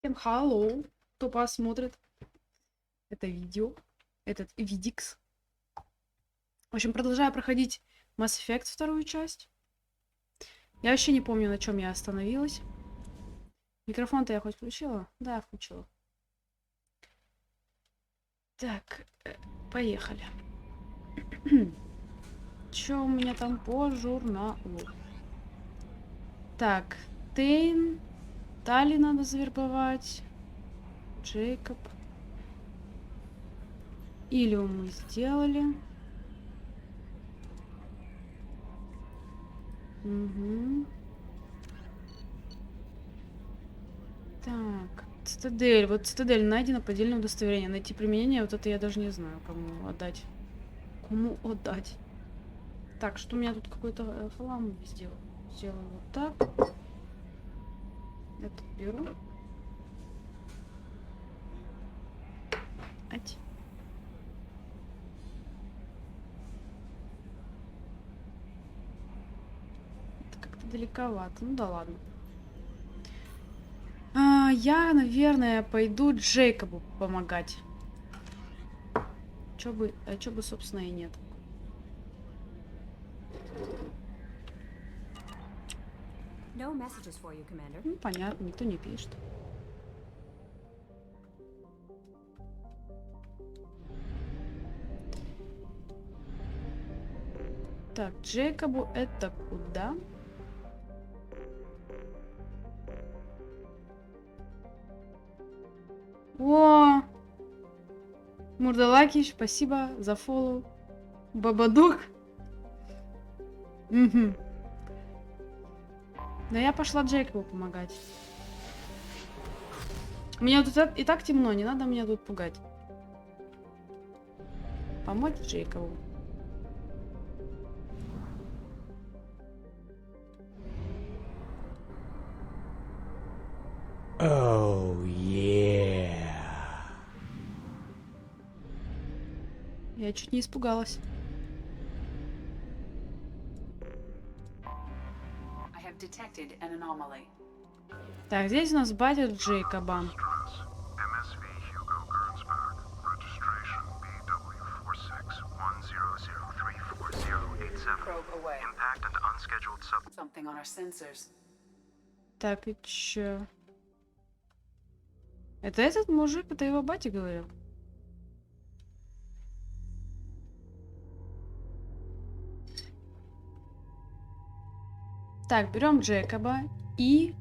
Всем hello, кто посмотрит это видео, этот видикс. В общем, продолжаю проходить Mass Effect вторую часть. Я вообще не помню, на чем я остановилась. Микрофон-то я хоть включила? Да, включила. Так, поехали. Чё у меня там по журналу? Так, Тейн, Тали надо завербовать. Джейкоб. Илиум мы сделали. Угу. Так, цитадель. Вот цитадель найдена, поддельное удостоверение. Найти применение, вот это я даже не знаю, кому отдать. Кому отдать? Так, что у меня тут какой-то хлам сделал. Сделаю вот так. Это беру. Ать. Это как-то далековато. Ну да ладно. Я, наверное, пойду Джейкобу помогать. Чё бы, собственно, и нет. Ну, понятно, никто не пишет. Так, Джейкобу это куда? О! Мурдалакиш, спасибо за фоллоу. Бабадук. Угу. Да я пошла Джейкобу помогать. Мне тут и так темно, не надо меня тут пугать. Помочь Джейкобу. Oh, yeah. Я чуть не испугалась. Так, здесь у нас батя Джейкоба. Так, и чё? Это этот мужик, это его батя говорил? Так, берем Джейкоба и...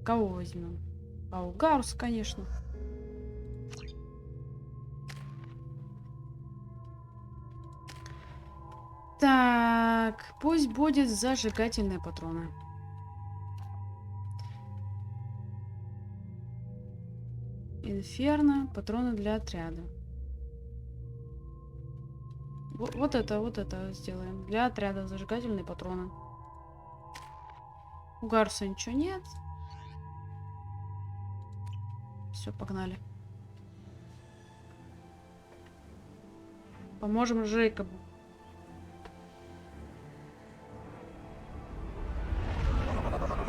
Кого возьмем? Гарус, конечно. Так, пусть будет зажигательные патроны. Инферно, патроны для отряда. Вот это сделаем. Для отряда зажигательные патроны. У Гарса ничего нет. Все, погнали. Поможем Джейкобу.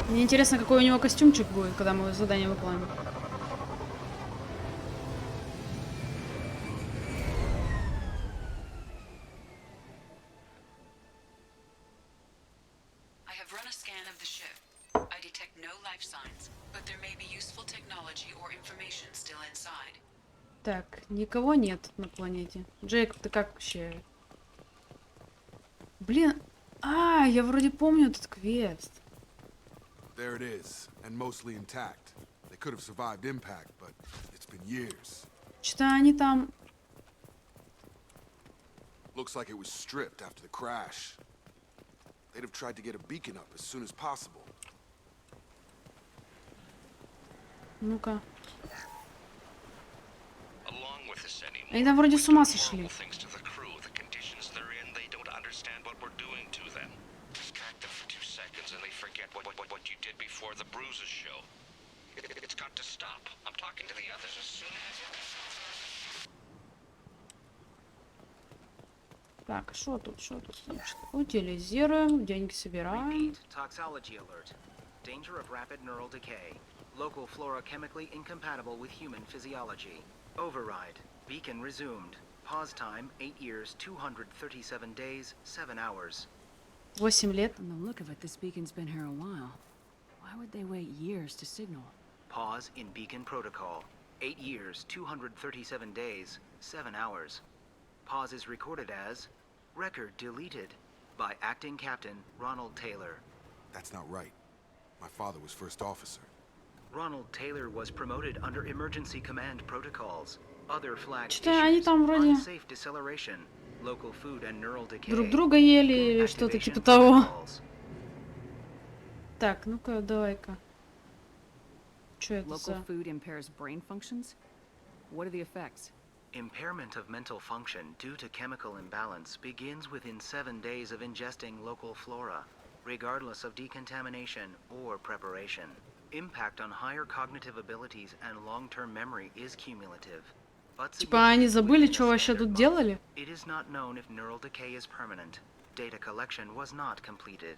Мне интересно, какой у него костюмчик будет, когда мы задание выполним. Так, никого нет на планете. Джейкоб, ты как вообще? Блин, я вроде помню этот квест. There it is, and mostly intact. They could have survived impact, but it's been years. Что-то они там... Looks like it was stripped after the crash. They'd have tried to get a beacon up as soon as possible. Ну-ка. Они там вроде с ума сошли. Так, что тут, значит? Утилизируем, деньги собираем. Local flora chemically incompatible with human physiology. Override. Beacon resumed. Pause time 8 years, 237 days, 7 hours. 8 лет. From the look of it, this beacon's been here a while. Why would they wait years to signal? Pause in beacon protocol. 8 years, 237 days, 7 hours. Pause is recorded as record deleted by acting captain Ronald Taylor. That's not right. My father was first officer. Ronald Taylor was promoted under emergency command protocols. Other flagged Что-то они issues, там вроде unsafe deceleration, local food and neural decay, друг друга ели или что-то activation типа того. protocols. Так, ну-ка, давай-ка. Что это Local за... food impairs brain functions? What are the effects? Impairment of mental function due to chemical imbalance begins within 7 days of ingesting local flora, regardless of decontamination or preparation. Impact on higher cognitive abilities and long-term memory is cumulative. But Типа они забыли, within a что вообще standard тут month, делали? it is not known if neural decay is permanent. Data collection was not completed.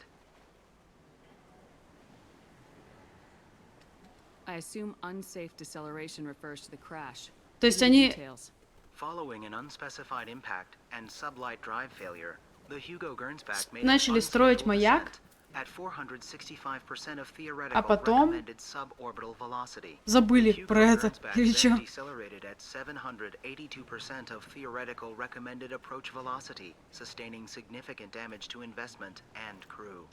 I assume unsafe deceleration refers to the crash. То есть What are the они... details? Following an unspecified impact and sublight drive failure, the Hugo Gernsback made Начали строить маяк, at 465% of а theoretical потом recommended suborbital velocity. забыли The про Hugo это. Gernsback Или then чё? decelerated at 782% of theoretical recommended approach velocity, sustaining significant damage to investment and crew.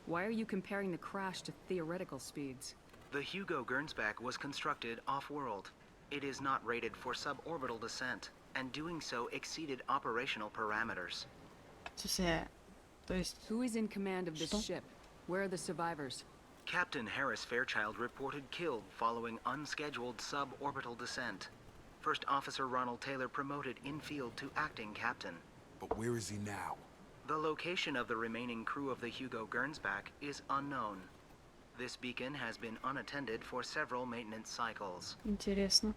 Why are you comparing the crash to theoretical speeds? The Hugo Gernsback was constructed off-world. It is not rated for suborbital descent, and doing so exceeded operational parameters. В смысле, то есть... Who is in command of this Что? ship? Where are the survivors? Captain Harris Fairchild reported killed following unscheduled suborbital descent. First Officer Ronald Taylor promoted in-field to acting captain. But where is he now? The location of the remaining crew of the Hugo Gernsback is unknown. This beacon has been unattended for several maintenance cycles. Интересно.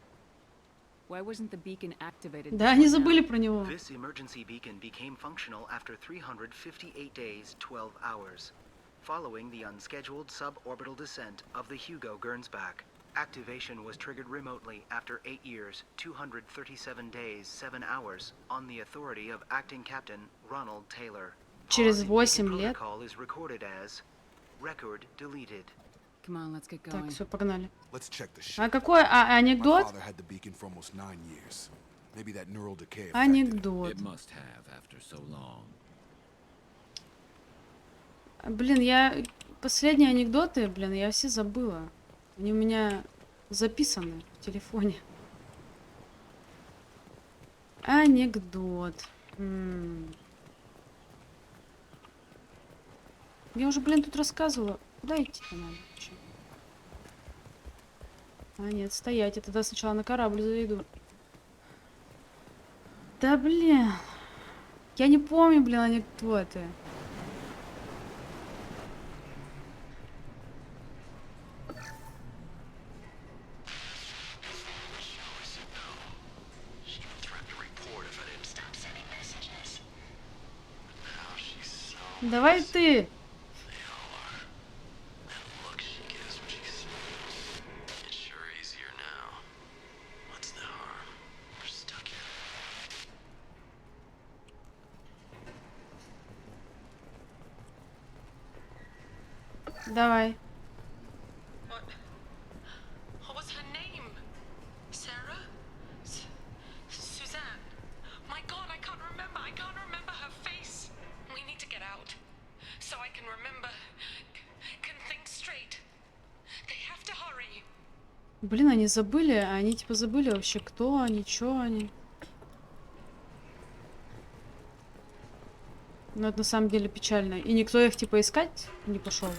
Why wasn't the beacon activated? Да, они before now? забыли про него. This emergency beacon became functional after 358 days, 12 hours, following the unscheduled suborbital descent of the Hugo Gernsback. Activation was triggered remotely after 8 years, 237 days, 7 hours, on the authority of acting captain Ronald Taylor. Через Pause in 8 beacon лет. protocol is recorded as record deleted. Come on, let's get Так, going. все, погнали. Let's check the ship. А какой My анекдот? father had the beacon for almost 9 years. Maybe that neural decay affected it. Анекдот. It must have after so long. Блин, я... Последние анекдоты, блин, я все забыла. Они у меня записаны в телефоне. Анекдот. Я уже, блин, тут рассказывала. Куда идти-то надо? Чё? А, нет, стоять. Я тогда сначала на корабль зайду. Да, блин. Я не помню, блин, анекдоты. Давай ты. Давай. What was her name? Sarah? Suzanne? My God, I can't remember. I can't remember her face. We need to get out. So I can remember. Can think straight. They have to hurry. Блин, они забыли. Они типа забыли вообще, кто они, чё они. Но это на самом деле печально. И никто их типа искать не пошел.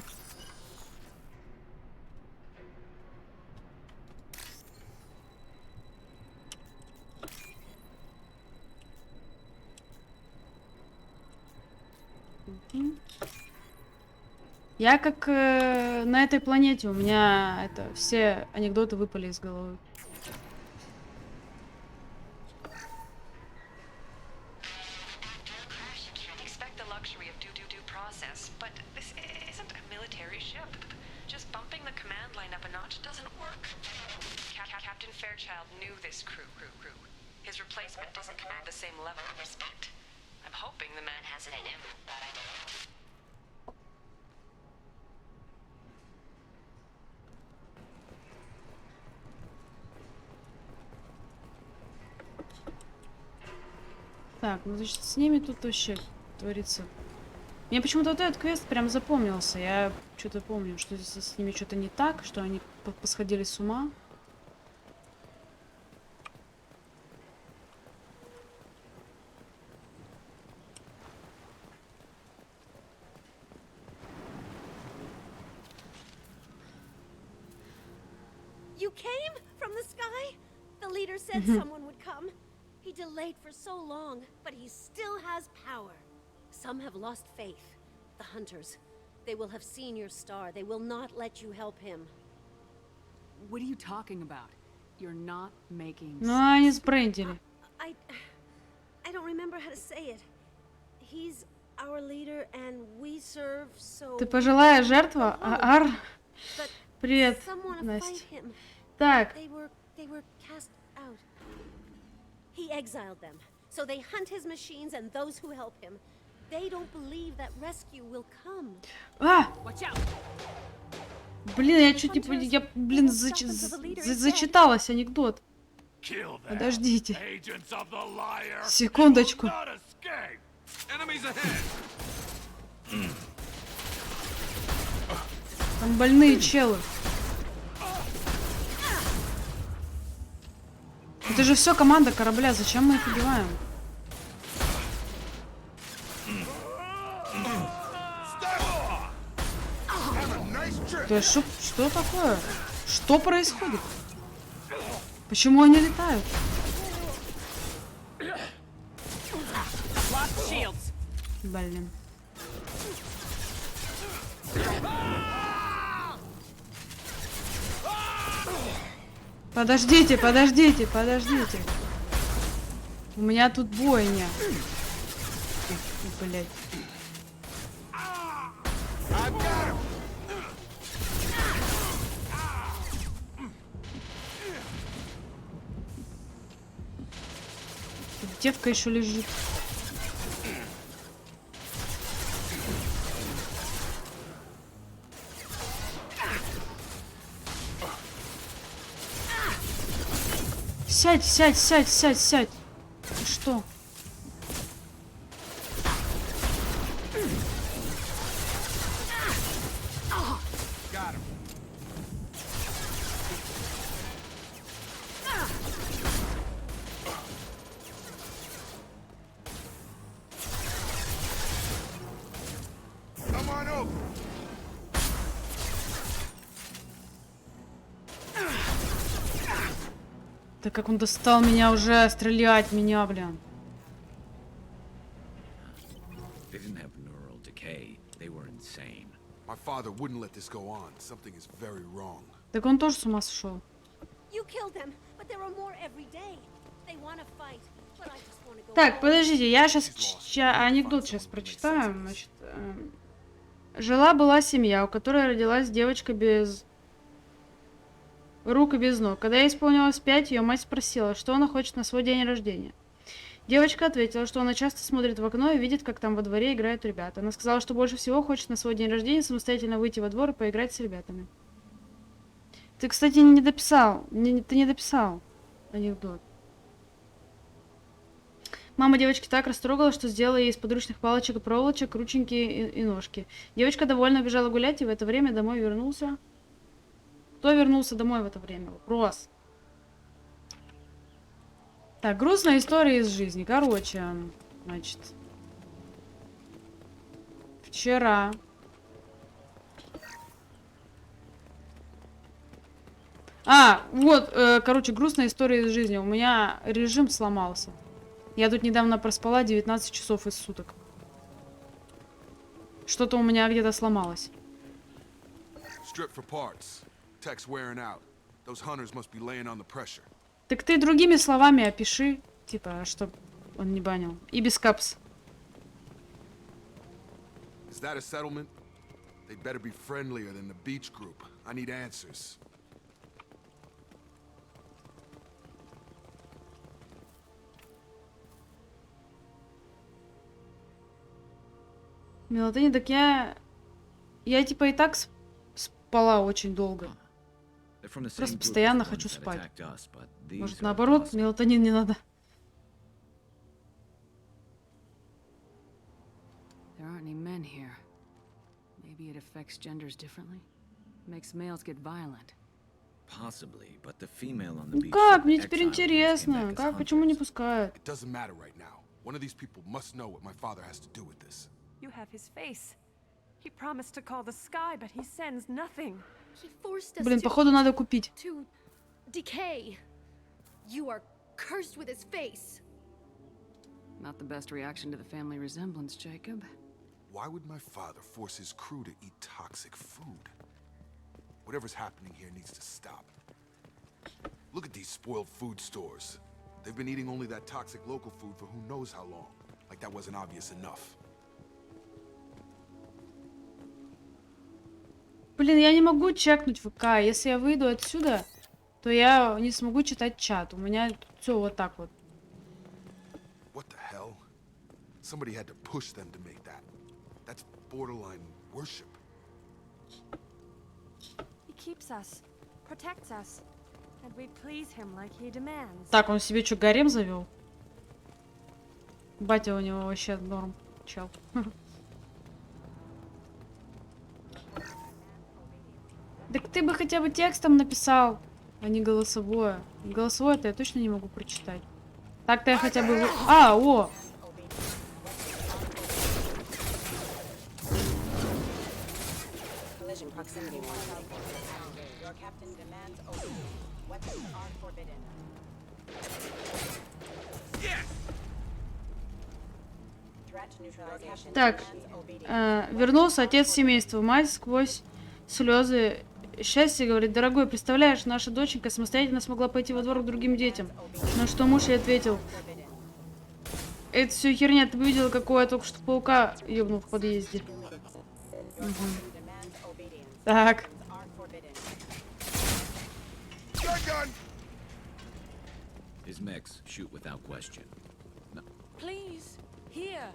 Я как на этой планете, у меня это все анекдоты выпали из головы. After a crash, you can't expect the luxury of do process, but this isn't military ship. Just bumping the command line up a notch doesn't work. Captain Fairchild knew this crew. His replacement doesn't command the same level of respect. I'm hoping the man has it in him. Так, ну значит, с ними тут вообще творится. Мне почему-то вот этот квест прям запомнился. Я что-то помню, что здесь с ними что-то не так, что они посходили с ума. You came from the sky? The leader said someone would come. He delayed for so long, but he still has power. Some have lost faith. The hunters. They will have seen your star. They will not let you help him. What are you talking about? You're not making Ну, они сбрендили. I don't remember how to say it. He's our leader and we serve so. Ты пожилая жертва? Ар. But Привет, some want to Настя. fight him. Так, They were cast out. He exiled them. So they hunt his machines and those who help him. They don't believe that rescue will come. Watch out! Блин, я чуть не... блин, зачиталась анекдот. Подождите. Секундочку. Там больные челы. Это же все команда корабля. Зачем мы их убиваем? Да что такое? Что происходит? Почему они летают? Блин. Подождите. У меня тут бойня. Блять. Девка еще лежит. Сядь. Ты что? Да как он достал меня уже, стрелять меня, блин. They didn't have neural decay. They were insane. My father wouldn't let this go on. Something is very wrong. Так он тоже с ума сошел. You killed them, but there are more every day. They want to fight, but I just want to go. Так, подождите, я сейчас анекдот сейчас прочитаю. Значит, жила-была семья, у которой родилась девочка без рук и без ног. Когда ей исполнилось 5, ее мать спросила, что она хочет на свой день рождения. Девочка ответила, что она часто смотрит в окно и видит, как там во дворе играют ребята. Она сказала, что больше всего хочет на свой день рождения самостоятельно выйти во двор и поиграть с ребятами. Ты, кстати, не дописал. Ты не дописал анекдот. Мама девочки так растрогала, что сделала ей из подручных палочек и проволочек рученьки и ножки. Девочка довольно убежала гулять, и в это время домой вернулся. Кто вернулся домой в это время? Вопрос. Так, грустная история из жизни. Короче, значит, вчера вот, короче, грустная история из жизни. У меня режим сломался. Я тут недавно проспала 19 часов из суток. Что-то у меня где-то сломалось. Strip for parts. Tech's wearing out. Those hunters must be laying on the pressure. Так ты другими словами опиши, типа, чтоб он не банил. И без капс. Is that a settlement? They'd better be friendlier than the beach group. I need answers. Мелатонин, так я типа и так спала очень долго. They're from the same Просто group as постоянно the хочу ones that спать. attacked us, but these Может, are наоборот, awesome. мелатонин не надо. There aren't any men here. Maybe it affects genders differently? Makes males get violent. Possibly, but the female on the Ну beach как, said мне the теперь exiled ones came интересно. back as Как, почему не hunters. пускают? It doesn't matter right now. One of these people must know what my father has to do with this. You have his face. He promised to call the sky, but he sends nothing. He forced us Блин, походу надо купить. to decay. You are cursed with his face. Not the best reaction to the family resemblance, Jacob. Why would my father force his crew to eat toxic food? Whatever's happening here needs to stop. Look at these spoiled food stores. They've been eating only that toxic local food for who knows how long. Like that wasn't obvious enough. Блин, я не могу чекнуть ВК. Если я выйду отсюда, то я не смогу читать чат. У меня все вот так вот. What the hell? Somebody had to push them to make that. That's borderline worship. He keeps us, protects us, and we please him like he demands. Так, он себе что, гарем завел? Батя у него вообще норм, чел. Так ты бы хотя бы текстом написал, а не голосовое. Голосовое-то я точно не могу прочитать. Так-то я хотя бы... А, о! Collision proximity warning. Your captain demands open. Weapons are forbidden. Threat neutralization. Так, вернулся отец семейства. Мать сквозь слезы счастья говорит: дорогой, представляешь, наша доченька самостоятельно смогла пойти во двор к другим детям. На что муж ей ответил: это все херня, ты бы видела, какого я только что паука ебнул в подъезде. Так. His mechs shoot without question. No. Please, here.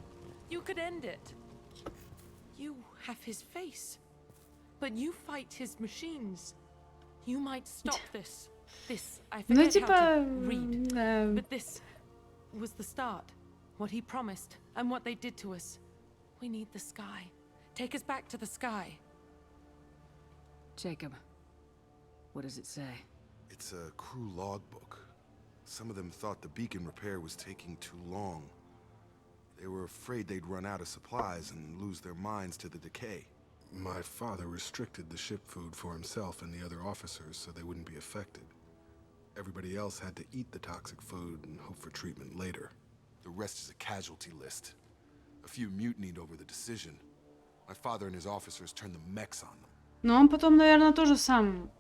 You could end it. You have his face. But you fight his machines. You might stop this. This, I Ну, forget типа... how to read. But this was the start. What he promised and what they did to us. We need the sky. Take us back to the sky. Jacob, what does it say? It's a crew logbook. Some of them thought the beacon repair was taking too long. They were afraid they'd run out of supplies and lose their minds to the decay. My father restricted the ship food for himself and the other officers so they wouldn't be affected. Everybody else had to eat the toxic food and hope for treatment later. The rest is a casualty list. A few mutinied over the decision. My father and his officers turned the mechs on them. Но он потом, наверное, тоже сам...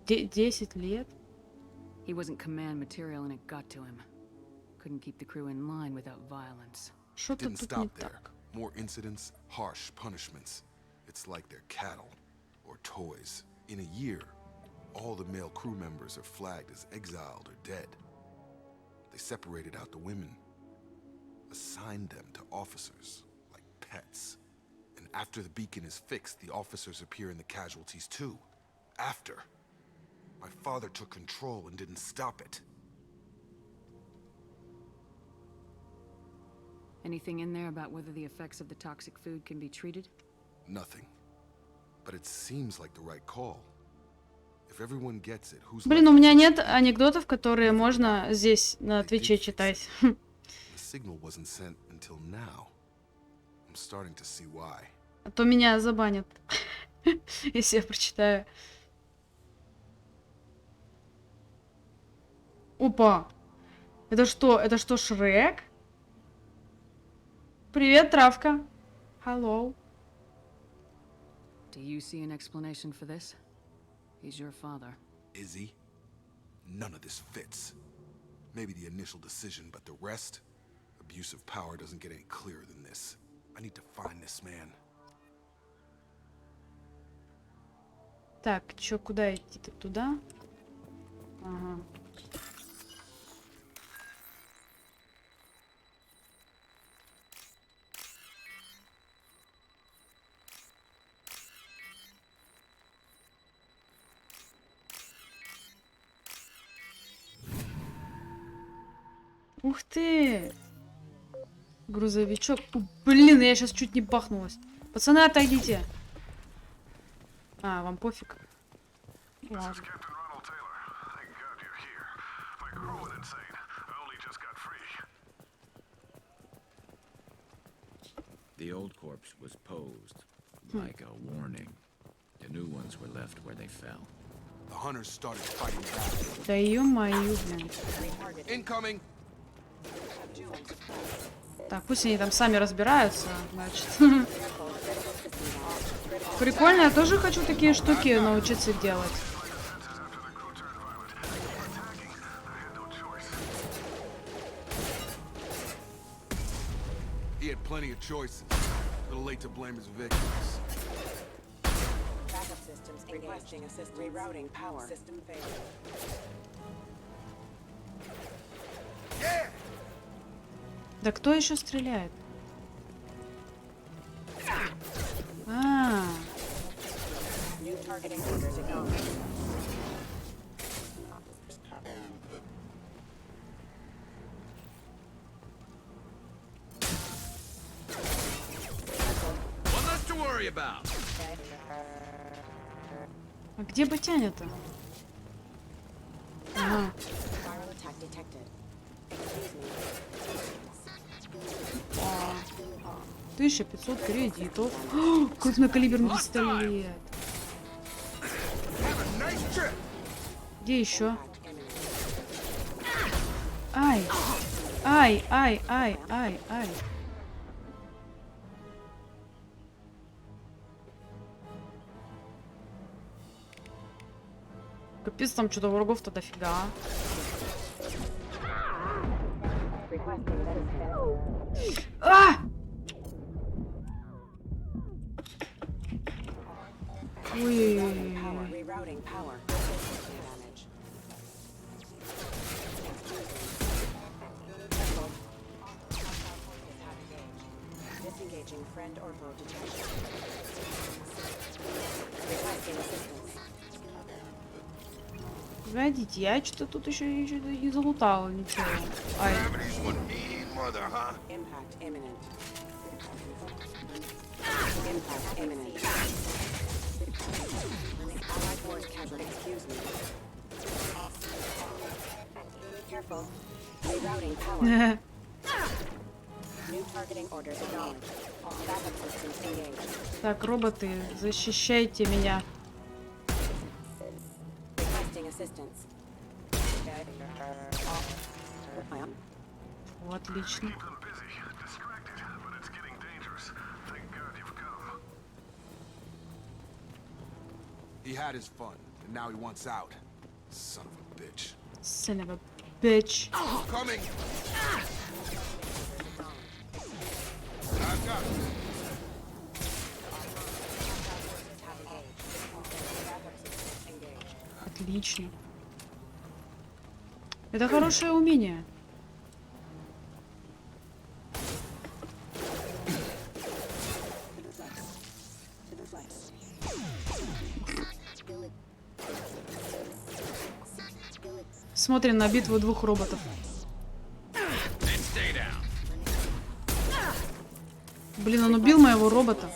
10 лет. He wasn't command material and it got to him. Couldn't keep the crew in line without violence. Что-то Didn't тут не stop there. так. More incidents, harsh punishments. It's like they're cattle or toys. In a year, all the male crew members are flagged as exiled or dead. They separated out the women, assigned them to officers like pets. And after the beacon is fixed, the officers appear in the casualties too. After. My father took control and didn't stop it. Anything in there about whether the effects of the toxic food can be treated? Nothing. But it seems like the right call. If everyone gets it, who's Блин, left у to меня fix нет it? анекдотов, которые можно здесь на Твиче читать. The signal wasn't sent until now. I'm starting to see why. А то меня забанят, если я прочитаю. Опа! Это что? Это что, Шрек? Привет, травка. Hello. Do you see an explanation for this? He's your father. Is he? None of this fits. Maybe the initial decision, but the rest? Abuse of power doesn't get any clearer than this. I need to find this man. Так, чё, куда идти-то? Туда? Ага. Ух ты! Грузовичок. Блин, я сейчас чуть не бахнулась. Пацаны, отойдите. А, вам пофиг. Ладно. The old corpse was posed like a warning. The new ones were left where they fell. The hunters started fighting back. Да ё-моё, блин. Incoming! Так, пусть они там сами разбираются, значит. Прикольно, я тоже хочу такие штуки научиться делать. He had plenty of choices. A little late to blame his victims. Backup systems requesting assistance. Rerouting power. System failed. Да кто еще стреляет? А, New targeting orders acknowledged. One less to worry about. а где батяня-то? Ага. Viral attack detected. Excuse me. 1500 кредитов. О, крупнокалиберный пистолет. Где еще? Ай! Ай, ай, ай, ай, ай. Капец, там что-то врагов-то дофига. А! Ой-ой-ой. Rerouting power. Damage. Disengaging friend or foe detection. Requesting assistance. Погодите, я что-то тут еще не залутала ничего. Ай. Gravity's one mean mother, huh? Impact imminent. Impact imminent. Allied force casualty. Excuse me. Careful. Rerouting power. New targeting orders acknowledged. Backup systems engaged. Так, роботы, защищайте меня. Requesting assistance. О, отлично. He had his fun, and now he wants out. Son of a bitch. Son of a bitch. Coming! I've got him. Отлично. Это хорошее умение. Смотрим на битву двух роботов. Блин, он убил моего робота.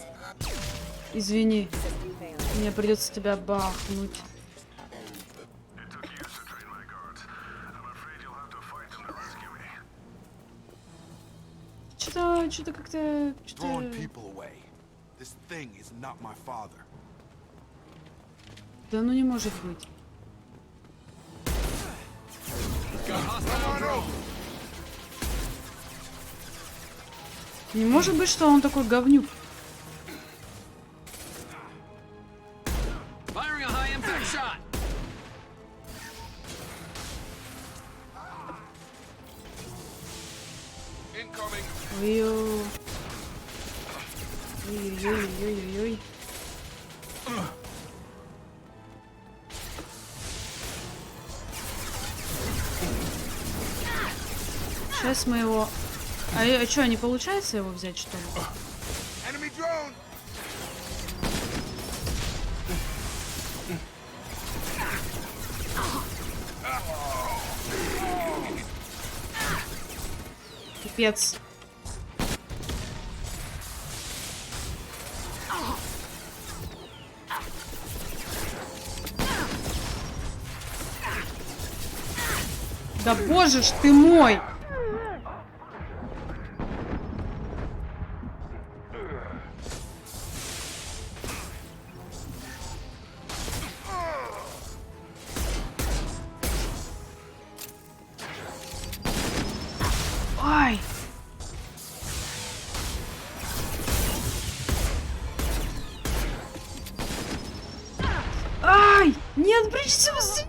Извини. Мне придется тебя бахнуть. Что-то как-то... Throwing people away. This thing is not my father. Да ну не может быть. Не может быть, что он такой говнюк. Firing a high impact shot. Incoming. Ой-ой. Ой-ой-ой-ой-ой. сейчас мы его... А что, не получается его взять, что ли? Enemy drone! Пипец. Да боже ж ты мой! Ай! Ай! Нет, прячься быстрее!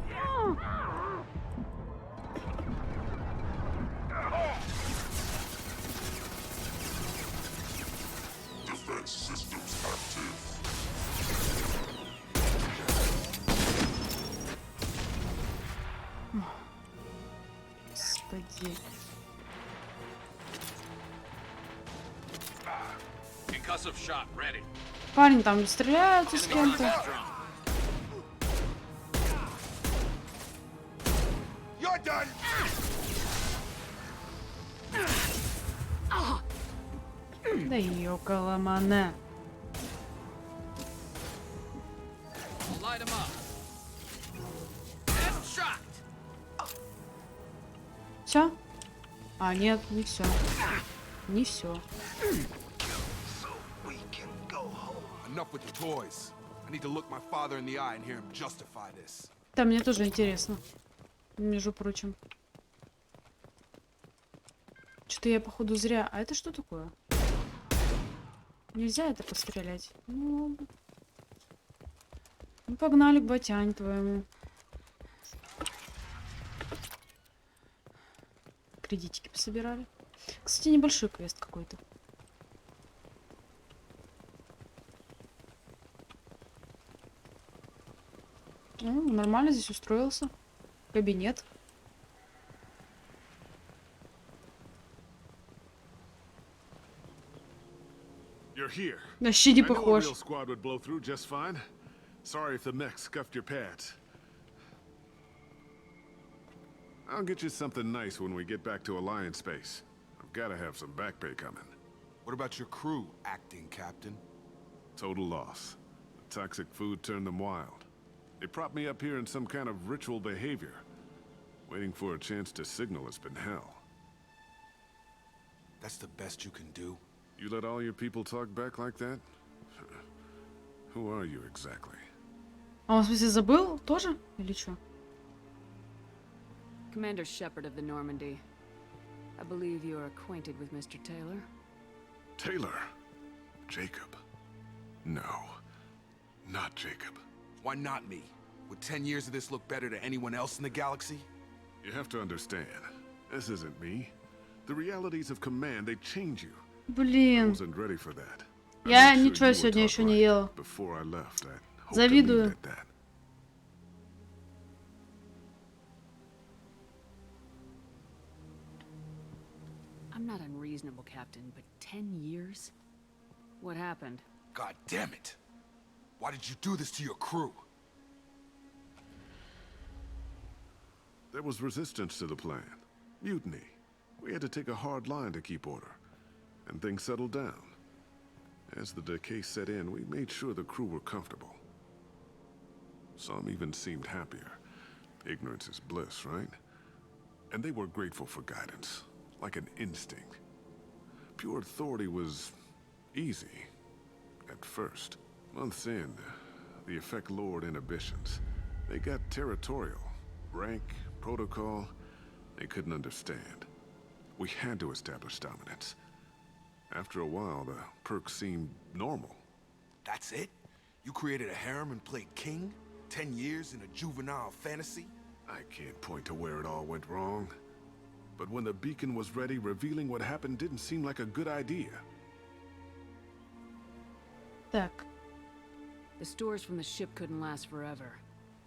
Господи. Concussive shot ready. Парни там стреляются с кем-то. You're done! Да ёкаламане. Light him up. Headshot. Все? А, нет, не все. Не все. Enough with the toys. I need to look my father in the eye and hear him justify this. Да, мне тоже интересно. Между прочим. Что-то я, походу, зря... А это что такое? Нельзя это пострелять? Ну, ладно. Ну, погнали к батянь твоему. Кредитики пособирали. Кстати, небольшой квест какой-то. Ну, нормально здесь устроился. Кабинет. You're here. На щиди I know a похож. real squad would blow through just fine. Sorry if the mech scuffed your pads. I'll get you something nice when we get back to Alliance space. I've got to have some back pay coming. What about your crew, acting captain? Total loss. The toxic food turned them wild. They propped me up here in some kind of ritual behavior. Waiting for a chance to signal has been hell. That's the best you can do? You let all your people talk back like that? Who are you exactly? А он, в смысле, забыл тоже? Или что? Commander Shepard of the Normandy. I believe you are acquainted with Mr. Taylor. Taylor? Jacob? No. Not Jacob. Why not me? Would 10 years of this look better to anyone else in the galaxy? You have to understand, this isn't me. The realities of command, they change you. I Блин. wasn't ready for that. I Я made sure ничего you were сегодня taught еще не right. ела. Before I left, I hope to Завидую. leave it at that. I'm not unreasonable, Captain, but 10 years? What happened? God damn it! Why did you do this to your crew? There was resistance to the plan. Mutiny. We had to take a hard line to keep order. And things settled down. As the decay set in, we made sure the crew were comfortable. Some even seemed happier. Ignorance is bliss, right? And they were grateful for guidance, like an instinct. Pure authority was easy, at first. Months in, the effect lowered inhibitions. They got territorial. Rank, protocol, they couldn't understand. We had to establish dominance. After a while, the perks seemed normal. That's it? You created a harem and played king? 10 years in a juvenile fantasy? I can't point to where it all went wrong. But when the beacon was ready, revealing what happened didn't seem like a good idea. Так, The stores from the ship couldn't last forever.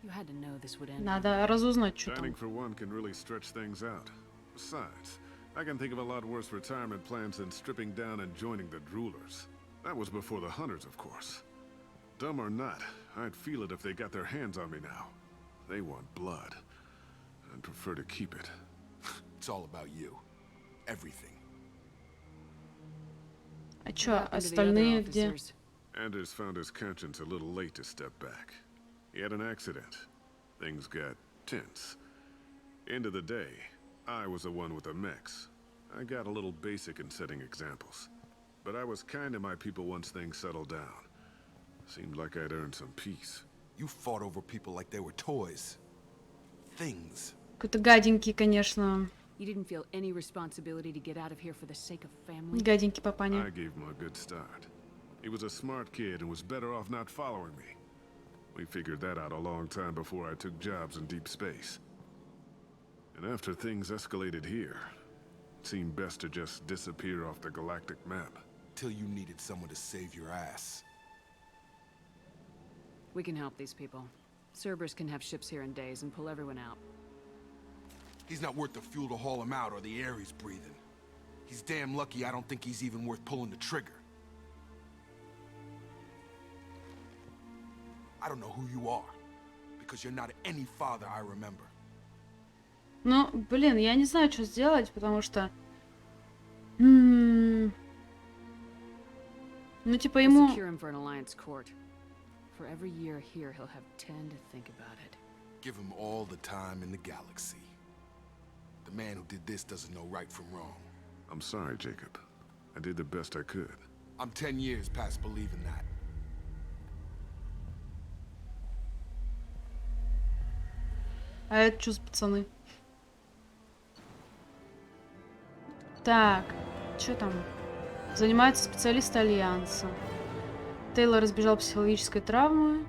You had to know this would end. надо разузнать, что там. Dining for one can really stretch things out. Besides, I can think of a lot worse retirement plans than stripping down and joining the droolers. That was before the hunters, of course. Dumb or not, I'd feel it if they got their hands on me now. They want blood. I'd prefer to keep it. It's all about you. Everything. А чё, What happened to the other остальные где? officers? Anders found his conscience a little late to step back. He had an accident. Things got tense. End of the day, I was the one with the mechs. I got a little basic in setting examples. But I was kind to my people once things settled down. Seemed like I'd earned some peace. You fought over people like they were toys. Things. Какой-то гаденький, конечно. You didn't feel any responsibility to get out of here for the sake of family? Гаденький папаня. I gave him a good start. He was a smart kid and was better off not following me. We figured that out a long time before I took jobs in deep space. And after things escalated here, it seemed best to just disappear off the galactic map. Till you needed someone to save your ass. We can help these people. Cerberus can have ships here in days and pull everyone out. He's not worth the fuel to haul him out or the air he's breathing. He's damn lucky I don't think he's even worth pulling the trigger. I don't know who you are, because you're not any father I remember. Ну, блин, я не знаю, что сделать, потому что... Ну, типа We'll ему... secure him for an alliance court. For every year here, he'll have 10 to think about it. Give him all the time in the galaxy. The man who did this doesn't know right from wrong. I'm sorry, Jacob. I did the best I could. I'm 10 years past believing that. А это что за пацаны? Так, что там? Занимаются специалисты Альянса. Тейлор избежал психологической травмы.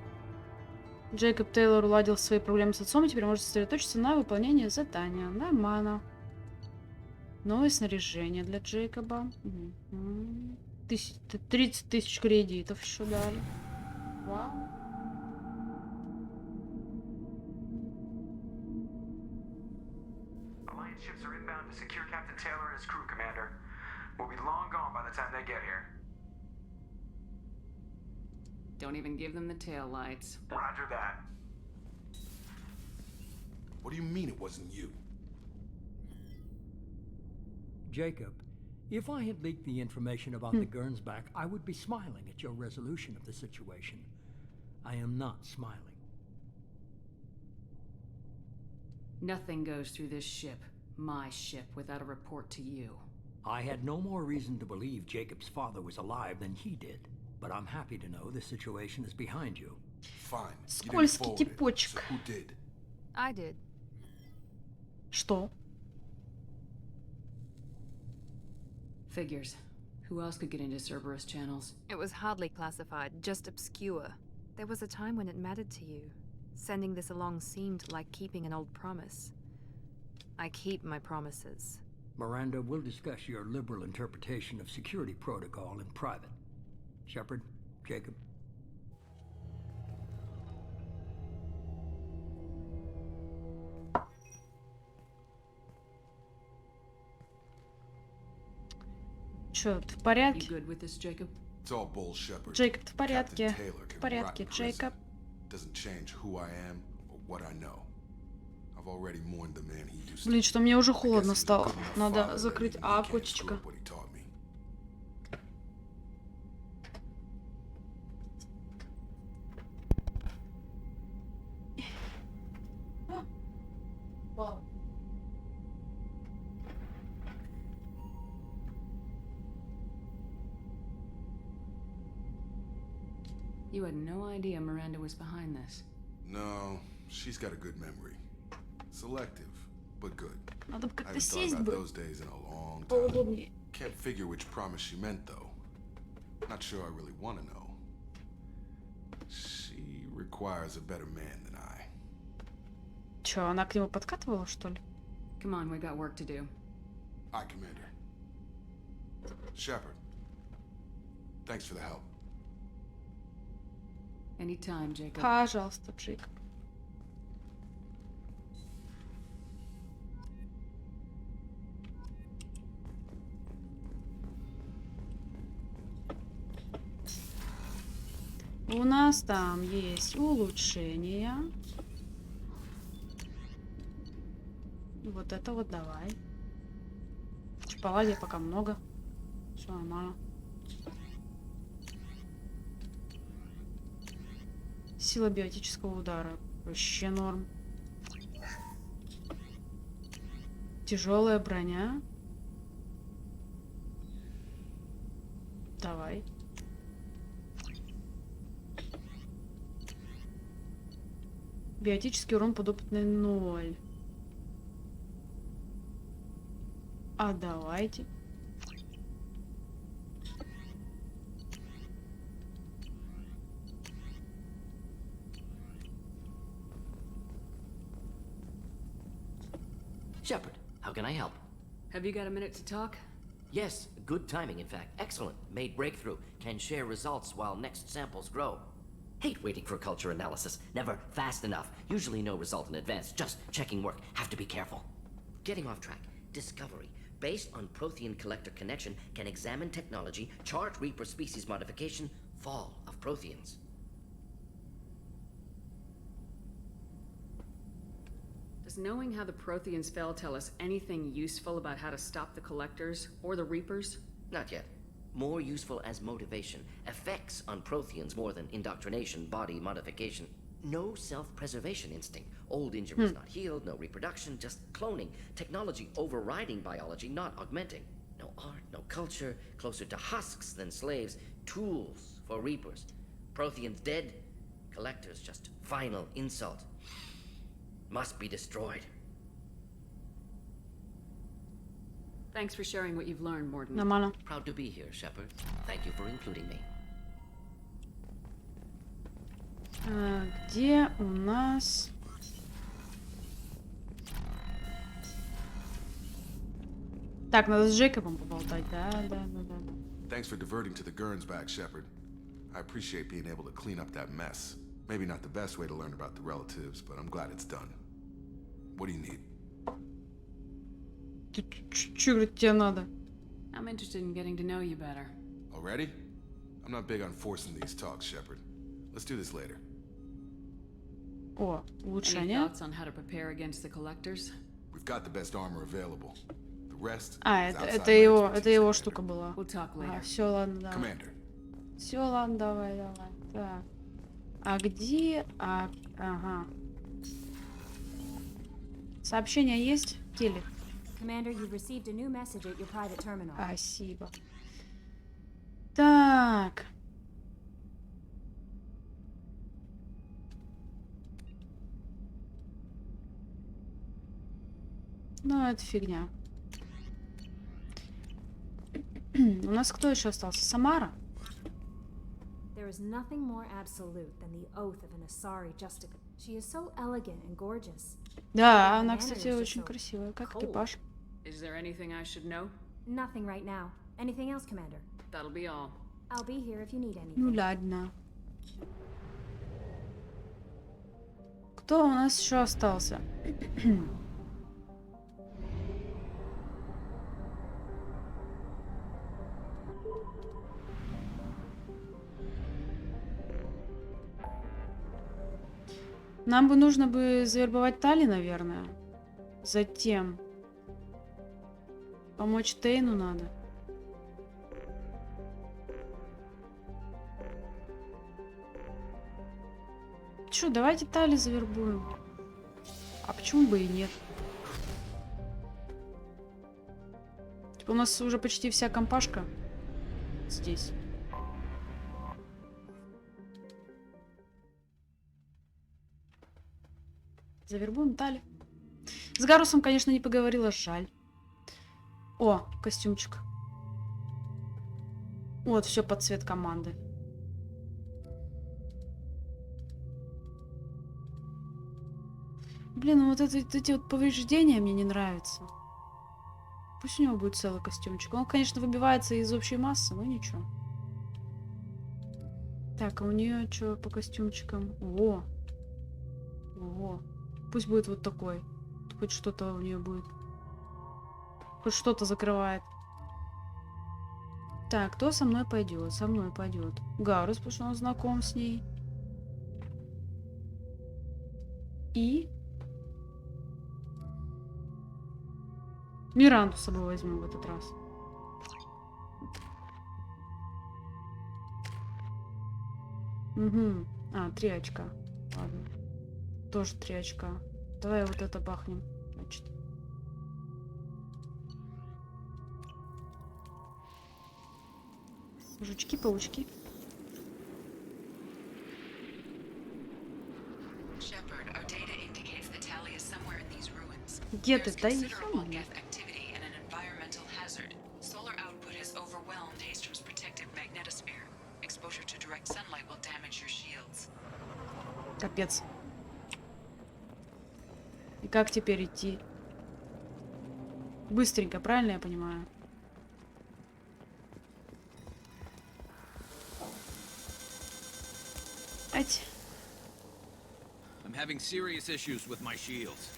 Джейкоб Тейлор уладил свои проблемы с отцом и теперь может сосредоточиться на выполнении задания. Нормально. Новое снаряжение для Джейкоба. 30 тысяч кредитов еще дали. Вау. Alliance ships are inbound to secure Captain Taylor and his crew, Commander. We'll be long gone by the time they get here. Don't even give them the tail lights. Roger that. What do you mean it wasn't you? Jacob, if I had leaked the information about the Gernsback, I would be smiling at your resolution of the situation. I am not smiling. Nothing goes through this ship, my ship, without a report to you. I had no more reason to believe Jacob's father was alive than he did, but I'm happy to know the situation is behind you. Fine. Скользкий типочек. So who did? I did. Что? Figures. Who else could get into Cerberus channels? It was hardly classified, just obscure. There was a time when it mattered to you. Sending this along seemed like keeping an old promise. I keep my promises. Miranda, we'll discuss your liberal interpretation of security protocol in private. Shepard, Jacob. Чё, ты в You порядке? good with this, Jacob? It's all bull, Shepard. Джейкоб, ты в порядке? Captain Taylor В can порядке, rot in prison. Джейкоб. Doesn't change who I am or what I know. I've already mourned the man he used to Блин, be. что мне уже I guess he холодно was a стало. good enough Надо father that закрыть even he can't screw окошечко. up what he taught me. You had no idea Miranda was behind this. No, she's got a good memory. Selective, but good. Надо бы I как-то haven't thought сесть about бы. those days in a long time. Поудобнее. Can't figure which promise she meant, though. Not sure I really want to know. She requires a better man than I. Чё, она к нему подкатывала, что ли? Come on, we got work to do. Aye, Commander. Shepard. Thanks for the help. Anytime, Jacob. Пожалуйста, Джейкоб. У нас там есть улучшения. Вот это вот давай. Палладия пока много. Все нормально. Сила биотического удара. Вообще норм. Тяжелая броня. Давай. Биотический урон подопытный 0. А давайте. Shepard, how can I help? Have you got a minute to talk? Yes, good timing, in fact. Excellent. Made breakthrough. Can share results while next samples grow. Hate waiting for culture analysis. Never fast enough. Usually no result in advance. Just checking work. Have to be careful. Getting off track. Discovery. Based on Prothean collector connection, can examine technology, chart Reaper species modification, fall of Protheans. Does knowing how the Protheans fell tell us anything useful about how to stop the Collectors or the Reapers? Not yet. More useful as motivation. Effects on Protheans more than indoctrination, body modification. No self-preservation instinct. Old injuries not healed, no reproduction, just cloning. Technology overriding biology, not augmenting. No art, no culture, closer to husks than slaves. Tools for Reapers. Protheans dead, Collectors just final insult. Must be destroyed. Thanks for sharing what you've learned, Morden. Нормально. Proud to be here, Shepard. Thank you for including me. Где у нас... Так, надо с Джейкобом поболтать. Да. Thanks for diverting to the Gurns back, Shepard. I appreciate being able to clean up that mess. Maybe not the best way to learn about the relatives, but I'm glad it's done. What do you need? Чё, говорит, тебе надо? I'm interested in getting to know you better. Already? I'm not big on forcing these talks, Shepard. Let's do this later. О, Any улучшение. thoughts on how to prepare against the Collectors? We've got the best armor available. The rest А, is outside это my его, expertise, это его Commander. штука была. We'll talk later. Все, ладно, давай. Commander, Все, ладно, давай. Так. А где... Ага. Сообщение есть? Келли. Commander, you've received a new message at your private terminal. Спасибо. Так. Ну, это фигня. У нас кто еще остался? Самара? There is nothing more absolute than the oath of an Asari Justica. She is so elegant and gorgeous. Да, она, кстати, очень красивая. Как экипаж. Is there anything I should know? Nothing right now. Anything else, Commander? That'll be all. I'll be here if you need anything. Ну ладно. Кто у нас еще остался? Нам бы нужно бы завербовать Тали, наверное. Затем помочь Тейну надо. Чё, давайте Тали завербуем. А почему бы и нет? Типа у нас уже почти вся компашка здесь. Завербуем Тали. С Гарусом, конечно, не поговорила, жаль. О, костюмчик. Вот, все под цвет команды. Блин, ну вот эти вот повреждения мне не нравятся. Пусть у него будет целый костюмчик. Он, конечно, выбивается из общей массы, но ничего. Так, а у нее что по костюмчикам? О! Пусть будет вот такой. Хоть что-то у нее будет. Хоть что-то закрывает. Так, кто со мной пойдет? Со мной пойдет Гарус, потому что он знаком с ней. И Миранду с собой возьмем в этот раз. Угу. А, 3 очка. Ладно. Тоже 3 очка. Давай вот это бахнем. Значит. Жучки-паучки. Где ты? Да и капец. И как теперь идти? Быстренько, правильно я понимаю? Ать.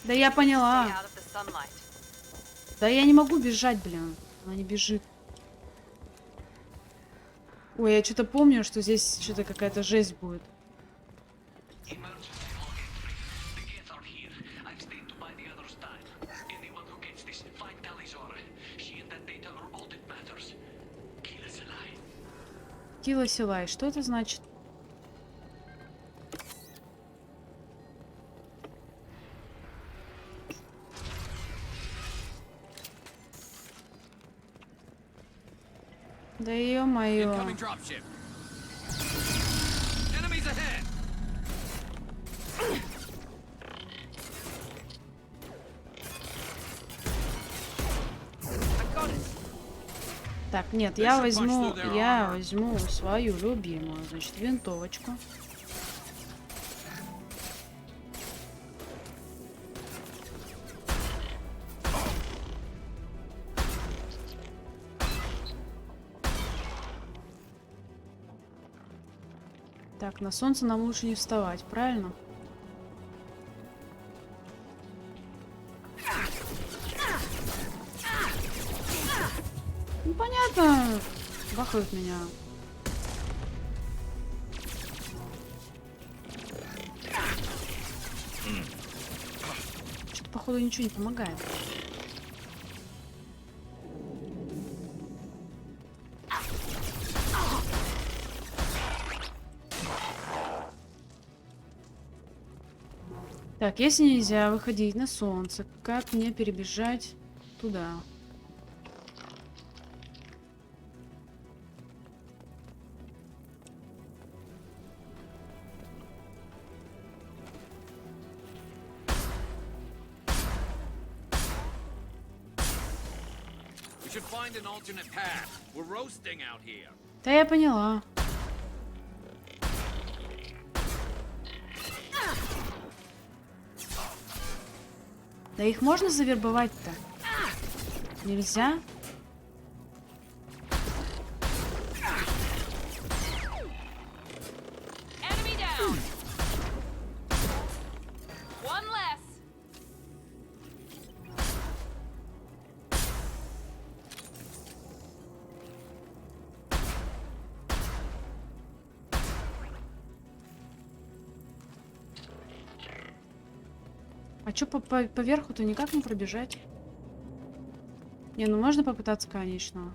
Да я поняла. Да я не могу бежать, блин. Она не бежит. Ой, я что-то помню, что здесь что-то какая-то жесть будет. Кила Силай, что это значит? Да ё-моё. Так, нет, я возьму свою любимую, значит, винтовочку. Так, на солнце нам лучше не вставать, правильно? Ну, понятно. Бахают меня. Что-то, походу, ничего не помогает. Так, если нельзя выходить на солнце, как мне перебежать туда? Да я поняла. Да их можно завербовать-то? Нельзя? А чё по верху-то никак не пробежать? Не, ну можно попытаться, конечно.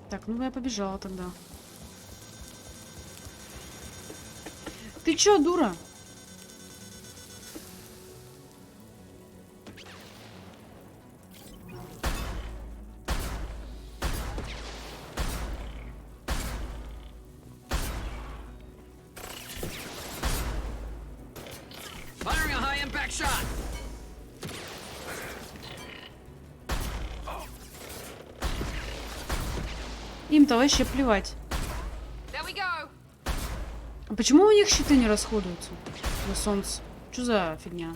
Так, ну я побежала тогда. Ты чё, дура? Им-то вообще плевать. А почему у них щиты не расходуются на солнце? Что за фигня?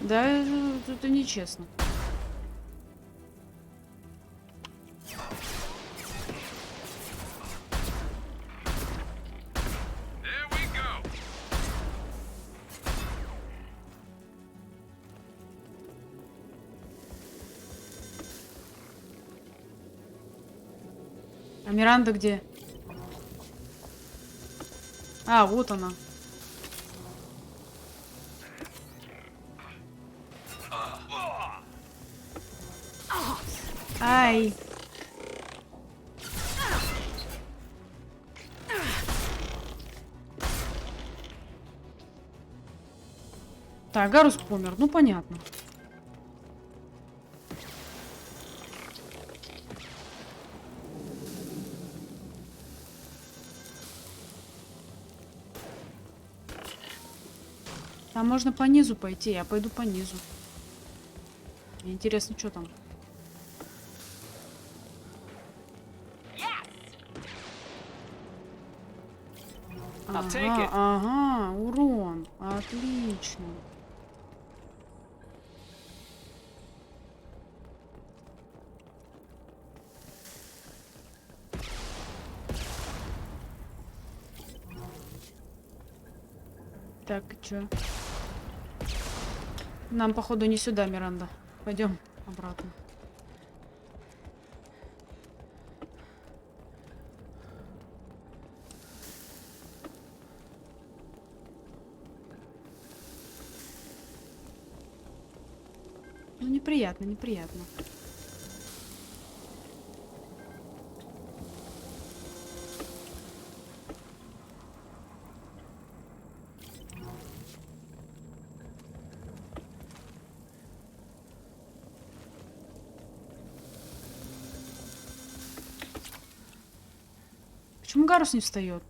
Да, это нечестно. Миранда где? А, вот она. Ай. Так, Гарус помер, ну понятно. Там можно по низу пойти, я пойду по низу. Мне интересно, что там. Ага, ага, урон. Отлично. Так, и чё? Нам, походу, не сюда, Миранда. Пойдем обратно. Ну, неприятно, неприятно. Почему Гарус не встает?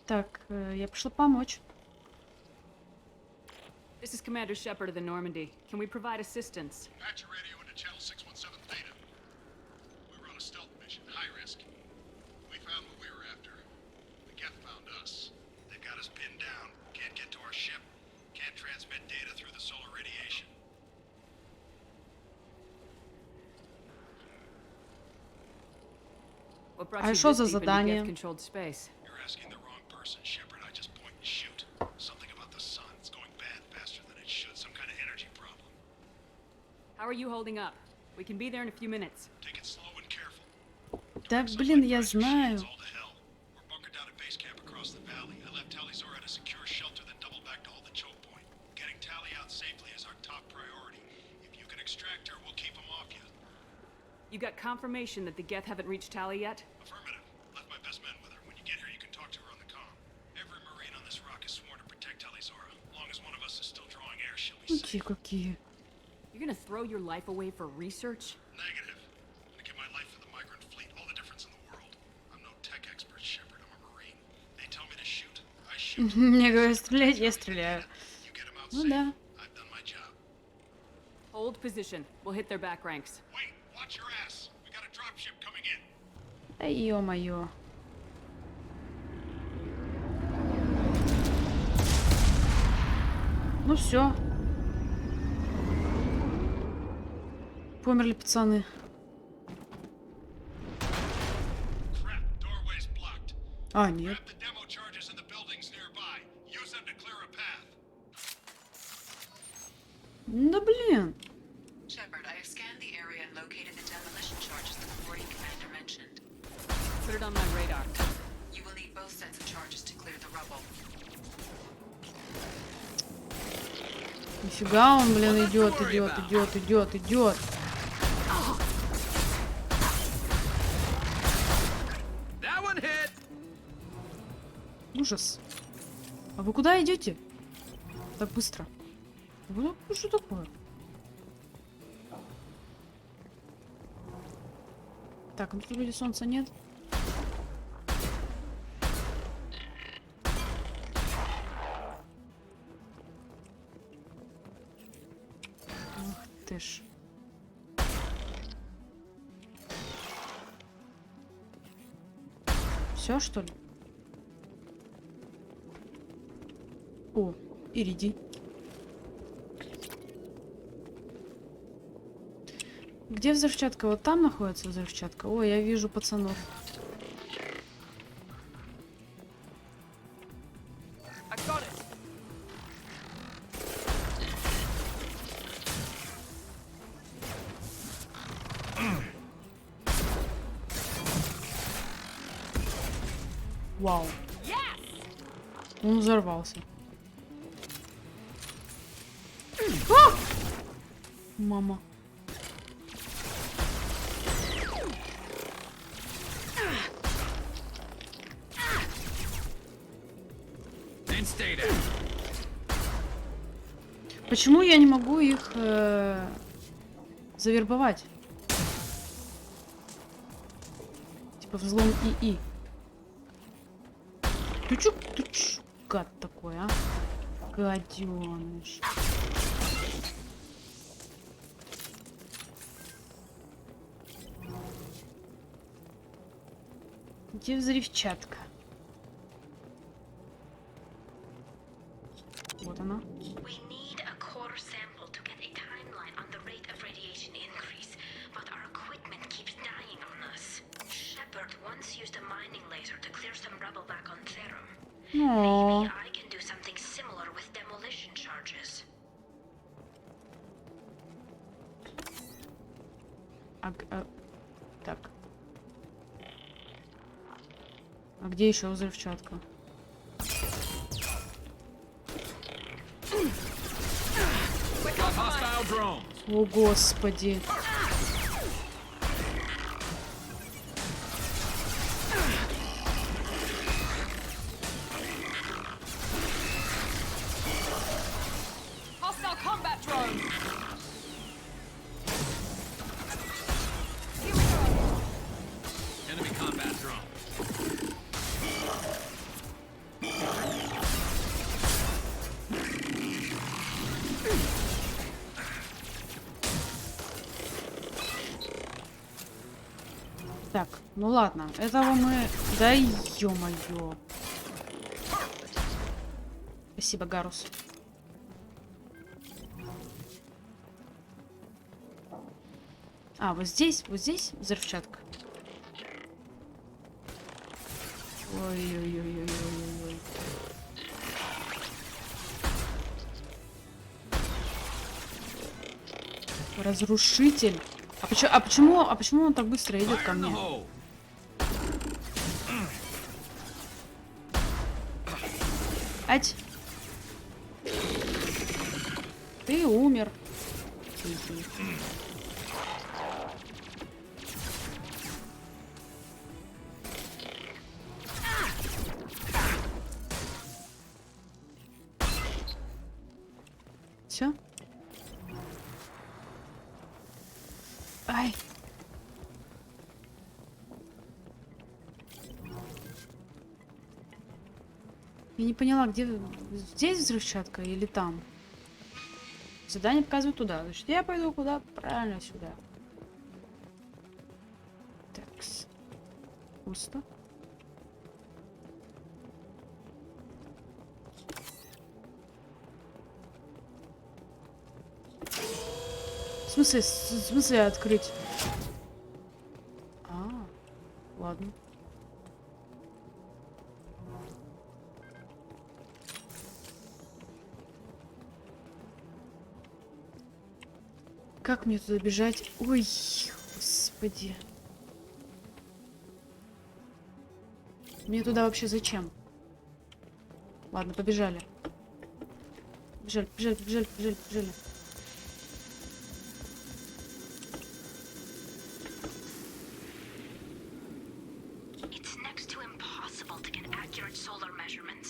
Так, я пришла помочь. This is Commander Shepard of the Normandy. Can we provide assistance? Patch your radio into channel 617 Theta. We were on a stealth mission, high risk. We found what we were after. The Geth found us. They got us pinned down. Can't get to our ship. Can't transmit data through the solar radiation. What brought А you что this за deep into задание? Geth-controlled space? You're asking the wrong person, Shepard. I just point and shoot. Something about the sun. It's going bad faster than it should. Some kind of energy problem. How are you holding up? We can be there in a few minutes. Take it slow and careful. Да, блин, я знаю. All to hell. We're bunkered down at base camp across the valley. I left Talizor at a secure shelter, then doubled back to hold the choke point. Getting Tally out safely is our top priority. If you can extract her, we'll keep them off you. You got confirmation that the Geth haven't reached Tally yet? Affirmative. Left my best men with her. When you get here, you can talk to her on the comm. Every Marine on this rock is sworn to protect Talizora. As long as one of us is still drawing air, she'll be safe. Какие. You're gonna throw your life away for research? Negative. I'm gonna give my life for the migrant fleet. All the difference in the world. I'm no tech expert, Shepard. I'm a Marine. They tell me to shoot. I shoot. Мне говорят, стрелять, я стреляю. You get them out Ну safe. да. I've done my job. Hold position. We'll hit their back ranks. Wait, watch your ass. We got a dropship coming in. Да ё-моё. Ну все. Померли пацаны. Crap, doorway's blocked. А, нет. Grab the demo charges in the buildings nearby. Use them to clear a path. Да блин. Shepard, I have scanned the area and located the demolition charges the reporting commander mentioned. Put it on my radar. You will need both sets of charges to clear the rubble. Нифига он, блин, идет, идет, идет, идет, идет. Ну ужас. А вы куда идете? Так быстро. Что такое? Так, ну тут вроде солнца нет. Ах ты ж. Все, что ли? О, иридий. Где взрывчатка? Вот там находится взрывчатка? Ой, я вижу пацанов. Вау. Он взорвался. А! Мама. Почему я не могу их завербовать? Типа взлом ИИ. Ты чё, гад такой, а? Гадёныш. Где взрывчатка? Вот она. О. Так. А где еще взрывчатка? О, господи. Так, ну ладно, этого мы... Да ё-моё. Спасибо, Гарус. А, вот здесь взрывчатка. Ой-ой-ой-ой-ой-ой. Разрушитель. А почему он так быстро идет ко мне? Ать. Ты умер. Все? Ай. Я не поняла, где здесь взрывчатка или там? Задание показывает туда. Значит, я пойду куда? Правильно, сюда. Такс. Пусто. В смысле открыть? А, ладно. Как мне туда бежать? Ой, господи. Мне туда вообще зачем? Ладно, побежали. Побежали. It's next to impossible to get accurate solar measurements.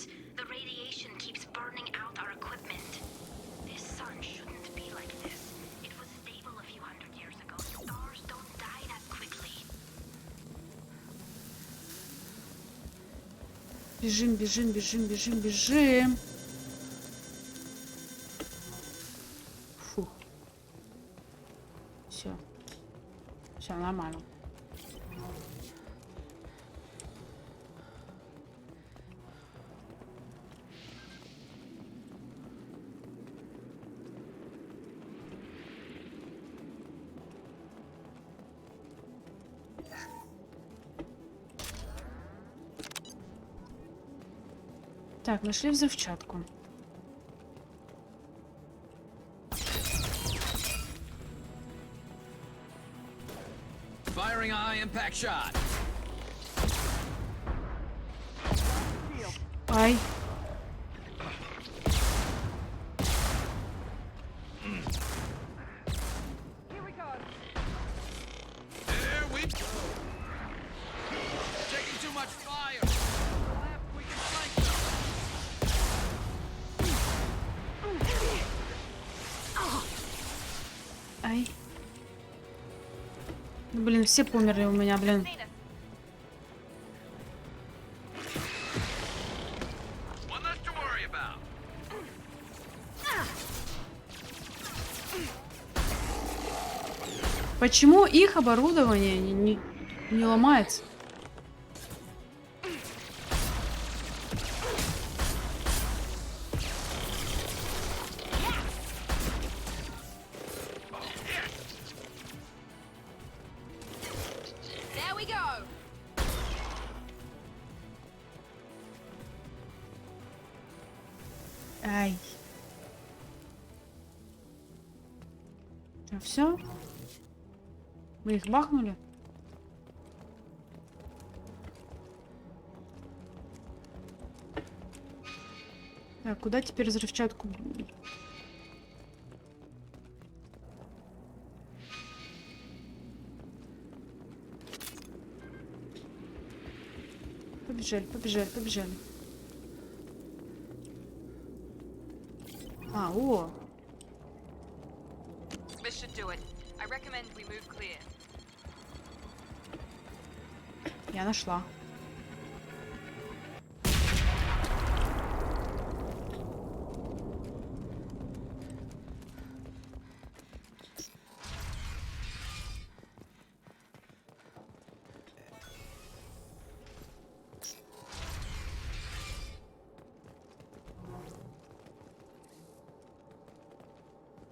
Бежим, бежим, бежим, бежим, бежим. Фух. Все. Все нормально. Так, нашли взрывчатку. Firing a high-impact shot. Ай. There we go. Taking too much fire. Left, we can flank them. Ай. Ну, блин, все померли у меня, блин. One less to worry about. Почему их оборудование не ломается? There we go. Ай. Все? Мы их бахнули? Так, куда теперь взрывчатку? Побежали, побежали, побежали. А, о! This should do it. I recommend we move clear. Я нашла.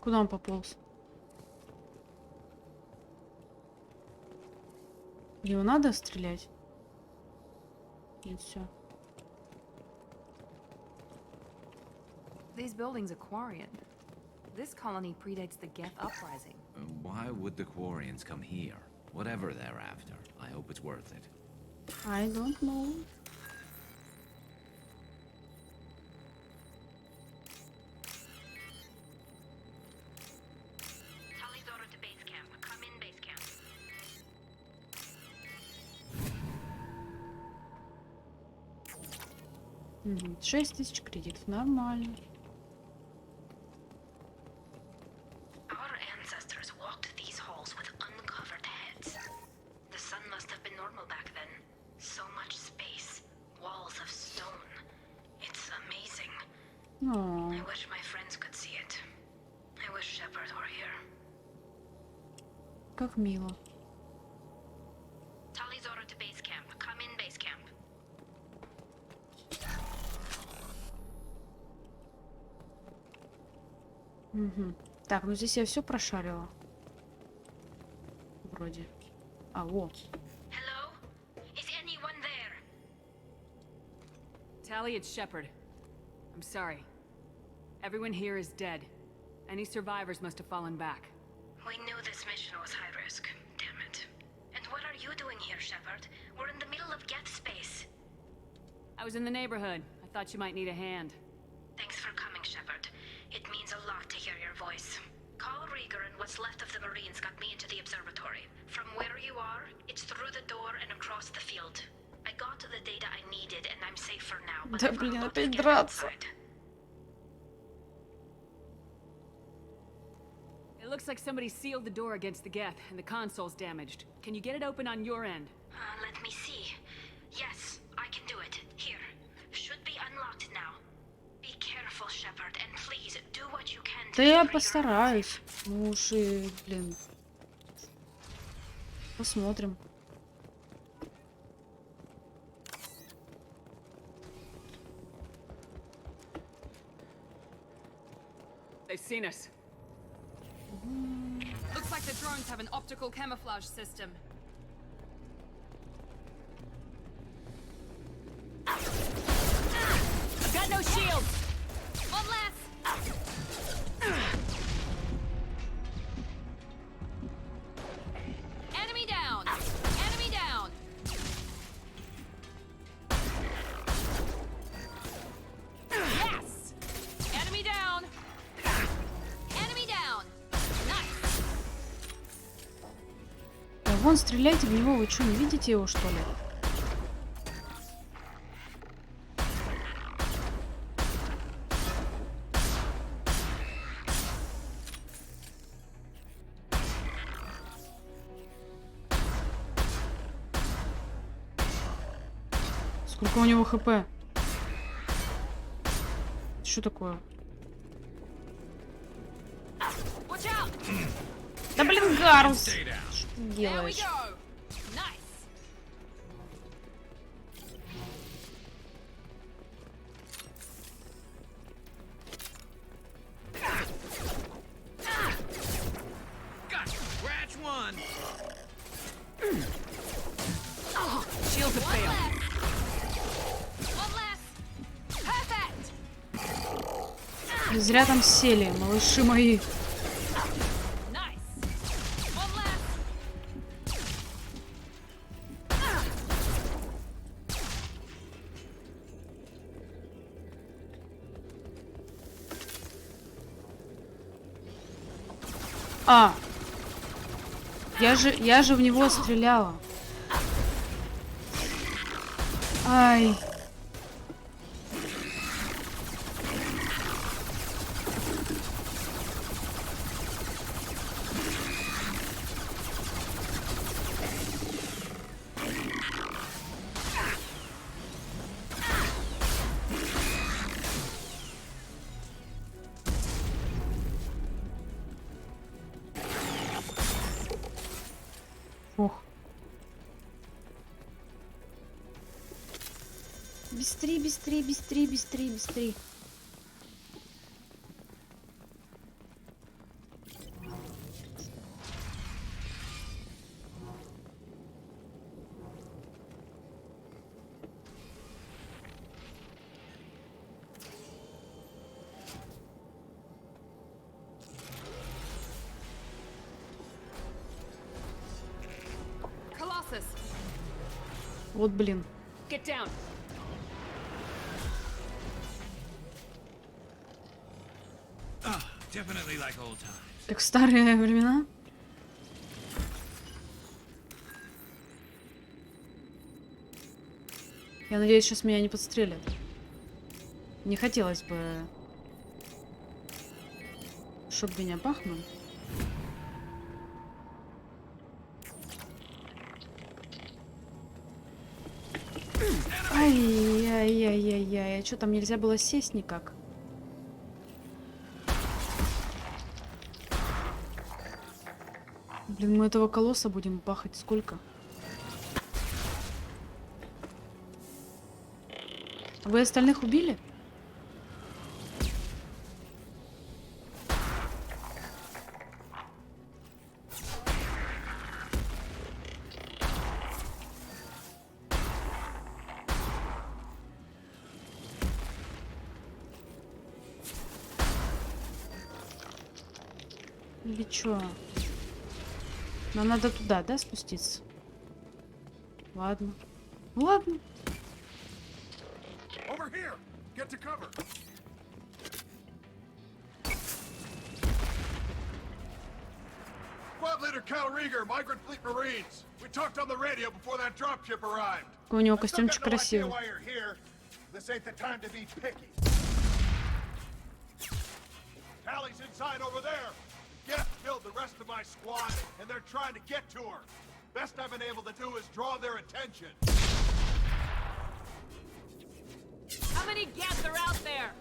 Куда он пополз? Его надо стрелять? И все. These buildings are Quarian. This colony predates the Geth uprising. Why would the Quarians come here? Whatever they're after, I hope it's worth it. I don't know. Tally's to base camp. Come in base camp. 6000 кредитов, нормально. Our ancestors walked these halls with uncovered heads. The sun must have been normal back then. So much space, walls of stone. It's amazing. О, I wish my friends could see it. I wish Shepard were here. как мило. Tally's to base camp. Come in base camp. Угу. Так, ну здесь я все прошарила. Вроде. А, о. Hello? Is anyone there? Tally, it's Shepard. I'm sorry. Everyone here is dead. Any survivors must have fallen back. We knew this mission was high risk. Damn it. And what are you doing here, Shepard? We're in the middle of Geth space. I was in the neighborhood. I thought you might need a hand. Thanks for coming, Shepard. It means a lot to hear your voice. Carl Rieger and what's left of the Marines got me into the observatory. From where you are, it's through the door and across the field. I got to the data I needed and I'm safe for now, but Да I've блин, got to опять get драться. outside. It looks like somebody sealed the door against the Geth, and the console's damaged. Can you get it open on your end? Let me see. Yes, I can do it. Here. careful, Shepard, and please do what you can to Да я secure your постараюсь. Ну уж и, блин. Посмотрим. They've seen us. Looks like the drones have an optical camouflage system. I've got no shields. One less. Enemy down. Enemy down. Yes. Enemy down. Enemy down. Nice. Да вон, стреляйте в него, вы что, не видите его, что ли? Сколько у него хп? Что такое? Watch out. Да блин, Гарус! Что ты There we делаешь? go. Nice. Scratch one. Shields have failed. One less. Perfect. Зря там сели, малыши мои. Nice. One less. А! Я же в него стреляла. Ай. Ох. Быстрей, быстрей, быстрей, быстрей, быстрей. Colossus, Вот блин. get down. Definitely like old times. Как в старые времена. Я надеюсь, сейчас меня не подстрелят. Не хотелось бы, чтоб меня пахнул. Ай-яй-яй-яй-яй. А что, там нельзя было сесть никак? Блин, мы этого колосса будем бахать сколько? Вы остальных убили? Или чё? Нам надо туда, да, спуститься? Ладно. Ладно. Over here! Get to cover! Squad leader Cal Rieger, Migrant Fleet Marines. We talked on the radio before that dropship arrived. Какой у него I still костюмчик got no idea красивый. why you're here. This ain't the time to be picky. Callie's inside over there. Geth killed the rest of my squad, and they're trying to get to her. Best I've been able to do is draw their attention. How many Geth are out there?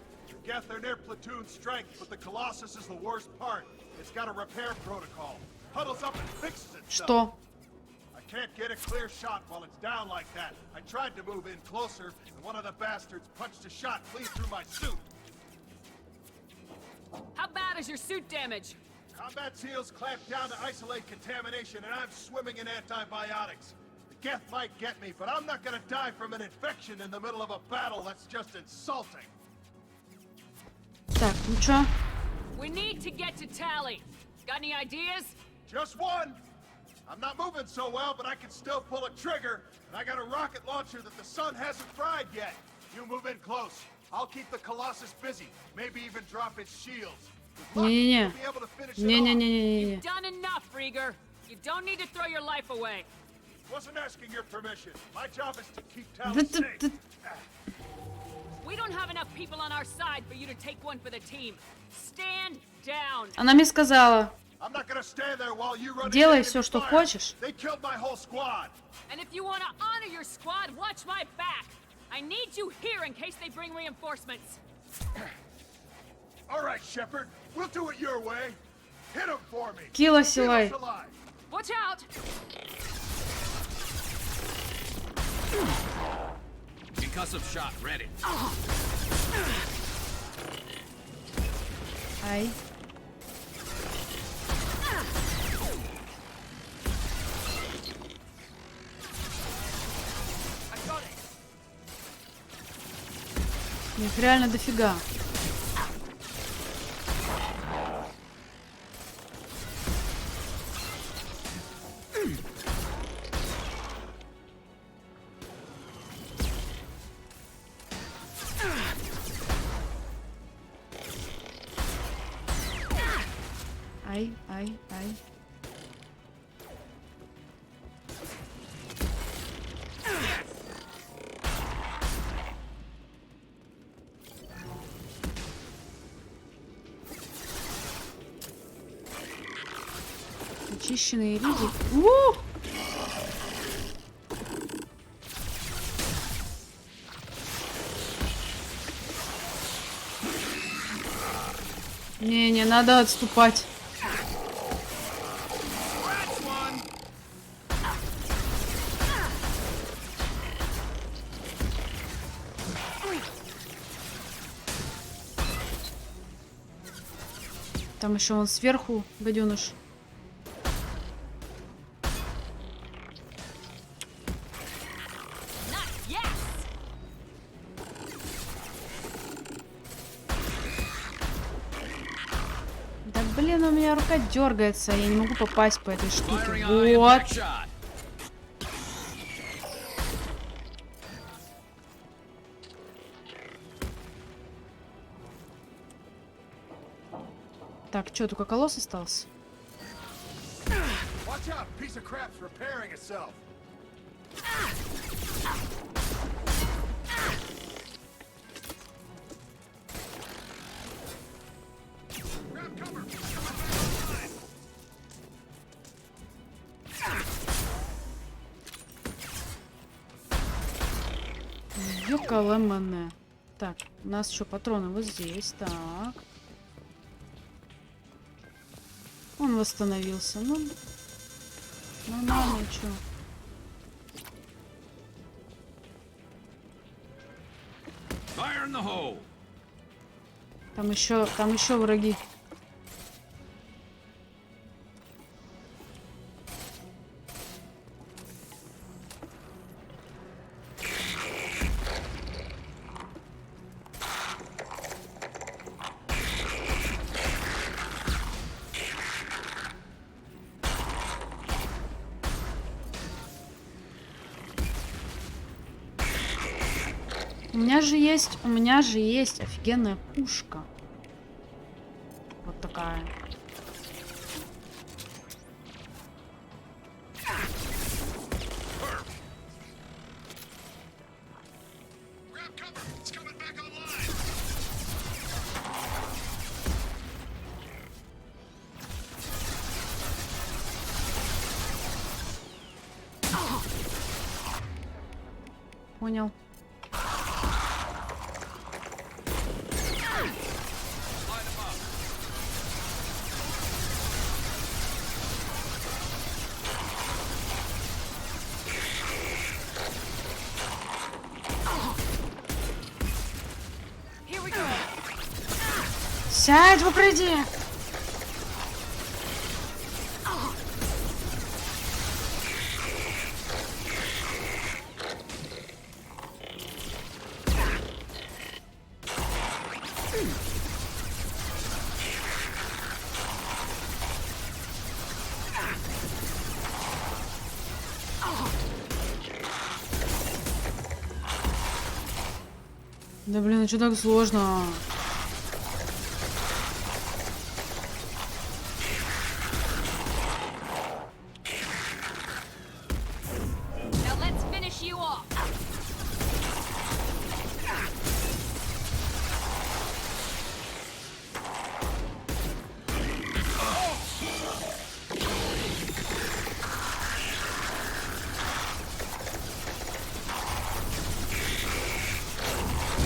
Geth are near platoon strength, but the Colossus is the worst part. It's got a repair protocol. Huddles up and fixes itself. Что? I can't get a clear shot while it's down like that. I tried to move in closer, and one of the bastards punched a shot clean through my suit. How bad is your suit damage? Combat SEALs clamped down to isolate contamination, and I'm swimming in antibiotics. The Geth might get me, but I'm not gonna die from an infection in the middle of a battle. That's just insulting. Так, ну чё? We need to get to Tally. Got any ideas? Just one. I'm not moving so well, but I can still pull a trigger, and I got a rocket launcher that the sun hasn't fried yet. You move in close. I'll keep the Colossus busy. Maybe even drop its shields. Не-не-не. Не-не-не-не-не. You've done enough, Rieger. You don't need to throw your life away. Wasn't asking your permission. My job is to keep Tally safe. We don't have enough people on our side for you to take one for the team. Stand down. Она мне сказала, I'm not gonna stand there while you run. делай все, что хочешь. They killed my whole squad. And if you want to honor your squad, watch my back. I need you here in case they bring reinforcements. All right, Shepard. We'll do it your way. Hit him for me. Килла силай. Watch out. Concussive shot ready. Ай. Их реально дофига. Ай, ай, ай. Очищенные люди. Не, надо отступать. Там еще он сверху, гаденыш. Да блин, у меня рука дергается, я не могу попасть по этой штуке. Вот. Так, что, только колосс остался? Ёкалэмэне. Так, у нас еще патроны вот здесь. Так. Он восстановился. Ну, нормально, чё. Там еще враги. У меня же есть офигенная пушка. Вот такая. Понял. Сядь в укрытие! Да блин, а что так сложно? Now let's finish you off.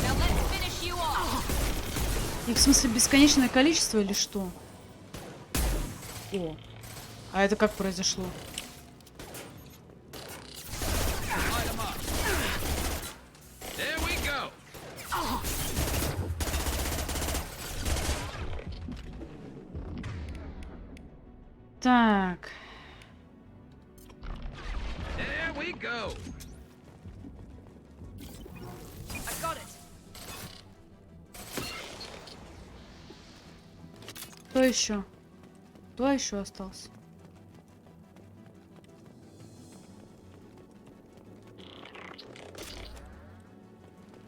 Now let's finish you off. Их в смысле бесконечное количество или что? О, а это как произошло? There we go. Так. There we go. I got it. Кто еще? Кто еще остался?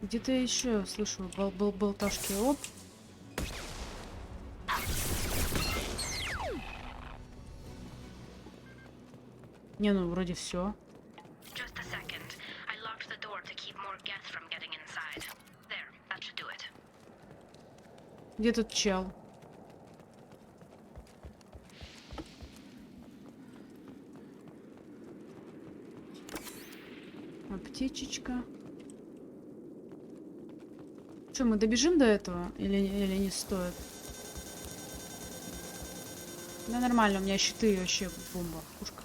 Где-то еще слышу болташки. Оп. Не, ну вроде все. Just a second. I locked the door to keep more geth from getting inside. There, that should do it. Где тут чел? Аптечечка. Что, мы добежим до этого? Или не стоит? Да нормально, у меня щиты вообще бомба. Пушка.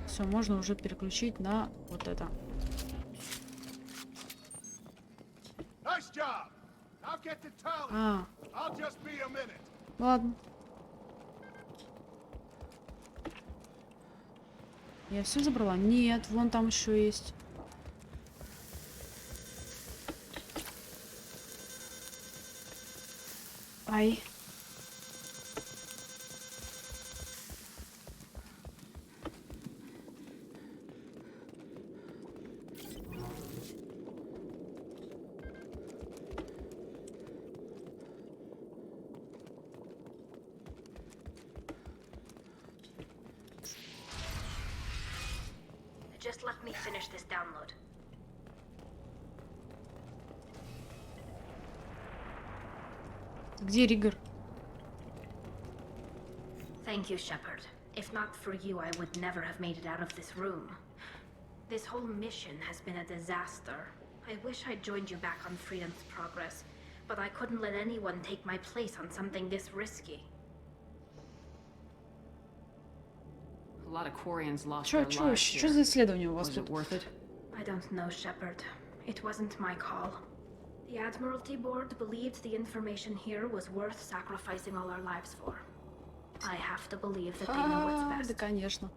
Все, можно уже переключить на вот это. Nice job. Now get to tally. А, I'll just be a minute. ладно. Я все забрала? Нет, вон там еще есть. Ай. Just let me finish this download. Где Ригор? Thank you, Shepard. If not for you, I would never have made it out of this room. This whole mission has been a disaster. I wish I'd joined you back on Freedom's Progress, but I couldn't let anyone take my place on something this risky. A lot of Quarians lost Чё, their чё, lives что here. за исследование у вас Was тут? it worth it? I don't know, Shepard. It wasn't my call. The Admiralty Board believed the information here was worth sacrificing all our lives for. I have to believe that they know what's Да, best. конечно.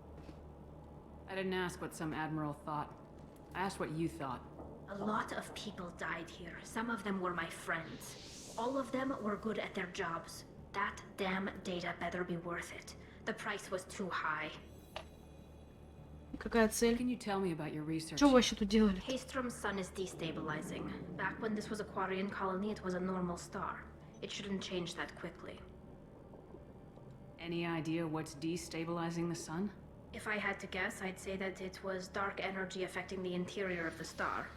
I didn't ask what some admiral thought. I asked what you thought. A lot of people died here. Some of them were my friends. All of them were good at their jobs. That damn data better be worth it. The price was too high. Какая цель? Can you tell me about your research? Что вы вообще тут делали? Haystrom's sun is destabilizing. Back when this was a Quarian colony, it was a normal star. It shouldn't change that quickly. Any idea what's destabilizing the sun? If I had to guess, I'd say that it was dark energy affecting the interior of the star.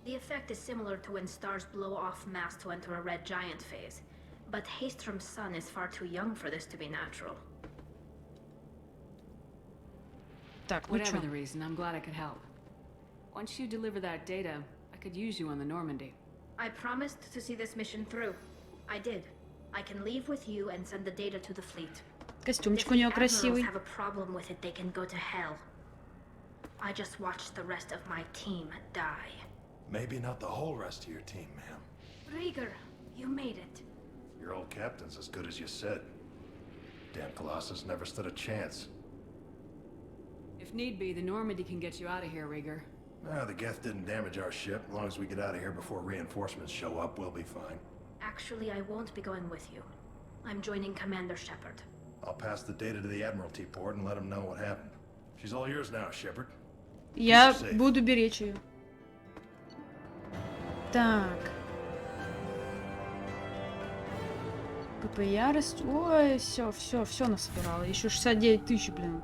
The effect is similar to when stars blow off mass to enter a red giant phase. But Haystrom's sun is far too young for this to be natural. Так, ну Whatever чё? the reason, I'm glad I could help. Once you deliver that data, I could use you on the Normandy. I promised to see this mission through. I did. I can leave with you and send the data to the fleet. Костюмчик If у the нее admirals красивый. have a problem with it, they can go to hell. I just watched the rest of my team die. Maybe not the whole rest of your team, ma'am. Rieger, you made it. Your old captain's as good as you said. Damn Colossus never stood a chance. If need be, the Normandy can get you out of here, Rieger. The Geth didn't damage our ship. As long as we get out of here before reinforcements show up, we'll be fine. Actually, I won't be going with you. I'm joining Commander Shepard. I'll pass the data to the Admiralty port and let them know what happened. She's all yours now, Shepard. Я буду беречь ее. Так. ПП ярость. Ой, все насобирала. Еще 69 тысяч, блин.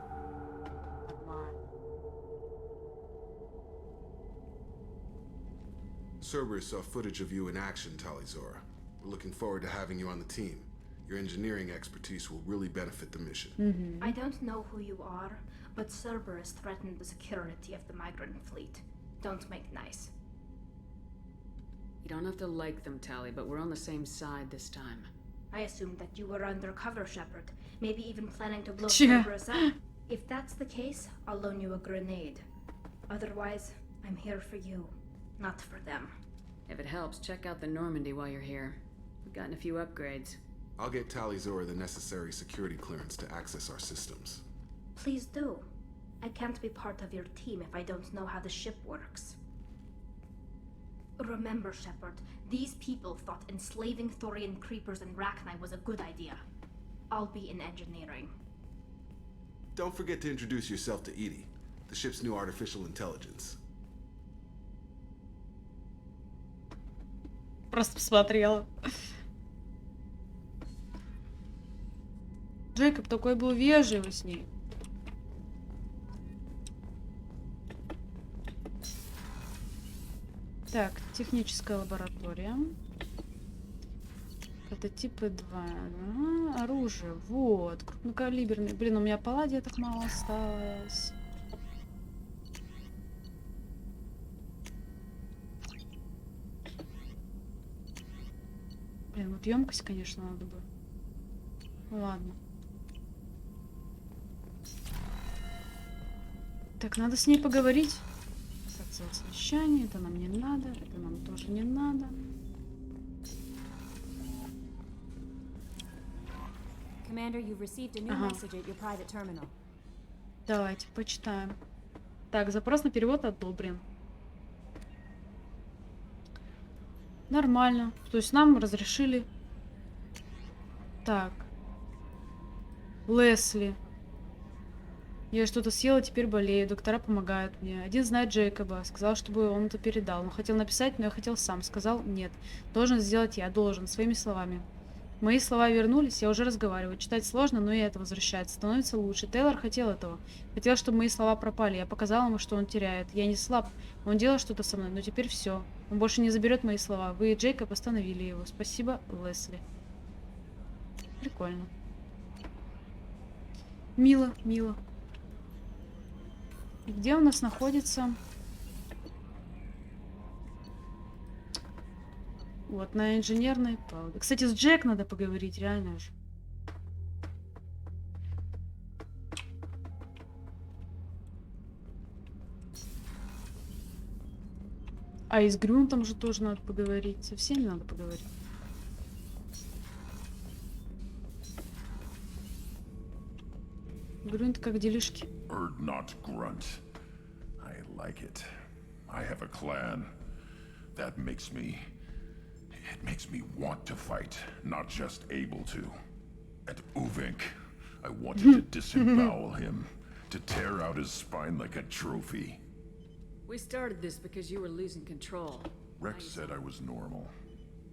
Cerberus saw footage of you in action, Talizora. We're looking forward to having you on the team. Your engineering expertise will really benefit the mission. I don't know who you are, but Cerberus threatened the security of the migrant fleet. Don't make nice. You don't have to like them, Tally, but we're on the same side this time. I assumed that you were undercover, Shepard. Maybe even planning to blow Yeah. Cerberus up. If that's the case, I'll loan you a grenade. Otherwise, I'm here for you, not for them. If it helps, check out the Normandy while you're here. We've gotten a few upgrades. I'll get Talizora the necessary security clearance to access our systems. Please do. I can't be part of your team if I don't know how the ship works. Remember, Shepard, these people thought enslaving Thorian creepers and Rachni was a good idea. I'll be in engineering. Don't forget to introduce yourself to Edie, the ship's new artificial intelligence. Просто посмотрела. Джейкоб такой был вежливый с ней. Так, техническая лаборатория. Прототипы 2. Оружие. Вот. Крупнокалиберный. Блин, у меня палладия так мало осталось. Блин, вот емкость, конечно, надо бы. Ну ладно. Так, надо с ней поговорить. Совещание, это нам не надо, это нам тоже не надо. Commander, you've received a new message at your private terminal. Давайте почитаем. Так, запрос на перевод одобрен. Нормально. То есть нам разрешили. Так. Лесли. Я что-то съела, теперь болею. Доктора помогают мне. Один знает Джейкоба. Сказал, чтобы он это передал. Он хотел написать, но я хотел сам. Сказал, нет. Должен сделать я. Должен. Своими словами. Мои слова вернулись. Я уже разговариваю. Читать сложно, но и это возвращается. Становится лучше. Тейлор хотел этого. Хотел, чтобы мои слова пропали. Я показал ему, что он теряет. Я не слаб. Он делал что-то со мной, но теперь все. Он больше не заберет мои слова. Вы и Джейкоб остановили его. Спасибо, Лесли. Прикольно. Мило, мило. И где у нас находится? Вот, на инженерной палубе. Кстати, с Джек надо поговорить, реально же. А и с Грунтом же тоже надо поговорить. Со всеми надо поговорить. Грунт, как делишки? Not grunt. I like it. I have a clan. That makes me... It makes me want to fight, not just able to. And Uvink, I wanted to disembowel him, to tear out his spine like a trophy. We started this because you were losing control. Rex said I was normal.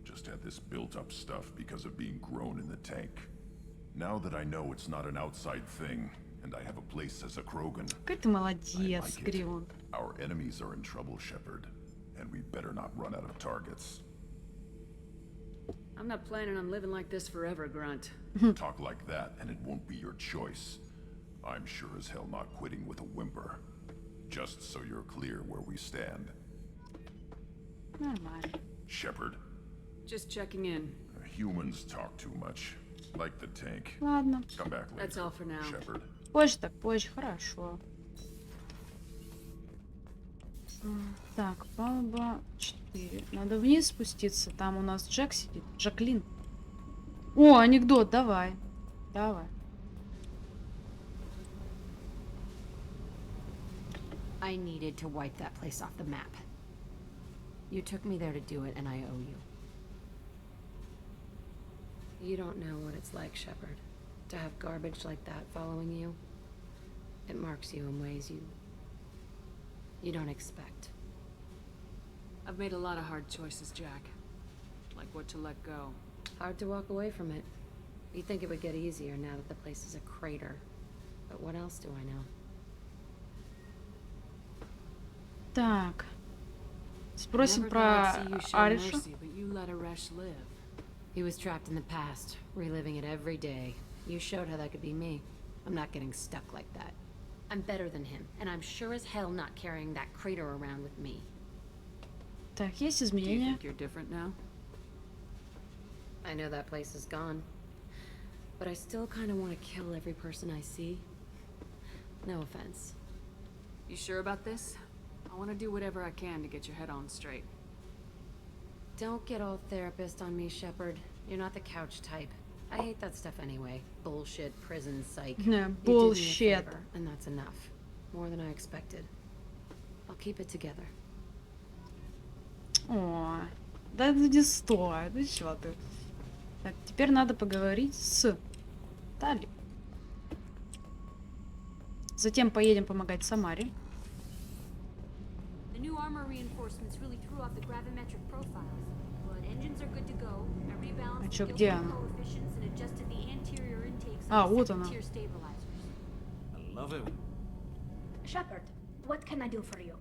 Just had this built-up stuff because of being grown in the tank. Now that I know it's not an outside thing, and I have a place as a Krogan, Какой ты молодец, Грион. our enemies are in trouble, Shepard, and we better not run out of targets. I'm not planning on living like this forever, Grunt. Talk like that, and it won't be your choice. I'm sure as hell not quitting with a whimper. Just so you're clear where we stand. Нормально. Shepard, Just checking in. humans talk too much. Like the tank. Ладно. Come back later. That's all for now. Shepard. Позже так, позже. Хорошо. Так, палуба 4. Надо вниз спуститься. Там у нас Джек сидит. Жаклин. О, анекдот, давай. Давай. I needed to wipe that place off the map. You took me there to do it, and I owe you. You don't know what it's like, Shepard, to have garbage like that following you. It marks you in ways you don't expect. I've made a lot of hard choices, Jack. Like what to let go. Hard to walk away from it. You'd think it would get easier now that the place is a crater. But what else do I know? Так. Спросим про Ариша. He was trapped in the past, reliving it every day. You showed how that could be me. I'm not getting stuck like that. I'm better than him, and I'm sure as hell not carrying that crater around with me. Так, есть Do you изменения. think you're different now? I know that place is gone, but I still kind of want to kill every person I see. No offense. You sure about this? I want to do whatever I can to get your head on straight. Don't get all therapist on me, Shepard. You're not the couch type. I hate that stuff anyway. Bullshit, prison, psych. Yeah, You did me a bullshit. favor, and that's enough. More than I expected. I'll keep it together. О, да не стоит. Ну чё ты? Так, теперь надо поговорить с Тали. Затем поедем помогать Самаре. The new armor reinforcements really threw off the gravimetric profiles, but engines are good to go. I rebalanced А the чё, fuel где она? coefficients and adjusted the anterior intakes А, of the вот она. second-tier stabilizers. I love it. Shepard, what can I do for you?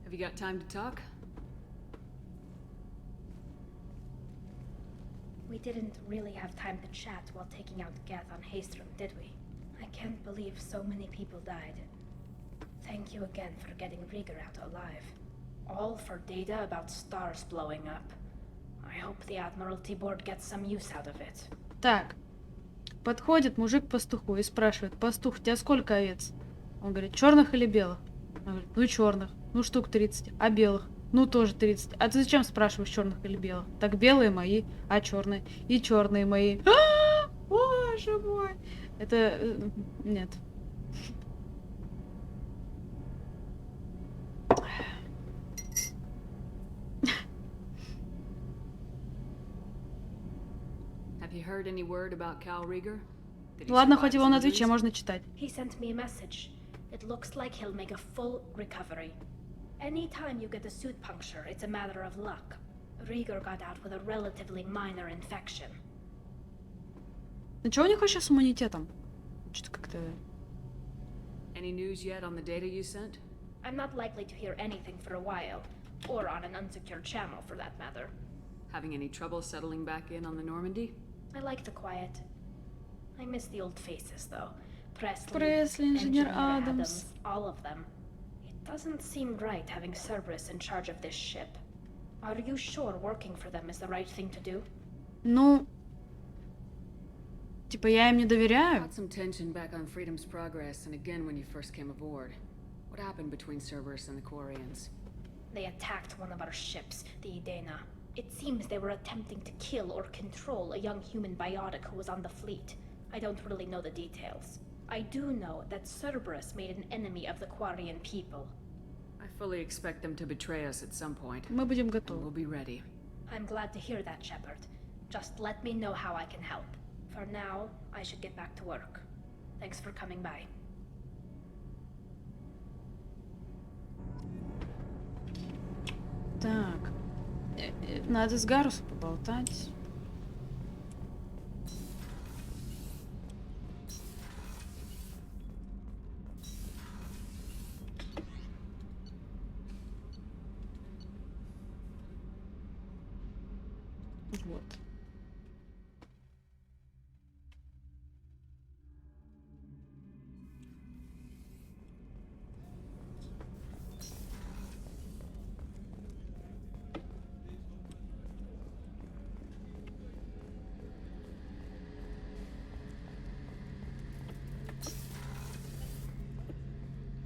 Have you got time to talk? We didn't really have time to chat while taking out Gath on Haestrom, did we? I can't believe so many people died. Thank you again for getting Rieger out alive. All for data about stars blowing up. I hope the Admiralty Board gets some use out of it. Так. Подходит мужик к пастуху и спрашивает: пастух, у тебя сколько овец? Он говорит: черных или белых? Он говорит: ну черных. Ну штук 30. А белых? Ну тоже 30. А ты зачем спрашиваешь, черных или белых? Так белые мои, а черные? И черные мои. Боже мой. Это... Нет. Have you heard any word about Cal Rieger? Did he Ладно, survive хоть his его на injuries? Твиче можно читать. He sent me a message. It looks like he'll make a full recovery. Anytime you get a suit puncture, it's a matter of luck. Rieger got out with a relatively minor infection. Ну что у них вообще с иммунитетом? Что-то как-то... Any news yet on the data you sent? I'm not likely to hear anything for a while, or on an unsecured channel for that matter. Having any trouble settling back in on the Normandy? I like the quiet. I miss the old faces though. Пресли, Engineer Adams. all of them. It doesn't seem right having Cerberus in charge of this ship. Are you sure working for them is the right thing to do? Ну... Типа я им не доверяю. Got some tension back on Freedom's Progress and again when you first came aboard. What happened between Cerberus and the Quarians? They attacked one of our ships, the Idena. It seems they were attempting to kill or control a young human biotic who was on the fleet. I don't really know the details. I do know that Cerberus made an enemy of the Quarian people. I fully expect them to betray us at some point. Мы будем And готовы. we'll be ready. I'm glad to hear that, Shepard. Just let me know how I can help. For now, I should get back to work. Thanks for coming by. Так. Надо с Гарусом поболтать. Вот.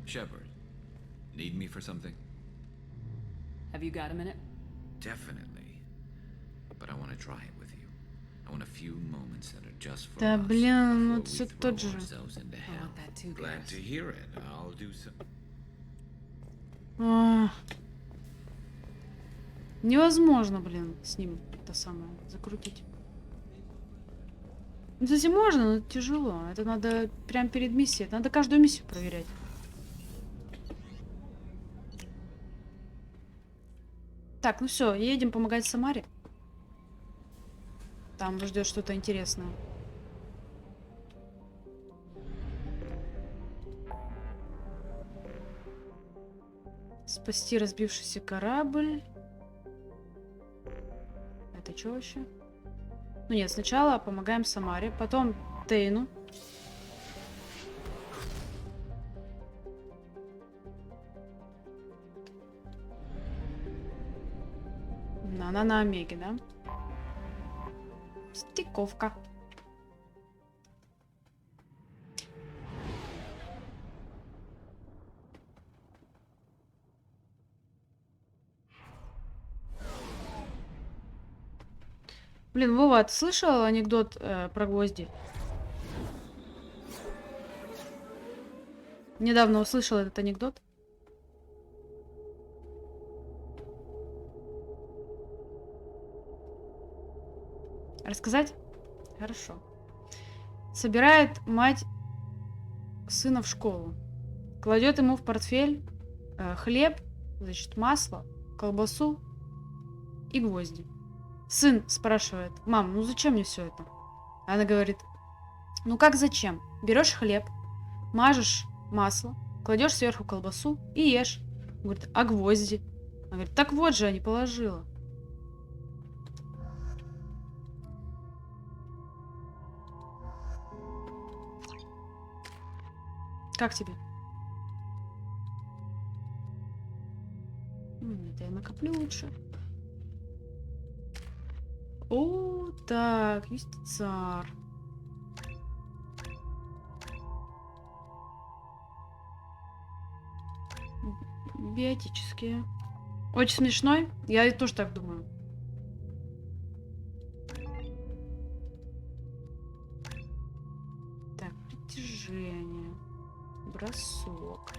Shepard, Need me for something? Have you got a minute? Definitely. But I want to try it with you. I want a few moments that are just for Да, us блин, ну before we все throw тот же. ourselves into hell. that too, Glad to hear it. I'll do so. Невозможно, блин, с ним это самое закрутить. Ну, кстати, можно, но тяжело. Это надо прям перед миссией. Это надо каждую миссию проверять. Так, ну все, едем помогать Самаре. Там ждет что-то интересное. Спасти разбившийся корабль. Это что вообще? Ну нет, сначала помогаем Самаре, потом Тейну. Она на Омеге, да? Стыковка. Блин, Вова, ты слышал анекдот про гвозди? Недавно услышал этот анекдот. Рассказать? Хорошо. Собирает мать сына в школу. Кладет ему в портфель хлеб, значит, масло, колбасу и гвозди. Сын спрашивает: мам, ну зачем мне все это? Она говорит: ну как зачем? Берешь хлеб, мажешь масло, кладешь сверху колбасу и ешь. Говорит: а гвозди? Она говорит: так вот же, я не положила. Как тебе? Это я накоплю лучше. О, так, юстициар. Биотические. Очень смешной. Я тоже так думаю. Так, притяжение. Бросок.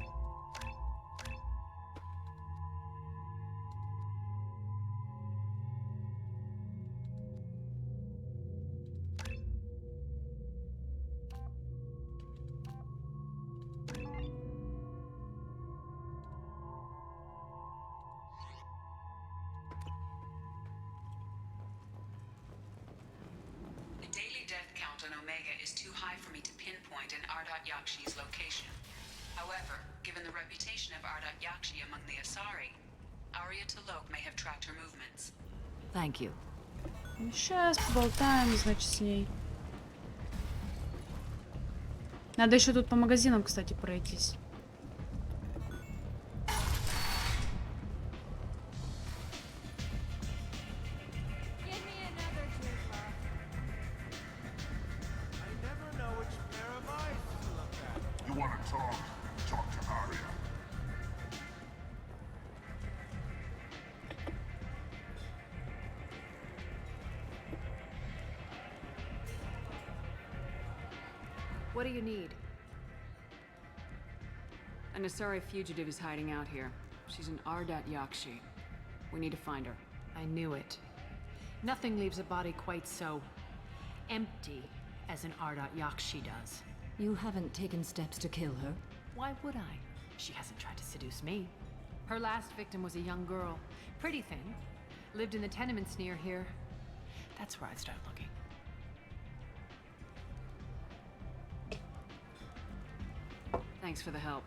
The daily death count on Omega is too high for me to pinpoint an Ardat Yakshi's location. However, given the reputation of Ardat Yakshi among the Asari, Arya T'Loak may have tracked her movements. Thank you. Сейчас поболтаем, значит, с ней. Надо еще тут по магазинам, кстати, пройтись. You want to talk? Talk to Arya. What do you need? An Asari fugitive is hiding out here. She's an Ardat Yakshi. We need to find her. I knew it. Nothing leaves a body quite so empty as an Ardat Yakshi does. You haven't taken steps to kill her? Why would I? She hasn't tried to seduce me. Her last victim was a young girl, pretty thin, lived in the tenements near here. That's where I'd start looking. Thanks for the help.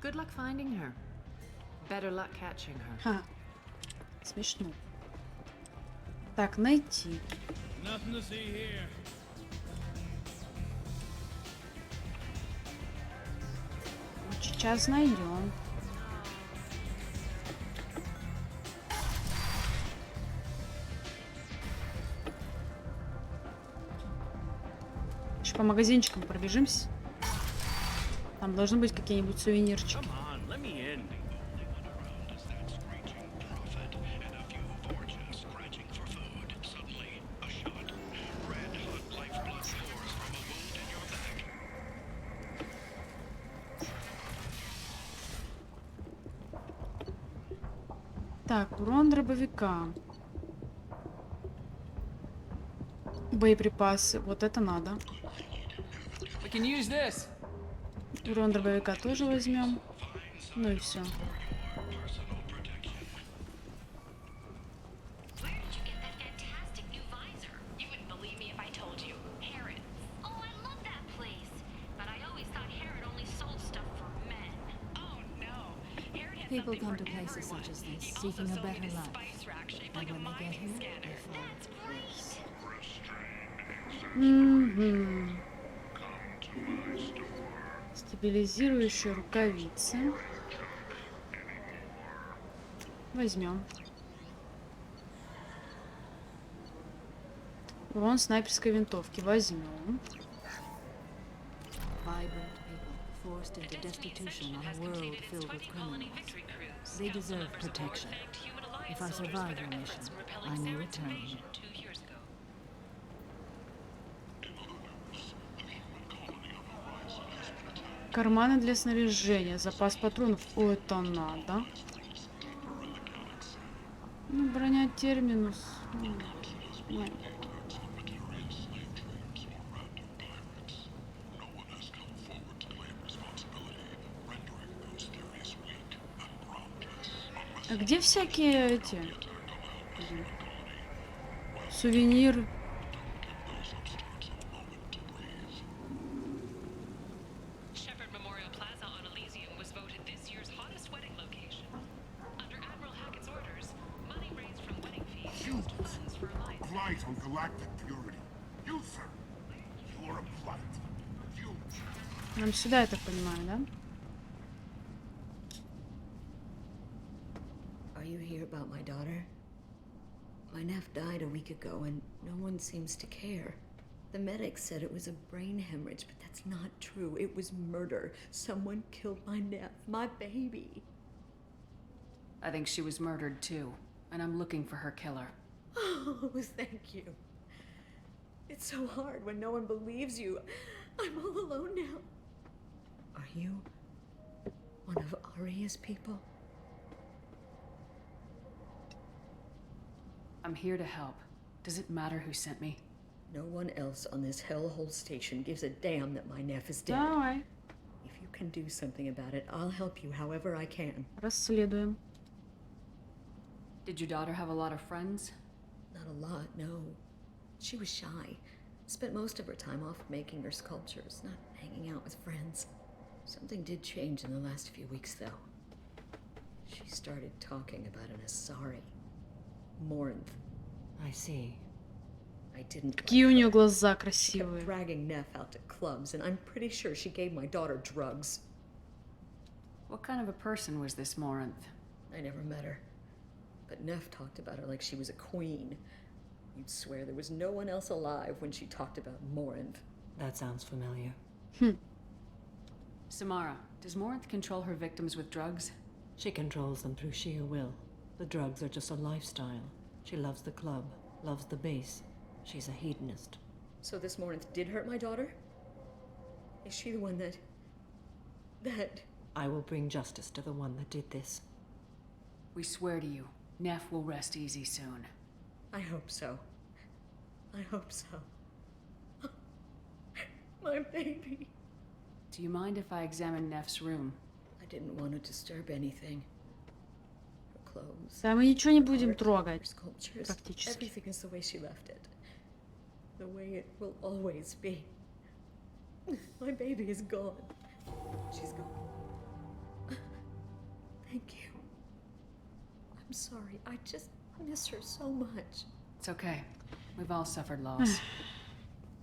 Good luck finding her. Better luck catching her. Ха. Смешно. Так, найти. Nothing to see here. Сейчас найдем. Еще по магазинчикам пробежимся. Там должны быть какие-нибудь сувенирчики. Так, урон дробовика. Боеприпасы. Вот это надо. Урон дробовика тоже возьмем. Ну и все. People come to places such as this, seeking a better life. And when they get here, they fall. Стабилизирующие рукавицы. Возьмем. Урон снайперской винтовки. Возьмем. Forced into destitution on a world filled with criminals. They deserve protection. If I survive your mission, I may return here. Карманы для снаряжения. Запас патронов. О, это надо. Ну, броня терминус. Нет. А где всякие эти сувениры? On galactic purity. You, sir, you are a blight. You. Нам сюда, я так понимаю, да? Are you here about my daughter? My nephew died a week ago and no one seems to care. The medics said it was a brain hemorrhage, but that's not true. It was murder. Someone killed my nephew, my baby. I think she was murdered too, and I'm looking for her killer. Oh, thank you. It's so hard when no one believes you. I'm all alone now. Are you one of Aria's people? I'm here to help. Does it matter who sent me? No one else on this hellhole station gives a damn that my nephew is dead. Давай. If you can do something about it, I'll help you however I can. Расследуем. Did your daughter have a lot of friends? Not a lot, no. She was shy. Spent most of her time off making her sculptures, not hanging out with friends. Something did change in the last few weeks, though. She started talking about an Asari. Morinth. I see. I didn't. Какие у нее глаза She kept красивые. dragging Neff out to clubs, and I'm pretty sure she gave my daughter drugs. What kind of a person was this Morinth? I never met her. But Neff talked about her like she was a queen. You'd swear there was no one else alive when she talked about Morinth. That sounds familiar. Samara, does Morinth control her victims with drugs? She controls them through sheer will. The drugs are just a lifestyle. She loves the club, loves the base. She's a hedonist. So this Morinth did hurt my daughter? Is she the one that... I will bring justice to the one that did this. We swear to you, Neff will rest easy soon. I hope so. I hope so. My baby. Do you mind if I examine Neff's room? I didn't want to disturb anything. Her clothes. Да, мы ничего не будем her трогать. Sculptures. Практически. Everything is the way she left it. The way it will always be. My baby is gone. She's gone. Thank you. I'm sorry. I just miss her so much. It's okay. We've all suffered loss.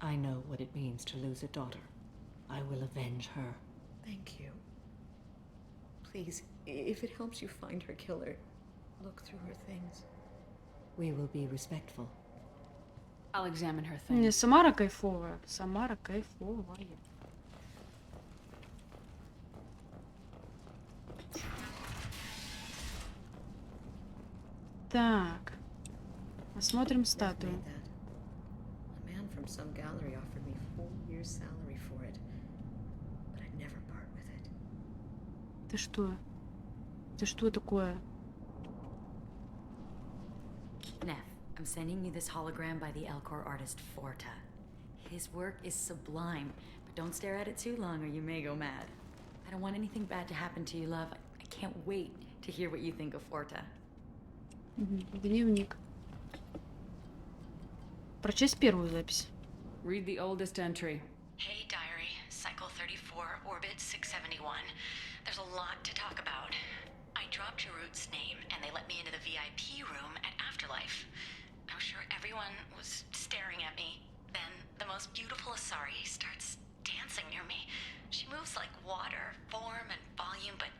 I know what it means to lose a daughter. I will avenge her. Thank you. Please, if it helps you find her killer, look through her things. We will be respectful. I'll examine her Не, things. Самара кайфовая. Самара кайфовая. Так. Осмотрим статую. A man from some gallery offered me 4 years' salary for it, but I'd never part with it. Это что? Это что такое? Neff, I'm sending you this hologram by the Elcor artist Forta. His work is sublime, but don't stare at it too long or you may go mad. I don't want anything bad to happen to you, love. I can't wait to hear what you think of Forta. Дневник. Прочесть первую запись. Read the oldest entry. Hey, diary. Cycle 34, orbit 671. There's a lot to talk about. I dropped Jarut's name, and they let me into the VIP room at Afterlife. I'm sure everyone was staring at me. Then the most beautiful Asari starts dancing near me. She moves like water, form and volume, but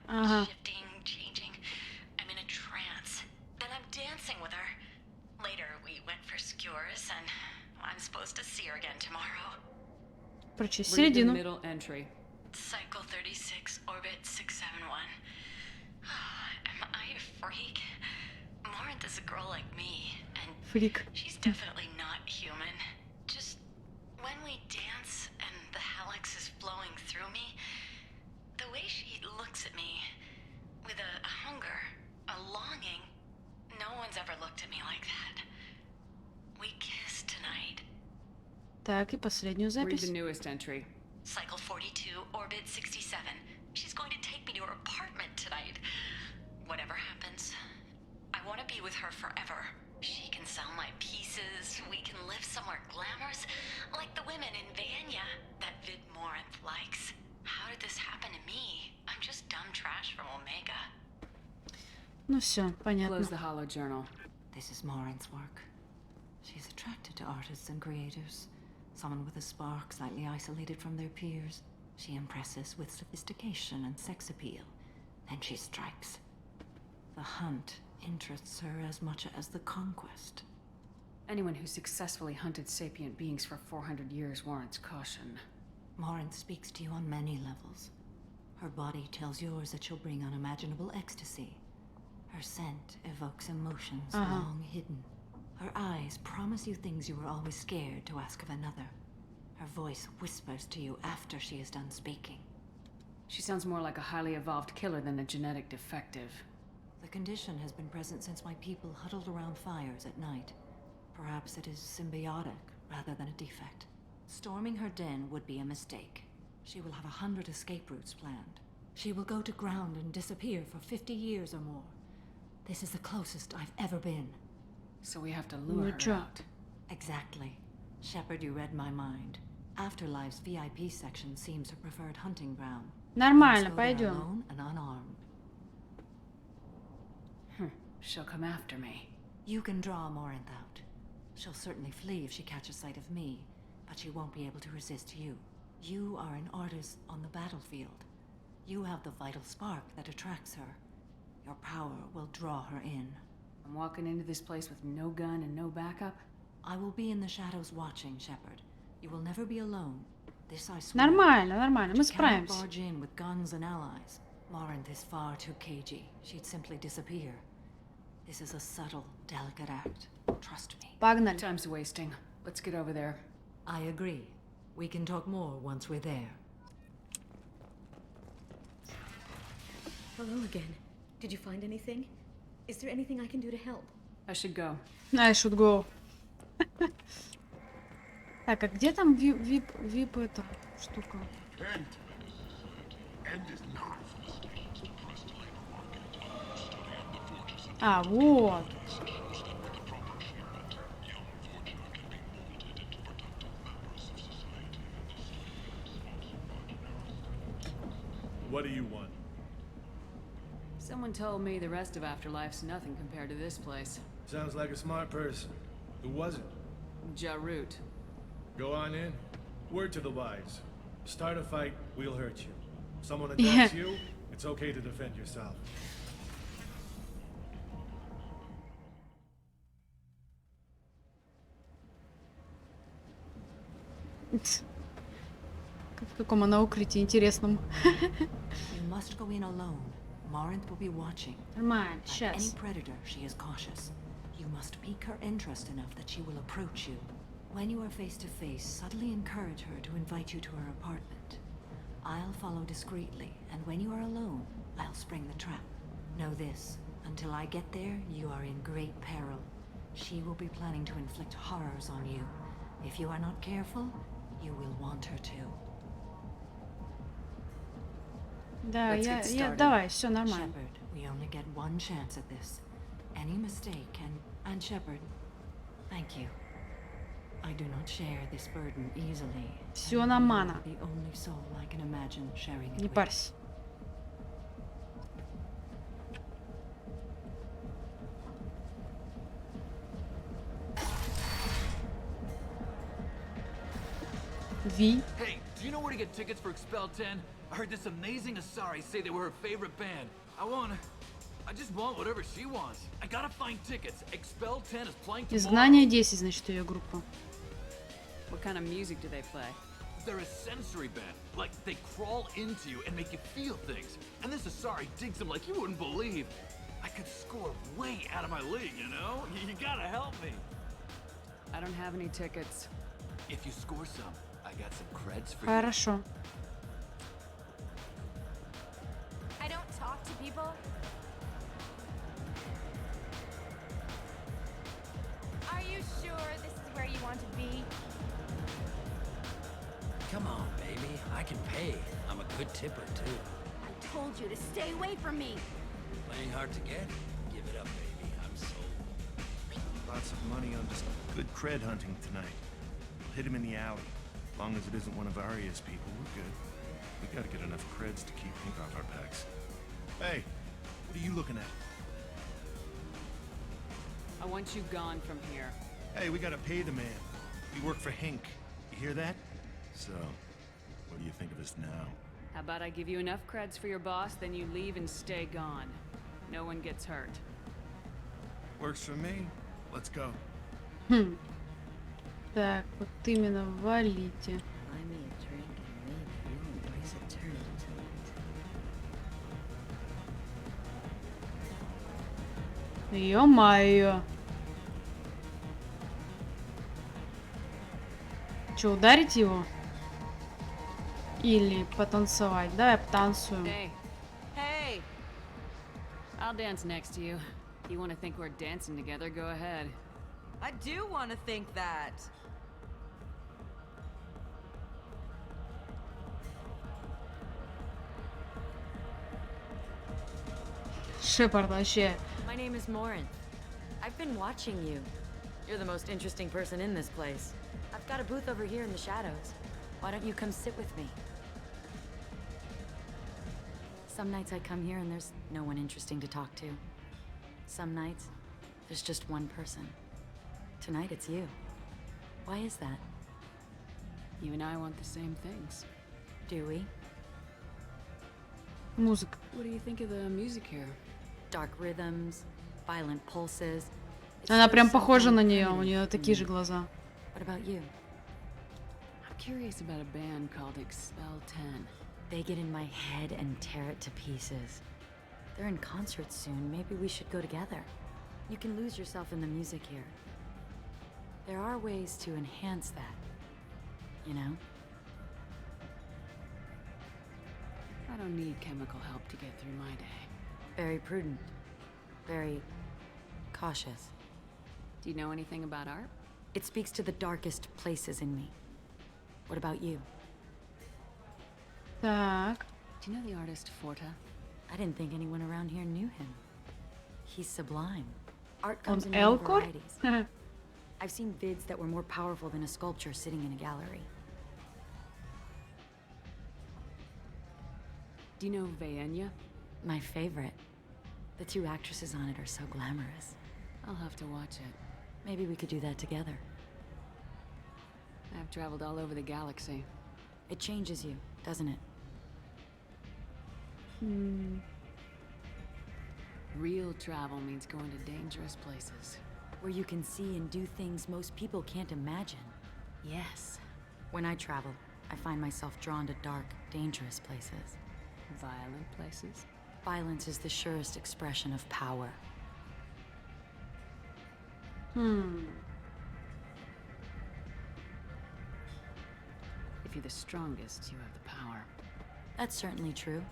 shifting, changing. I'm in a trance. Then I'm dancing with her. Later, we went for skewers, and I'm supposed to see her again tomorrow. Прочесть Read the середину. middle entry. Cycle 36, orbit 671. Am I a freak? Morinth is a girl like me, and Фрик. she's definitely not human. Just when we dance and the helix is flowing through me, the way she looks at me with a hunger, a longing, no one's ever looked at me like that. We kiss tonight. Так, и последнюю Read запись. the newest entry. Cycle 42, orbit 67. She's going to take me to her apartment tonight. Whatever happens, I want to be with her forever. She can sell my pieces. We can live somewhere glamorous, like the women in Vanya that Vid Morinth likes. How did this happen to me? I'm just dumb trash from Omega. Ну все, понятно. Close the hollow journal. This is Morinth's work. She's attracted to artists and creators. Someone with a spark, slightly isolated from their peers. She impresses with sophistication and sex appeal. Then she strikes. The hunt interests her as much as the conquest. Anyone who successfully hunted sapient beings for 400 years warrants caution. Morinth speaks to you on many levels. Her body tells yours that she'll bring unimaginable ecstasy. Her scent evokes emotions long hidden. Her eyes promise you things you were always scared to ask of another. Her voice whispers to you after she is done speaking. She sounds more like a highly evolved killer than a genetic defective. The condition has been present since my people huddled around fires at night. Perhaps it is symbiotic rather than a defect. Storming her den would be a mistake. She will have 100 escape routes planned. She will go to ground and disappear for 50 years or more. This is the closest I've ever been. So we have to lure her out. Exactly. Shepard, you read my mind. Afterlife's VIP section seems her preferred hunting ground. Нормально, Let's go there пойдем. alone and unarmed. She'll come after me. You can draw Morinth out. She'll certainly flee if she catches sight of me, but she won't be able to resist you. You are an artist on the battlefield. You have the vital spark that attracts her. Your power will draw her in. I'm walking into this place with no gun and no backup? I will be in the shadows watching, Shepard. You will never be alone. This I swear. Нормально, нормально, мы You cannot справимся. barge in with guns and allies. Morinth is far too cagey. She'd simply disappear. This is a subtle, delicate act. Trust me. Погнали. Time's wasting. Let's get over there. I agree. We can talk more once we're there. Hello again. Did you find anything? Is there anything I can do to help? I should go. I should go. Так, а где там вип эта штука? А, вот. What do you want? Someone told me the rest of Afterlife's nothing compared to this place. Sounds like a smart person. Who was it? Jarut. Go on in. Word to the wise. Start a fight, we'll hurt you. Someone Yeah. attacks you, it's okay to defend yourself. В каком она укрытии интересном. You must go in alone. Morinth will be watching. Нормально, Like any сейчас. predator, she is cautious. You must pique her interest enough that she will approach you. When you are face to face, subtly encourage her to invite you to her apartment. I'll follow discreetly, and when you are alone, I'll spring the trap. Know this, until I get there, you are in great peril. She will be planning to inflict horrors on you. If you are not careful, you will want her to. Да, давай, все нормально. Shepard, we only get one chance at this. Any mistake and Shepard, thank you. I do not share this burden easily. Все нормально. The only soul I can imagine sharing it Не with. парься. V. Hey, do you know where to get tickets for Expel 10? I heard this amazing Asari say they were her favorite band. I just want whatever she wants. I gotta find tickets. Expel 10 is playing tomorrow. Изгнание 10, значит, ее группа. What kind of music do they play? They're a sensory band. Like, they crawl into you and make you feel things. And this Asari digs them like you wouldn't believe. I could score way out of my league, you know? You gotta help me. I don't have any tickets. If you score some, I got some creds for Хорошо. I don't talk to people. Are you sure this is where you want to be? Come on, baby. I can pay. I'm a good tipper, too. I told you to stay away from me. Playing hard to get? Give it up, baby. I'm sold. Lots of money on just good cred hunting tonight. We'll hit him in the alley. As long as it isn't one of Arya's people, we're good. We gotta get enough creds to keep Hink off our backs. Hey, what are you looking at? I want you gone from here. Hey, we gotta pay the man. We work for Hink. You hear that? So, what do you think of us now? How about I give you enough creds for your boss, then you leave and stay gone. No one gets hurt. Works for me. Let's go. Так, вот именно валите. Buy me a drink and maybe you'll embrace eternity tonight. Ё-моё. Че, ударить его? Или потанцевать? Давай потанцуем. Hey. Hey! I'll dance next to you. If you want to think we're dancing together, go ahead. I do want to think that. Шепард вообще. My name is Morin. I've been watching you. You're the most interesting person in this place. I've got a booth over here in the shadows. Why don't you come sit with me? Some nights I come here and there's no one interesting to talk to. Some nights, there's just one person. Tonight it's you. Why is that? You and I want the same things. Do we? Музыка. What do you think of the music here? Dark rhythms, violent pulses. Она прям похожа на нее, у нее такие же глаза. What about you? I'm curious about a band called Expel 10. They get in my head and tear it to pieces. They're in concert soon. Maybe we should go together. You can lose yourself in the music here. There are ways to enhance that, you know? I don't need chemical help to get through my day. Very prudent. Very cautious. Do you know anything about art? It speaks to the darkest places in me. What about you? Так. Do you know the artist Forta? I didn't think anyone around here knew him. He's sublime. Art comes in many Elcor? varieties. I've seen vids that were more powerful than a sculpture sitting in a gallery. Do you know Vaenya? My favorite. The two actresses on it are so glamorous. I'll have to watch it. Maybe we could do that together. I've traveled all over the galaxy. It changes you, doesn't it? Real travel means going to dangerous places. Where you can see and do things most people can't imagine. Yes. When I travel, I find myself drawn to dark, dangerous places. Violent places? Violence is the surest expression of power. If you're the strongest, you have the power. That's certainly true.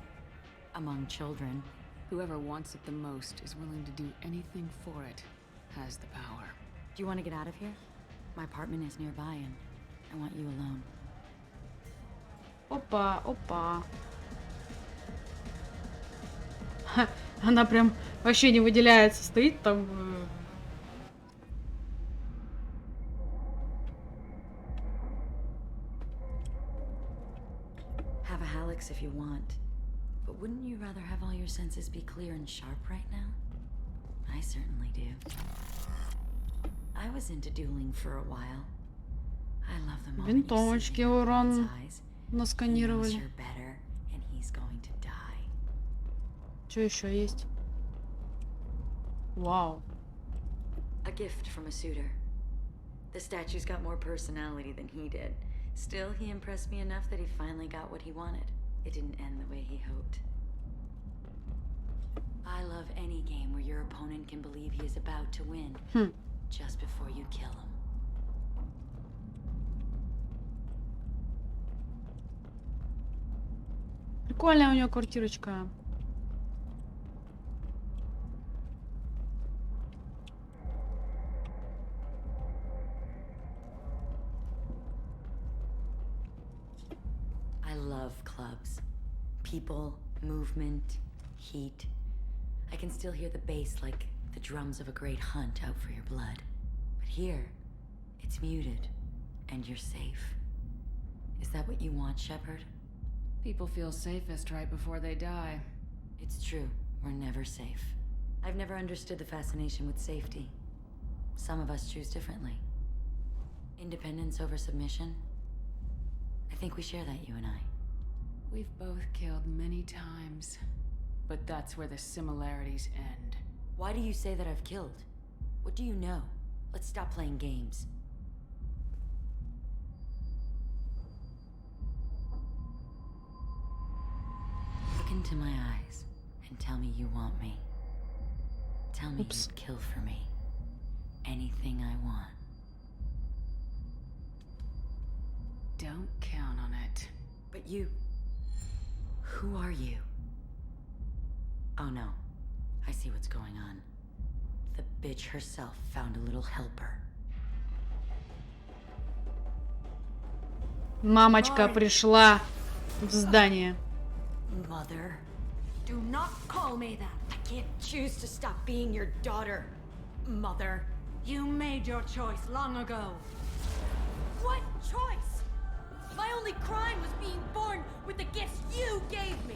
Among children. Whoever wants it the most is willing to do anything for it, has the power. Do you want to get out of here? My apartment is nearby and I want you alone. Опа, опа. Ха, она прям вообще не выделяется, стоит там. Have a Halix if you want. But wouldn't you rather have all your senses be clear and sharp right now? I certainly do. I was into dueling for a while. I love the moment Винтовочки урон насканировали. Что еще есть? Вау. A gift from a suitor. The statue's got more personality than he did. Still, he impressed me enough that he finally got what he wanted. It didn't end the way he hoped. I love any game where your opponent can believe he is about to win. Just before you kill him. Прикольная у нее квартирочка. I love clubs. People, movement, heat. I can still hear the bass like the drums of a great hunt out for your blood. But here, it's muted, and you're safe. Is that what you want, Shepard? People feel safest right before they die. It's true. We're never safe. I've never understood the fascination with safety. Some of us choose differently. Independence over submission? I think we share that, you and I. We've both killed many times, but that's where the similarities end. Why do you say that I've killed? What do you know? Let's stop playing games. Look into my eyes and tell me you want me. Tell me you'd kill for me. Anything I want. Don't count on it. But you... Who are you? Oh no. I see what's going on. The bitch herself found a little helper. Мамочка пришла в здание. Mother, do not call me that. I can't choose to stop being your daughter. Mother, you made your choice long ago. What choice? My only crime was being born with the gifts you gave me.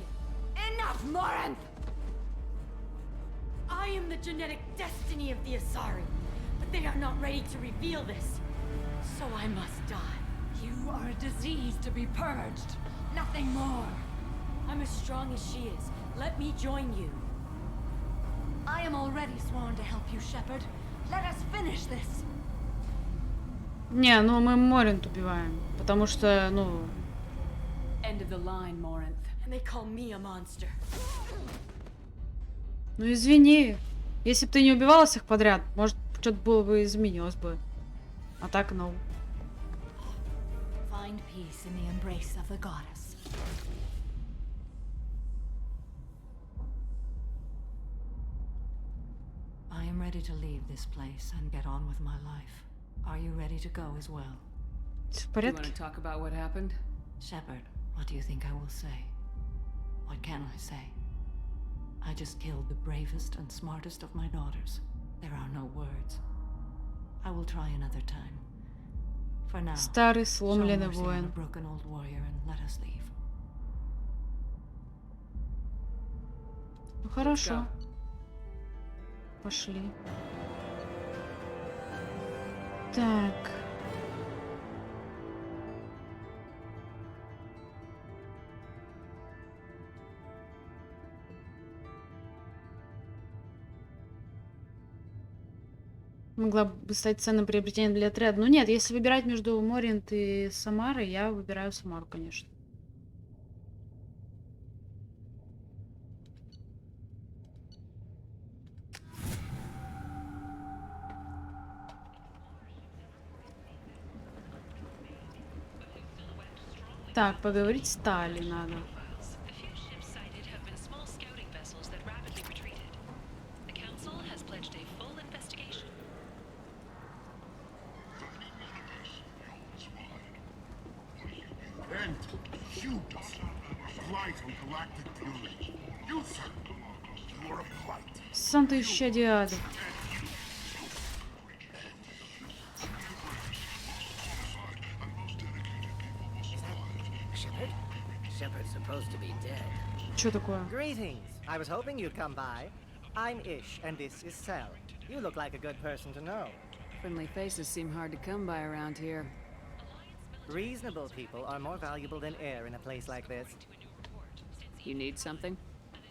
Enough, Morinth! I am the genetic destiny of the Asari, but they are not ready to reveal this. So I must die. You are a disease to be purged. Nothing more. I'm as strong as she is. Let me join you. I am already sworn to help you, Shepard. Let us finish this. Не, ну мы Моринт убиваем, потому что, ну... End of the line, Morinth. And they call me a monster. Ну извини, если бы ты не убивала всех подряд, может, что-то было бы изменилось бы. А так, ну... Find peace in the embrace of the goddess. I am ready to leave this place and get on with my life. Are you ready to go as well? Do you want to talk about what happened? Shepard, what do you think I will say? What can I say? I just killed the bravest and smartest of my daughters. There are no words. I will try another time. For now, Старый сломленный show mercy on воин. a broken old warrior and let us leave. Ну хорошо. Пошли. Так. Могла бы стать ценным приобретением для отряда. Ну нет, если выбирать между Моринт и Самарой, я выбираю Самару, конечно. Так, поговорить с Тали надо. And you, Dustin, blight on galactic purity. You, sir, you are a blight. Санта исчадие ада. Shepard? Shepard's supposed to be dead. Чё такое? Greetings. I was hoping you'd come by. I'm Ish, and this is Sel. You look like a good person to know. Friendly faces seem hard to come by around here. Reasonable people are more valuable than air in a place like this. You need something?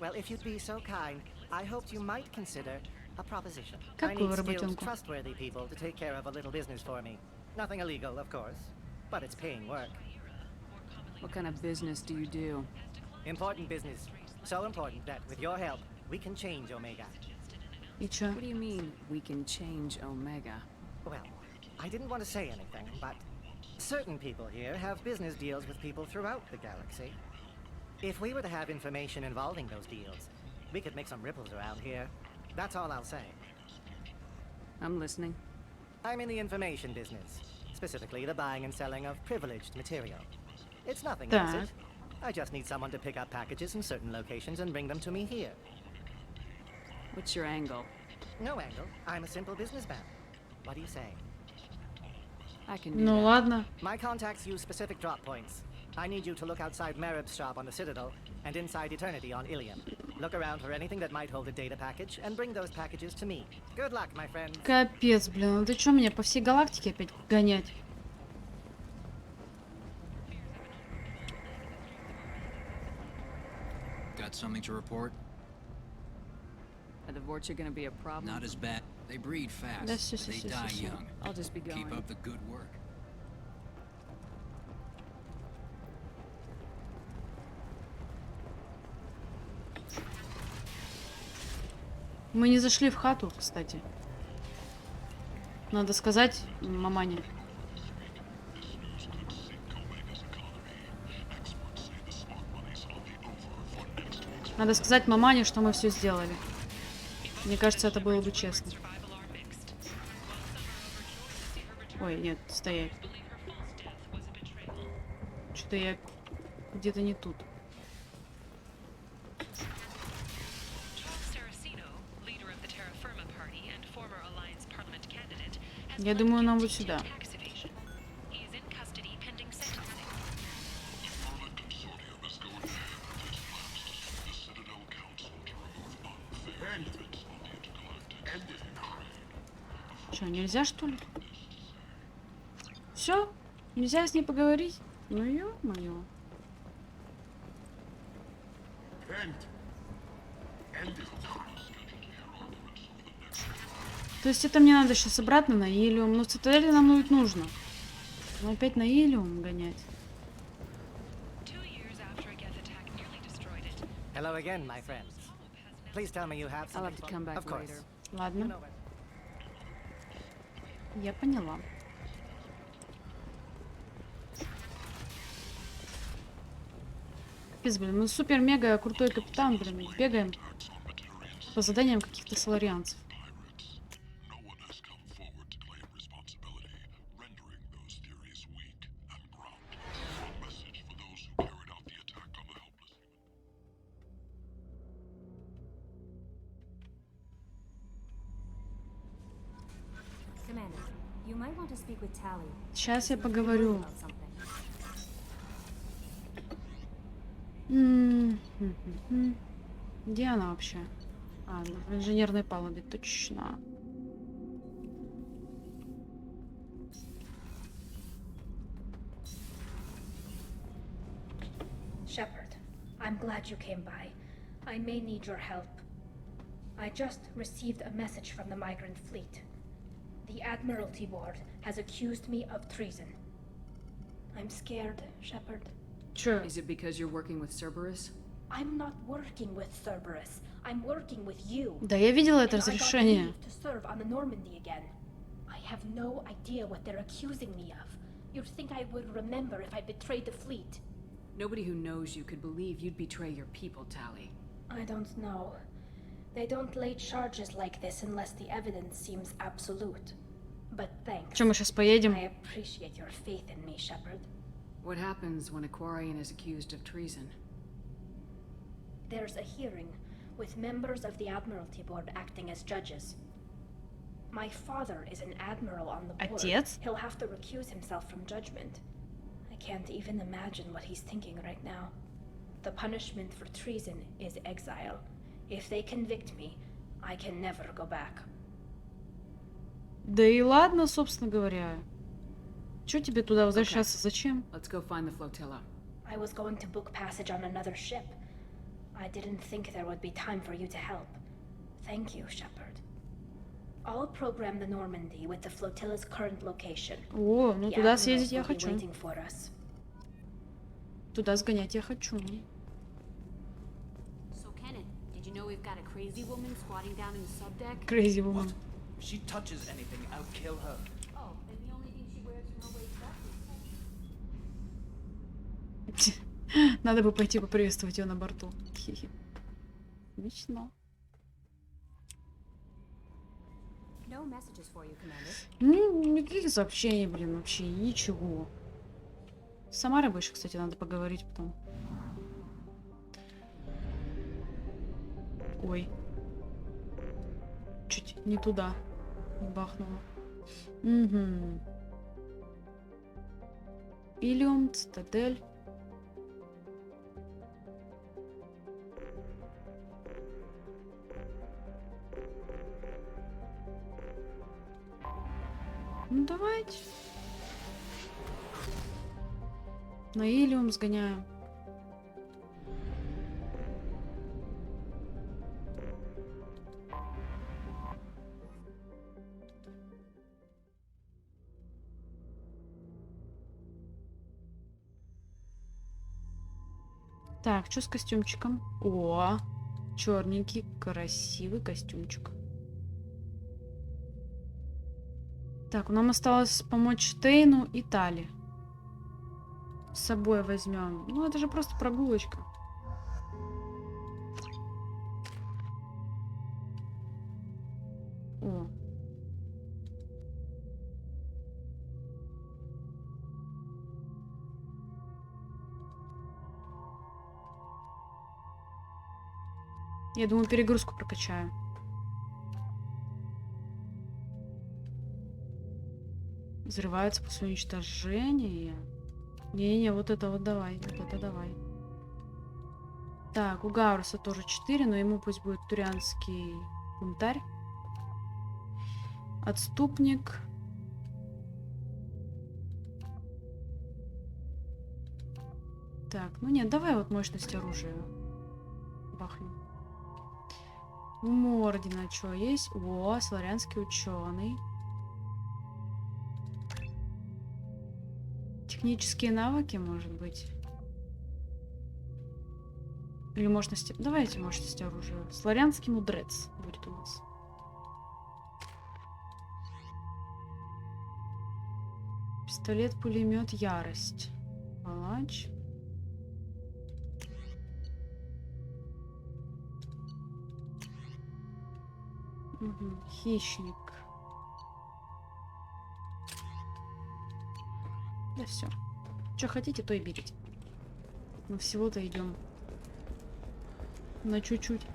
Well, if you'd be so kind, I hoped you might consider a proposition. I Какую need skilled, работенку? trustworthy people to take care of a little business for me. Nothing illegal, of course, but it's paying work. What kind of business do you do? Important business. So important that, with your help, we can change Omega. И чё? What do you mean, we can change Omega? Well, I didn't want to say anything, but certain people here have business deals with people throughout the galaxy. If we were to have information involving those deals, we could make some ripples around here. That's all I'll say. I'm listening. I'm in the information business, specifically the buying and selling of privileged material. It's nothing illicit. I just need someone to pick up packages in certain locations and bring them to me here. What's your angle? No angle. I'm a simple businessman. What do you say? I can do Ну that. ладно. My contacts use specific drop points. I need you to look outside Merib's shop on the Citadel and inside Eternity on Ilium. Look around for anything that might hold a data package and bring those packages to me. Good luck, my friend. Капец, блин. Ну ты чё меня по всей галактике опять гонять? Got something to report? Are the Vorcha gonna be a problem? Not as bad. They breed fast, Да, всё, but they всё, die всё. young. I'll just be going. Keep up the good work. Мы не зашли в хату, кстати. Надо сказать мамане. Надо сказать мамане, что мы все сделали. Мне кажется, это было бы честно. Ой, нет, стоять. Что-то я где-то не тут. Я думаю, нам вот сюда. Что, нельзя, что ли? Все? Нельзя с ней поговорить? Ну, ё-моё. То есть это мне надо сейчас обратно на Илиум. Но в цитадели нам будет нужно. Но опять на Илиум гонять. Hello again, my friends. Please tell me you have I'll something have to come back Of course. later. Ладно. Я поняла. Капец, блин, мы супер-мега крутой капитан, блин, бегаем по заданиям каких-то соларианцев. Сейчас я поговорю. Где она вообще? А, в инженерной палубе, точно. Shepard, I'm glad you came by. I may need your help. I just received a message from the migrant fleet. The Admiralty Board has accused me of treason. I'm scared, Shepard. Sure. Is it because you're working with Cerberus? I'm not working with Cerberus. I'm working with you. Да, я видела это And I got разрешение. leave to serve on the Normandy again. I have no idea what they're accusing me of. You'd think I would remember if I betrayed the fleet. Nobody who knows you could believe you'd betray your people, Tally. I don't know. They don't lay charges like this unless the evidence seems absolute. But thanks. Чё, мы сейчас поедем? I appreciate your faith in me, Shepard. What happens when a Quarian is accused of treason? There's a hearing, with members of the Admiralty Board acting as judges. My father is an admiral on the board. Отец? He'll have to recuse himself from judgment. I can't even imagine what he's thinking right now. The punishment for treason is exile. If they convict me, I can never go back. Да и ладно, собственно говоря. Чё тебе туда возвращаться? Зачем? Let's go find the flotilla. I was going to book passage on another ship. I didn't think there would be time for you to help. Thank you, Shepard. I'll program the Normandy with the flotilla's current location. О, ну The туда admirals съездить я will be хочу. waiting for us. Туда сгонять я хочу. So, Kenneth, did you know we've got a crazy woman squatting down in the subdeck? Crazy woman. If she touches anything, I'll kill her. Oh, then the only thing she wears when her wakes up is... Надо бы пойти поприветствовать ее на борту. Хи-хи. Смешно. No messages for you, Commander. Ну, никаких сообщений, блин, вообще ничего. С Самарой больше, кстати, надо поговорить потом. Ой. Чуть не туда бахнула. Угу. Илиум, цитадель. Ну давайте. На Илиум сгоняем. Так, что с костюмчиком? О, черненький, красивый костюмчик. Так, нам осталось помочь Тейну и Тали. С собой возьмем. Ну, это же просто прогулочка. О. Я думаю, перегрузку прокачаю. Взрывается после уничтожения. Не-не, вот это вот давай. Вот это давай. Так, у Гауруса тоже 4, но ему пусть будет турианский бунтарь. Отступник. Так, ну нет, давай вот мощность оружия бахнем. У Мордина что есть? О, славянский ученый. Технические навыки, может быть. Или мощность... Давайте мощность оружия. Славянский мудрец будет у нас. Пистолет, пулемет, ярость. Палач. Угу. Хищник. Да все. Что хотите, то и берите. Мы всего-то идем на чуть-чуть.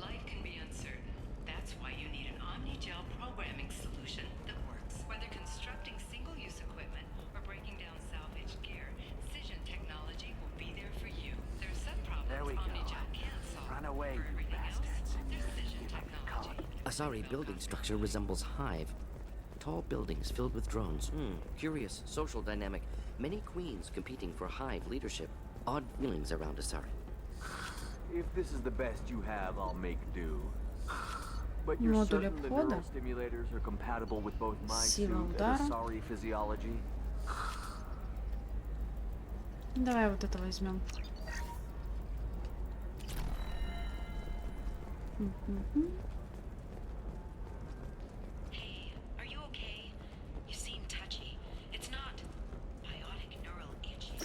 Life can be uncertain. That's why you need an omni-gel programming solution that works. Whether constructing single-use equipment or breaking down salvaged gear, Cision technology will be there for you. There's some There we problems go. omni-gel can't solve. Run away, For you everything else, bastards. there's Cision technology. Asari building structure resembles Hive. Tall buildings filled with drones. Curious social dynamic. Many queens competing for Hive leadership. Odd feelings around Asari. If this is the best you have, I'll make do. But you're Модуль certain the обхода. neural stimulators are compatible with both my Сила suit and удара. Asari physiology? Давай вот это возьмем. Hey, are you okay? You seem touchy. It's not biotic neural itching.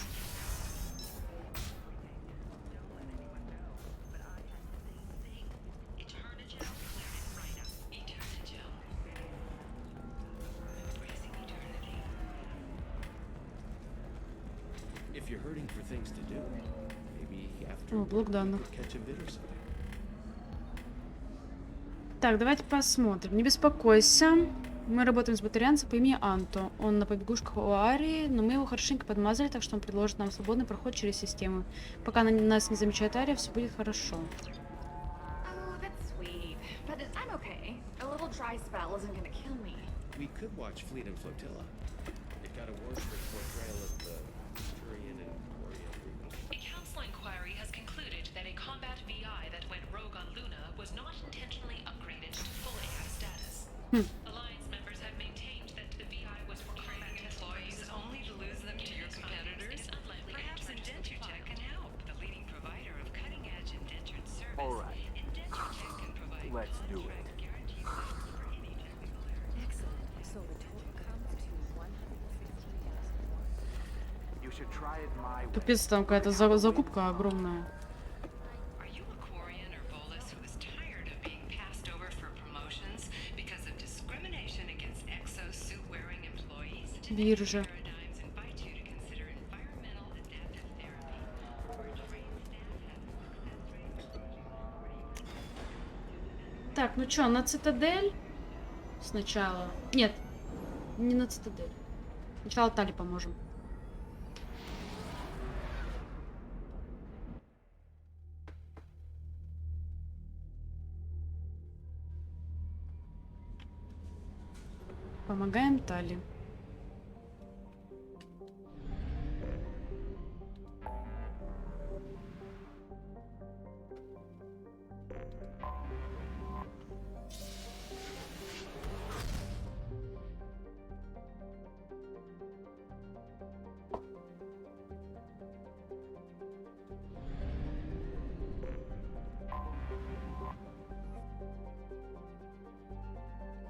Eternigel cleared it right up. Eternigel. Raising you to you're hurting for things to do. Maybe after О, блок данных. catch a vid or something. Так, давайте посмотрим. Не беспокойся. Мы работаем с батарианцем по имени Анто. Он на побегушках у Арии, но мы его хорошенько подмазали, так что он предложит нам свободный проход через систему. Пока нас не замечает Ария, все будет хорошо. Oh, that's sweet. But I'm okay. A little dry spell isn't gonna kill me. We could watch Fleet and Flotilla. They've got awards for portrayal of the Turian and Orion regions. A council inquiry has concluded that a combat VI that went rogue on Luna was not intentionally upgraded to full AI status. Alliance members have maintained that the VI was for combat employees only to lose them to your competitors. Perhaps Indenture Tech can help. The leading provider of cutting-edge indentured service. All right. Let's do it. So the total comes to 160. You should try it my way. Капец, там какая-то закупка огромная. Are you a Quarian or Volus who is tired of being passed over for promotions because of discrimination against exosuit-wearing employees? Биржа. Paradigms invite you to consider environmental adaptive therapy, where trained staff have Так, ну чё, на Цитадель? Сначала. Нет, не на Цитадель. Сначала Тали поможем. Помогаем Тали. —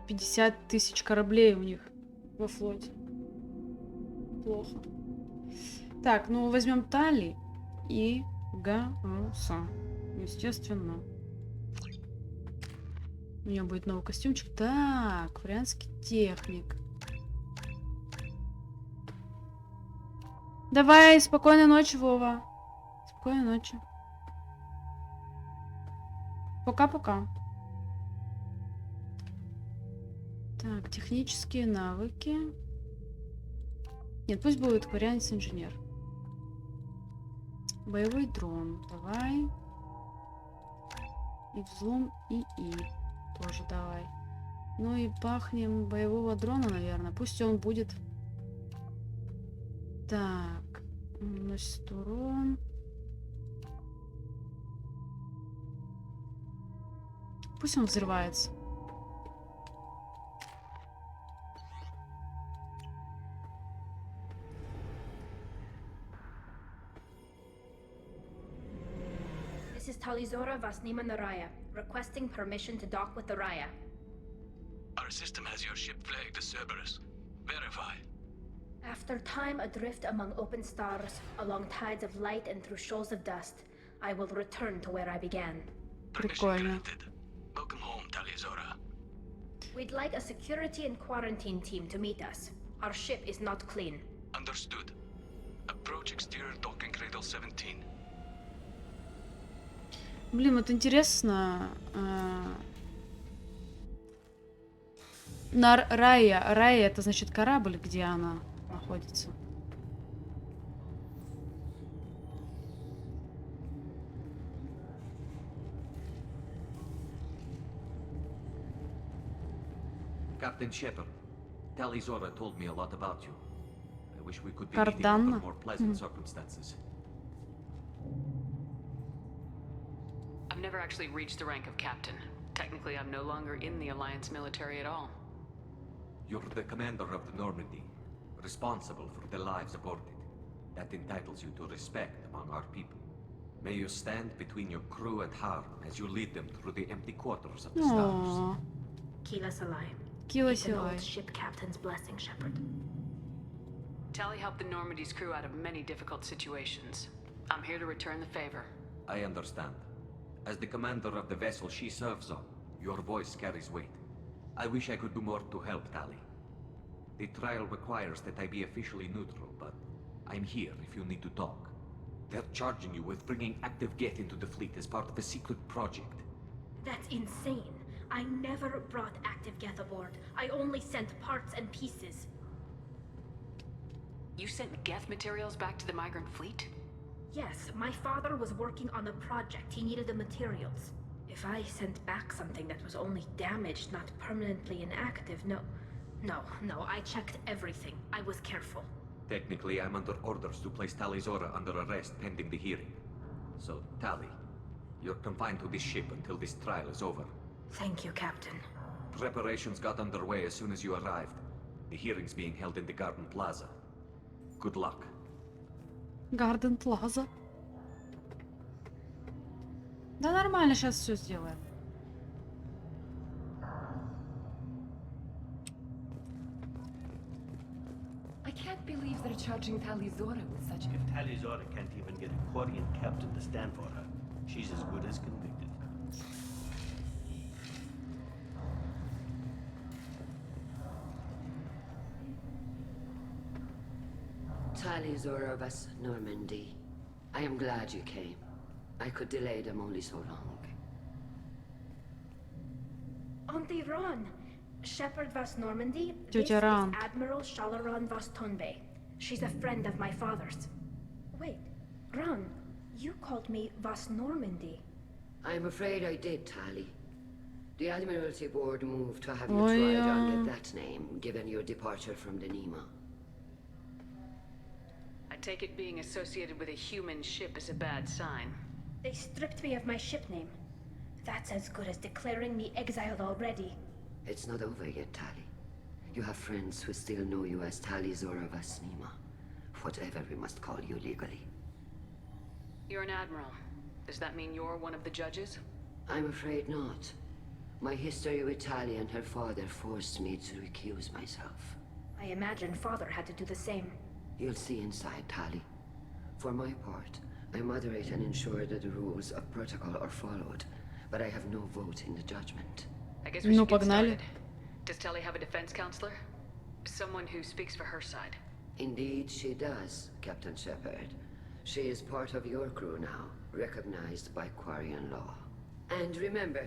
50 000 кораблей у них во флоте. Плохо. Так, ну возьмем Тали и Гауса. Естественно. У нее будет новый костюмчик. Так, фрианский техник. Давай, спокойной ночи, Вова. Спокойной ночи. Пока-пока. Так, технические навыки. Нет, пусть будет кварианец-инженер. Боевой дрон. Давай. И взлом ИИ. Тоже давай. Ну и пахнем боевого дрона, наверное. Пусть он будет... Так. Наносит урон. Пусть он взрывается. This is Talizora Vasnima Naraya, requesting permission to dock with the Raya. Our system has your ship flagged as Cerberus. Verify. After time adrift among open stars, along tides of light and through shoals of dust, I will return to where I began. Прикольно. Welcome home, Talizora. We'd like a security and quarantine team to meet us. Our ship is not clean. Understood. Approach exterior docking cradle 17. Блин, вот интересно. На Рая. Рая — это значит корабль, где она находится. Captain Shepard, Talizora told me a lot about you. I wish we could be meeting Карданна. under more pleasant circumstances. I've never actually reached the rank of captain. Technically, I'm no longer in the Alliance military at all. You're the commander of the Normandy, responsible for the lives aborted. That entitles you to respect among our people. May you stand between your crew and harm as you lead them through the empty quarters of the stars. Aww. Kila Salai. Kila It's an Salai. old ship captain's blessing, Shepard. Tally helped the Normandy's crew out of many difficult situations. I'm here to return the favor. I understand. As the commander of the vessel she serves on, your voice carries weight. I wish I could do more to help Tally. The trial requires that I be officially neutral, but I'm here if you need to talk. They're charging you with bringing active Geth into the fleet as part of a secret project. That's insane. I never brought active Geth aboard. I only sent parts and pieces. You sent Geth materials back to the migrant fleet? Yes, my father was working on a project. He needed the materials. If I sent back something that was only damaged, not permanently inactive, no, I checked everything. I was careful. Technically, I'm under orders to place Tali Zora under arrest pending the hearing. So, Tali, you're confined to this ship until this trial is over. Thank you, Captain. Preparations got underway as soon as you arrived. The hearing's being held in the Garden Plaza. Good luck. Garden Plaza. Да нормально, сейчас все сделаем. I can't believe they're charging Tali Zora with such... If Tali Zora can't even get a Quarian captain to stand for her, she's as good as convicted. Tali Zora of us, Normandy. I am glad you came. I could delay them only so long. Auntie Ron! Shepard Vas Normandy, Tетя this is Ран. Admiral Shalaron Vas Tonbe. She's a friend of my father's. Wait, Ron, you called me Vas Normandy. I'm afraid I did, Tali. The Admiralty Board moved to have you Oh, tried yeah. under that name, given your departure from the Nima. I take it being associated with a human ship is a bad sign. They stripped me of my ship name. That's as good as declaring me exiled already. It's not over yet, Tali. You have friends who still know you as Tali Zora Vas Nima. Whatever we must call you legally. You're an admiral. Does that mean you're one of the judges? I'm afraid not. My history with Tali and her father forced me to recuse myself. I imagine father had to do the same. You'll see inside, Tali. For my part, I moderate and ensure that the rules of protocol are followed, but I have no vote in the judgment. I guess we Ну, should get погнали. started. Does Tali have a defense counselor? Someone who speaks for her side. Indeed, she does, Captain Shepard. She is part of your crew now, recognized by Quarian law. And remember,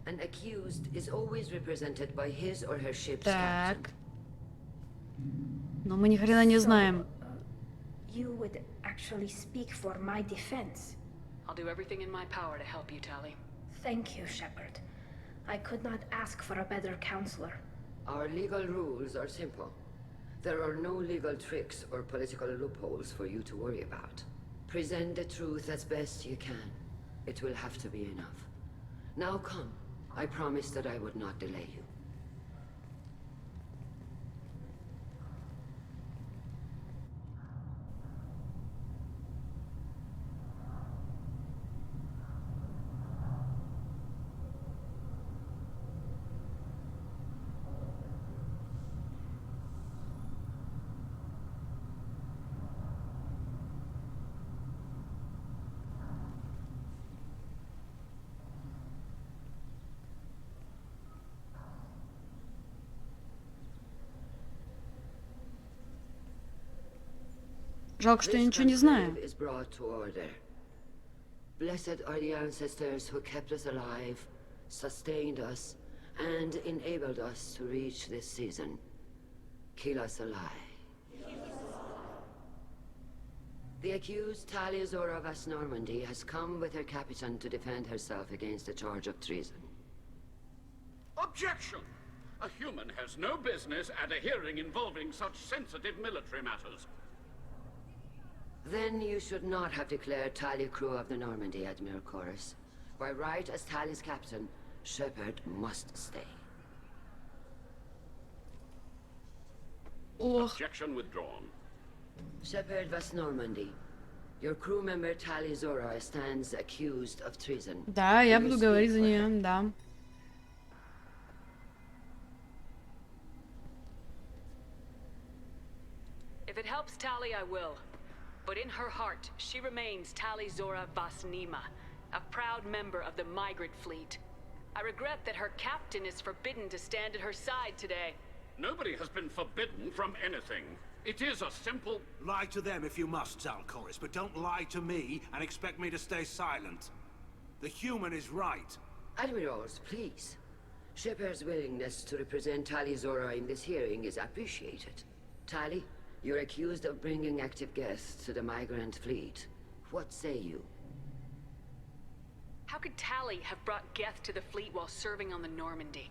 an accused is always represented by his or her ship's captain. Так. Но мы ни хрена не знаем. You would actually speak for my defense. I'll do everything in my power to help you, Tali. Thank you, Shepard. I could not ask for a better counselor. Our legal rules are simple. There are no legal tricks or political loopholes for you to worry about. Present the truth as best you can. It will have to be enough. Now come. I promised that I would not delay you. Жалко, что я This ничего не знаю. conclave is brought to order. Blessed are the ancestors who kept us alive, sustained us, and enabled us to reach this season. Kill us alive. The accused Tali Zora Vas Normandy has come with her captain to defend herself against a charge of treason. Objection! A human has no business at a hearing involving such sensitive military matters. Then you should not have declared Tali crew of the Normandy, Admiral Chorus. By right as Tali's captain, Shepard must stay. Objection withdrawn. Shepard Vas Normandy, your crew member Tali Zora stands accused of treason. Да, я Will you буду speak говорить за for her? нее, да. If it helps Tali, I will. But in her heart, she remains Tali Zora Vas Nima, a proud member of the migrant fleet. I regret that her captain is forbidden to stand at her side today. Nobody has been forbidden from anything. It is a simple... Lie to them if you must, Zalcoris, but don't lie to me and expect me to stay silent. The human is right. Admirals, please. Shepard's willingness to represent Tali Zora in this hearing is appreciated. Tali, you're accused of bringing active guests to the migrant fleet. What say you? How could Tali have brought Geth to the fleet while serving on the Normandy?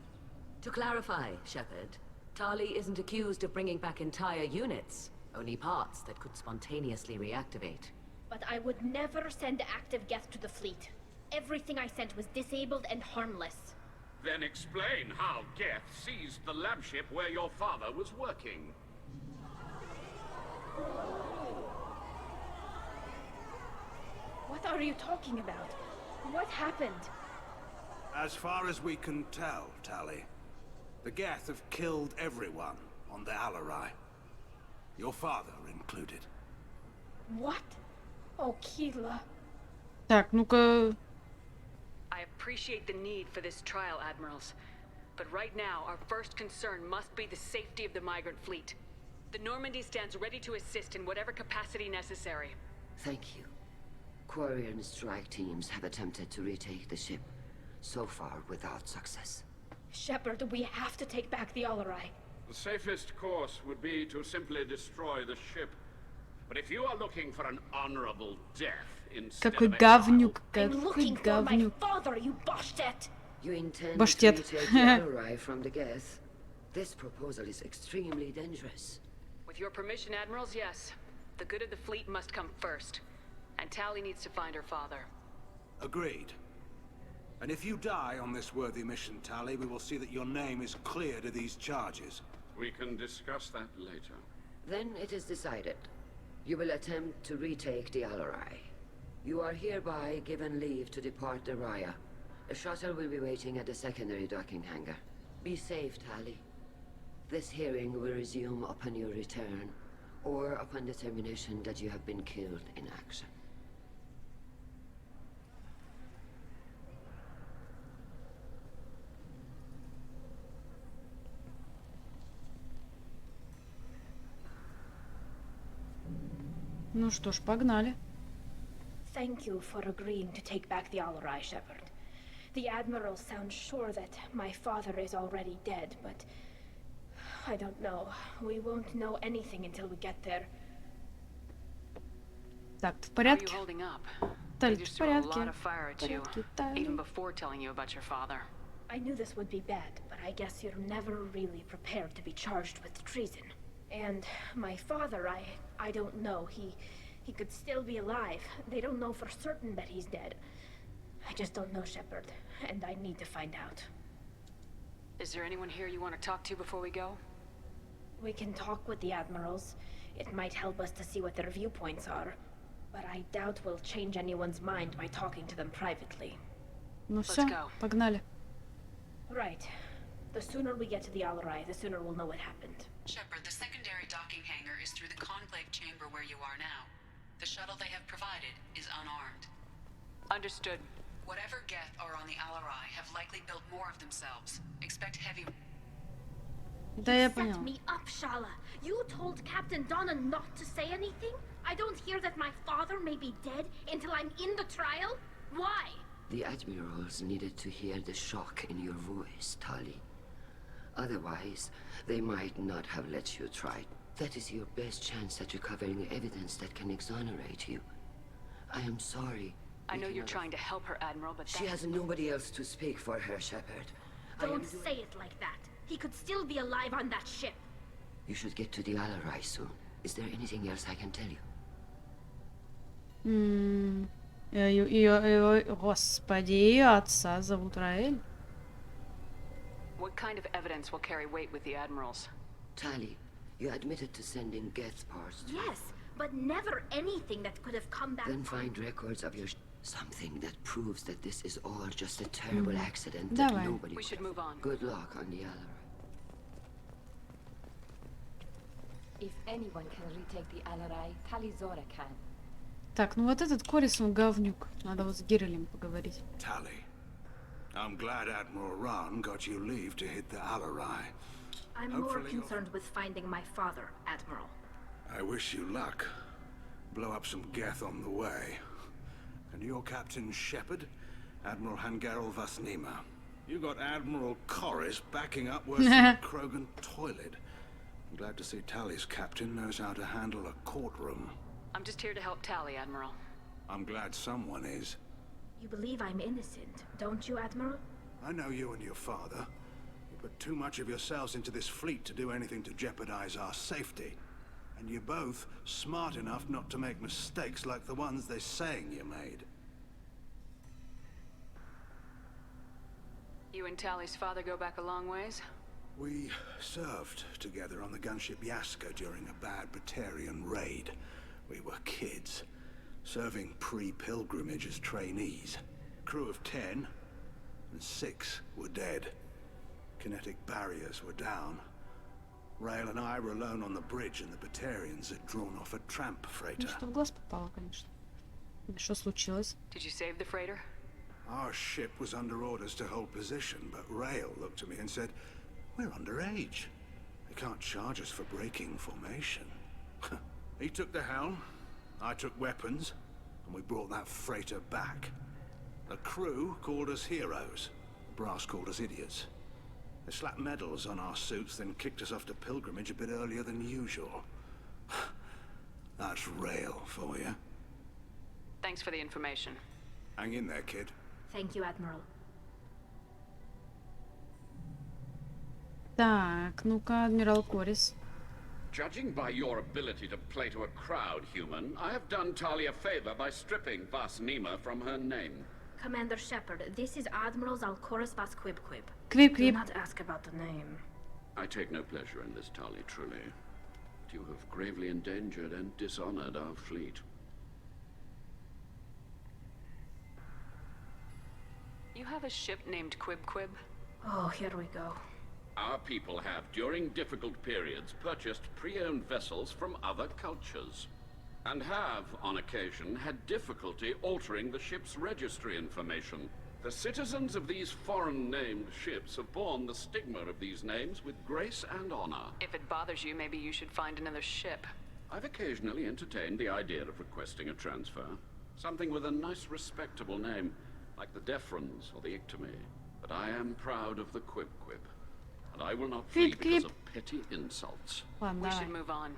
To clarify, Shepard, Tali isn't accused of bringing back entire units, only parts that could spontaneously reactivate. But I would never send active Geth to the fleet. Everything I sent was disabled and harmless. Then explain how Geth seized the lab ship where your father was working. What are you talking about? What happened? As far as we can tell, Tali, the Geth have killed everyone on the Alarai. Your father included. What? Oh, Keela. Так, ну-ка. I appreciate the need for this trial, Admirals. But right now, our first concern must be the safety of the migrant fleet. The Normandy stands ready to assist in whatever capacity necessary. Thank you. Quarian strike teams have attempted to retake the ship, so far without success. Shepard, we have to take back the Alarai. The safest course would be to simply destroy the ship. But if you are looking for an honorable death instead Какой of говнюк, I'm какой looking for my говнюк. father, you bashtet! You intend Баштет. to retake the Alarai from the Geth? This proposal is extremely dangerous. With your permission, Admirals, yes. The good of the fleet must come first. And Tali needs to find her father. Agreed. And if you die on this worthy mission, Tali, we will see that your name is cleared of these charges. We can discuss that later. Then it is decided. You will attempt to retake the Alarai. You are hereby given leave to depart the Raya. A shuttle will be waiting at the secondary docking hangar. Be safe, Tali. This hearing will resume upon your return, or upon determination that you have been killed in action. Ну что ж, погнали. Thank you for agreeing to take back the Alarai, Shepard. The Admiral sounds sure that my father is already dead, but... I don't know. We won't know anything until we get there. Так, в How are you порядке? holding up? Таль, They в just threw a lot порядке. of fire at you, Порядке, Таль. even before telling you about your father. I knew this would be bad, but I guess you're never really prepared to be charged with treason. And my father, I don't know. He could still be alive. They don't know for certain that he's dead. I just don't know, Shepard, and I need to find out. Is there anyone here you want to talk to before we go? We can talk with the Admirals. It might help us to see what their viewpoints are. But I doubt we'll change anyone's mind by talking to them privately. Ну все, погнали. Right. The sooner we get to the Alarai, the sooner we'll know what happened. Shepard, the secondary docking hangar is through the conclave chamber where you are now. The shuttle they have provided is unarmed. Understood. Whatever Geth are on the Alarai have likely built more of themselves. Expect heavy... Да, я Set понял. me up, Shala. You told Captain Donna not to say anything? I don't hear that my father may be dead until I'm in the trial? Why? The Admirals needed to hear the shock in your voice, Tali. Otherwise, they might not have let you try. That is your best chance at recovering evidence that can exonerate you. I am sorry. I know you're trying to help her, Admiral, but She has nobody else to speak for her, Shepard. Don't say it like that. He could still be alive on that ship. You should get to the Alarai soon. Is there anything else I can tell you? Господи, ее отца зовут Раэль. what kind of evidence will carry weight with the Admirals? Tali, you admitted to sending Geth parts to Yes, but never anything that could have come back. Then find records of your something that proves that this is all just a terrible accident Давай. that nobody We should move on. Good luck on the Alarai. If anyone can retake the Alarai, Tali Zora can. Так, ну вот этот Корис, он говнюк. Надо вот с Гирелем поговорить. Tali, I'm glad Admiral Ron got you leave to hit the Alarai. I'm more Hopefully you'll- concerned with finding my father, Admiral. I wish you luck. Blow up some Geth on the way. And your Captain Shepard, Admiral Hangarel Vasnima. You got Admiral Corris backing up worse than a Krogan toilet. I'm glad to see Tally's captain knows how to handle a courtroom. I'm just here to help Tally, Admiral. I'm glad someone is. You believe I'm innocent, don't you, Admiral? I know you and your father. You put too much of yourselves into this fleet to do anything to jeopardize our safety. And you're both smart enough not to make mistakes like the ones they're saying you made. You and Tally's father go back a long ways? We served together on the gunship Yaska during a bad Batarian raid. We were kids, serving pre-pilgrimage as trainees. Crew of 10, and 6 were dead. Kinetic barriers were down. Rail and I were alone on the bridge, and the Batarians had drawn off a tramp freighter. Что в глаз попало, конечно. Что случилось? Did you save the freighter? Our ship was under orders to hold position, but Rail looked at me and said, "We're underage. They can't charge us for breaking formation." He took the helm, I took weapons, and we brought that freighter back. The crew called us heroes. The brass called us idiots. They slapped medals on our suits, then kicked us off to pilgrimage a bit earlier than usual. That's Rail for you. Thanks for the information. Hang in there, kid. Thank you, Admiral. Так, ну-ка, адмирал Корис. Judging by your ability to play to a crowd, human, I have done Talia a favor by stripping Vasnima from her name. Commander Shepard, this is Admiral Zalkoris Vasquibquib. Quib, Do quib. not ask about the name. I take no pleasure in this, Talia, truly. But you have gravely endangered and dishonored our fleet. You have a ship named Quib? Oh, here we go. Our people have, during difficult periods, purchased pre-owned vessels from other cultures, and have, on occasion, had difficulty altering the ship's registry information. The citizens of these foreign-named ships have borne the stigma of these names with grace and honor. If it bothers you, maybe you should find another ship. I've occasionally entertained the idea of requesting a transfer. Something with a nice, respectable name, like the Defrons or the Ictomy. But I am proud of the Quib, and I will not flee because of petty insults. We should move on.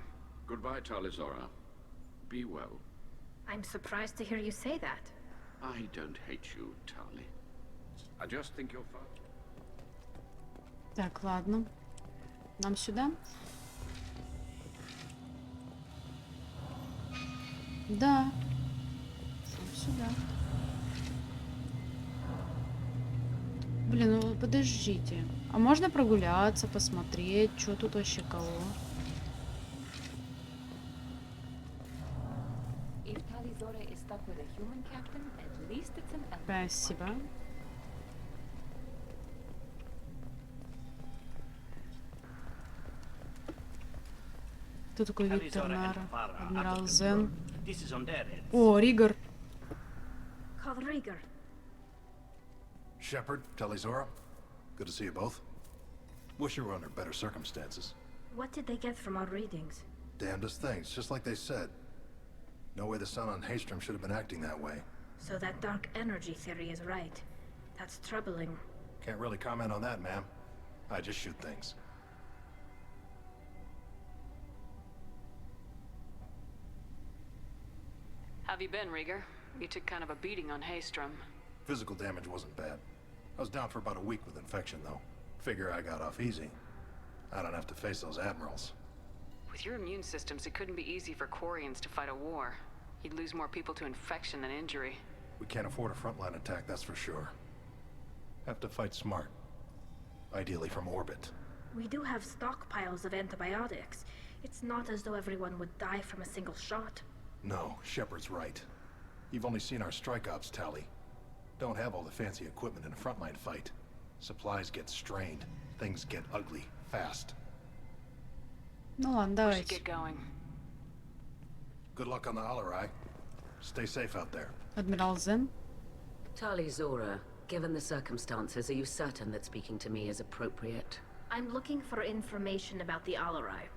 Goodbye, Talizora. Be well. I'm surprised to hear you say that. I don't hate you, Tali. I just think you're fun. Так, ладно. Нам сюда? Да. Нам сюда. Блин, ну подождите. А можно прогуляться, посмотреть, что тут вообще кого? If Talizora is stuck with a human captain, at least it's an elf. Спасибо. Кто такой Виктор Нара? Адмирал Зен. О, Ригор. Call Rieger. Shepard, Talizora, good to see you both. Wish you were under better circumstances. What did they get from our readings? Damnedest things, just like they said. No way the sun on Haystrom should have been acting that way. So that dark energy theory is right. That's troubling. Can't really comment on that, ma'am. I just shoot things. Have you been, Rieger? You took kind of a beating on Haystrom. Physical damage wasn't bad. I was down for about a week with infection, though. Figure I got off easy. I don't have to face those admirals. With your immune systems, it couldn't be easy for Quarians to fight a war. You'd lose more people to infection than injury. We can't afford a frontline attack, that's for sure. Have to fight smart. Ideally from orbit. We do have stockpiles of antibiotics. It's not as though everyone would die from a single shot. No, Shepard's right. You've only seen our strike ops tally. Don't have all the fancy equipment in a frontline fight. Supplies get strained. Things get ugly fast. Ну ладно, We давайте. should get going. Good luck on the Alarai. Stay safe out there. Адмирал Зен. Talizora, given the circumstances, are you certain that speaking to me is appropriate? I'm looking for information about the Alarai.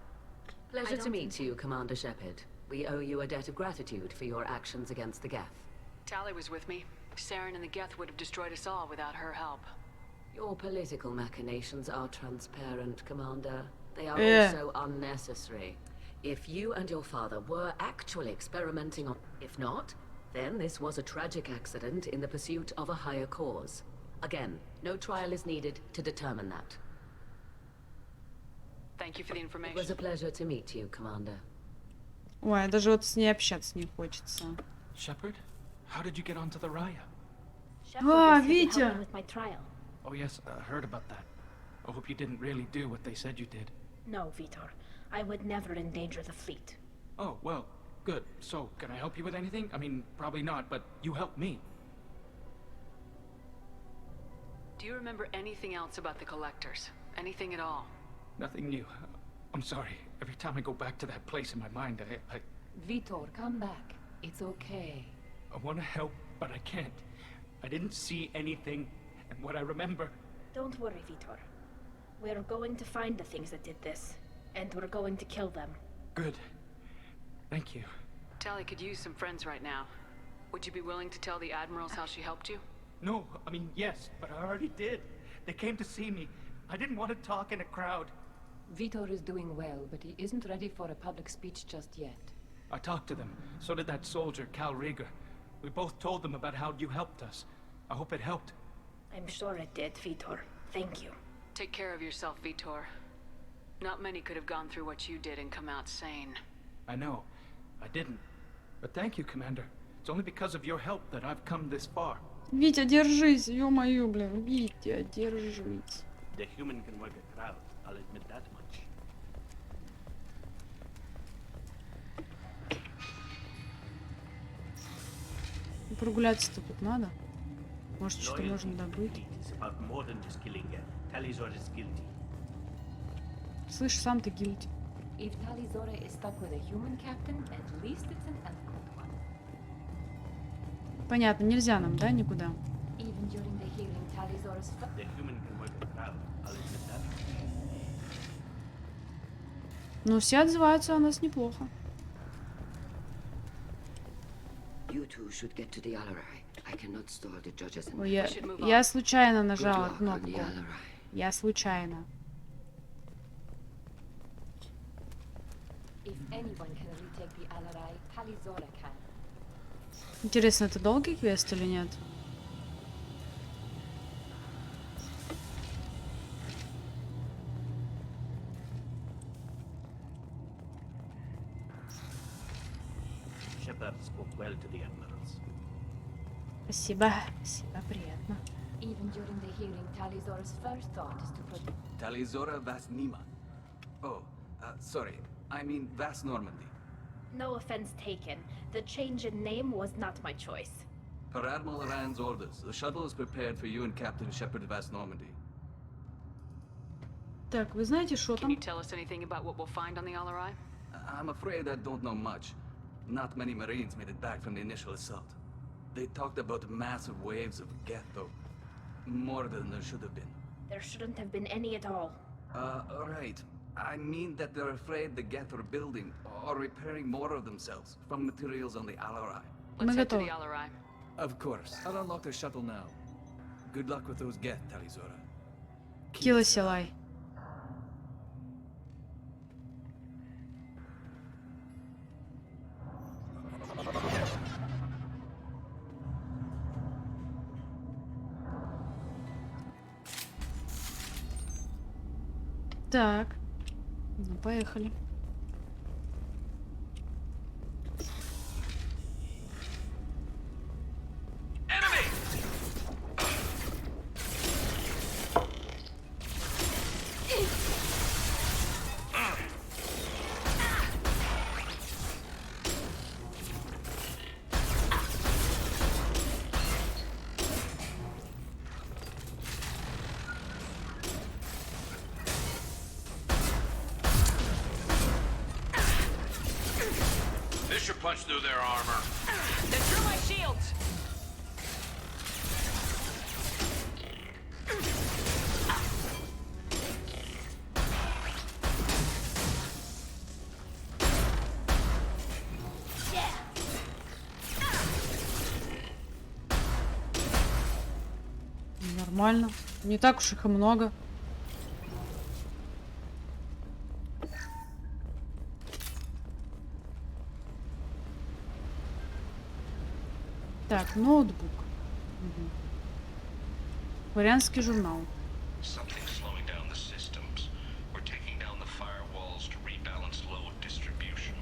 Pleasure to don't meet you, Commander Shepard. We owe you a debt of gratitude for your actions against the Geth. Tali was with me. Saren and the Geth would have destroyed us all without her help. Your political machinations are transparent, Commander. They are Yeah. also unnecessary. If you and your father were actually experimenting on... If not, then this was a tragic accident in the pursuit of a higher cause. Again, no trial is needed to determine that. Thank you for the It information. was a pleasure to meet you, Commander. Ой, даже вот с ней общаться не хочется. Shepard, how did you get onto the Raya? Shepard is here to Витя! help me with my trial. Oh yes, I heard about that. I hope you didn't really do what they said you did. No, Vitor. I would never endanger the fleet. Oh, well, good. So, can I help you with anything? I mean, probably not, but you helped me. Do you remember anything else about the Collectors? Anything at all? Nothing new. I'm sorry. Every time I go back to that place in my mind, I Vitor, come back. It's okay. want to help, but I can't. I didn't see anything, and what I remember... Don't worry, Vitor. We're going to find the things that did this, and we're going to kill them. Good. Thank you. Tali could use some friends right now. Would you be willing to tell the Admirals how she helped you? No, I mean, yes, but I already did. They came to see me. I didn't want to talk in a crowd. Vitor is doing well, but he isn't ready for a public speech just yet. I talked to them. So did that soldier, Cal Rieger. We both told them about how you helped us. I hope it helped. I'm sure it did, Vitor. Thank you. Take care of yourself, Vitor. Not many could have gone through what you did and come out sane. I know. I didn't. But thank you, Commander. It's only because of your help that I've come this far. Витя, держись, ё-моё, блин. Витя, держись. The human can work a crowd, I'll admit that much. Прогуляться-то тут надо. Может, что-то можно добыть. It's about more than just killing it. Talizor is guilty. Слышь, сам ты гильдь. If Talizora is stuck with a human captain, at least it's an eloquent one. Понятно, нельзя нам, да, никуда? Even during the hearing, Talizora's... The human can work a crowd, I'll admit that much. Ну, все отзываются о нас неплохо. You two should get to the Alarai. I cannot stall the judges and... Ой, я случайно нажала Good luck on кнопку. the Alarai. Я случайно. If anyone can retake the Alarai, Talizora can. Интересно, это долгий квест или нет? Shepard spoke well to the admirals. Спасибо. Спасибо, приятно. Even during the hearing, Talizora's first thought is to protect... Talizora Vas Nima. Oh, sorry. I mean Vas Normandy. No offense taken. The change in name was not my choice. Per Admiral Rand's orders, the shuttle is prepared for you and Captain Shepard Vas Normandy. Так, вы знаете, что Can там? you tell us anything about what we'll find on the Alarai? I'm afraid I don't know much. Not many Marines made it back from the initial assault. They talked about massive waves of Geth, though. More than there should have been. There shouldn't have been any at all. Right. I mean that they're afraid the Geth are building or repairing more of themselves from materials on the Alarai. Let's Мы head to готовы. the Alarai. Of course. I'll unlock the shuttle now. Good luck with those Geth, Talizora. Кила Силай. Так. Ну, поехали. This should punch through their armor. They're through my shields! Нормально. Не так уж их и много. Так, ноутбук. Угу. Дворянский журнал. Something's slowing down the systems. We're taking down the firewalls to rebalance load distribution.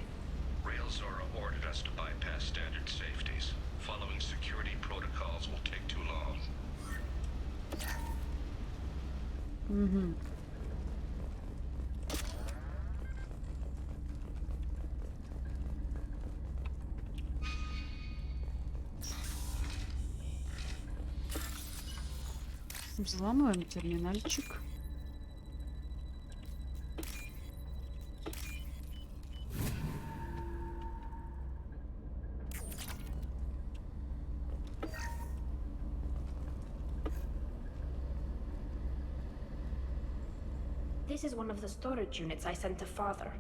Railzora ordered us to bypass standard safeties. Following security protocols will take too long. Угу. Взламываем терминальчик. This is one of the storage units I sent to Father.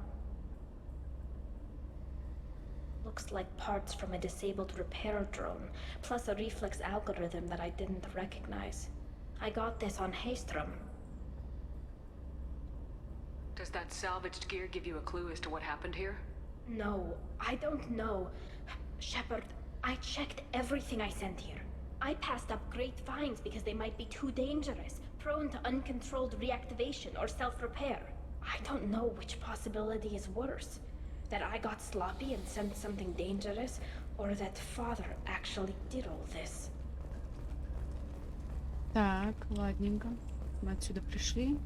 Looks like parts from a disabled repair drone, plus a reflex algorithm that I didn't recognize. I got this on Haystrom. Does that salvaged gear give you a clue as to what happened here? No, I don't know. Shepard, I checked everything I sent here. I passed up great finds because they might be too dangerous, prone to uncontrolled reactivation or self-repair. I don't know which possibility is worse. That I got sloppy and sent something dangerous, or that Father actually did all this. Так, ладненько. Мы отсюда пришли.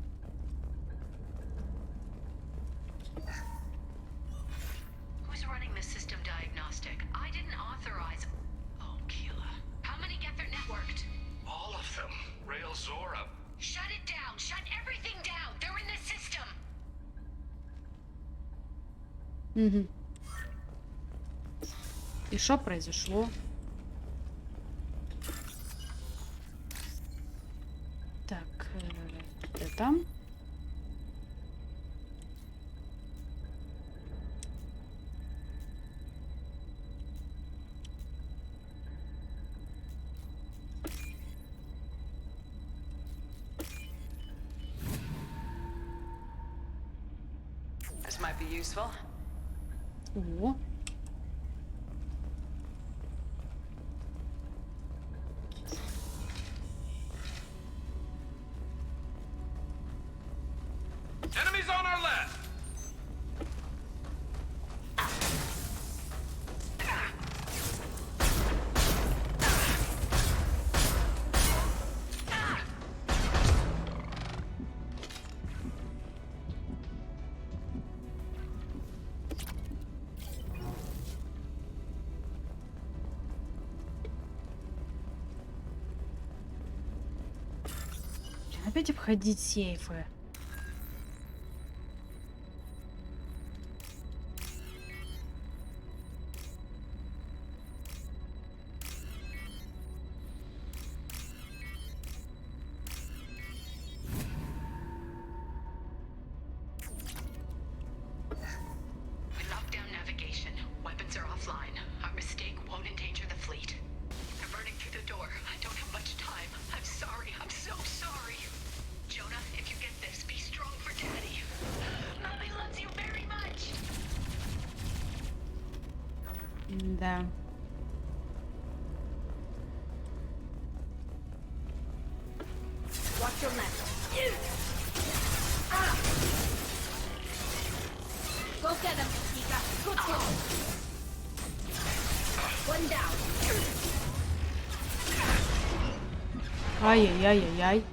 Who's running the system diagnostic? I didn't authorize. Oh, Keela. How many get their networked? All of them. Railzora. Shut it down. Shut everything down. They're in the system. Угу. И что произошло? Так, это. This might be useful. О. Enemies on our left! Опять обходить сейфы. We locked down navigation. Weapons are offline. Our mistake won't endanger the fleet. They're burning through the door. I don't have much time. I'm sorry. I'm so sorry. Jonah, if you get this, be strong for Daddy. Mommy loves you very much. Да. Watch your left. Go get him, Nika. Good call. One down. Ай-яй-яй-яй-яй.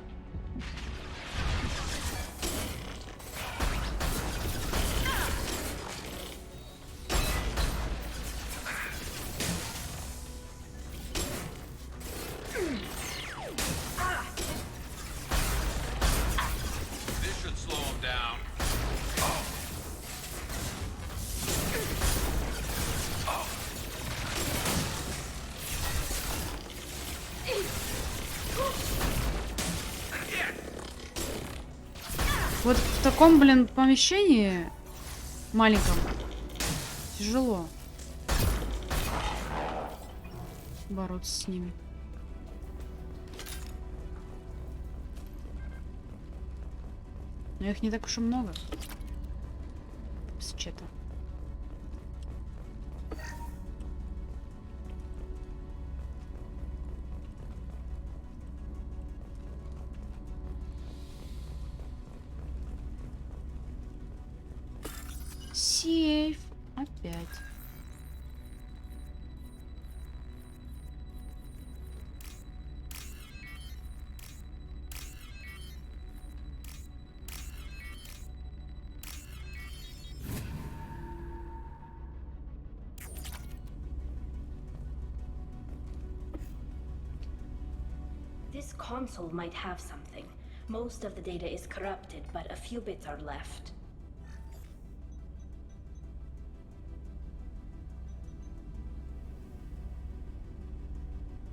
This should slow him down. Вот в таком, блин, помещении маленьком тяжело бороться с ними. Но их не так уж и много. С чета. Сейф. Опять. This console might have something. Most of the data is corrupted, but a few bits are left.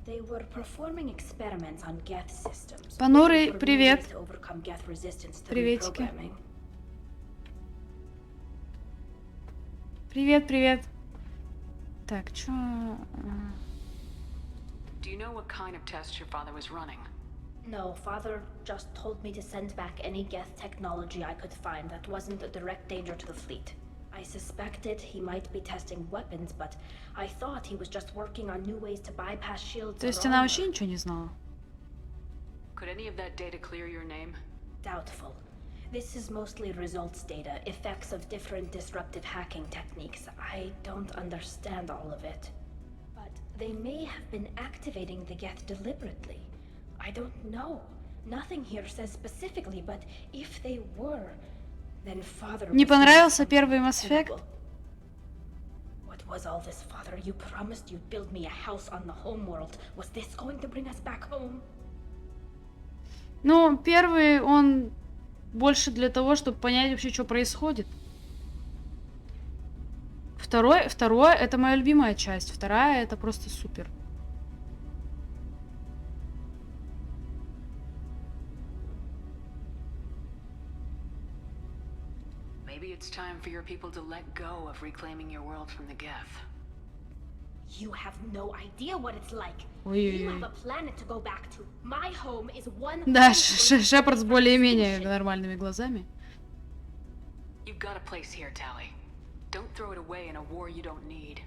They were performing experiments on Geth systems. Понурый, looking for new привет. ways to overcome Geth resistance to Приветики. reprogramming. Привет, привет. Так, чё... Do you know what kind of tests your father was running? No, Father just told me to send back any Geth technology I could find that wasn't a direct danger to the fleet. I suspected he might be testing weapons, but I thought he was just working on new ways to bypass shields. То есть она вообще ничего не знала? Could any of that data clear your name? Doubtful. This is mostly results data, effects of different disruptive hacking techniques. I don't understand all of it. But they may have been activating the Geth deliberately. I don't know. Nothing here says specifically, but if they were, then Father... Не понравился первый Mass Effect? What was all this, Father? You promised you'd build me a house on the homeworld. Was this going to bring us back home? Ну, первый, он больше для того, чтобы понять вообще, что происходит. Второй, это моя любимая часть. Вторая, это просто супер. Maybe it's time for your people to let go of reclaiming your world from the Geth. You have no idea what it's like. Ой-ой-ой. You have a planet to go back to. My home is one. Да, Шепард с более-менее нормальными глазами. You've got a place here, Tally. Don't throw it away in a war you don't need.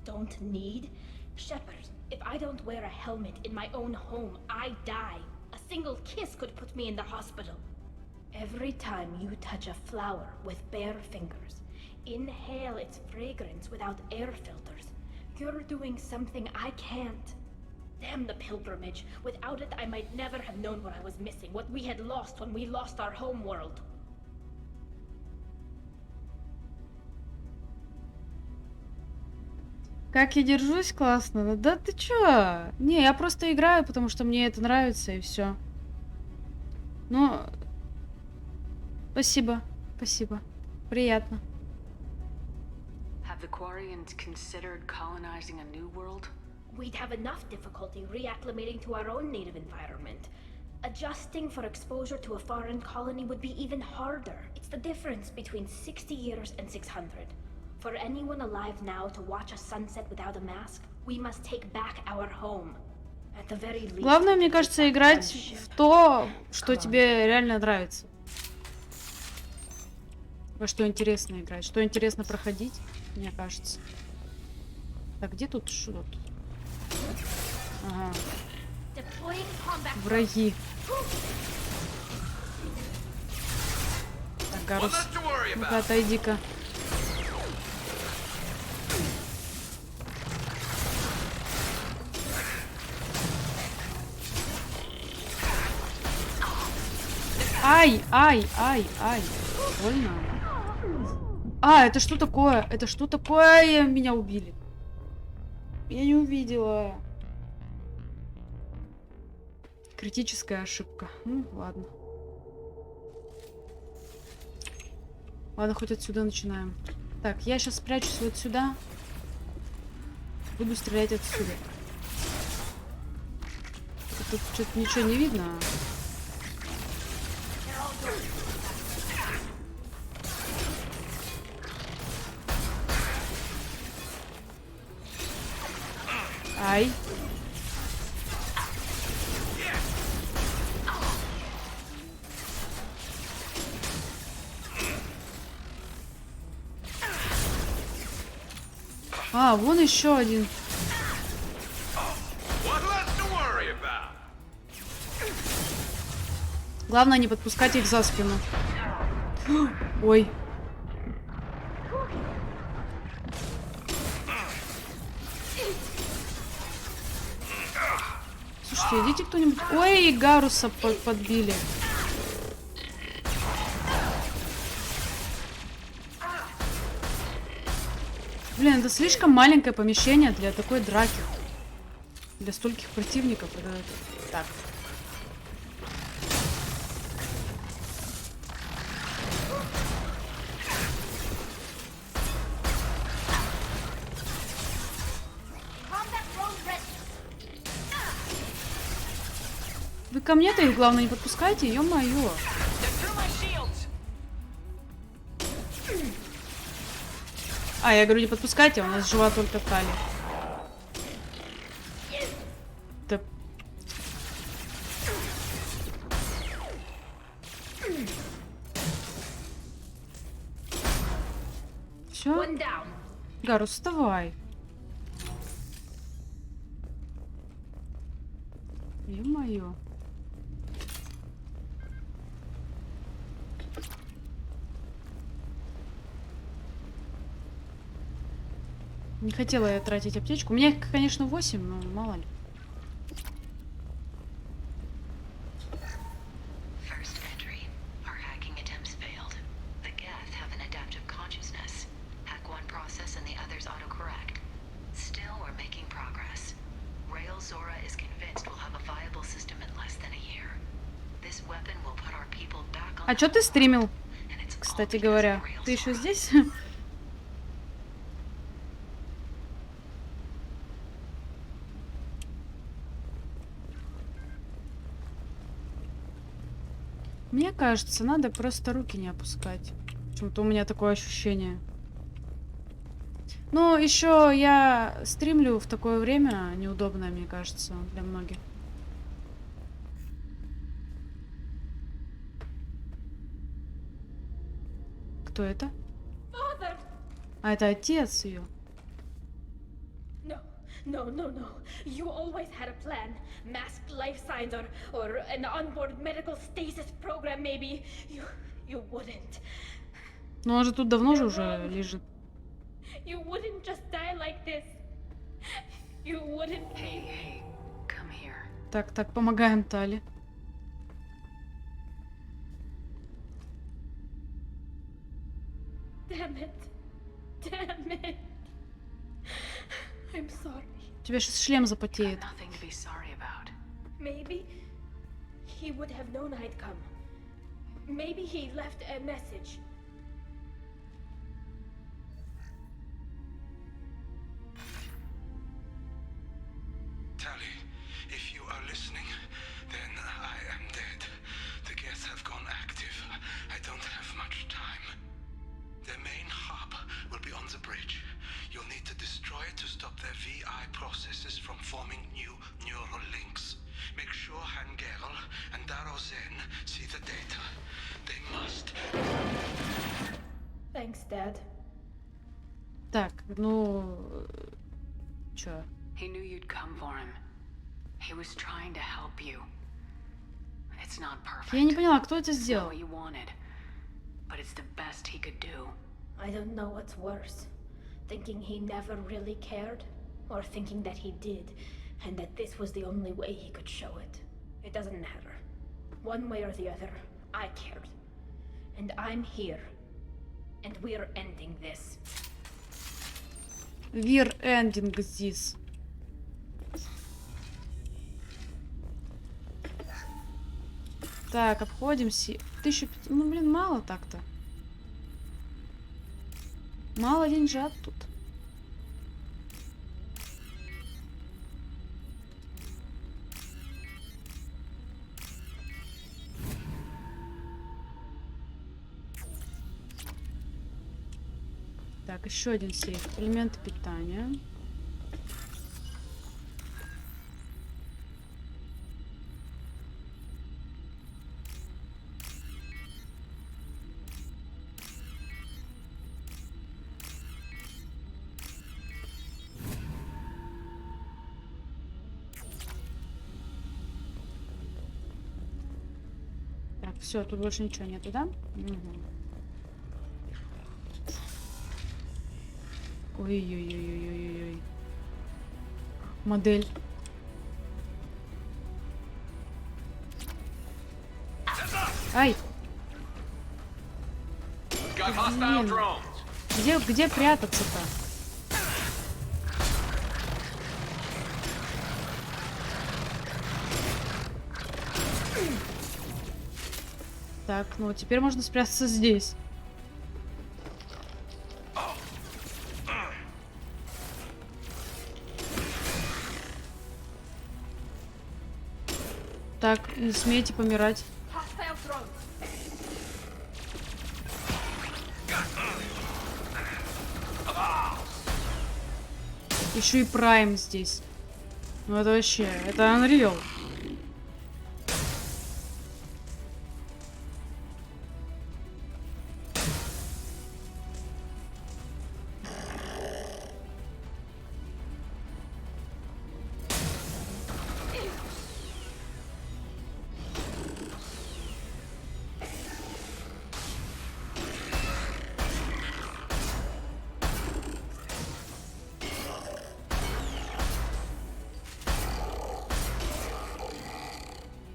Don't need? Shepard, if I don't wear a helmet in my own home, I die. A single kiss could put me in the hospital. Every time you touch a flower with bare fingers, inhale its fragrance without air filters, you're doing something I can't. Damn the pilgrimage. Without it, I might never have known what I was missing, what we had lost when we lost our home world. Как я держусь, классно. Да ты чё? Не, я просто играю, потому что мне это нравится, и все. Ну, спасибо, спасибо. Приятно. Have the Quarians considered colonizing a new world? We'd have enough difficulty reacclimating to our own native environment. Adjusting for exposure to a foreign colony would be even harder. It's the difference between 60 years and 600. For anyone alive now to watch a sunset without a mask, we must take back our home. At the very least, Главное, мне кажется, играть в то, что тебе реально нравится. Во что интересно играть, что интересно проходить, мне кажется. Так, где тут что? Ага. Враги. Так, Гарус, ну-ка, отойди-ка. Ай, ай, ай, ай. Больно. А, это что такое? Это что такое? Меня убили. Я не увидела. Критическая ошибка. Ну, ладно. Ладно, хоть отсюда начинаем. Так, я сейчас спрячусь вот сюда. Буду стрелять отсюда. Тут что-то ничего не видно. Ай. А, вон еще один. Главное не подпускать их за спину. Ой. Слушайте, идите кто-нибудь. Ой, и Гаруса подбили. Блин, это слишком маленькое помещение для такой драки. Для стольких противников. Так. Вы ко мне-то их, главное, не подпускайте, ё-моё. А, я говорю, не подпускайте, у нас жива только Тали. Да. Всё? Гарус, вставай. Ё-моё. Не хотела я тратить аптечку. У меня их, конечно, 8, но мало ли. А чё ты стримил? Кстати говоря, ты еще здесь? Мне кажется, надо просто руки не опускать. Почему-то у меня такое ощущение. Но еще я стримлю в такое время неудобное, мне кажется, для многих. Кто это? А это отец ее. No. You always had a plan. Masked life signs or an onboard medical stasis program maybe. You wouldn't. Ну он же тут давно же уже лежит. You wouldn't just die like this. You wouldn't. Hey, come here. Так, помогаем Тали. Damn it. I'm sorry. У тебя сейчас шлем запотеет. Maybe he would have known I'd come. Maybe he left a message. Tally, if you are listening, then I am dead. The gas have gone active. I don't have much time. The main hub will be on the bridge. You'll need to destroy it to stop their VI processes from forming new neural links. Make sure Hangerl and Darozen see the data. They must. Thanks, Dad. Так, ну... Чё? He knew you'd come for him. He was trying to help you. It's not perfect. Я не поняла, кто это сделал? What you wanted, but it's the best he could do. I don't know what's worse. Thinking he never really cared, or thinking that he did, and that this was the only way he could show it. It doesn't matter. One way or the other, I cared. And I'm here. And we're ending this. We're ending this. Так, обходимся. 1500... Ну, блин, мало так-то. Мало деньжат тут. Так, еще один сейф. Элементы питания. Все, тут больше ничего нету, да? Угу. Ой-ой-ой-ой-ой-ой. Модель. Ай! Блин. Где прятаться-то? Так, ну теперь можно спрятаться здесь. Так, не смейте помирать. Еще и Прайм здесь. Ну это вообще, это Unreal.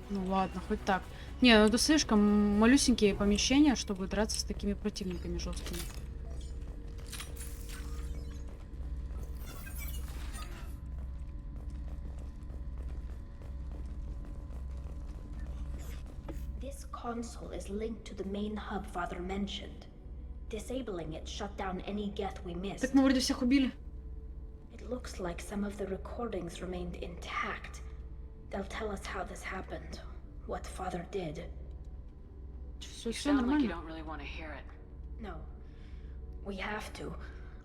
Ну ладно, хоть так. Не, ну это слишком малюсенькие помещения, чтобы драться с такими противниками жесткими. This console is linked to the main hub Father mentioned. Disabling it shut down any geth we missed. Так мы вроде всех убили. It looks like some of the recordings remained intact. They'll tell us how this happened, what Father did. Все Sound like you нормально. don't really want to hear it. No. We have to.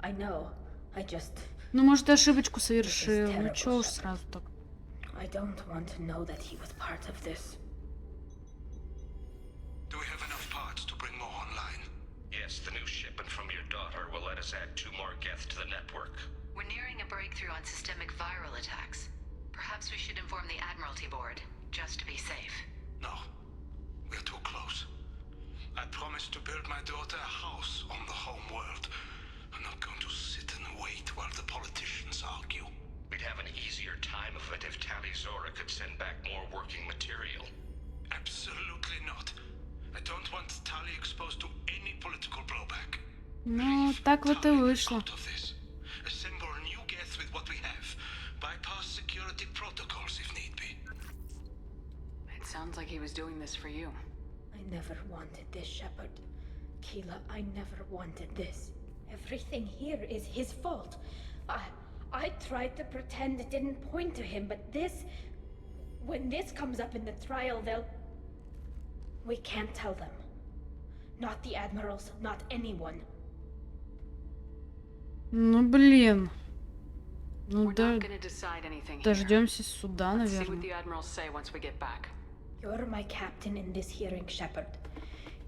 I know. I just... Ну, может, ты ошибочку совершил. Ну, чё уж сразу так. I don't want to know that he was part of this. Do we have enough parts to bring more online? Yes, the new shipment from your daughter will let us add 2 more geth to the network. We're nearing a breakthrough on systemic viral attacks. Perhaps we should inform the Admiralty Board, just to be safe. No. We're too close. I promised to build my daughter a house on the home world. I'm not going to sit and wait while the politicians argue. We'd have an easier time of it if Tali Zora could send back more working material. Absolutely not. I don't want Tali exposed to any political blowback. Ну, так вот и вышло. Assemble new geth with what we have. Bypass security protocols if need be. It sounds like he was doing this for you. I never wanted this, Shepard. Keela, I never wanted this. Everything here is his fault. I tried to pretend it didn't point to him, but this... When this comes up in the trial, they'll... We can't tell them. Not the admirals, not anyone. Ну, блин. Ну, We're да... not gonna decide anything here. Дождемся суда, Let's see what наверное. the admirals say once we get back. You're my captain in this hearing, Shepard.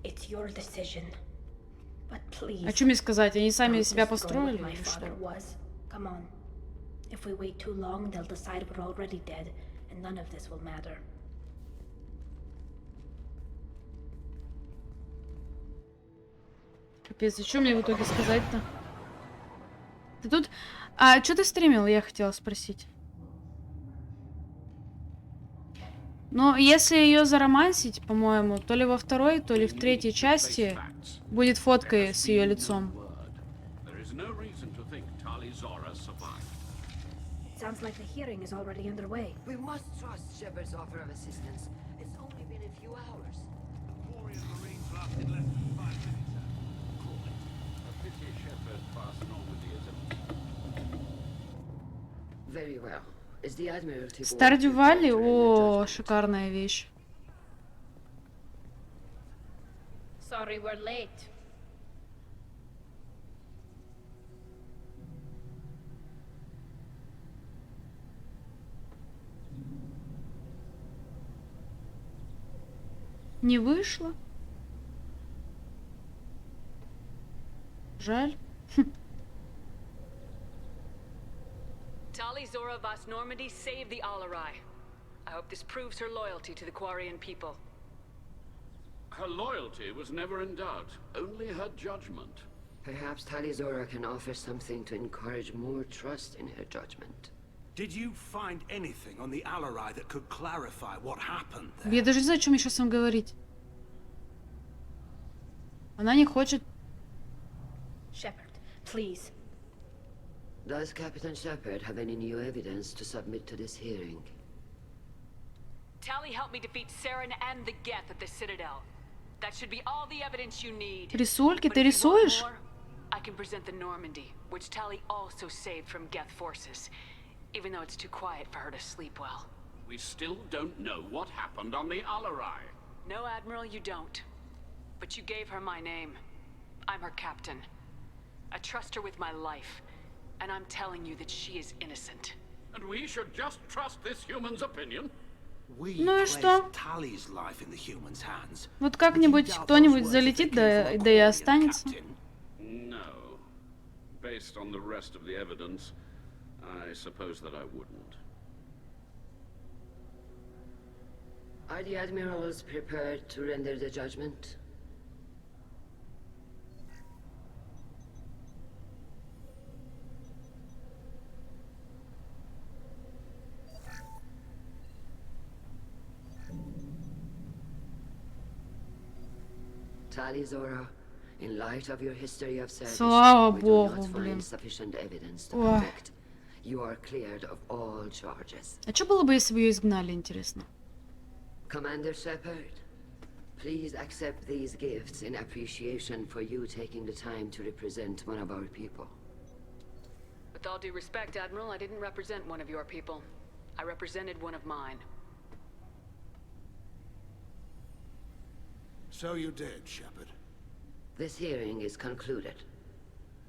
It's your decision. But please... А что мне сказать? Они сами don't себя destroy построили what my или father что? was. Come on. If we wait too long, they'll decide we're already dead, and none of this will matter. Капец, и что мне в итоге сказать-то? Ты тут... А что ты стримил, я хотела спросить. Ну, если ее заромансить, по-моему, то ли во второй, то ли в третьей части будет фоткой с ее лицом. There is no reason to think Tali Zora survived. Sounds like the hearing is already underway. We must trust Shepard's offer of assistance. It's only been a few hours. Warrior Marines lasted less than 5 minutes. A pity Shepard passed Normandy as a... Very well. Is the Admiralty Board Стардю Валли, prepared to render о, шикарная вещь. Sorry we're late. Не вышло? Жаль. Tali Zora Vas Normandy saved the Alarai. I hope this proves her loyalty to the Quarian people. Her loyalty was never in doubt, only her judgment. Perhaps Talizora can offer something to encourage more trust in her judgment. Did you find anything on the Alarai that could clarify what happened there? Я даже не знаю, о чем мне сейчас вам говорить. Она не хочет. Shepard, please. Does Captain Shepard have any new evidence to submit to this hearing? Tally helped me defeat Saren and the Geth at the Citadel. That should be all the evidence you need. Рисульки, But ты if you want рисуешь? more, I can present the Normandy, which Tally also saved from Geth forces, even though it's too quiet for her to sleep well. We still don't know what happened on the Alarai. No, Admiral, you don't. But you gave her my name. I'm her captain. I trust her with my life, and I'm telling you that she is innocent. And we should just trust this human's opinion? We Ну и что? placed Tally's life in the human's hands. Вот как-нибудь кто-нибудь залетит, да и останется. No. Based on the rest of the evidence, I suppose that I wouldn't. Are the admirals prepared to render the judgment? Talizora, in light of your history of service, Слава we do богу, not блин. find sufficient evidence to Ой. convict. You are cleared of all charges. А что было бы, если бы ее изгнали, интересно? Commander Shepard, please accept these gifts in appreciation for you taking the time to represent one of our people. With all due respect, Admiral, I didn't represent one of your people. I represented one of mine. So you did, Shepard. This hearing is concluded.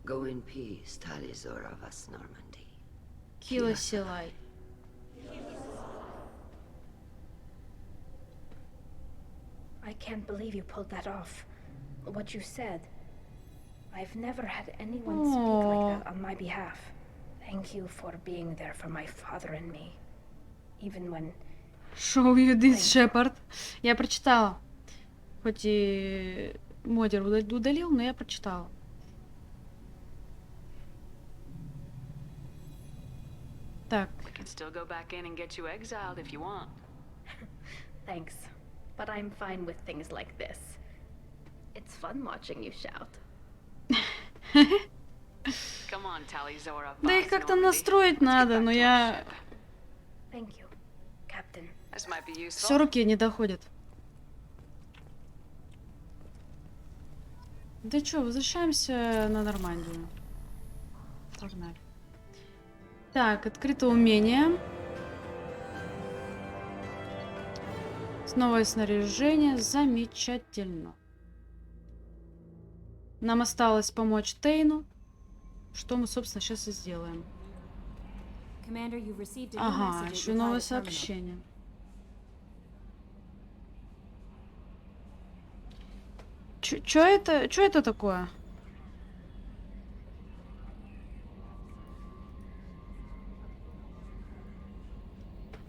Go in peace, Talizora vas Normandy. Кила Силай. I can't believe you pulled that off. What you said. I've never had anyone speak like that on my behalf. Thank you for being there for my father and me. Even when... Show you this, Shepard. Я прочитала. Хоть и модер удалил, но я прочитала. Так. We can still go back in and get you exiled if you want. Thanks. But I'm fine with things like this. It's fun watching you shout. Come on, Talizora. Да их как-то настроить надо, но я... Thank you, Captain. This might be useful. Все руки не доходят. Да чё, возвращаемся на Нормандию. Погнали. Так, открыто умение. Новое снаряжение. Замечательно. Нам осталось помочь Тейну. Что мы, собственно, сейчас и сделаем. Ага, еще новое сообщение. Чё это такое?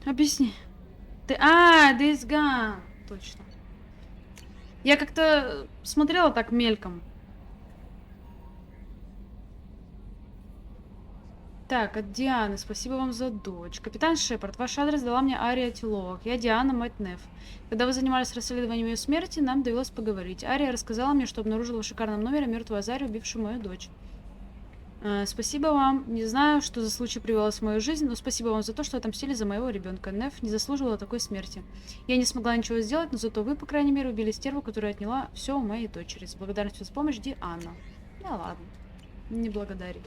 Объясни. This gun. Точно. Я как-то смотрела так мельком. Так, от Дианы. Спасибо вам за дочь. Капитан Шепард, ваш адрес дала мне Ария Тиловок. Я Диана, мать Неф. Когда вы занимались расследованием ее смерти, нам довелось поговорить. Ария рассказала мне, что обнаружила в шикарном номере мертвую Азарию, убившую мою дочь. Спасибо вам. Не знаю, что за случай привелось в мою жизнь, но спасибо вам за то, что отомстили за моего ребенка. Неф не заслуживала такой смерти. Я не смогла ничего сделать, но зато вы, по крайней мере, убили стерву, которая отняла все у моей дочери. С благодарностью за помощь, Диана. Да ладно. Не благодари.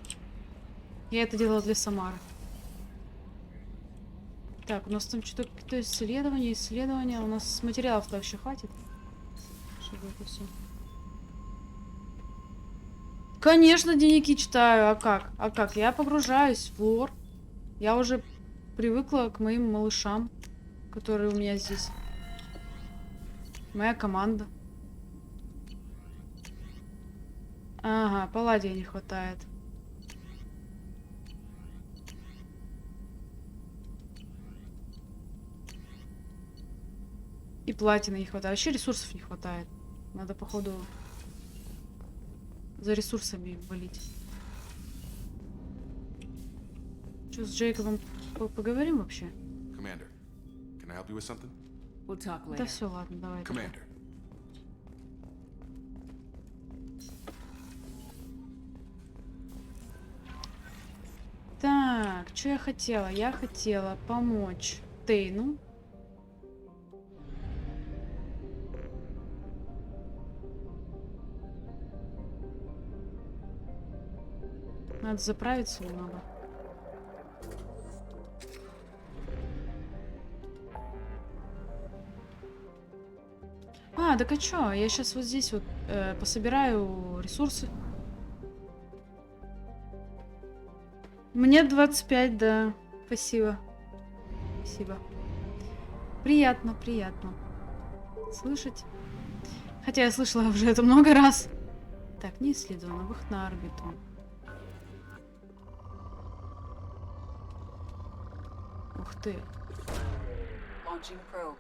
Я это делала для Самары. Так, у нас там что-то какое-то исследование. У нас материалов-то вообще хватит. Чтобы это все. Конечно, дневники читаю. А как? Я погружаюсь в лор. Я уже привыкла к моим малышам, которые у меня здесь. Моя команда. Ага, палладия не хватает. И платины не хватает. Вообще ресурсов не хватает. Надо, походу, за ресурсами валить. Что, с Джейкобом поговорим вообще? Commander, can I help you with something? We'll talk later. Да все, ладно, давай. Commander. Так, что я хотела? Я хотела помочь Тейну. Надо заправиться немного. А, так а чё? Я сейчас вот здесь вот пособираю ресурсы. Мне 25, да. Спасибо. Спасибо. Приятно, приятно слышать. Хотя я слышала уже это много раз. Так, не исследовано. Выход на орбиту. Ух ты. Launching probe.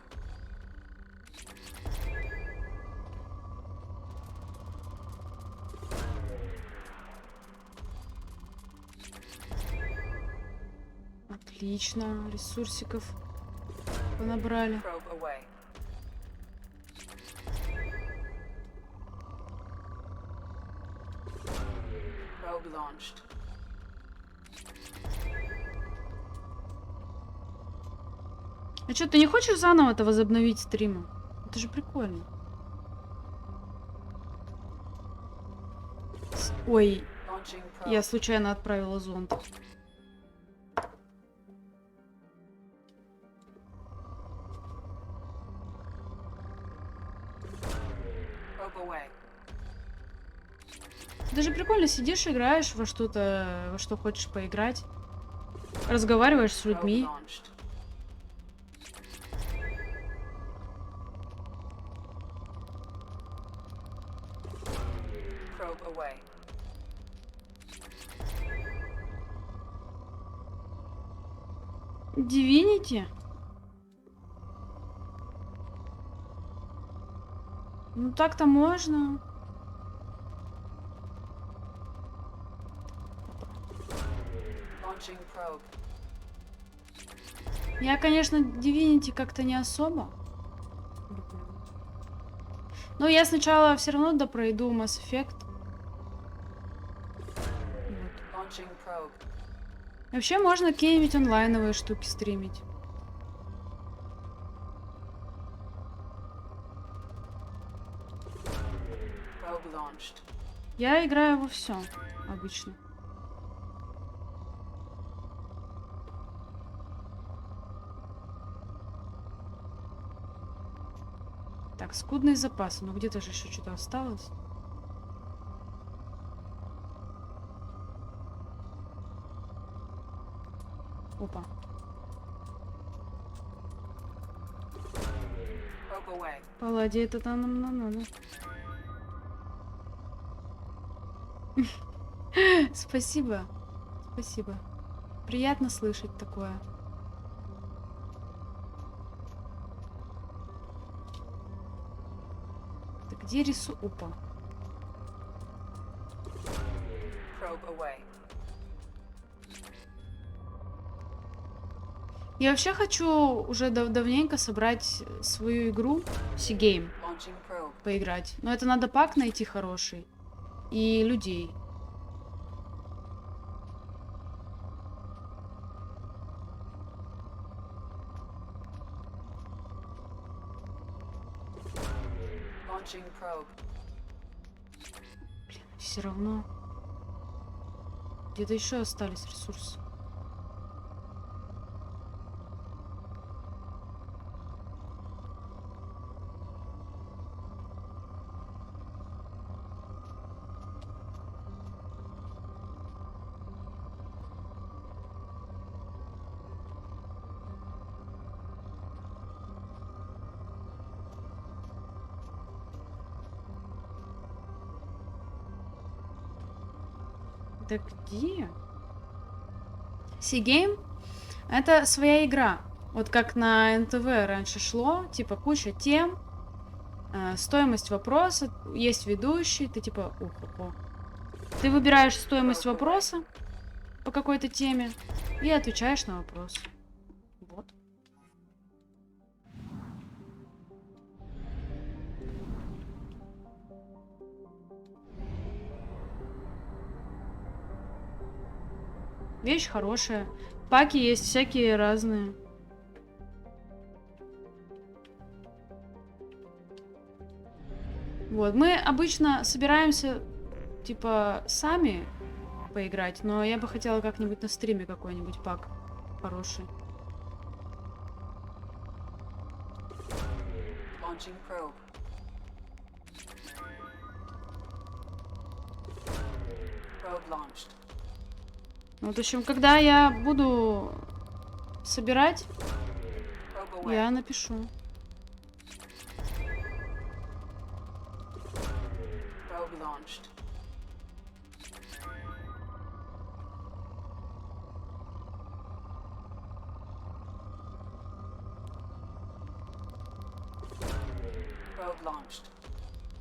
Отлично. Ресурсиков понабрали. Probe away. Probe launched. А что, ты не хочешь заново-то возобновить стримы? Это же прикольно. Ой, я случайно отправила зонд. Даже прикольно сидишь, играешь во что-то, во что хочешь поиграть. Разговариваешь с людьми. Divinity? Ну так-то можно. Я, конечно, Divinity как-то не особо люблю. Но я сначала все равно допройду Mass Effect. Вот. Вообще можно какие-нибудь онлайновые штуки стримить. Я играю во все обычно. Так, скудные запасы. Ну где-то же еще что-то осталось. Опа. Паллади, это там нам надо. Спасибо. Спасибо. Приятно слышать такое. Так где рису... Опа. Я вообще хочу уже давненько собрать свою игру Си-гейм. Поиграть. Но это надо пак найти хороший. И людей. Блин, все равно. Где-то еще остались ресурсы. Да где? Си-гейм — это своя игра. Вот как на НТВ раньше шло, типа куча тем, Стоимость вопроса. Есть ведущий. Ты типа... Ты выбираешь стоимость вопроса по какой-то теме и отвечаешь на вопрос. Вот. Вещь хорошая. Паки есть всякие разные. Вот, мы обычно собираемся, типа, сами поиграть, но я бы хотела как-нибудь на стриме какой-нибудь пак хороший. Launching probe. Probe launched. Вот, в общем, когда я буду собирать, я напишу. Probe launched. Probe launched.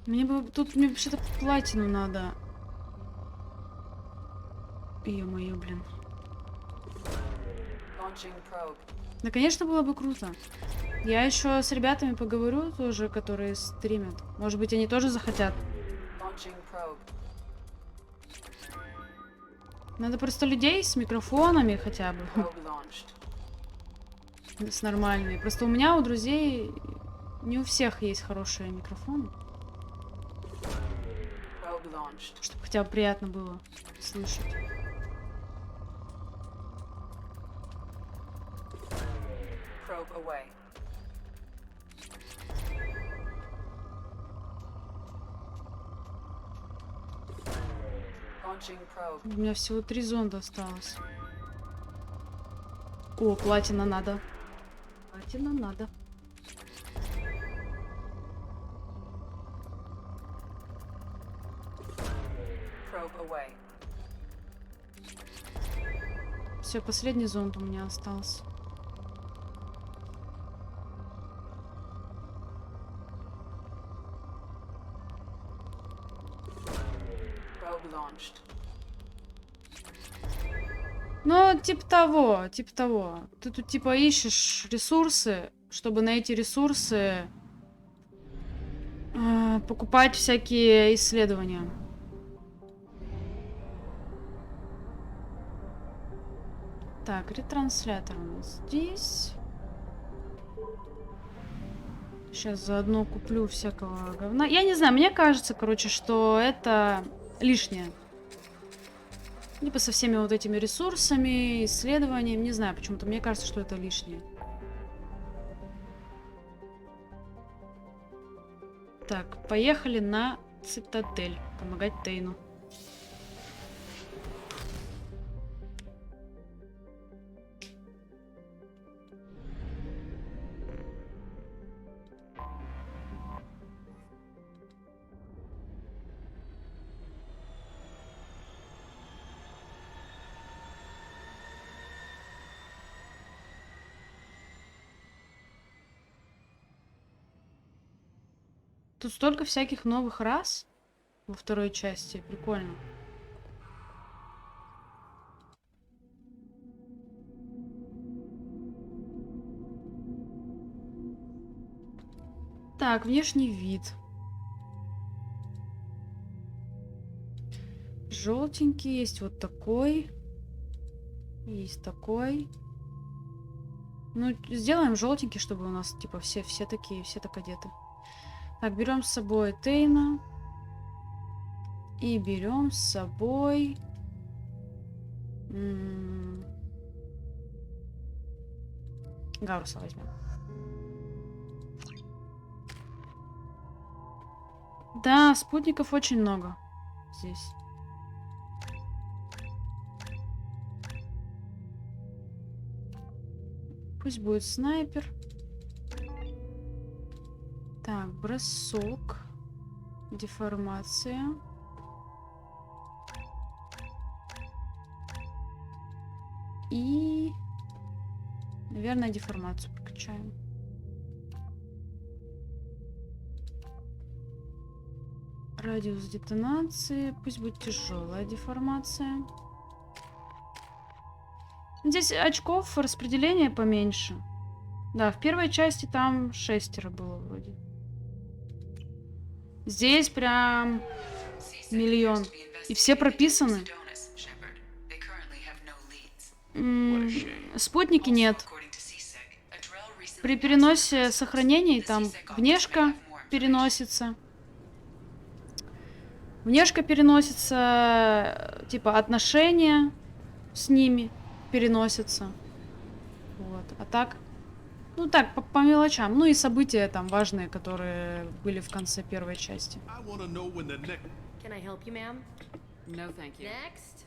Мне бы... Тут мне вообще-то платину надо. Ё-моё, блин. Launching probe. Да, конечно, было бы круто. Я еще с ребятами поговорю тоже, которые стримят. Может быть, они тоже захотят. Launching probe. Надо просто людей с микрофонами хотя бы. Probe launched. С нормальными. Просто у меня, у друзей, не у всех есть хорошие микрофоны. Probe launched. Чтобы хотя бы приятно было слышать. Probe away. Launching probe. У меня всего 3 зонда осталось. О, платина надо. Платина надо. Probe away. Все, последний зонд у меня остался. Probe launched. Ну, типа того, типа того. Ты тут типа ищешь ресурсы, чтобы на эти ресурсы покупать всякие исследования. Так, ретранслятор у нас здесь. Сейчас заодно куплю всякого говна. Я не знаю, мне кажется, короче, что это лишнее. Либо со всеми вот этими ресурсами, исследованиями. Не знаю, почему-то мне кажется, что это лишнее. Так, поехали на цитадель. Помогать Тейну. Тут столько всяких новых рас во второй части. Прикольно. Так, внешний вид. Желтенький есть вот такой. Есть такой. Ну, сделаем желтенький, чтобы у нас типа все такие, все так одеты. Так, берем с собой Тейна. И берем с собой... Гаруса возьмем. Да, спутников очень много здесь. Пусть будет снайпер. Так, бросок. Деформация. И... наверное, деформацию прокачаем. Радиус детонации. Пусть будет тяжелая деформация. Здесь очков распределения поменьше. Да, в первой части там 6 было вроде. Здесь прям миллион. И все прописаны. Спутники нет. При переносе сохранений там внешка переносится. Внешка переносится, типа отношения с ними переносятся. Вот. А так, ну так, по мелочам. Ну и события там важные, которые были в конце первой части. Can I help you, ma'am? No, thank you. Next.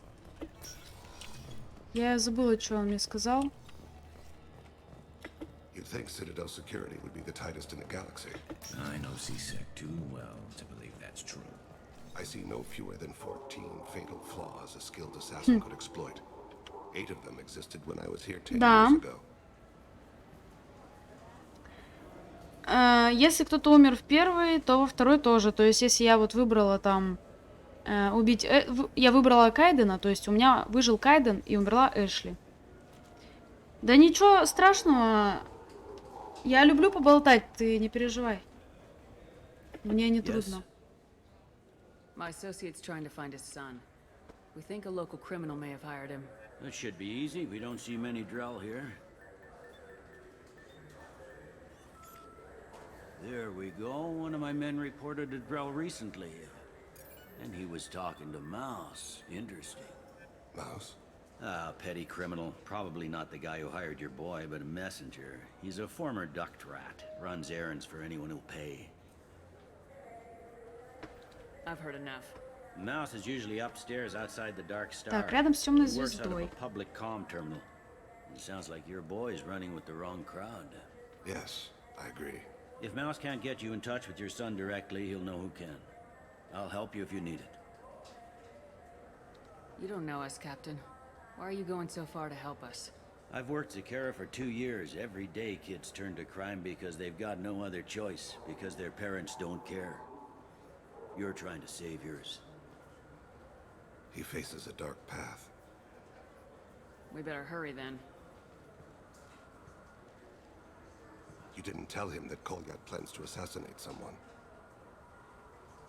Я забыла, что он мне сказал. You'd think Citadel security would be the tightest in the galaxy. I know C-Sec too well to believe that's true. I see no fewer than 14 fatal flaws a skilled assassin could exploit. 8 of them existed when I was here 10 years ago. Если кто-то умер в первой, то во второй тоже. То есть, если я вот выбрала там убить... я выбрала Кайдена, то есть у меня выжил Кайден и умерла Эшли. Да ничего страшного. Я люблю поболтать, ты не переживай. Мне не трудно. My associate's trying to find his son. We think a local criminal may have hired him. That should be easy. We don't see many Drell here. There we go. One of my men reported a Drell recently. And he was talking to Mouse. Interesting. Mouse? Ah, petty criminal. Probably not the guy who hired your boy, but a messenger. He's a former duct rat. Runs errands for anyone who'll pay. I've heard enough. Mouse is usually upstairs outside the Dark Star. Так, рядом с темной He works out of звездой. a public comm terminal. It sounds like your boy's running with the wrong crowd. Yes, I agree. If Mouse can't get you in touch with your son directly, he'll know who can. I'll help you if you need it. You don't know us, Captain. Why are you going so far to help us? I've worked Zakara for 2 years. Every day kids turn to crime because they've got no other choice, because their parents don't care. You're trying to save yours. He faces a dark path. We better hurry then. You didn't tell him that Kolyat plans to assassinate someone.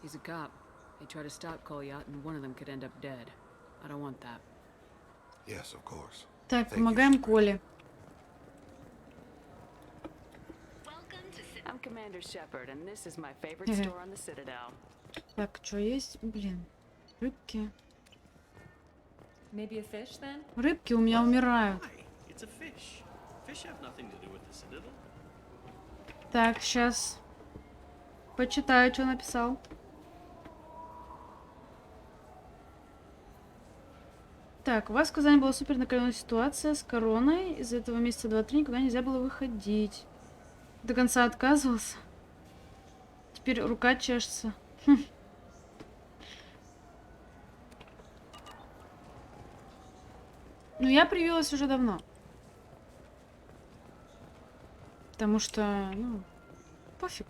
He's a cop. They try to stop Kolyat and one of them could end up dead. I don't want that. Yes, of course. Так, помогаем Коле. I'm Commander Shepard, and this is my favorite store on the Citadel. Так, что есть? Блин, рыбки. Maybe a fish then? Рыбки у меня умирают. It's a fish. Fish have nothing to do with the Citadel. Так, сейчас почитаю, что написал. Так, у вас в Казани была супер накаленная ситуация с короной. Из этого месяца 2-3 никуда нельзя было выходить. До конца отказывался. Теперь рука чешется. Ну, я привилась уже давно. Потому что, ну, пофиг.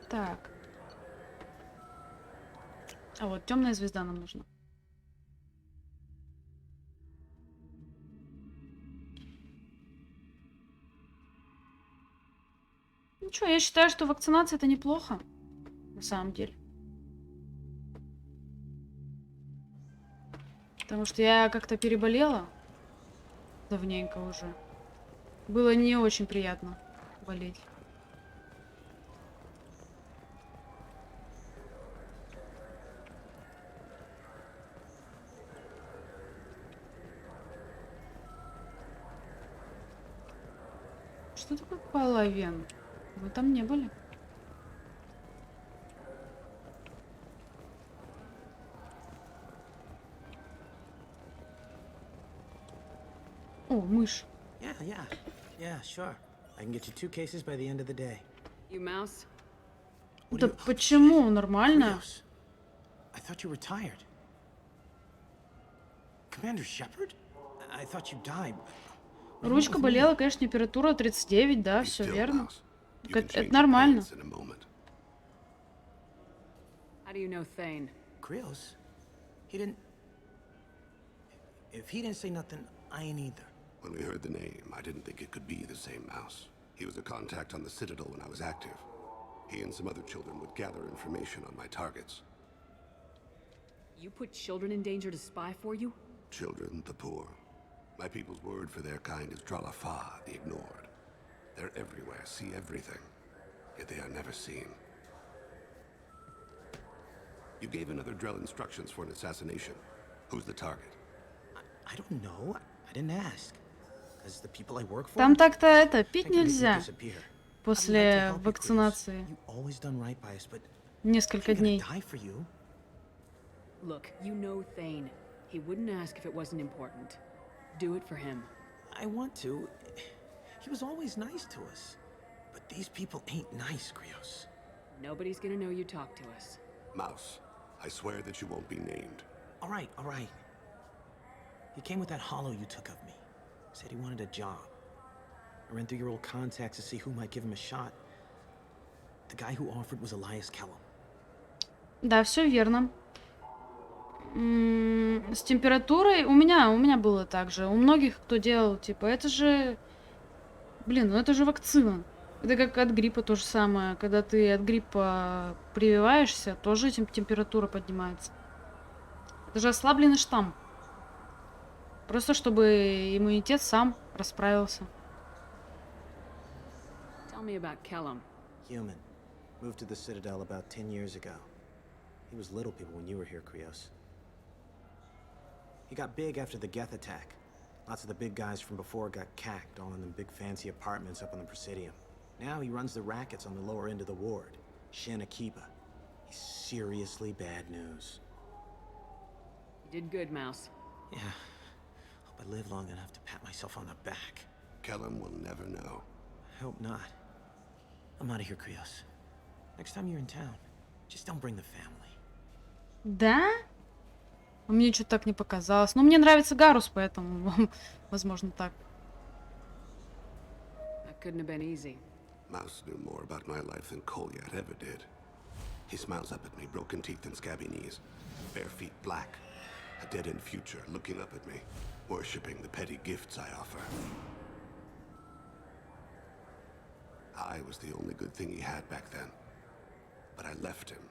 Так. А вот темная звезда нам нужна. Ничего, я считаю, что вакцинация это неплохо. На самом деле. Потому что я как-то переболела. Давненько уже. Было не очень приятно болеть. Что такое половин? Вы там не были? О, мышь. Yeah, sure. I can get you 2 cases by the end of the day. You Mouse? Да почему? Нормально. I thought you were tired. Commander Shepard? I thought you died. Ручка болела, конечно, температура 39, да, все верно. Это нормально. How do you know Thane? Krios? He didn't... If he didn't say nothing, I ain't either. When we heard the name, I didn't think it could be the same mouse. He was a contact on the Citadel when I was active. He and some other children would gather information on my targets. You put children in danger to spy for you? Children, the poor. My people's word for their kind is Dralafa, the ignored. They're everywhere, see everything, yet they are never seen. You gave another Drell instructions for an assassination. Who's the target? I don't know. I didn't ask. As the people I work for. Там так-то это пить нельзя после вакцинации. Несколько дней. Look, you know Thane. He wouldn't ask if it wasn't important. Do it for him. I want to. He was always nice to us. But these people ain't nice, Krios. Nobody's gonna know you talked to us. Mouse, I swear that you won't be named. All right, all right. He came with that hollow you took of me. Said he wanted a job. I ran through your old contacts to see who might give him a shot. The guy who offered was Elias Kellum. Да, все верно. С температурой у меня было так же. У многих, кто делал, типа, это же... Блин, ну это же вакцина. Это как от гриппа то же самое. Когда ты от гриппа прививаешься, тоже температура поднимается. Это же ослабленный штамм. Просто чтобы иммунитет сам расправился. Tell me about Kellum. Human. Moved to the Citadel about 10 years ago. He was little people when you were here, Krios. He got big after the Geth attack. Lots of the big guys from before got cacked, all in them big fancy apartments up on the Presidium. Now he runs the rackets on the lower end of the ward. Shin Akiba. He's seriously bad news. You did good, Mouse. Yeah. Hope I live long enough to pat myself on the back. Kellum will never know. I hope not. I'm out of here, Krios. Next time you're in town, just don't bring the family. Да? Мне что-то так не показалось. Но мне нравится Гарус, поэтому, возможно, так. That couldn't have been easy. Mouse knew more about my life than Kolyat ever did. He smiles up at me, broken teeth and scabby knees. Bare feet black. A dead-end future looking up at me, worshipping the petty gifts I offer. I was the only good thing he had back then. But I left him,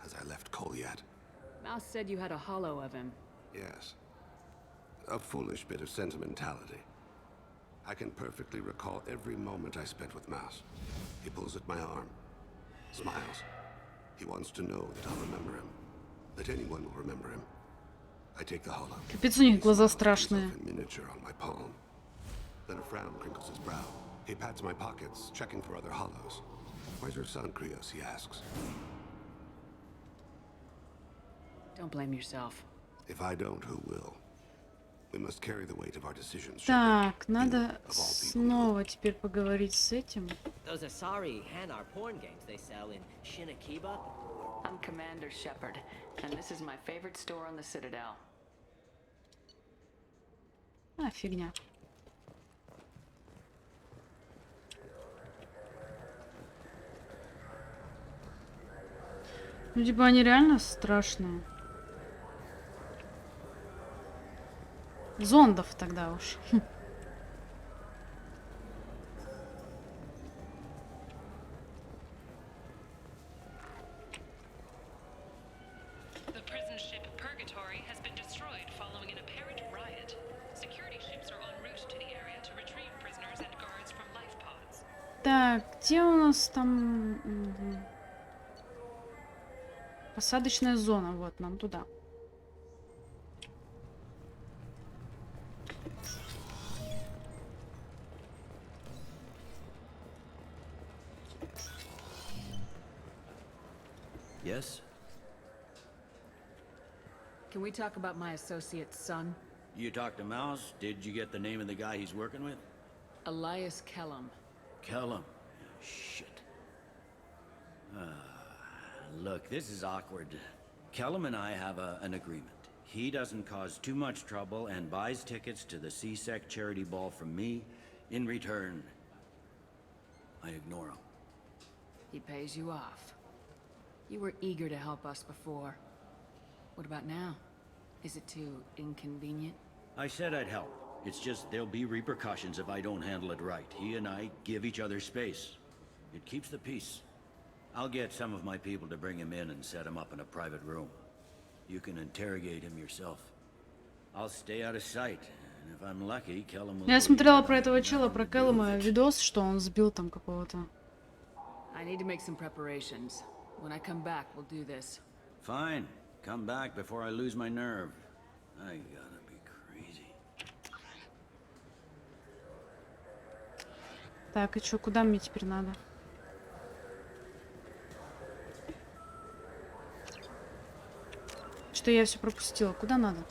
as I left Kolyat. Mouse said you had a hollow of him. Yes. A foolish bit of sentimentality. I can perfectly recall every moment I spent with Mouse. He pulls at my arm, smiles. He wants to know that I'll remember him, that anyone will remember him. I take the hollow. Капец, у них глаза страшные. Miniature on my palm. Then a frown crinkles his brow. He pats my pockets, checking for other hollows. Where's your son, Krios? He asks. Don't blame yourself. If I don't, who will? We must carry the weight of our decisions. Так, надо снова теперь поговорить с этим. Those Asari Hanar porn games they sell in Shin Akiba. I'm Commander Shepard, and this is my favorite store on the Citadel. А, фигня. Ну, типа, они реально страшные. Зондов тогда уж. The prison ship Purgatory has been destroyed following an apparent riot. Security ships are en route to the area to retrieve prisoners and guards from life pods. Так, где у нас там... Угу. Посадочная зона, вот, нам туда. Yes? Can we talk about my associate's son? You talked to Mouse? Did you get the name of the guy he's working with? Elias Kellum. Kellum? Shit. Look, this is awkward. Kellum and I have an agreement. He doesn't cause too much trouble and buys tickets to the C-Sec charity ball from me. In return, I ignore him. He pays you off. You were eager to help us before. What about now? Is it too inconvenient? I said I'd help. It's just there'll be repercussions if I don't handle it right. He and I give each other space. It keeps the peace. I'll get some of my people to bring him in and set him up in a private room. You can interrogate him yourself. I'll stay out of sight. And if I'm lucky, Kellum will... Я смотрела про этого чела, про Келлума, видос, что он сбил там какого-то. I need to make some preparations. When I come back, we'll do this. Fine. Come back before I lose my nerve. I gotta be crazy. Так, и чё, куда мне теперь надо? Что я все пропустила? Куда надо?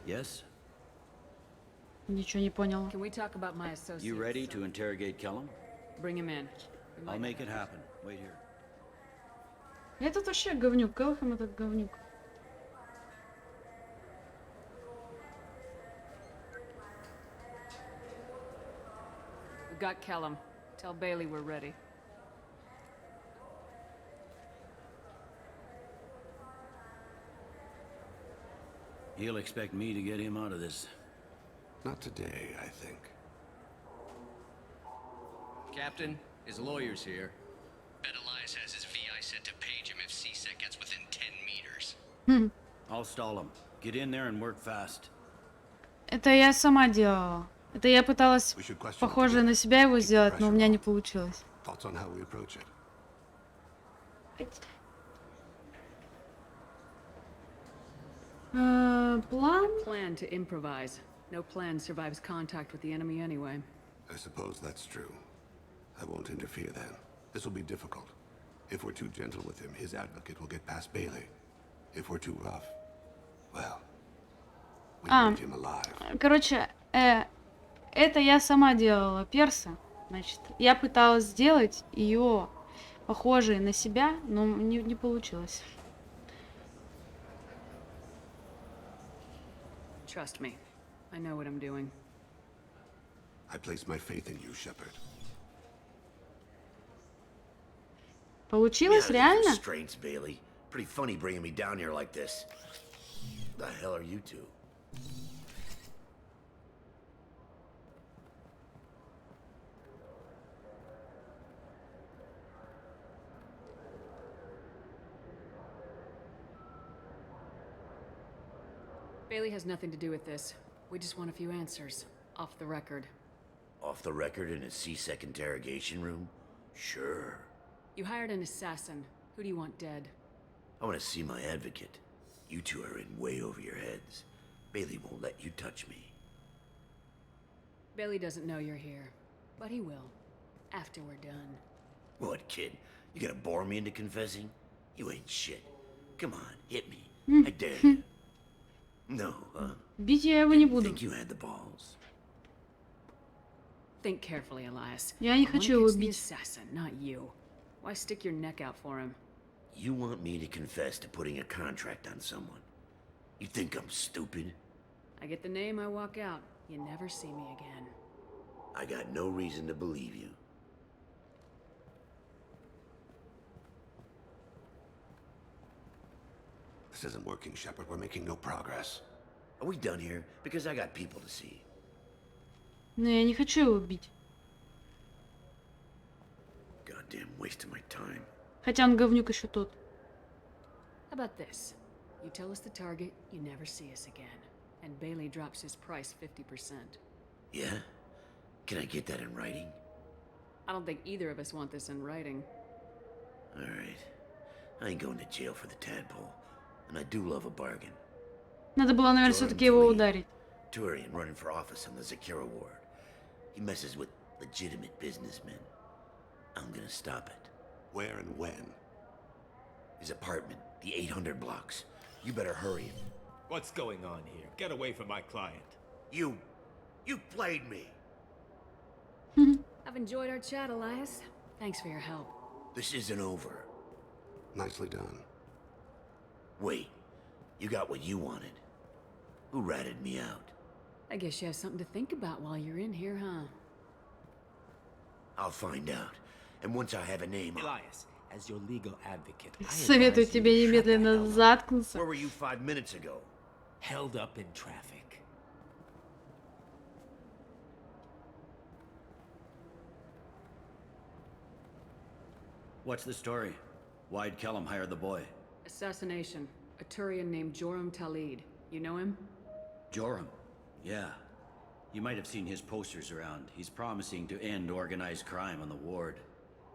Yes? Ничего не понял. Can we talk about my associates? You ready to interrogate Kellum? Bring him in. I'll make it happen. Wait here. Этот вообще говнюк. Келлхэм этот говнюк. We got Kellum. Tell Bailey we're ready. He'll expect me to get him out of this. Not today, I think. Captain, his lawyer's here. Bet Elias has his VI set to page him if C-Sec gets within 10 meters. I'll stall him. Get in there and work fast. Это я сама делала. Это я пыталась похоже на себя его сделать, но у меня не получилось. Thoughts on how we approach it? Plan to improvise. No plan survives contact with the enemy anyway. I suppose that's true. I won't interfere then. This will be difficult. If we're too gentle with him, his advocate will get past Bailey. If we're too rough, well, we need him alive. Короче, это я сама делала перса. Значит, я пыталась сделать ее похожей на себя, но не получилось. Trust me. I know what I'm doing. I place my faith in you, Shepard. Получилось реально? Restraints, Bailey. Pretty funny bringing me down here like this. The hell are you two? Bailey has nothing to do with this. We just want a few answers. Off the record. Off the record in a C-Sec interrogation room? Sure. You hired an assassin. Who do you want dead? I want to see my advocate. You two are in way over your heads. Bailey won't let you touch me. Bailey doesn't know you're here. But he will. After we're done. What, kid? You gonna bore me into confessing? You ain't shit. Come on, hit me. I dare you. No, huh? Бить я его не буду. Think you had the balls. Think carefully, Elias. Я не хочу его the бить. Assassin, not you. Why stick your neck out for him? You want me to confess to putting a contract on someone? You think I'm stupid? I get the name, I walk out. You never see me again. I got no reason to believe you. This isn't working, Shepard. We're making no progress. Are we done here? Because I got people to see. Но я не хочу его бить. Goddamn waste of my time. Хотя он говнюк еще тот. How about this? You tell us the target, you never see us again. And Bailey drops his price 50%. Yeah? Can I get that in writing? I don't think either of us want this in writing. Alright. I ain't going to jail for the tadpole. And I do love a bargain. Надо было, наверное, все-таки его ударить. Turian running for office on the Zakira ward. He messes with legitimate businessmen. I'm gonna stop it. Where and when? His apartment, the 800 blocks. You better hurry. What's going on here? Get away from my client. You played me. I've enjoyed our chat, Elias. Thanks for your help. This isn't over. Nicely done. Wait, you got what you wanted. Who ratted me out? I guess you have something to think about while you're in here, huh? I'll find out. And once I have a name, Elias, as your legal advocate, I Советую advise you тебе to shut the немедленно hell up. заткнуться. where were you 5 minutes ago? Held up in traffic. What's the story? Why'd Kellum hire the boy? Assassination. A Turian named Joram Talid. You know him? Joram? Yeah. You might have seen his posters around. He's promising to end organized crime on the ward.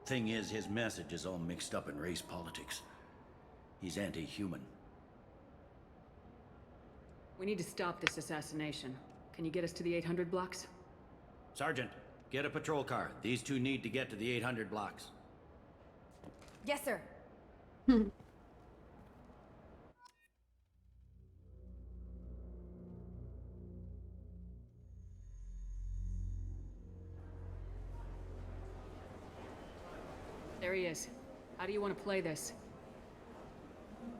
Thing is, his message is all mixed up in race politics. He's anti-human. We need to stop this assassination. Can you get us to the 800 blocks? Sergeant, get a patrol car. These two need to get to the 800 blocks. Yes, sir. There he is. How do you want to play this?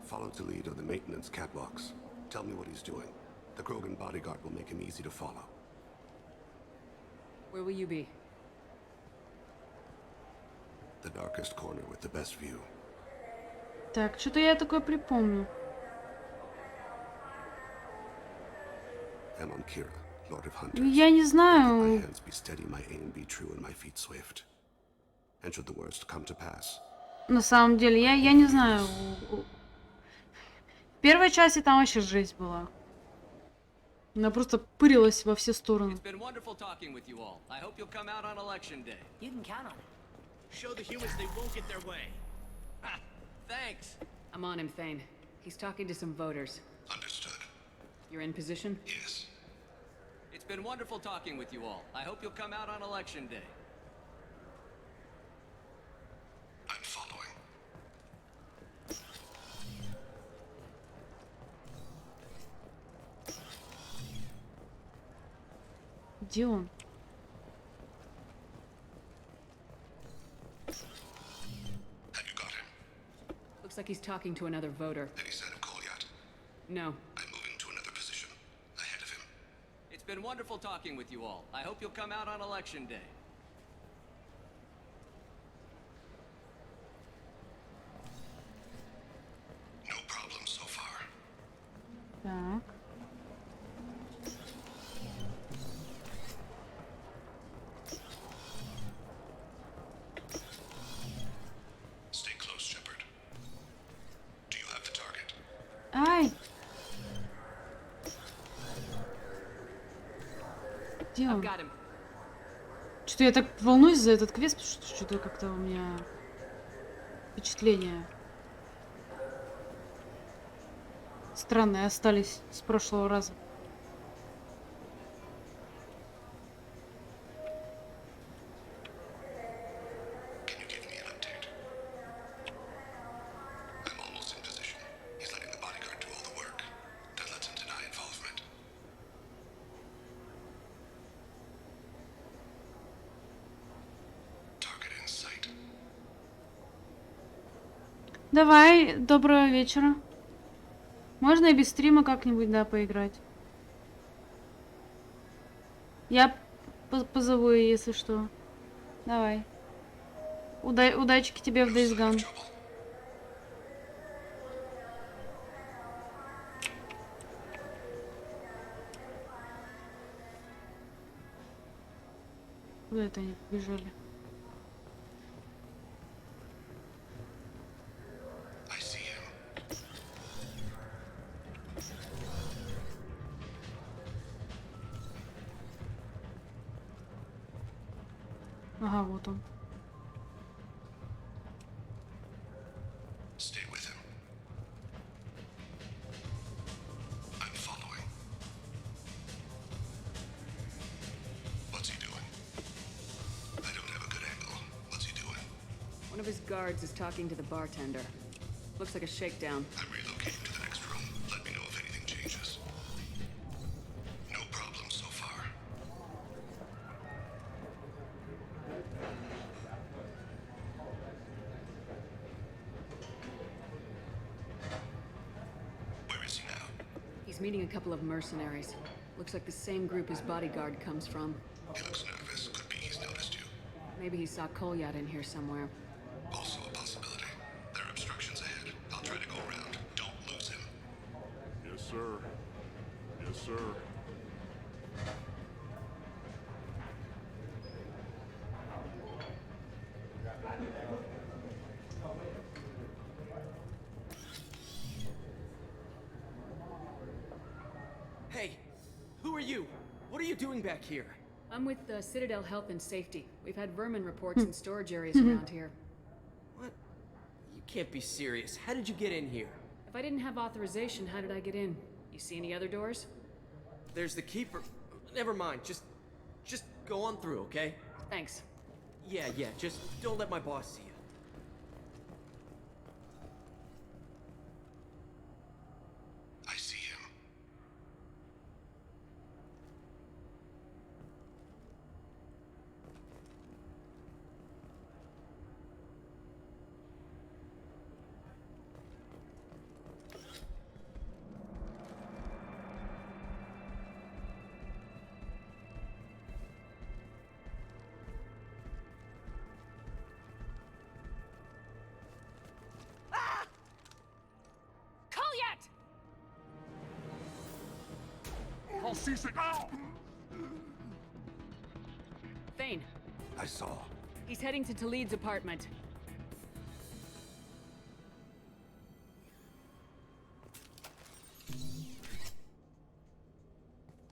Follow to lead on the maintenance catwalks. Tell me what he's doing. The Krogan bodyguard will make him easy to follow. Where will you be? The darkest corner with the best view. Так, что-то я такое припомню. I'm on Kira, Lord of Hunters. Я не My знаю. hands be steady, my aim be true, and my feet swift. And should the worst come to pass, На самом деле, я не знаю. В первой части там вообще жесть была. Она просто пырилась во все стороны. It's been wonderful talking with you all. I hope you'll come out on election day. You can count on it. Show the humans they won't get their way. Ha! Thanks. I'm on him, Thane. He's talking to some voters. Understood. You're in position? Yes. It's been wonderful talking with you all. I hope you'll come out on election day. I'm following. Где он? Have you got him? Looks like he's talking to another voter. Any sign of Kolyat? No. I'm moving to another position. Ahead of him. It's been wonderful talking with you all. I hope you'll come out on election day. No problem so far. Так. Stay close, Shepard. Do you have the target? Ай! Где I've он? got him. Что-то я так волнуюсь за этот квест, потому что что-то как-то у меня впечатления странные остались с прошлого раза. Can you give me an update? I'm almost in position. He's letting the bodyguard do all the work. That lets him deny involvement. Target in sight. Давай, доброго вечера. Можно и без стрима как-нибудь, да, поиграть. Я позову ее, если что. Давай. Удачки тебе в Days Gone. Куда это они побежали? I see him. Ага, вот он. Stay with him. I'm following. What's he doing? I don't have a good angle. What's he doing? One of his guards is talking to the bartender. Looks like a shakedown. I'm relocating to the next room. Let me know if anything changes. No problem so far. meeting a couple of mercenaries. Looks like the same group his bodyguard comes from. He looks nervous. Could be he's noticed you. Maybe he saw Kolyat in here somewhere. Also a possibility. There are obstructions ahead. I'll try to go around. Don't lose him. Yes, sir. Yes, sir. Hey, who are you? What are you doing back here? I'm with the Citadel Health and Safety. We've had vermin reports in storage areas around here. What? You can't be serious. How did you get in here? If I didn't have authorization, how did I get in? You see any other doors? There's the keeper. Never mind. Just go on through, okay? Thanks. Yeah, just don't let my boss see you. I see him. Kolyat! I'll cease it now! Thane, I saw. he's heading to Talid's apartment.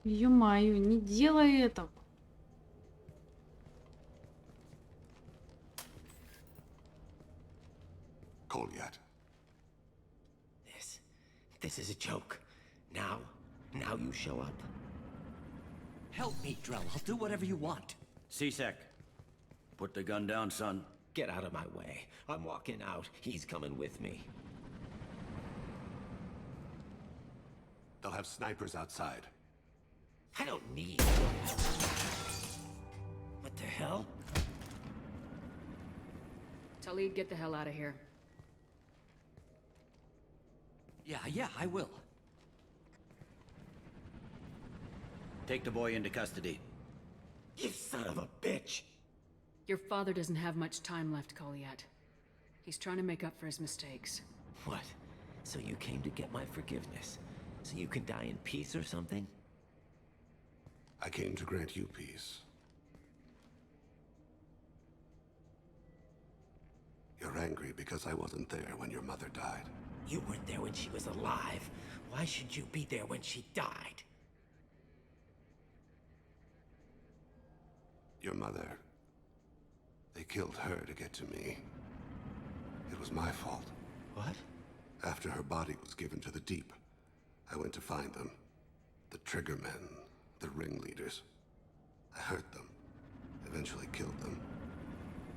Ё-моё, не делай этого. Kolyat. This is a joke. Now you show up. Help me, Drell. I'll do whatever you want. C-Sec, put the gun down, son. Get out of my way. I'm walking out. He's coming with me. They'll have snipers outside. I don't need... What the hell? Talid, get the hell out of here. Yeah, I will. Take the boy into custody. You son of a bitch! Your father doesn't have much time left, Kolyat. He's trying to make up for his mistakes. What? So you came to get my forgiveness? So you can die in peace or something? I came to grant you peace. You're angry because I wasn't there when your mother died. You weren't there when she was alive. Why should you be there when she died? Your mother... They killed her to get to me. It was my fault. What? After her body was given to the Deep, I went to find them. The Triggermen, the ringleaders. I hurt them. Eventually killed them.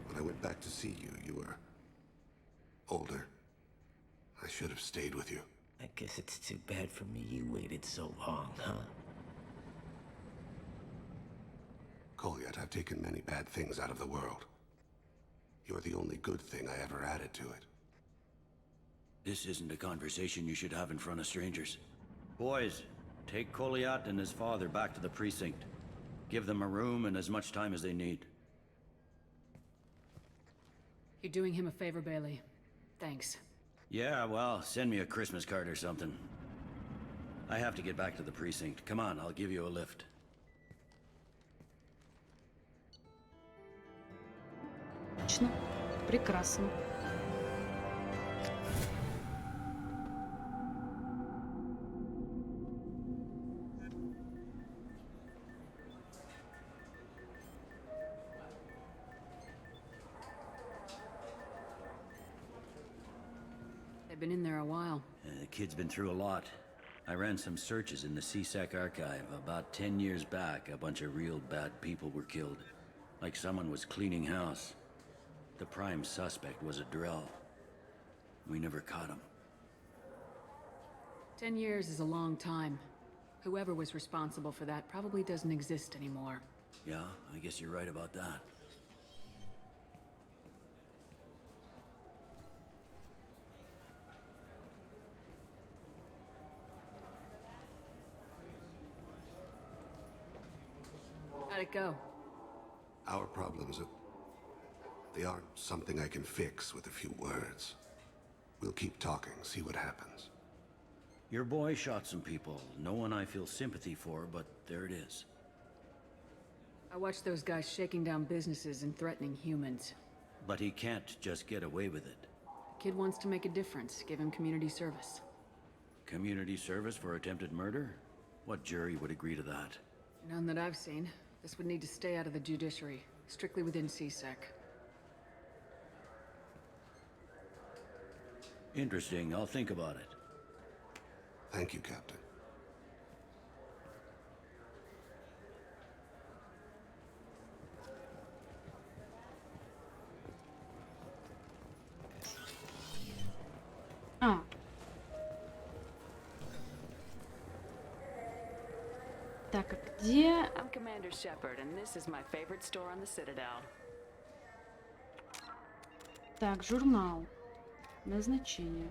When I went back to see you, you were... older. I should have stayed with you. I guess it's too bad for me you waited so long, huh? Kolyat, I've taken many bad things out of the world. You're the only good thing I ever added to it. This isn't a conversation you should have in front of strangers. Boys, take Kolyat and his father back to the precinct. Give them a room and as much time as they need. You're doing him a favor, Bailey. Thanks. Yeah, well, send me a Christmas card or something. I have to get back to the precinct. Come on, I'll give you a lift. Отлично. Прекрасно. They've been in there a while. The kid's been through a lot. I ran some searches in the CSEC archive. About 10 years back, a bunch of real bad people were killed. Like someone was cleaning house. The prime suspect was a Drell. We never caught him. 10 years is a long time. Whoever was responsible for that probably doesn't exist anymore. Yeah, I guess you're right about that. How'd it go? Our problems, they aren't something I can fix with a few words. We'll keep talking, see what happens. Your boy shot some people. No one I feel sympathy for, but there it is. I watched those guys shaking down businesses and threatening humans. But he can't just get away with it. Kid wants to make a difference. Give him community service. Community service for attempted murder? What jury would agree to that? None that I've seen. This would need to stay out of the judiciary. Strictly within CSEC. Interesting. I'll think about it. Thank you, Captain. А. Так, а где... I'm Commander Shepard, and this is my favorite store on the Citadel. Так, журнал. Назначение.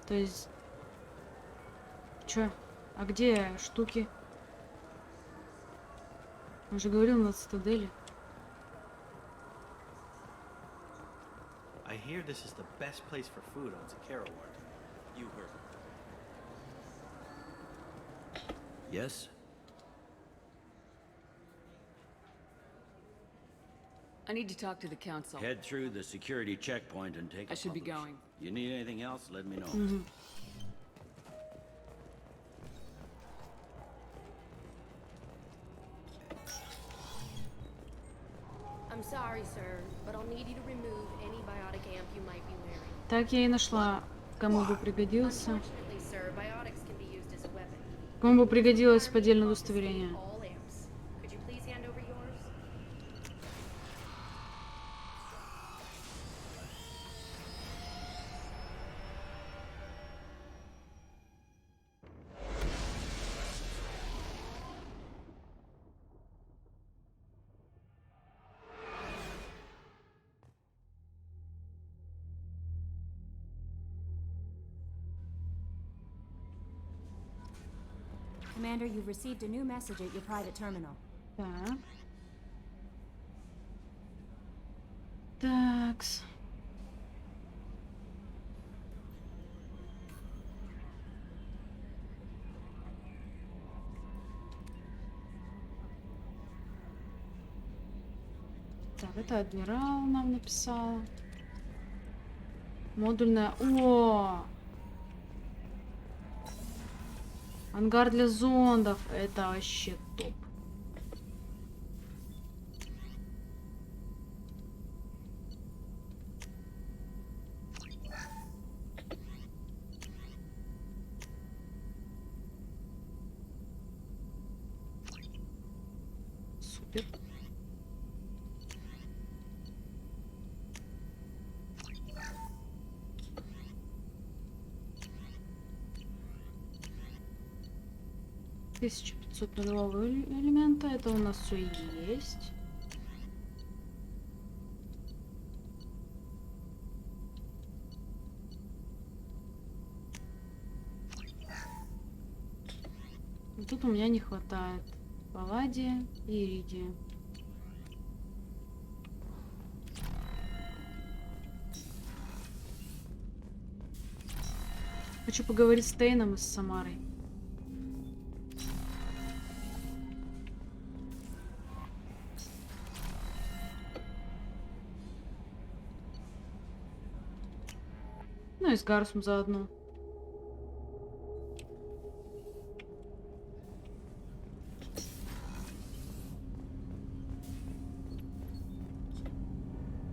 То есть... Чё? А где штуки? Он же говорил на цитадели. I hear this is the best place for food on Zakara Ward. You heard. Yes? I need to talk to the council. Head through the security checkpoint and take I should be going. You need anything else, let me know. I'm sorry, sir, but I'll need you to remove any biotic amp you might be wearing. Так я и нашла, кому бы пригодился. Unfortunately, sir, biotics can be used as a weapon. Кому бы пригодилось поддельное удостоверение. All amps. Could you please hand over yours? Commander, you've received a new message at your private terminal. Так. Такс. Так, это адмирал нам написал. Модульная... О! Ангар для зондов. Это вообще топ. Супер. Тысяча 500 нулевого элемента. Это у нас все есть. И тут у меня не хватает палладия и иридия. Хочу поговорить с Тейном и с Самарой. Ну и с Гарусом заодно.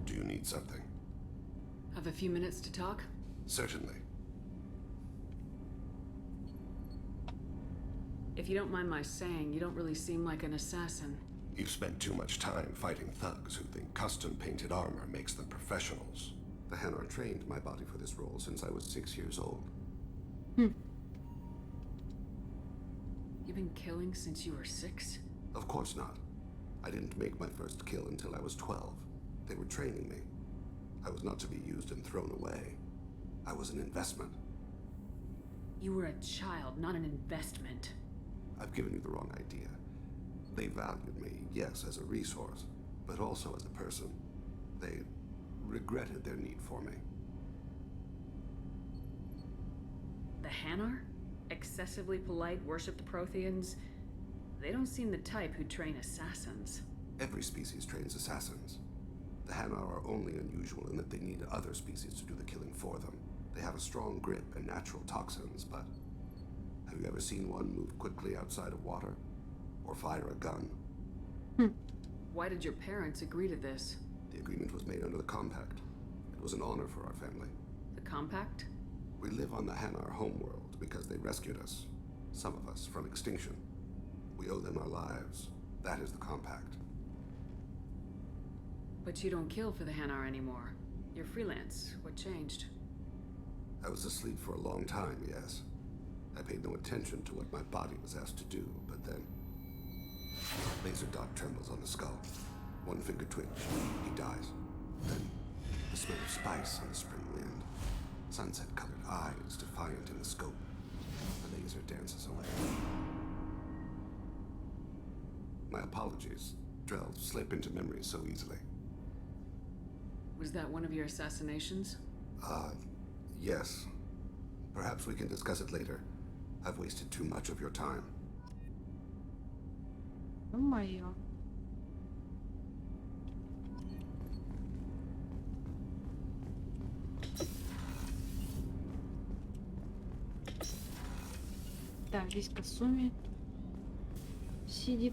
Do you need something? Have a few minutes to talk? Certainly. If you don't mind my saying, you don't really seem like an assassin. You've spent too much time fighting thugs who think custom-painted armor makes them professionals. The Hanar trained my body for this role since I was 6 years old. You've been killing since you were 6? Of course not. I didn't make my first kill until I was 12. They were training me. I was not to be used and thrown away. I was an investment. You were a child, not an investment. I've given you the wrong idea. They valued me, yes, as a resource, but also as a person. They regretted their need for me. The Hanar? Excessively polite, worship the Protheans? They don't seem the type who train assassins. Every species trains assassins. The Hanar are only unusual in that they need other species to do the killing for them. They have a strong grip and natural toxins, but have you ever seen one move quickly outside of water? Or fire a gun? Why did your parents agree to this? The agreement was made under the Compact. It was an honor for our family. The Compact? We live on the Hanar homeworld because they rescued us, some of us, from extinction. We owe them our lives. That is the Compact. But you don't kill for the Hanar anymore. You're freelance. What changed? I was asleep for a long time, yes. I paid no attention to what my body was asked to do, but then... Laser dot trembles on the skull. One finger twitch. He dies. Then, the smell of spice on the spring wind. Sunset-colored eyes defiant in the scope. The laser dances away. My apologies. Drell slip into memory so easily. Was that one of your assassinations? Yes. Perhaps we can discuss it later. I've wasted too much of your time. Ё-моё. Так, здесь Касуми сидит.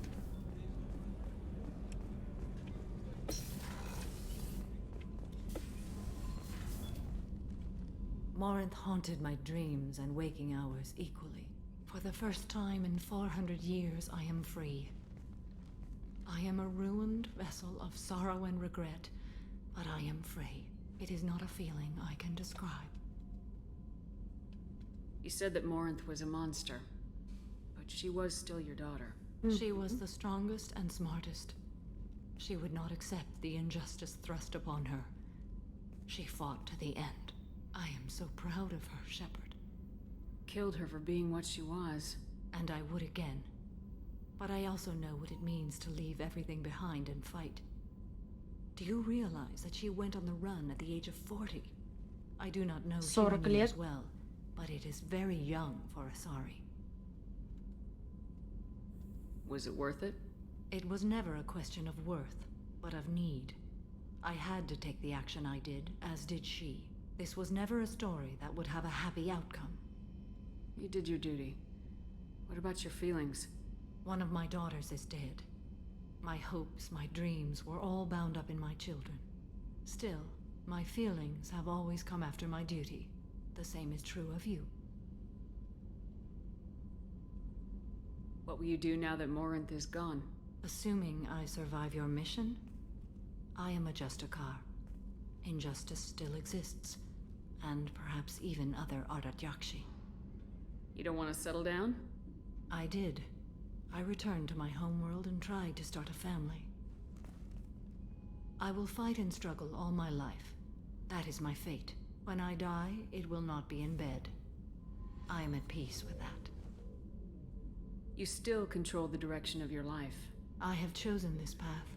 Morinth haunted my dreams and waking hours equally. For the first time in 400 years, I am free. I am a ruined vessel of sorrow and regret, but I am free. It is not a feeling I can describe. You said that Morinth was a monster, but she was still your daughter. She was the strongest and smartest. She would not accept the injustice thrust upon her. She fought to the end. I am so proud of her, Shepard. Killed her for being what she was. And I would again. But I also know what it means to leave everything behind and fight. Do you realize that she went on the run at the age of 40? I do not know human years well, but it is very young for Asari. Was it worth it? It was never a question of worth, but of need. I had to take the action I did, as did she. This was never a story that would have a happy outcome. You did your duty. What about your feelings? One of my daughters is dead. My hopes, my dreams were all bound up in my children. Still, my feelings have always come after my duty. The same is true of you. What will you do now that Morinth is gone? Assuming I survive your mission, I am a Justicar. Injustice still exists, and perhaps even other Ardatyakshi. You don't want to settle down? I did. I returned to my homeworld and tried to start a family. I will fight and struggle all my life. That is my fate. When I die, it will not be in bed. I am at peace with that. You still control the direction of your life. I have chosen this path.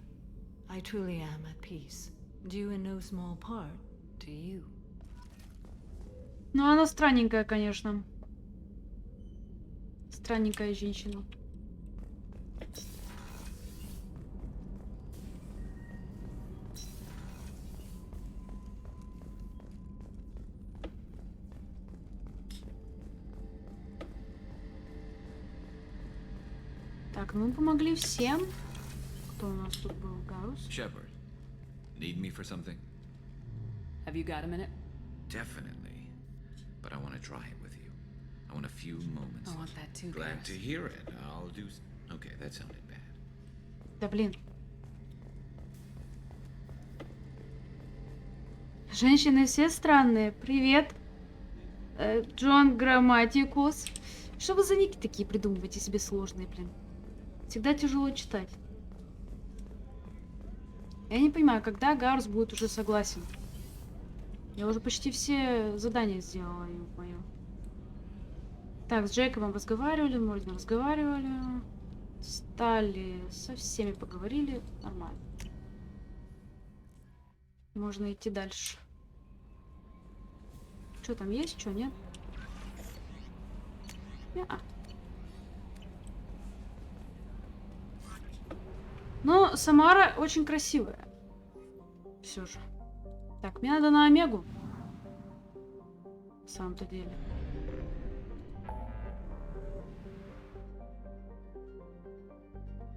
I truly am at peace. Due in no small part to you. Ну, она странненькая, конечно. Странненькая женщина. Так, мы помогли всем. Кто у нас тут был? Гарус? Shepard, need me for something? Have you got a minute? Definitely. But I want to try it with you. I want a few moments. I want that too, Glad Garrus. to hear it. I'll do... Okay, that sounded bad. Да блин. Женщины все странные. Привет, Джон Грамматикус. Что вы за ники такие придумываете себе сложные, блин? Всегда тяжело читать. Я не понимаю, когда Гарус будет уже согласен. Я уже почти все задания сделала, ё-моё. Так, с Джейкобом разговаривали, Мордином разговаривали. Стали, со всеми поговорили. Нормально. Можно идти дальше. Что там есть, что нет? Не-а. Но Самара очень красивая. Все же. Так, мне надо на Омегу. На самом-то деле.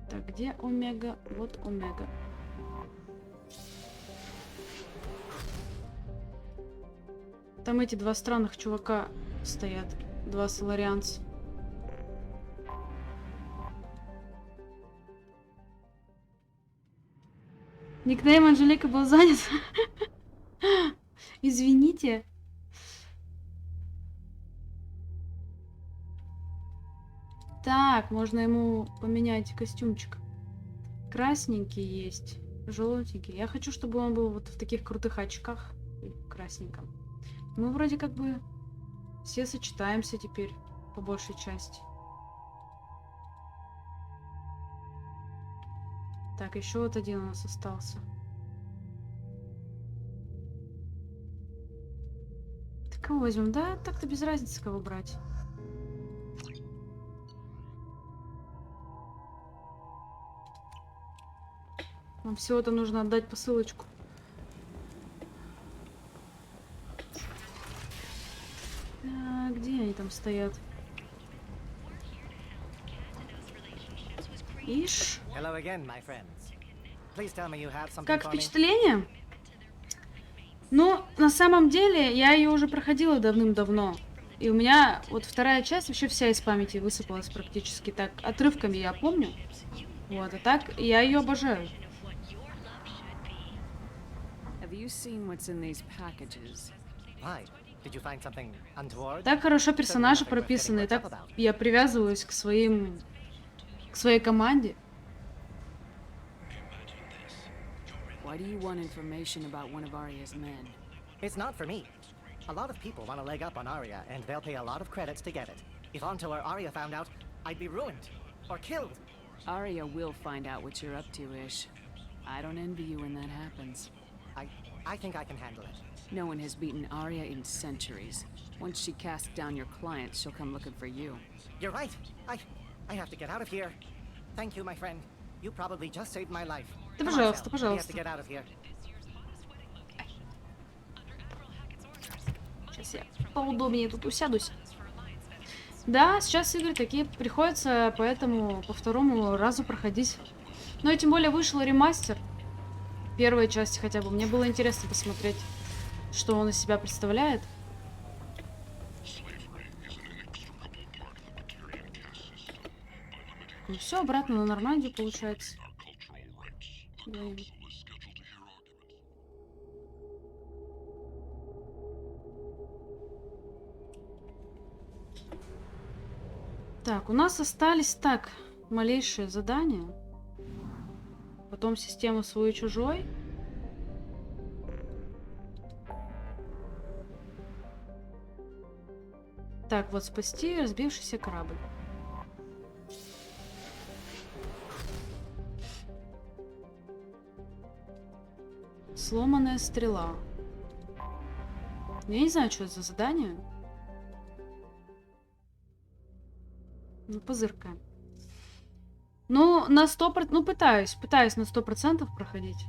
Так, где Омега? Вот Омега. Там эти два странных чувака стоят. Два соларианца. Никнейм Анжелика был занят. Извините. Так, можно ему поменять костюмчик. Красненький есть. Желтенький. Я хочу, чтобы он был вот в таких крутых очках. И красненьком. Мы вроде как бы все сочетаемся теперь. По большей части. Так, еще вот один у нас остался. Так кого возьмем? Да, так-то без разницы, кого брать. Нам всего-то нужно отдать посылочку. А, где они там стоят? Ишь. Как впечатление? Ну, на самом деле, я ее уже проходила давным-давно. И у меня вот вторая часть вообще вся из памяти высыпалась практически так. Отрывками я помню. Вот, а так я ее обожаю. Так хорошо персонажи прописаны, так я привязываюсь к своей команде. Why do you want information about one of Arya's men? It's not for me. A lot of people want a leg up on Arya, and they'll pay a lot of credits to get it. If Anto or Arya found out, I'd be ruined. Or killed. Arya will find out what you're up to, Ish. I don't envy you when that happens. I think I can handle it. No one has beaten Arya in centuries. Once she casts down your clients, she'll come looking for you. You're right. I have to get out of here. Thank you, my friend. You probably just saved my life. Да, пожалуйста, пожалуйста. Сейчас я поудобнее тут усядусь. Да, сейчас игры такие приходится, поэтому по второму разу проходить. Ну и тем более вышел ремастер. Первой части хотя бы. Мне было интересно посмотреть, что он из себя представляет. Ну все, обратно на Нормандию получается. Так, у нас остались так малейшие задания. Потом система свой-чужой. Так, вот спасти разбившийся корабль. Сломанная стрела. Я не знаю, что это за задание. Ну, позыркаем. Ну, на 100%... Ну, пытаюсь на 100% проходить.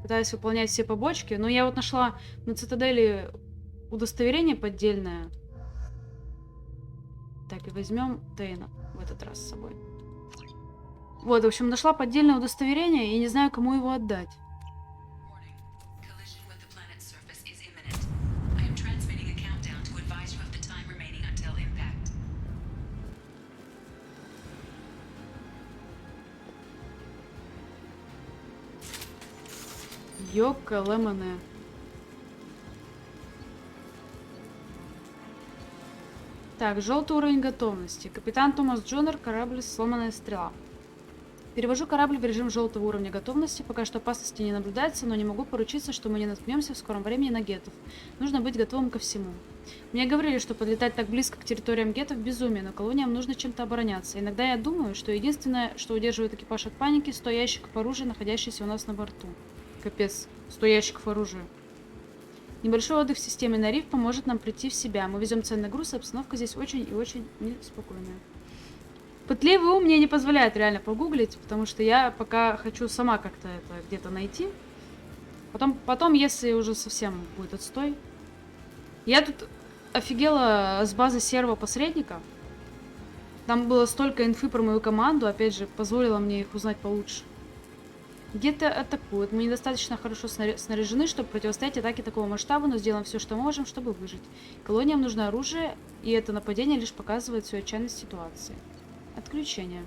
Пытаюсь выполнять все побочки. Но я вот нашла на Цитадели удостоверение поддельное. Так, и возьмем Тейна в этот раз с собой. Вот, в общем, нашла поддельное удостоверение и не знаю, кому его отдать. Йока Лемоне. Так, желтый уровень готовности. Капитан Томас Джонер, корабль «Сломанная стрела». Перевожу корабль в режим желтого уровня готовности. Пока что опасности не наблюдается, но не могу поручиться, что мы не наткнемся в скором времени на геттов. Нужно быть готовым ко всему. Мне говорили, что подлетать так близко к территориям геттов безумие, но колониям нужно чем-то обороняться. Иногда я думаю, что единственное, что удерживает экипаж от паники, 100 ящиков оружия, находящихся у нас на борту. Капец, 100 ящиков оружия. Небольшой отдых в системе на риф поможет нам прийти в себя. Мы везем ценный груз, и обстановка здесь очень и очень неспокойная. Пытливый ум мне не позволяет реально погуглить, потому что я пока хочу сама как-то это где-то найти. Потом, если уже совсем будет отстой. Я тут офигела с базы серого посредника. Там было столько инфы про мою команду, опять же, позволило мне их узнать получше. Где-то атакуют. Мы недостаточно хорошо снаряжены, чтобы противостоять атаке такого масштаба, но сделаем все, что можем, чтобы выжить. Колониям нужно оружие, и это нападение лишь показывает всю отчаянность ситуации. Отключение.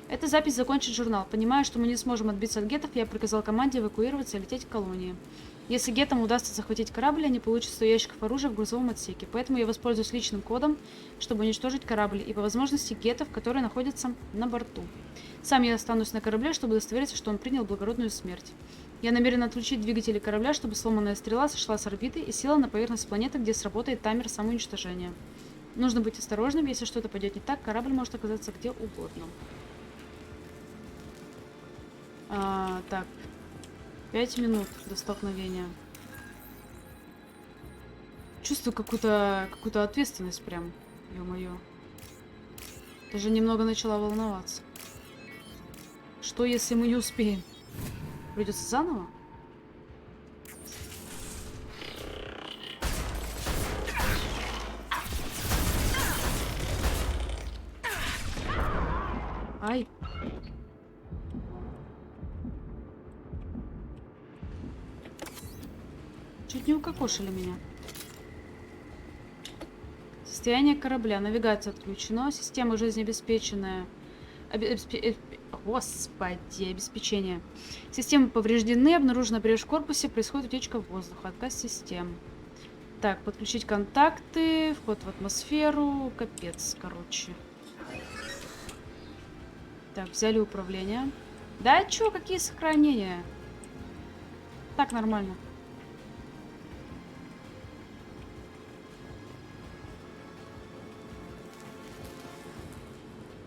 Эта запись закончит журнал. Понимая, что мы не сможем отбиться от геттов, я приказал команде эвакуироваться и лететь к колонии. Если геттам удастся захватить корабль, они получат 100 ящиков оружия в грузовом отсеке. Поэтому я воспользуюсь личным кодом, чтобы уничтожить корабль и по возможности геттов, которые находятся на борту. Сам я останусь на корабле, чтобы удостовериться, что он принял благородную смерть. Я намерен отключить двигатели корабля, чтобы сломанная стрела сошла с орбиты и села на поверхность планеты, где сработает таймер самоуничтожения. Нужно быть осторожным, если что-то пойдет не так, корабль может оказаться где угодно. Так. 5 минут до столкновения. Чувствую какую-то ответственность прям. Ё-моё. Даже немного начала волноваться. Что, если мы не успеем? Придется заново? Ай. Чуть не укокошили меня. Состояние корабля. Навигация отключена. Система жизнеобеспеченная. Господи, обеспечение. Системы повреждены. Обнаружена брешь в корпусе. Происходит утечка воздуха. Отказ систем. Так, подключить контакты. Вход в атмосферу. Капец, короче. Так, взяли управление. Да чё, какие сохранения? Так, нормально.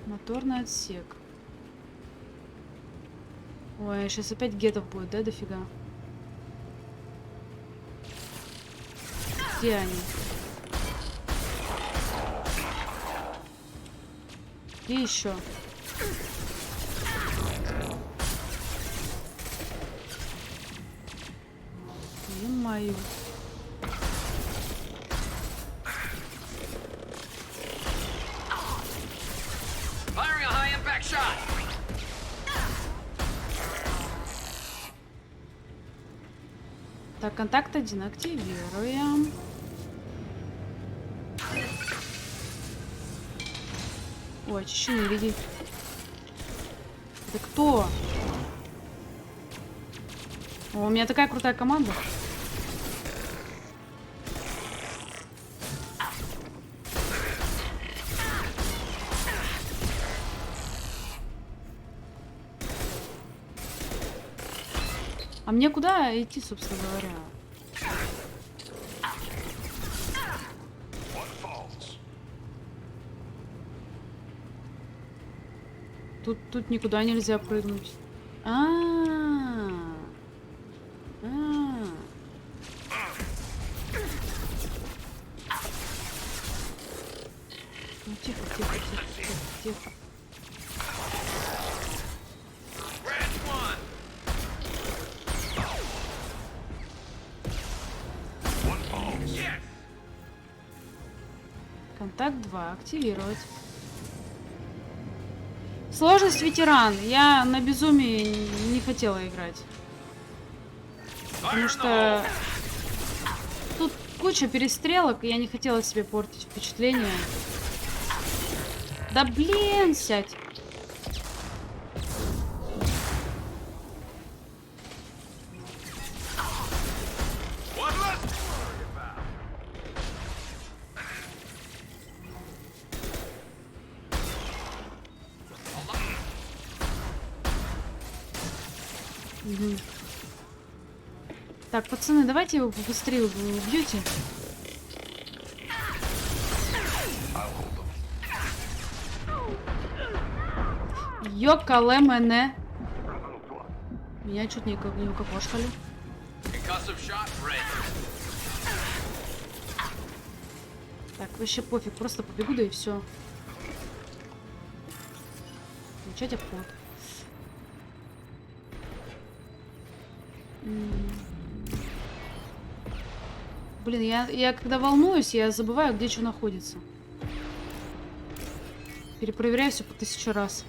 Моторный отсек. Ой, сейчас опять геттов будет, да, дофига? Где они? Где еще? Ё-моё. Так, контакт 1 активируем. Ой, очищение, веди. Это кто? О, у меня такая крутая команда. А мне куда идти, собственно говоря? Тут никуда нельзя прыгнуть. Ну, тихо, тихо, тихо, тихо, тихо. Контакт 2. Активировать. Сложность ветеран. Я на безумии не хотела играть. Потому что тут куча перестрелок, и я не хотела себе портить впечатление. Да блин, сядь. Угу. Так, пацаны, давайте его побыстрее убьете. Йокале мене. Меня чуть не укокошкали. Так, вообще пофиг, просто побегу, да и все. Начать обход. Блин, я когда волнуюсь, я забываю, где что находится. Перепроверяю все по 1000 раз.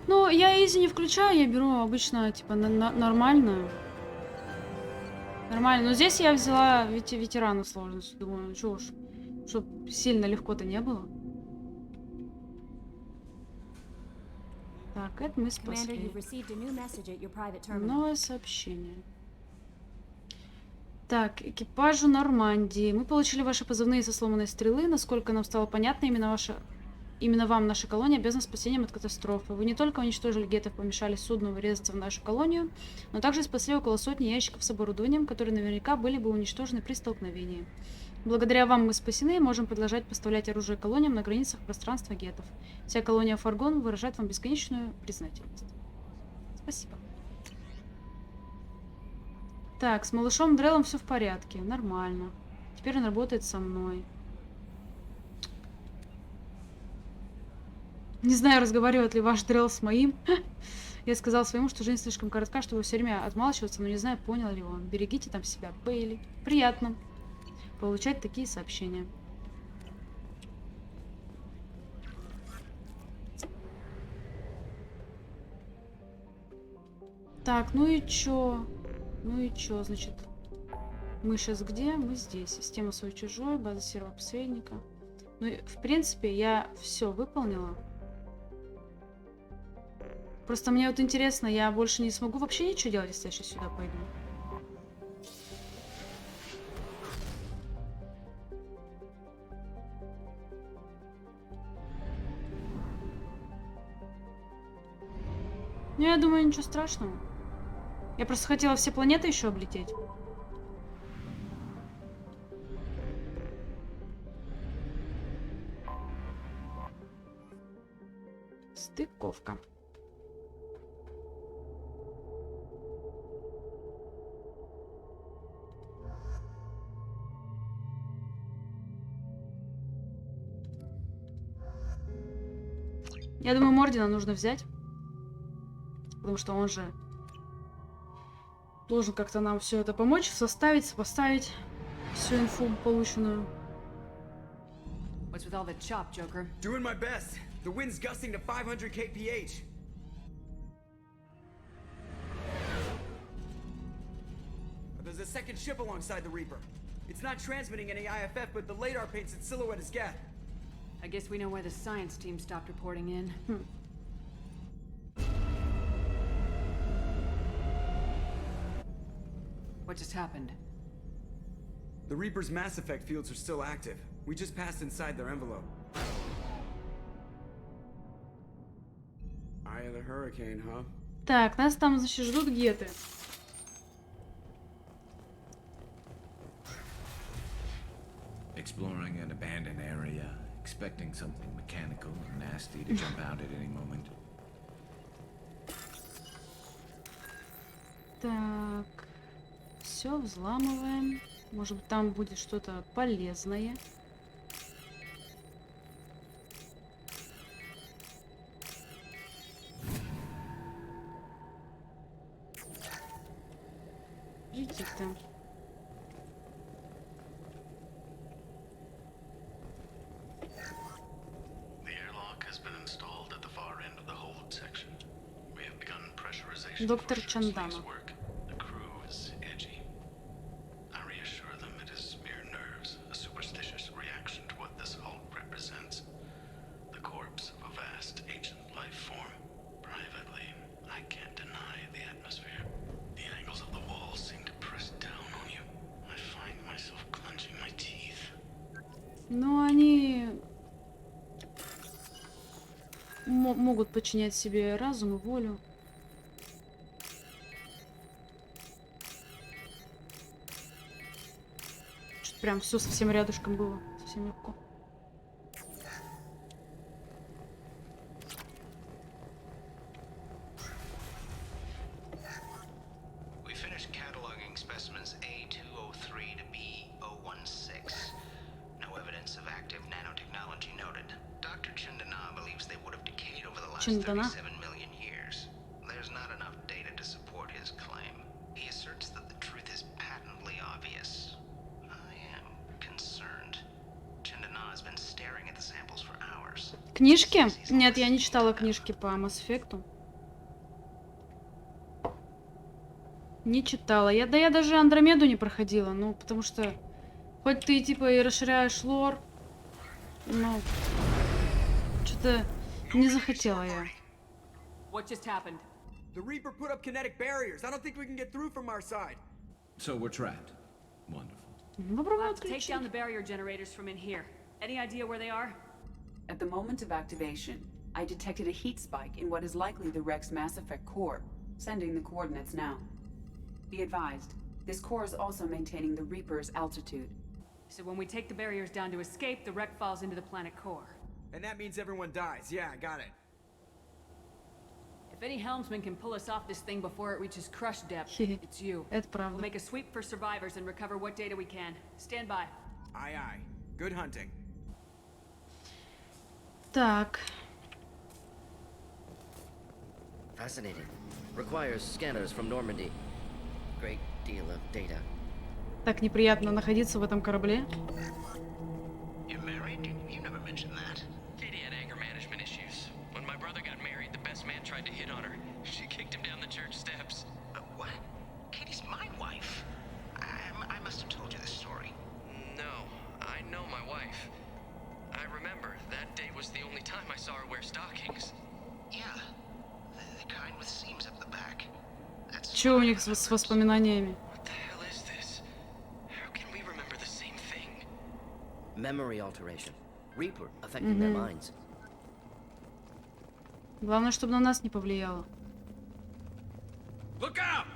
Ну, я изи не включаю, я беру обычно, типа, нормальную. Нормально. Но здесь я взяла ветерана сложность. Думаю, ну чё уж, чтоб сильно легко-то не было. Так, это мы спасли. Новое сообщение. Так, экипажу Нормандии. Мы получили ваши позывные со сломанной стрелы. Насколько нам стало понятно, именно вам наша колония обязана спасением от катастрофы. Вы не только уничтожили геттов, помешали судну врезаться в нашу колонию, но также спасли около сотни ящиков с оборудованием, которые наверняка были бы уничтожены при столкновении. Благодаря вам мы спасены и можем продолжать поставлять оружие колониям на границах пространства геттов. Вся колония Фаргон выражает вам бесконечную признательность. Спасибо. Так, с малышом Дреллом все в порядке. Нормально. Теперь он работает со мной. Не знаю, разговаривает ли ваш Дрелл с моим. Я сказал своему, что жизнь слишком коротка, чтобы все время отмалчиваться, но не знаю, понял ли он. Берегите там себя, Бейли. Приятно получать такие сообщения. Так, ну и чё? Ну и чё, значит? Мы сейчас где? Мы здесь. Система свой-чужой, база серого посредника. Ну и, в принципе, я все выполнила. Просто мне вот интересно, я больше не смогу вообще ничего делать, если я сейчас сюда пойду. Ну, я думаю, ничего страшного. Я просто хотела все планеты еще облететь. Стыковка. Я думаю, Мордина нужно взять. Потому что он же должен как-то нам все это помочь, составить, сопоставить всю инфу полученную. What's with all the chop, Joker? Doing my best. The wind's gusting to 500 kph. There's a second ship alongside the Reaper. It's not transmitting any IFF, but the radar paints its silhouette as Geth. I guess we know why the science team stopped reporting in. What just happened? The Reaper's mass effect fields are still active. We just passed inside their envelope. Eye of the Hurricane, huh? Так, нас там, значит, ждут геты. Exploring an abandoned area, expecting something mechanical or nasty to jump out at any moment. Так, все взламываем. Может быть, там будет что-то полезное. Иди-то. Доктор Чандана. Но они могут подчинять себе разум и волю. Что-то прям все совсем рядышком было. Совсем легко. We finished cataloging specimens A203 to B016. No evidence of active nanotechnology noted. Dr. Chindana believes they would have decayed over the last 37 million years. There's not enough data to support his claim. He asserts that the truth is patently obvious. I am concerned. Chindana has been staring at the samples for hours. Книжки? Нет, я не читала книжки по Mass Effect. Не читала. Я даже Андромеду не проходила. Ну, потому что хоть ты типа и расширяешь лор, но что-то не захотела я. What just happened? The Reaper put up kinetic barriers. I don't think we can get through from our side. So we're trapped. Wonderful. Попробуй We'll have to take отключить. down the barrier generators from in here. Any idea where they are? At the moment of activation, I detected a heat spike in what is likely the Rex Mass Effect core, sending the coordinates now. Be advised, this core is also maintaining the Reaper's altitude. So when we take the barriers down to escape, the wreck falls into the planet core. And that means everyone dies. Yeah, I got it. If any helmsman can pull us off this thing before it reaches crush depth, it's you. Это правда. We'll make a sweep for survivors and recover what data we can. Stand by. Aye, aye. Good hunting. Так. Fascinating. Requires scanners from Normandy. Great deal of data. Так неприятно находиться в этом корабле. You're married? You never mentioned that. Katie had anger management issues. When my brother got married, the best man tried to hit on her. She kicked him down the church steps. What? Katie's my wife. I must have told you this story. No, I know my wife. I remember, that day was the only time I saw her wear stockings. Yeah. The kind with seams up the back. That's Чё у них с воспоминаниями? What the hell is this? How can we remember the same thing? Memory alteration. Reaper affecting their minds. Главное, чтобы на нас не повлияло. Look out!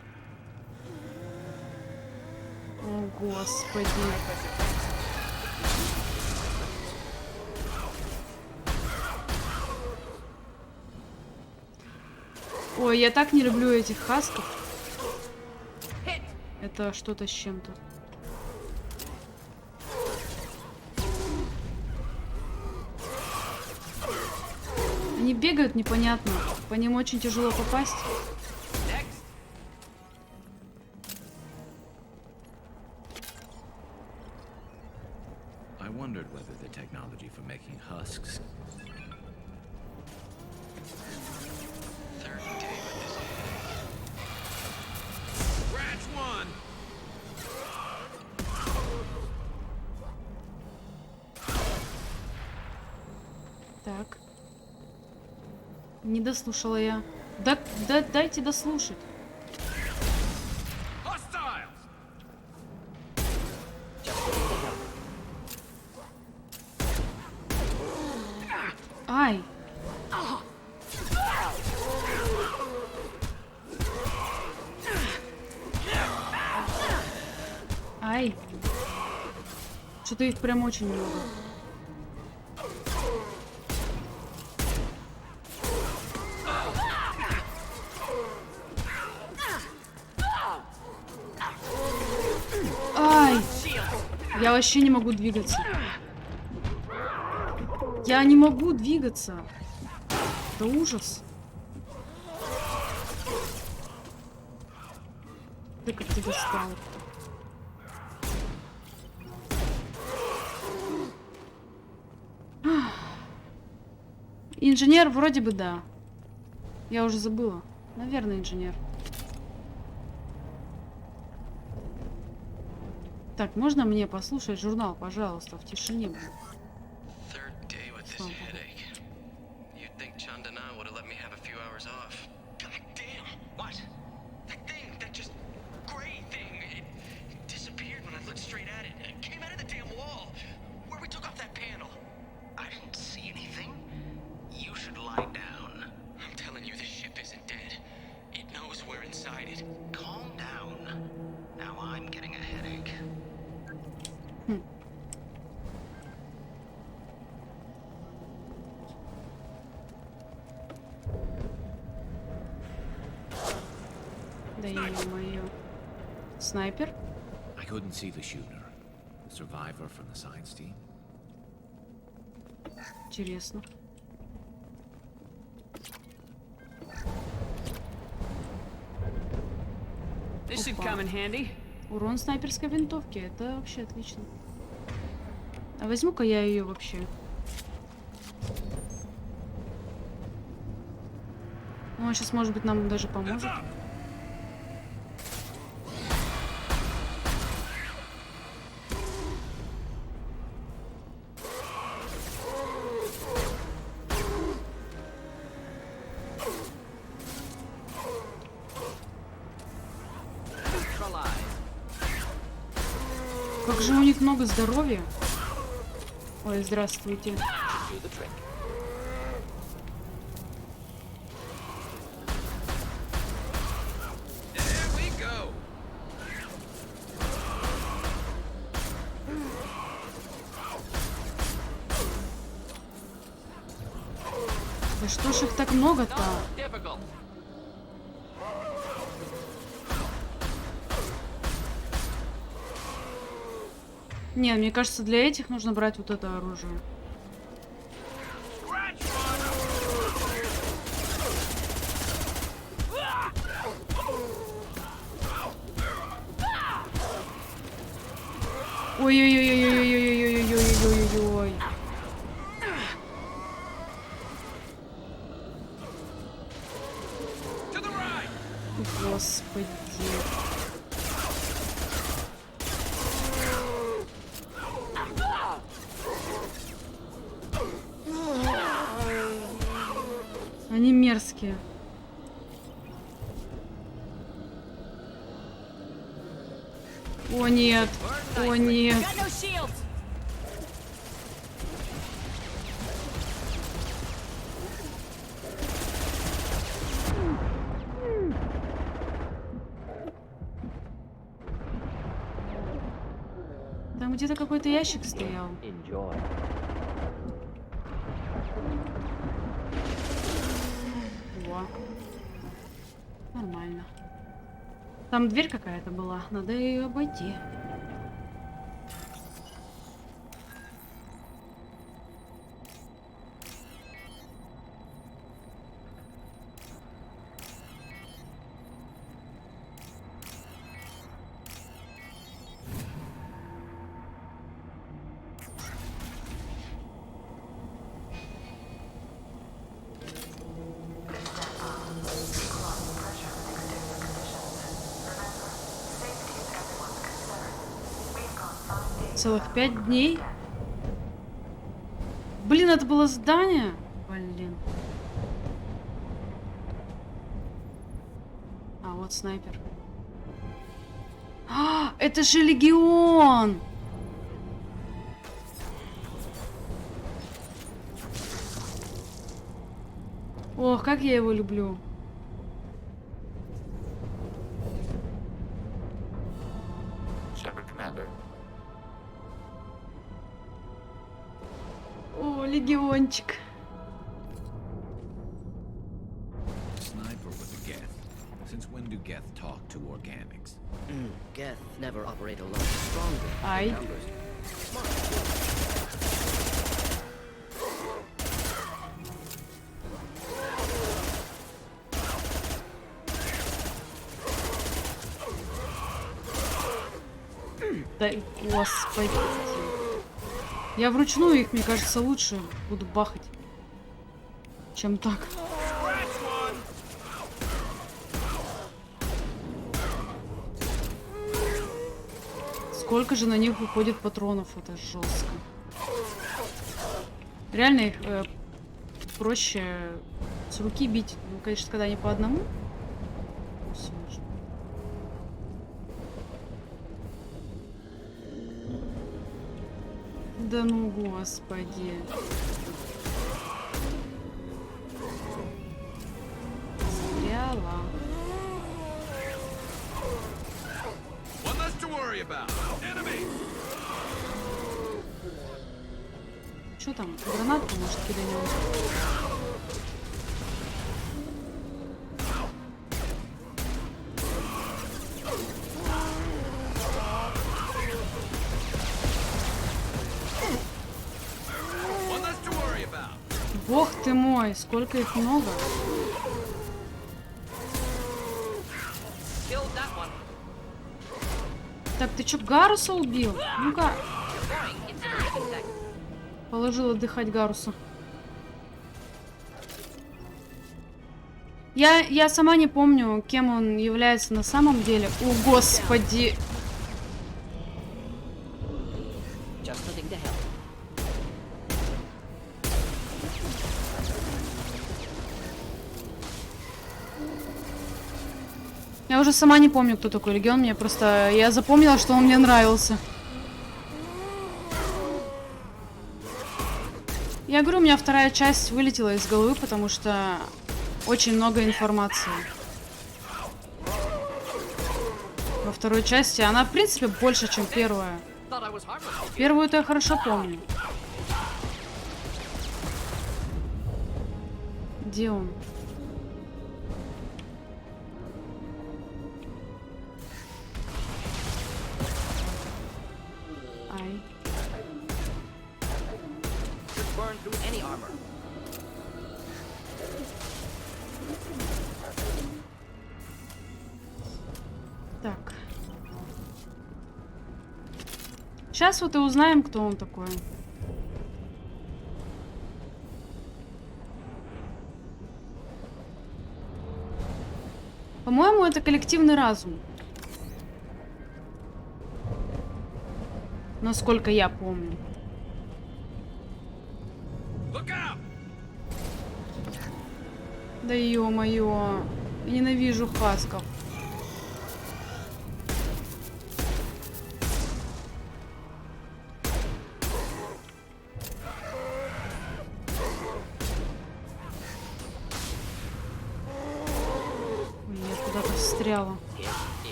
О, господи. Ой, я так не люблю этих хасков. Это что-то с чем-то. Они бегают непонятно. По ним очень тяжело попасть. I wondered whether the technology for making husks. Third day with this Scratch one! Так. Не дослушала я. Дайте дослушать. Hostiles! Ай. Ай. Что-то их прям очень много. Ай. Я вообще не могу двигаться. Я не могу двигаться. Это ужас. Ты как ты достал. Инженер вроде бы да. Я уже забыла. Наверное, инженер. Так, можно мне послушать журнал, пожалуйста, в тишине? third day with this headache. You'd think Chandana would have let me have a few hours off. God damn! What? That thing, that just gray thing, it disappeared when I looked straight at it. It came out of the damn wall. Where we took off that Да ё-моё. Снайпер? I couldn't see the shooter. A survivor from the science team. Интересно. This should Опа. come in handy. Урон снайперской винтовки. Это вообще отлично. А возьму-ка я ее вообще. Ну, он сейчас, может быть, нам даже поможет. Как же у них много здоровья. Ой, здравствуйте. Да что ж их так много-то? Не, мне кажется, для этих нужно брать вот это оружие. Ой-ой-ой-ой-ой-ой-ой-ой-ой-ой-ой-ой-ой. Господи. Они мерзкие. О нет, о нет. Там где-то какой-то ящик стоял. Во. Нормально. Там дверь какая-то была. Надо ее обойти. Целых 5 дней. Блин, это было здание. Блин. А, вот снайпер. А, это же легион! Ох, как я его люблю. О, легиончик. Sniper with a Geth. Since when do Geth talk to organics? Geth never operate alone. Stronger Ай. numbers. Да, господи. Я вручную их, мне кажется, лучше буду бахать, чем так. Сколько же на них уходит патронов, это жестко. Реально их проще с руки бить. Ну, конечно, когда не по одному. Сложно. Да ну, господи. Застряла. Что там? Гранатку, может, киданем? ты мой, сколько их много. Так, ты чё, Гаруса убил? Ну-ка. Положил отдыхать Гаруса. Я сама не помню, кем он является на самом деле. О, господи. Я уже сама не помню, кто такой Легион. Мне просто... Я запомнила, что он мне нравился. Я говорю, у меня вторая часть вылетела из головы, потому что очень много информации. Во второй части она, в принципе, больше, чем первая. Первую-то я хорошо помню. Где он? Ай. Так. Сейчас вот и узнаем, кто он такой. По-моему, это коллективный разум. Насколько я помню. Да ё-моё. Я ненавижу хасков. Ой, я куда-то встряла.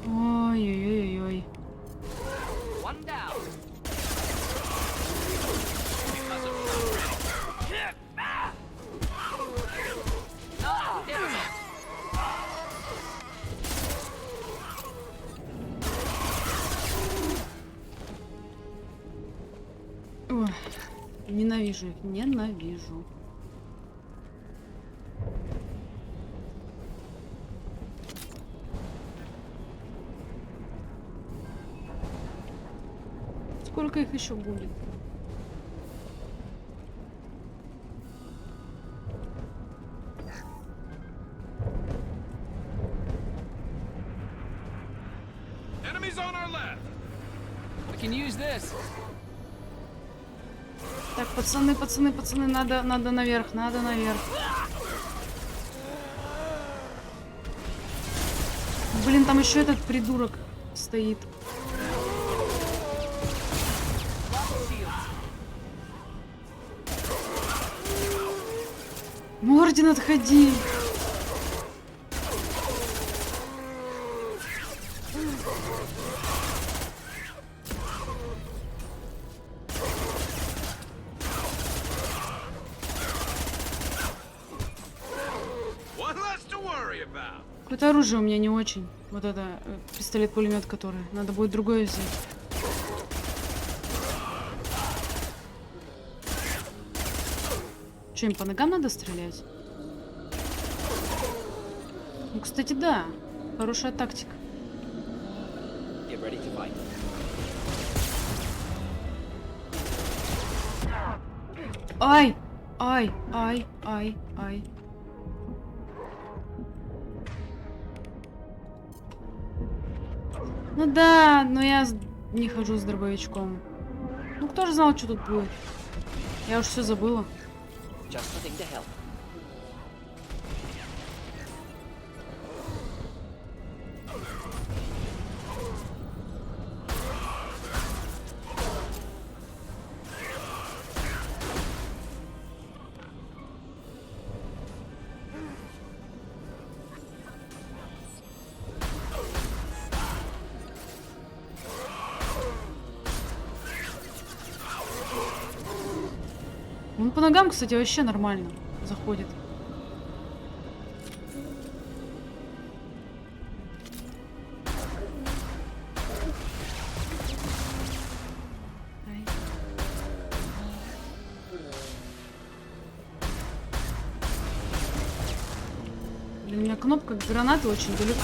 Ой-ой-ой-ой. Ой, ненавижу их, ненавижу. Сколько их еще будет? Enemies on our left. We can use this. Так, пацаны, надо наверх, надо наверх. Блин, там еще этот придурок стоит. Мордин, отходи. Какое-то оружие у меня не очень. Вот это пистолет-пулемет, который. Надо будет другое взять. Что, им по ногам надо стрелять? Ну, кстати, да. Хорошая тактика. Ай! Ай! Ай! Ай! Ай! Ну да, но я не хожу с дробовичком. Ну кто же знал, что тут будет? Я уж все забыла. Он по ногам, кстати, вообще нормально заходит. кнопка гранаты очень далеко.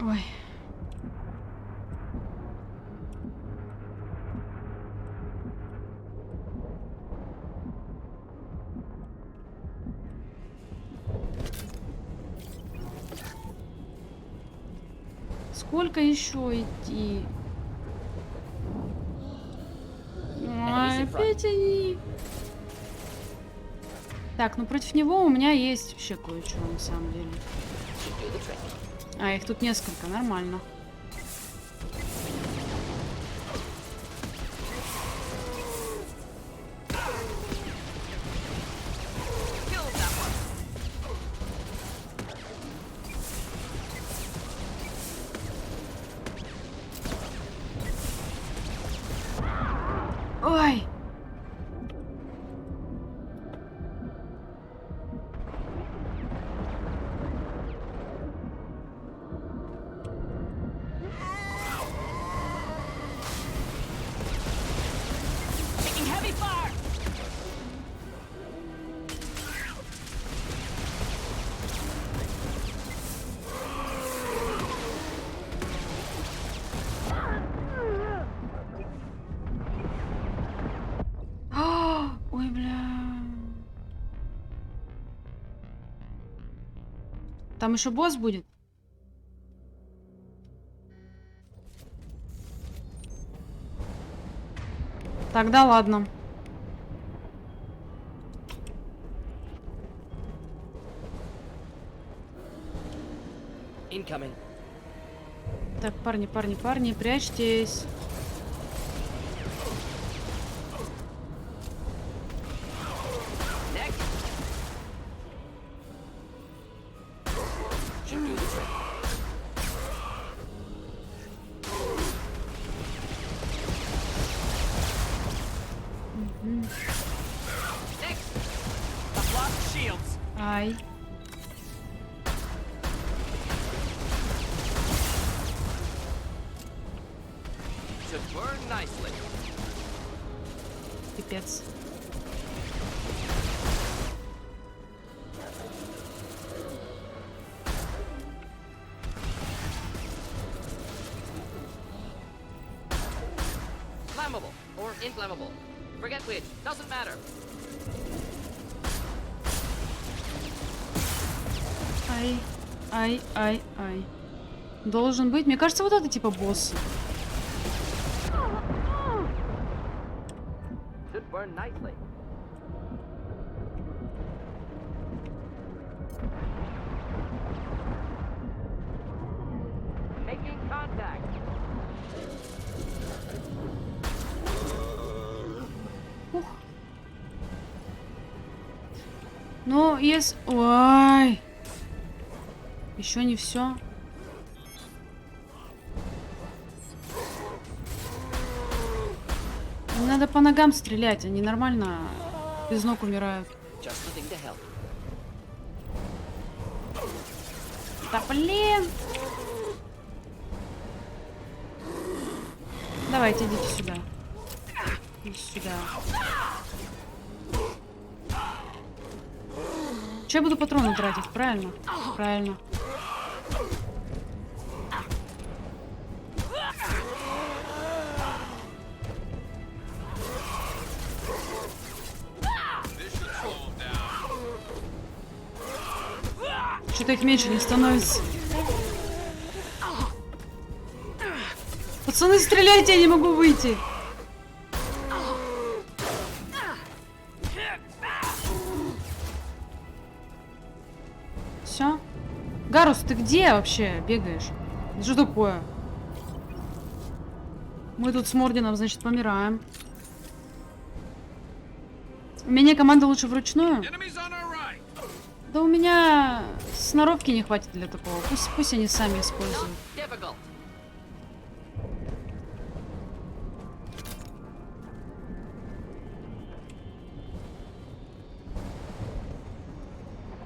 Ой. Сколько еще идти? Ой, опять они. Так, ну против него у меня есть вообще кое-что на самом деле. А, их тут несколько, нормально. Ой! Ой, бля. Там еще босс будет? Тогда ладно. Incoming. Так, парни, прячьтесь. Ай. Пипец. Flammable or inflammable. Forget which. Doesn't matter. Ай. Должен быть. Мне кажется, вот это типа босс. Should burn nicely. Making contact. Ух. Ну, если... Ой. Еще не все. Надо по ногам стрелять, они нормально без ног умирают. Да блин! Давайте, идите сюда. Идите сюда. Че я буду патроны тратить, правильно? Правильно. Что-то их меньше не становится. Пацаны, стреляйте, я не могу выйти. Все? Гарус, ты где вообще бегаешь? Что такое? Мы тут с Мордином, значит, помираем. У меня команда лучше вручную. Да у меня сноровки не хватит для такого. Пусть они сами используют.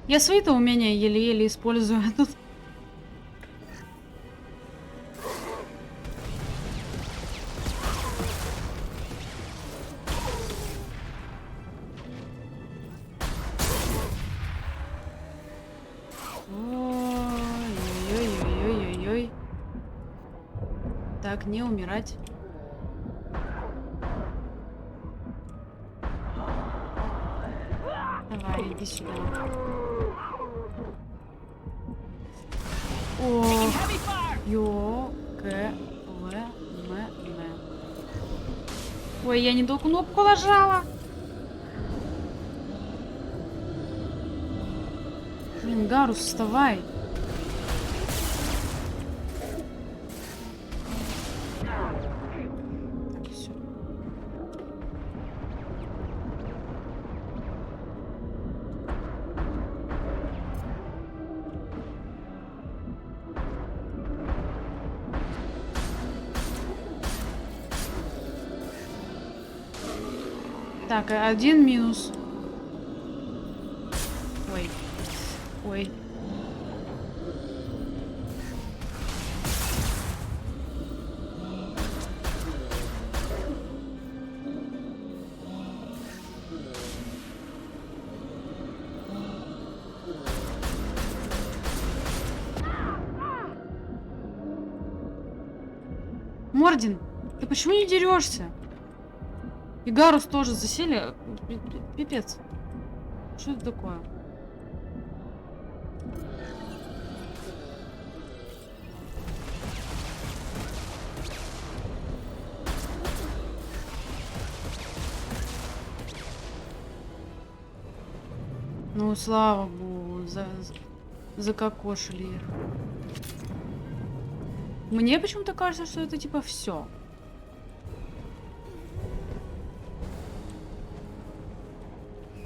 Я свои-то умения еле-еле использую. А тут... Так, не умирать. Давай, иди сюда. О, ё, к, в, м, н. Ой, я не ту кнопку нажала. Блин, Гарус, вставай. Так, все. Так, один минус. Ой. Ой. Мордин, ты почему не дерешься? И Гарус тоже засели. Пипец. Что это такое? Ну, слава богу, закокошили. Мне почему-то кажется, что это типа все.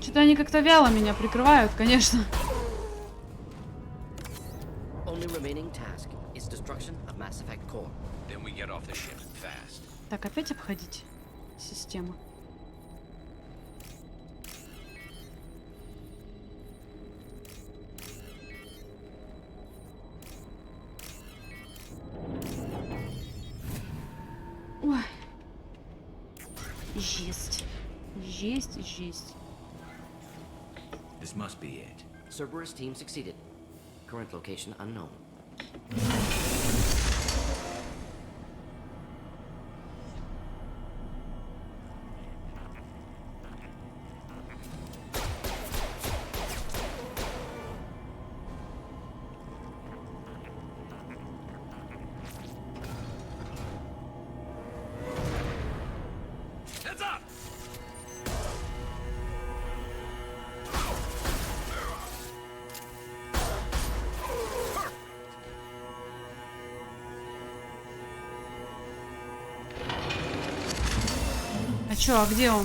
Что-то они как-то вяло меня прикрывают, конечно. Так, опять обходить систему. Ой. Жесть. Жесть, жесть. This must be it. Cerberus team succeeded. Current location unknown. Heads up! А чё, а где он?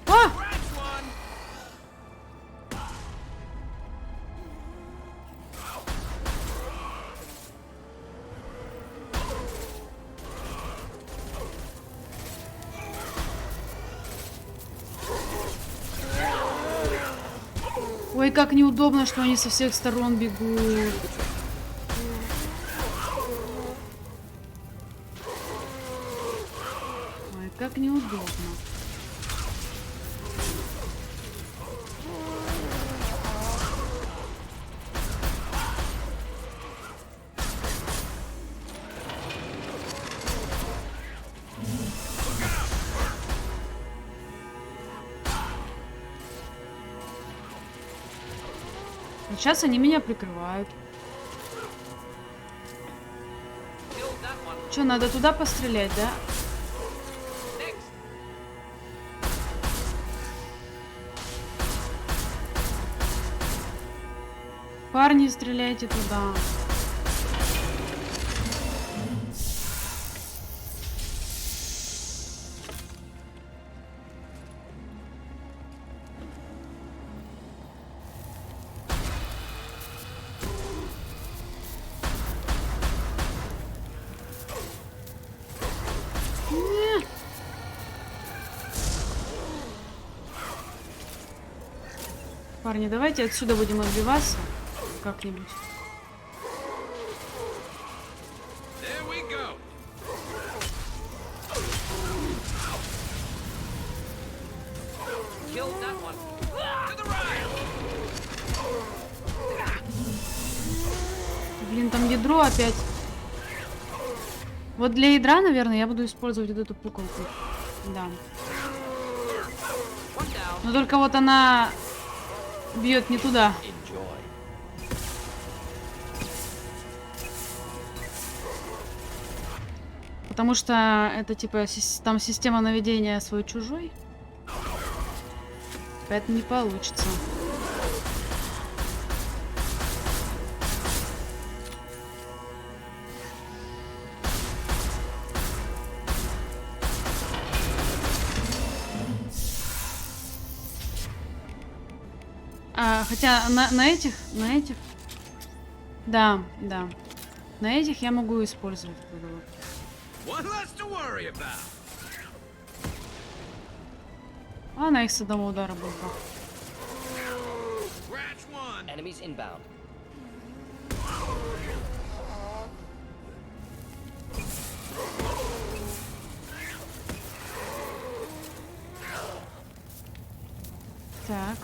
А! Ой, как неудобно, что они со всех сторон бегут. Ой, как неудобно. Сейчас они меня прикрывают. Что, надо туда пострелять, да? Парни, стреляйте туда. Парни, давайте отсюда будем отбиваться как-нибудь. Блин, там ядро ядро опять. Вот для ядра, наверное, я буду использовать вот эту пуколку. Да. Но только вот она бьет не туда. Потому что это типа там система наведения свой-чужой. Поэтому не получится. Хотя на этих, да, на этих я могу использовать. Она их с одного удара будет. Enemies inbound. Так.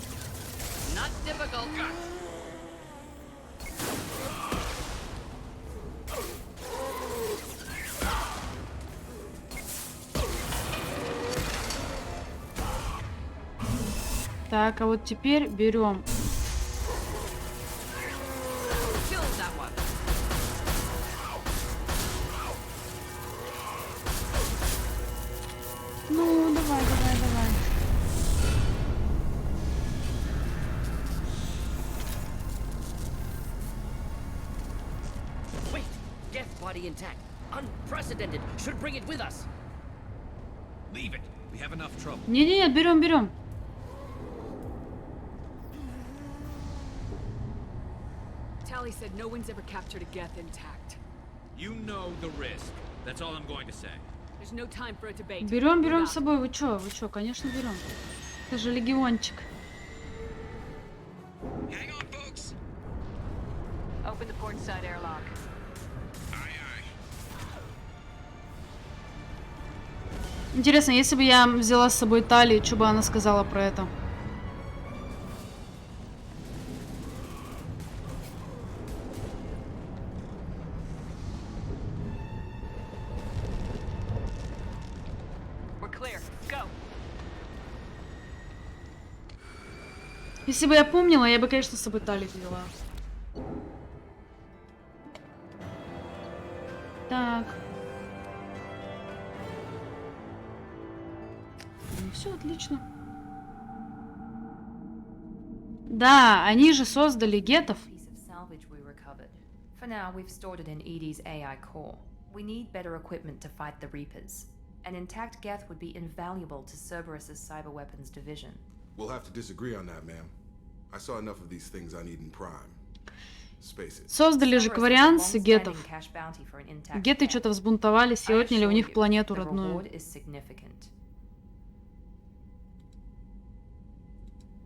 Not difficult. Так, а вот теперь берем. Ну, давай. Wait, death body intact. Unprecedented. Should bring it with us. Leave it. We have enough trouble. Не, берем. Tally said no one's ever captured a Geth intact. You know the risk. That's all I'm going to say. There's no time for a debate. Берем с собой. Вы чё, конечно, берем. Это же легиончик. Hang on, folks. Open the port side airlock. Интересно, если бы я взяла с собой Тали, что бы она сказала про это? Если бы я помнила, я бы, конечно, с собой Тали взяла. Так. Ну, все отлично. Да, они же создали гетов. For now, we've stored it in Edie's AI core. We need better equipment to fight the Reapers. An intact Geth would be invaluable to Cerberus's cyber weapons division. We'll have to disagree on that, ma'am. I saw enough of these things on Eden Prime. Создали же кварианцы гетов. Геты что-то взбунтовались и отняли у них планету родную.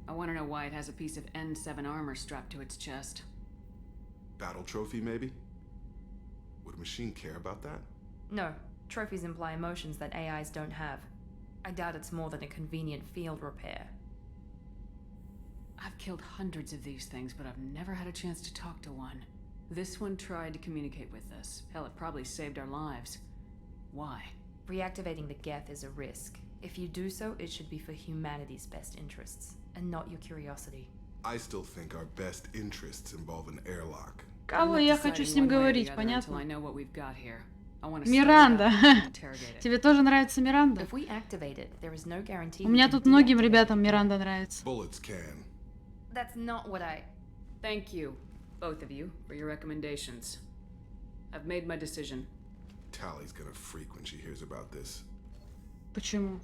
I want to know why it has a piece of N7 armor strapped to its chest. Battle trophy, maybe? Would a machine care about that? No. Trophies imply emotions that AIs don't have. I doubt it's more than a convenient field repair. I've killed hundreds of these things, but I've never had a chance to talk to one. This one tried to communicate with us. Hell, it probably saved our lives. Why? Reactivating the Geth is a risk. If you do so, it should be for humanity's best interests, and not your curiosity. I still think our best interests involve an airlock. Кого я хочу с ним говорить, понятно? Миранда. Тебе тоже нравится Миранда? У меня тут многим ребятам Миранда нравится. That's not what I... Thank you, both of you, for your recommendations. I've made my decision. Tally's gonna freak when she hears about this. Почему?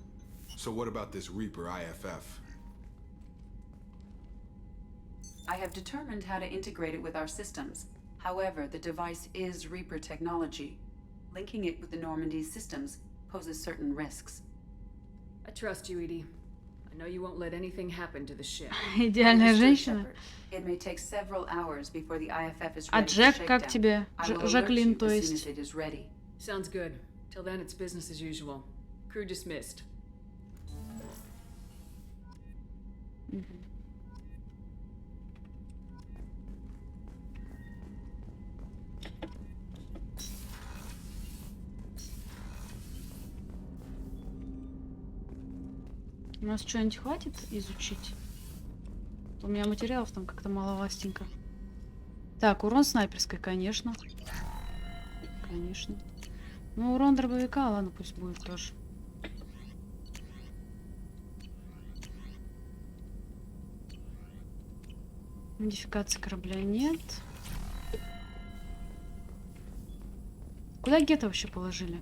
So what about this Reaper IFF? I have determined how to integrate it with our systems. However, the device is Reaper technology. Linking it with the Normandy's systems poses certain risks. I trust you, Edie. I know you won't let anything happen to the ship. Идеальная женщина. It may take several hours before the IFF is А ready Джек for как shakedown. тебе? I will alert Жаклин, you то as soon есть. as it is ready. Sounds good. Till then, it's business as usual. Crew dismissed. У нас что-нибудь хватит изучить? У меня материалов там как-то маловастенько. Так, урон снайперской, конечно. Конечно. Ну, урон дробовика, ладно, пусть будет тоже. Модификации корабля нет. Куда Гетто вообще положили?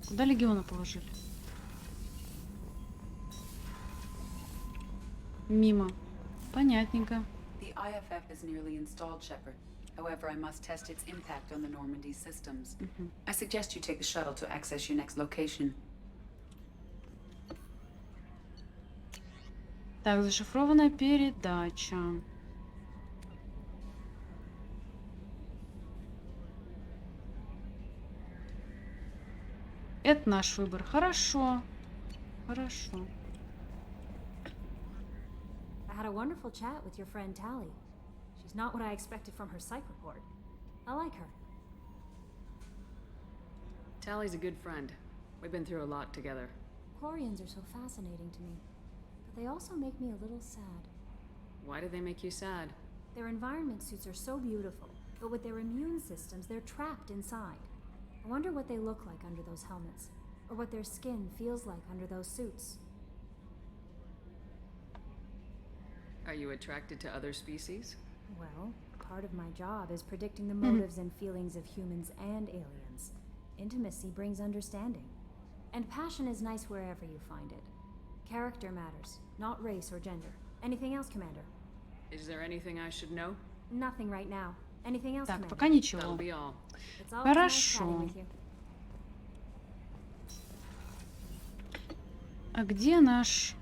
Куда Легиона положили? Мимо. Понятненько. The IFF is nearly installed, Shepard. However, I must test its impact on the Normandy systems. I suggest you take the shuttle to access your next location. Так, зашифрованная передача. Это наш выбор. Хорошо. Хорошо. I had a wonderful chat with your friend Tally. She's not what I expected from her psych report. I like her. Tally's a good friend. We've been through a lot together. Quarians are so fascinating to me, but they also make me a little sad. Why do they make you sad? Their environment suits are so beautiful, but with their immune systems, they're trapped inside. I wonder what they look like under those helmets, or what their skin feels like under those suits. Are you attracted to other species? Well, part of my job is predicting the motives and feelings of humans and aliens. Intimacy brings understanding. And passion is nice wherever you find it. Character matters, not race or gender. Anything else, Commander? Is there anything I should know? Nothing right now. Anything else, Так, Commander? пока ничего. That'll be all. It's always nice Хорошо. chatting with you. А где наш...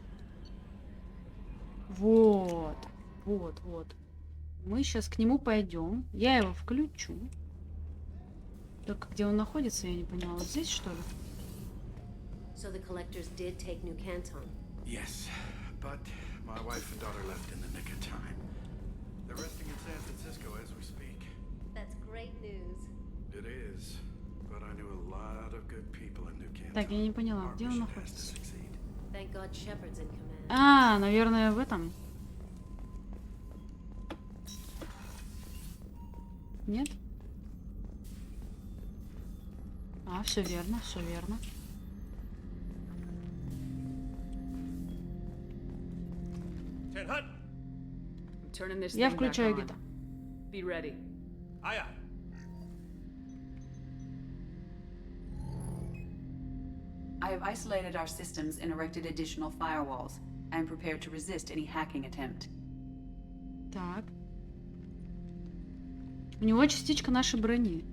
Вот. Вот, вот. Мы сейчас к нему пойдем. Я его включу. Только где он находится, я не поняла. Вот здесь, что ли? So the collectors did take New Canton. Yes, but my wife and daughter left in the nick of time. They're resting in San Francisco as we speak. That's great news. It is, but I knew a lot of good people in New Canton. Так, я не поняла, Our где он mission has to находится? succeed. Thank God Shepard's in command. А, наверное, в этом. Нет? А, все верно, все верно. I'm turning this Я thing back включаю on. Гетто. Be ready. Aye, aye. I have isolated our systems and erected additional firewalls. I am prepared to resist any hacking attempt. Так. У него частичка нашей брони.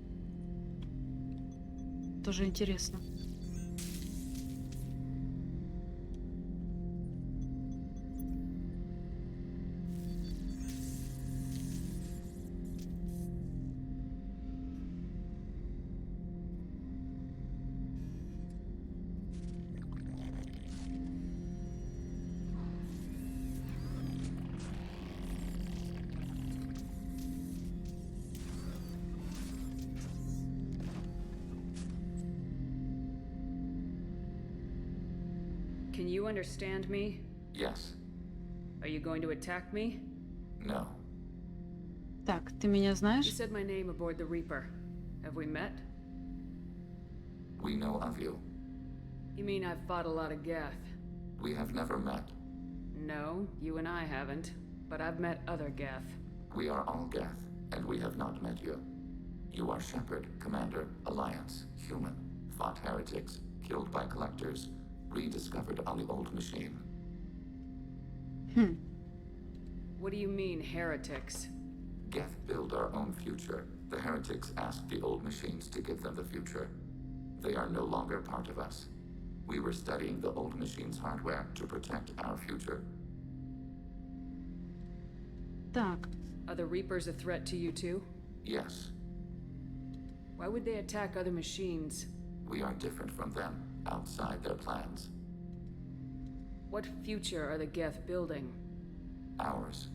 Тоже интересно. Can you understand me? Yes. Are you going to attack me? No. Так, ты меня You знаешь? said my name aboard the Reaper. Have we met? We know of you. You mean I've fought a lot of Geth? We have never met. No, you and I haven't. But I've met other Geth. We are all Geth, and we have not met you. You are Shepard, Commander, Alliance, human, fought heretics, killed by collectors, rediscovered on the old machine. What do you mean, heretics? Geth build our own future. The heretics asked the old machines to give them the future. They are no longer part of us. We were studying the old machine's hardware to protect our future. Так. Are the Reapers a threat to you too? Yes, Why would they attack other machines? we are different from them, outside their plans. What future are the Geth building? Ours.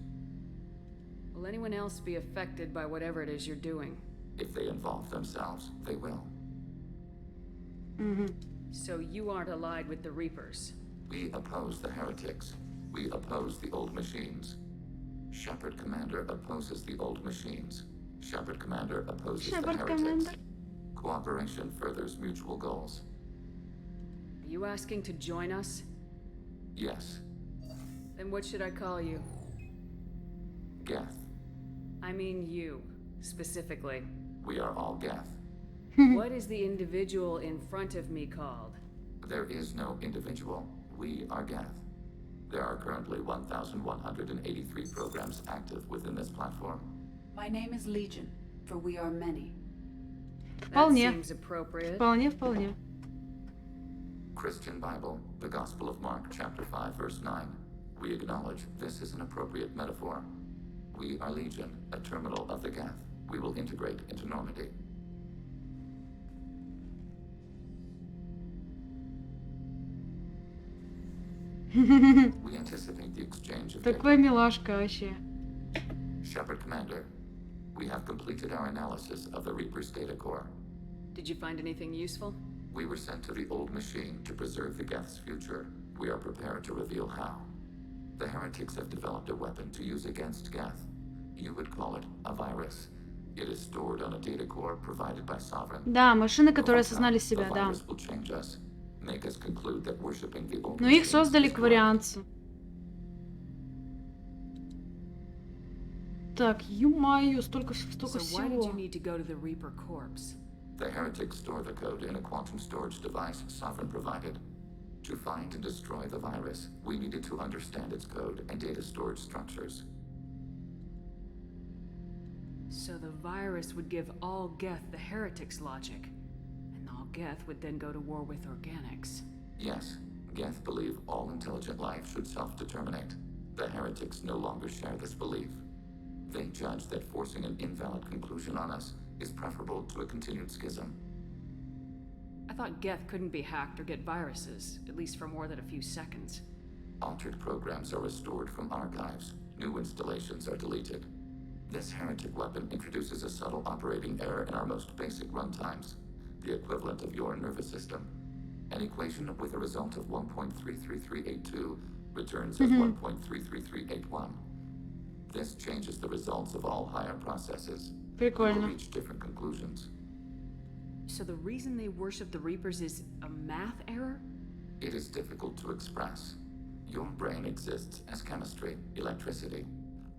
Will anyone else be affected by whatever it is you're doing? If they involve themselves, they will. So you aren't allied with the Reapers? We oppose the heretics. We oppose the old machines. Shepard Commander opposes the old machines. Shepard Commander opposes the heretics. Cooperation furthers mutual goals. Are you asking to join us? Yes. Then what should I call you? Geth. I mean you, specifically. We are all Geth. What is the individual in front of me called? There is no individual. We are Geth. There are currently 1,183 programs active within this platform. My name is Legion, for we are many. That seems appropriate. Вполне. Christian Bible, the Gospel of Mark, chapter 5, verse 9. We acknowledge this is an appropriate metaphor. We are Legion, a terminal of the Geth. We will integrate into Normandy. We anticipate the exchange of Такой милашка вообще. Shepard Commander, we have completed our analysis of the Reaper's data core. Did you find anything useful? We were sent to the old machine to preserve the Geth's future. We are prepared to reveal how. The heretics have developed a weapon to use against Geth. You would call it a virus. It is stored on a data core provided by Sovereign. Да, машины, которые осознали себя, да. The virus will change us, make us conclude that worshiping the old Но их machines создали is correct. кварианцы. Так, ё-моё, столько So why did всего. you need to go to the Reaper corpse? The heretics store the code in a quantum storage device Sovereign provided. To find and destroy the virus, we needed to understand its code and data storage structures. So the virus would give all Geth the heretics' logic, and all Geth would then go to war with organics. Yes, Geth believe all intelligent life should self-determinate. The heretics no longer share this belief. They judge that forcing an invalid conclusion on us is preferable to a continued schism. I thought Geth couldn't be hacked or get viruses, at least for more than a few seconds. Altered programs are restored from archives. New installations are deleted. This heretic weapon introduces a subtle operating error in our most basic runtimes, the equivalent of your nervous system. An equation with a result of 1.33382 returns as 1.33381. This changes the results of all higher processes. We will Прикольно. reach different conclusions. So the reason they worship the Reapers is a math error? It is difficult to express. Your brain exists as chemistry, electricity.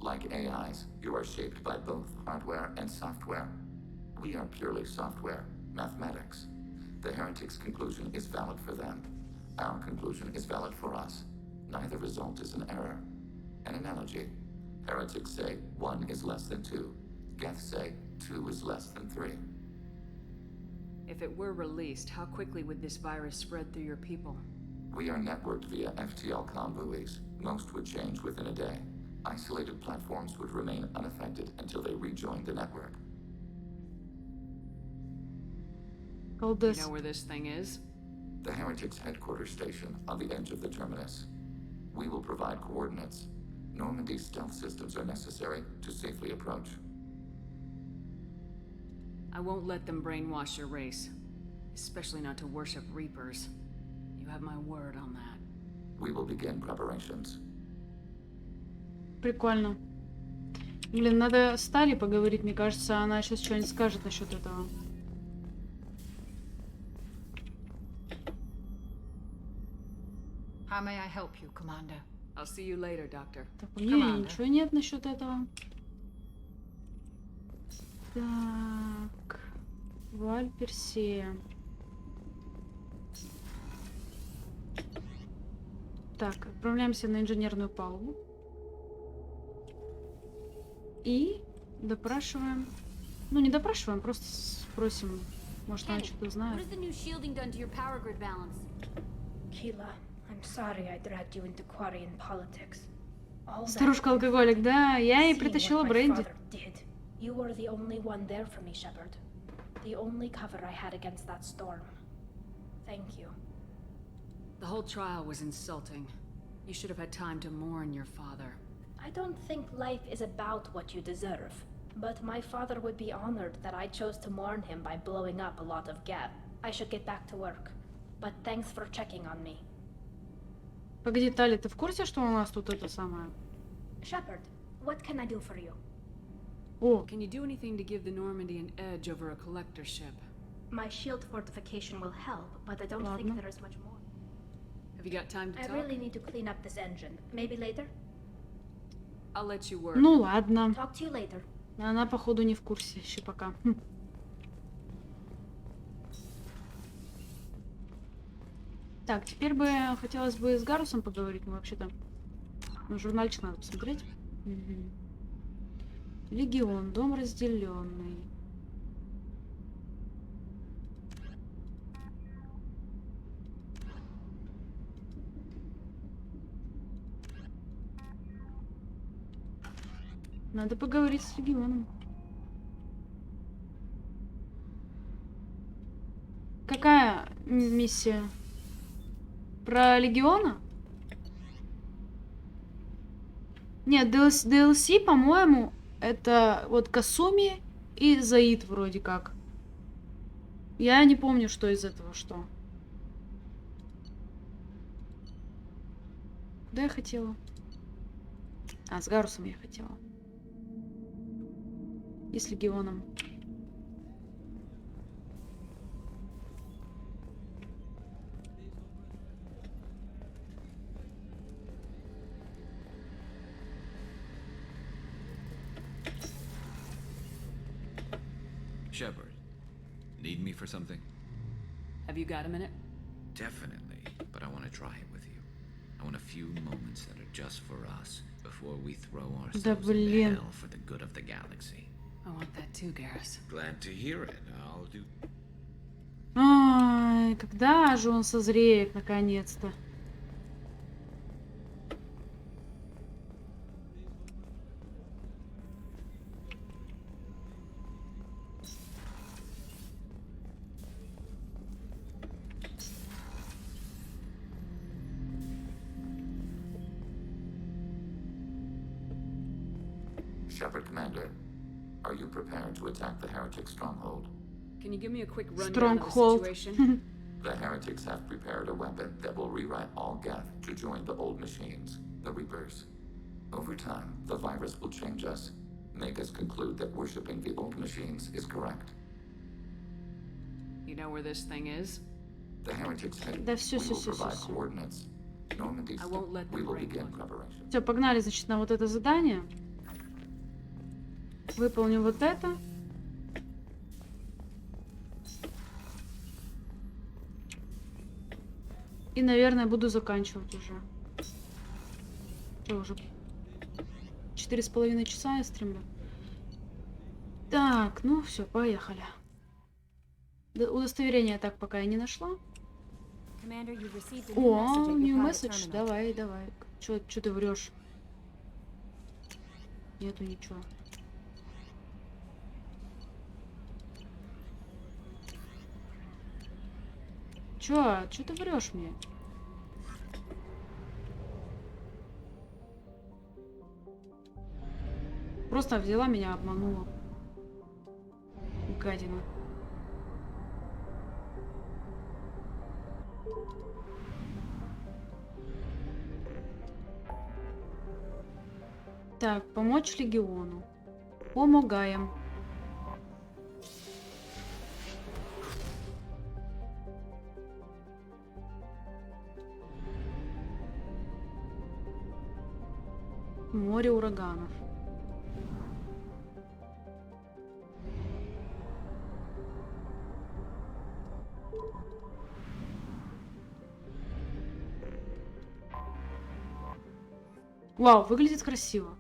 Like AIs, you are shaped by both hardware and software. We are purely software, mathematics. The heretic's conclusion is valid for them. Our conclusion is valid for us. Neither result is an error. An analogy. Heretics say 1 is less than 2. Geth say 2 is less than 3. If it were released, how quickly would this virus spread through your people? We are networked via FTL-COM buoys. Most would change within a day. Isolated platforms would remain unaffected until they rejoin the network. Hold You this. know where this thing is? The Heretics' headquarters station on the edge of the terminus. We will provide coordinates. Normandy's stealth systems are necessary to safely approach. I won't let them brainwash your race. Especially not to worship Reapers. You have my word on that. We will begin preparations. Прикольно. Блин, надо с Тали поговорить, мне кажется, она сейчас что-нибудь скажет насчет этого. How may I help you, Commander? I'll see you later, Doctor. Так, у нее ничего нет насчет этого. Так. Валь Персея. Так, отправляемся на инженерную палубу. И допрашиваем. Ну, не допрашиваем, просто спросим. Может, она что-то What знает. has the new shielding done to your power grid balance? Keela, I'm sorry I dragged you into Quarian politics. All that Старушка-алкоголик, да. Я ей seeing притащила what my бренди. father did. You were the only one there for me, Shepard. The only cover I had against that storm. Thank you. The whole trial was insulting. You should have had time to mourn your father. I don't think life is about what you deserve. But my father would be honored that I chose to mourn him by blowing up a lot of Geth. I should get back to work. But thanks for checking on me. Погоди, Тали, ты в курсе, что у нас тут это самое? Shepard, what can I do for you? О, Can you do anything to give the Normandy an edge over a collector ship? My shield fortification will help, but I don't think Ладно. there is much more. Have you got time to I talk? really need to clean up this engine. Maybe later? I'll let you work. ну ладно. Talk to you later. Она, походу, не в курсе еще пока. Хм. Так, теперь бы хотелось бы с Гарусом поговорить, но вообще-то журнальчик надо посмотреть. Угу. Легион, дом разделенный. Надо поговорить с Легионом. Какая миссия? Про Легиона? Нет, DLC, по-моему, это вот Касуми и Заид вроде как. Я не помню, что из этого что. Да, я хотела. А, с Гарусом я хотела. И с Легионом. Shepard, need me for something? Have you got a minute? Definitely, but I want to try it with you. I want a few moments that are just for us before we throw ourselves into hell for the good of the galaxy. I want that too, Garrus. Glad to hear it. I'll do. Ай, когда же он созреет наконец-то? Shepard, Commander, are you prepared to attack the heretic stronghold? Can you give me a quick rundown of the situation? The heretics have prepared a weapon that will rewrite all Geth to join the old machines, the Reapers. Over time, the virus will change us, make us conclude that worshipping the old machines is correct. You know where this thing is? The heretics hate. Да все, We will provide coordinates. Normandy, we will begin preparation. Все, погнали, значит, на вот это задание. Выполню вот это. И, наверное, буду заканчивать уже. Что, уже 4,5 часа я стримлю. Так, ну все, поехали. Удостоверение так пока я не нашла. О, new message. Давай, давай. Чё ты врешь? Нету ничего. Чё ты врешь мне? Просто взяла меня, обманула. Гадина. Так, помочь Легиону. Помогаем. Море ураганов. Вау, выглядит красиво.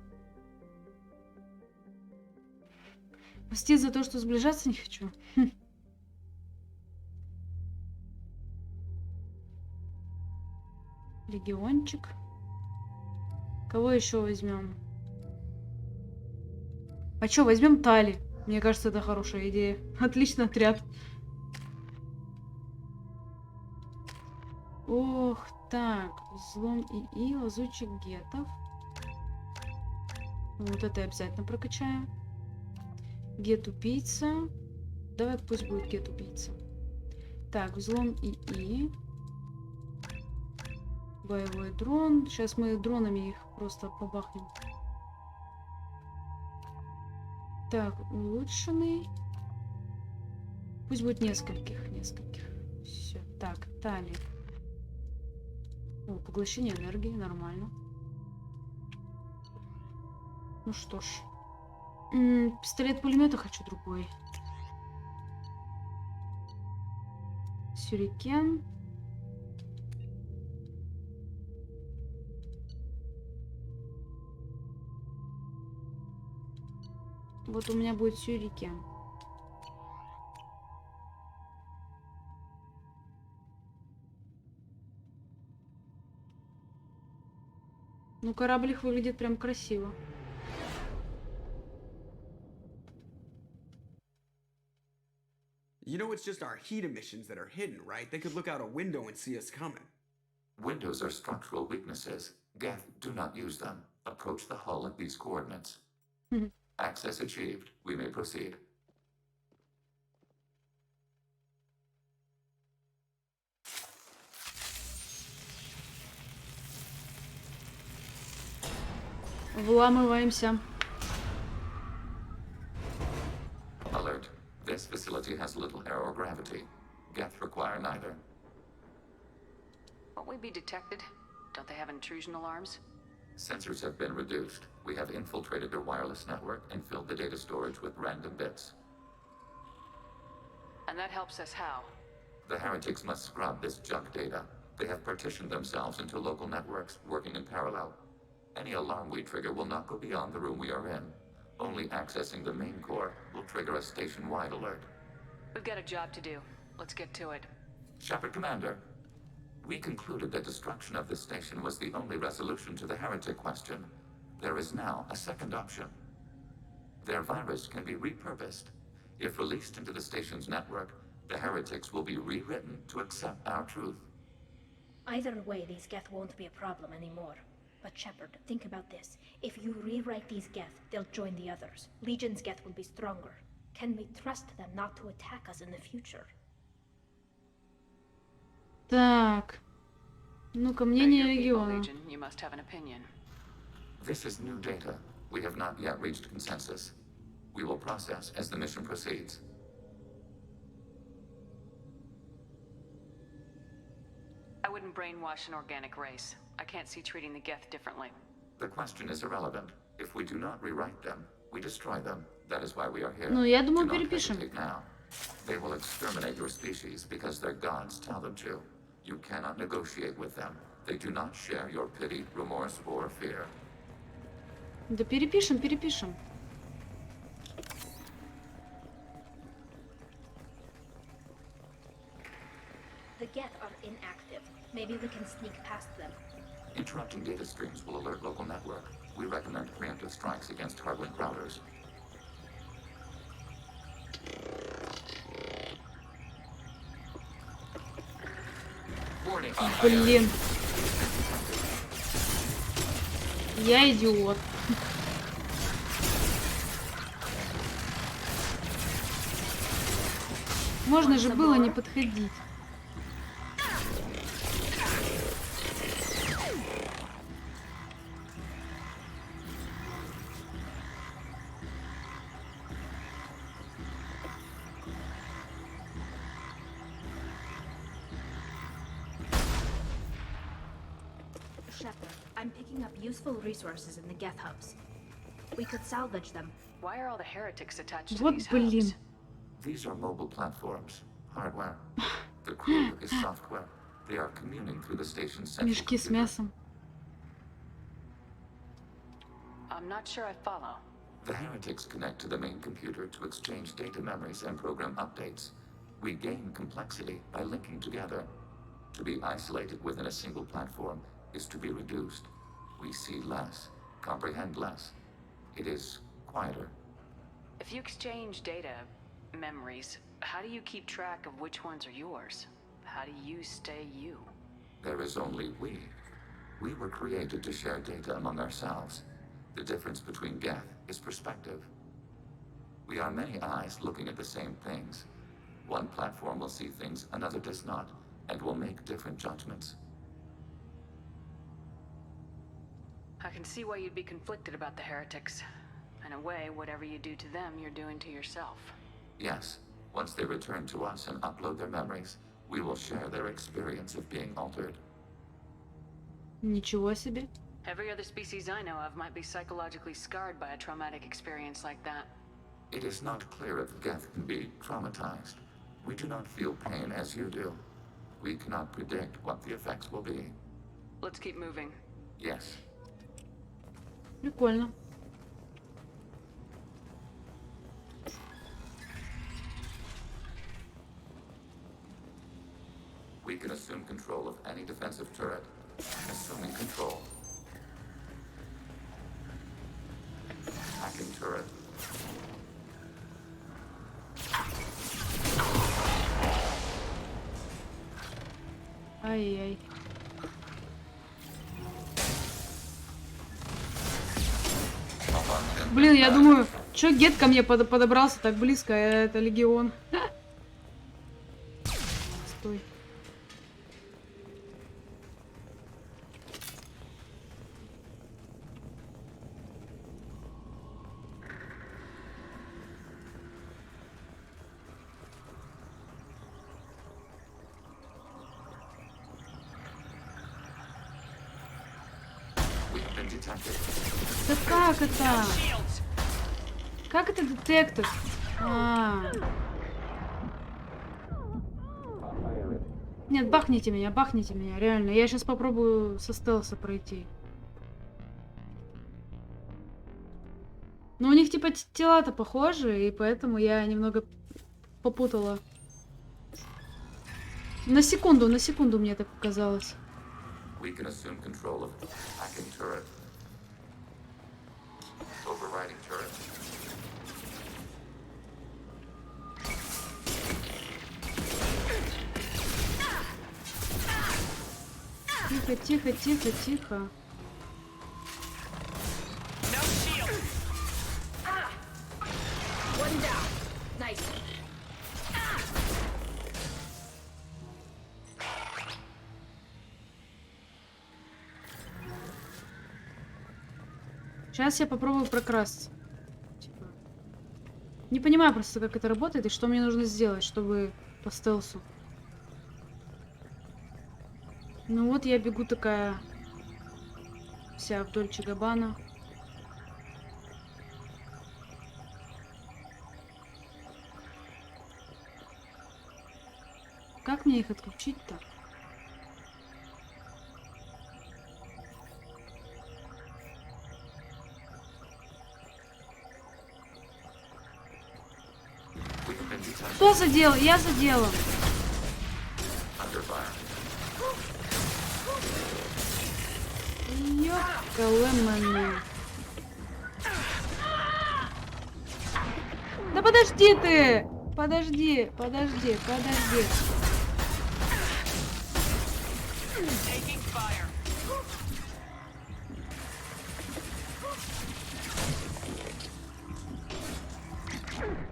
Прости за то, что сближаться не хочу. Легиончик. Кого еще возьмем? А что, возьмем Тали? Мне кажется, это хорошая идея. Отличный отряд. Ох, так. Взлом ИИ, лазучик гетов. Вот это я обязательно прокачаю. Гет-убийца. Давай пусть будет гет-убийца. Так, взлом ИИ. Боевой дрон. Сейчас мы дронами их просто побахнем. Так, улучшенный. Пусть будет нескольких. Все. Так, талии. О, поглощение энергии, нормально. Ну что ж. Пистолет-пулемета хочу другой. Сюрикен. Вот у меня будет сюрикен. Ну, кораблик выглядит прям красиво. You know it's just our heat emissions that are hidden, right? They could look out a window and see us coming. Windows are structural weaknesses. Geth, do not use them. Approach the hull at these coordinates. Access achieved. We may proceed. Вламываемся. Alert. This facility has little air or gravity. Geth require neither. Won't we be detected? Don't they have intrusion alarms? Sensors have been reduced. We have infiltrated their wireless network and filled the data storage with random bits. And that helps us how? The heretics must scrub this junk data. They have partitioned themselves into local networks, working in parallel. Any alarm we trigger will not go beyond the room we are in. Only accessing the main core will trigger a station-wide alert. We've got a job to do. Let's get to it. Shepard Commander, we concluded that destruction of the station was the only resolution to the heretic question. There is now a second option. Their virus can be repurposed. If released into the station's network, the heretics will be rewritten to accept our truth. Either way, these Geth won't be a problem anymore. But Shepard, think about this. If you rewrite these Geth, they'll join the others. Legion's Geth will be stronger. Can we trust them not to attack us in the future? Так. Ну-ка, мнение Легиона. You must have an opinion. This is new data. We have not yet reached consensus. We will process as the mission proceeds. I wouldn't brainwash an organic race. I can't see treating the Geth differently. The question is irrelevant. If we do not rewrite them, we destroy them. That is why we are here. Ну, я думаю, Do not перепишем. hesitate now. They will exterminate your species because their gods tell them to. You cannot negotiate with them. They do not share your pity, remorse, or fear. Да перепишем. The Geth are inactive. Maybe we can sneak past them. Interrupting data streams will alert local network. We recommend preemptive strikes against hardlink routers. Блин. Я идиот. Можно же было не подходить. Shepard, I'm picking up useful resources in the Geth hubs. We could salvage them. Why are all the heretics attached to Вот these блин. hubs? These are mobile platforms. Hardware. The crew is software. They are communing through the station's central Мешки с мясом. I'm not sure I follow. The heretics connect to the main computer to exchange data memories and program updates. We gain complexity by linking together. To be isolated within a single platform is to be reduced. We see less, comprehend less. It is quieter. If you exchange data, memories, how do you keep track of which ones are yours? How do you stay you? There is only we. We were created to share data among ourselves. The difference between Geth is perspective. We are many eyes looking at the same things. One platform will see things another does not, and will make different judgments. I can see why you'd be conflicted about the heretics. In a way, whatever you do to them, you're doing to yourself. Yes. Once they return to us and upload their memories, we will share their experience of being altered. Ничего себе. Every other species I know of might be psychologically scarred by a traumatic experience like that. It is not clear if Geth can be traumatized. We do not feel pain as you do. We cannot predict what the effects will be. Let's keep moving. Yes. Прикольно. We can assume control of any defensive turret. Assuming control. Hacking turret. Ай-яй. Блин, я думаю, чё Гет ко мне подобрался так близко, это Легион. Стой. Да как это? Как это детектор? Нет, бахните меня, реально. Я сейчас попробую со стелса пройти. Но у них типа тела-то похожи, и поэтому я немного попутала. На секунду мне так показалось. We can assume control of hacking turret. Overriding turret. Тихо, тихо, тихо, тихо. One down. Nice. Сейчас я попробую прокрасться. Типа. Не понимаю просто, как это работает и что мне нужно сделать, чтобы по стелсу. Ну вот я бегу такая вся в Дольче Габбана. Как мне их отключить-то? Кто задел? Я задела. Ёпкалэмэне. Да подожди ты! Подожди.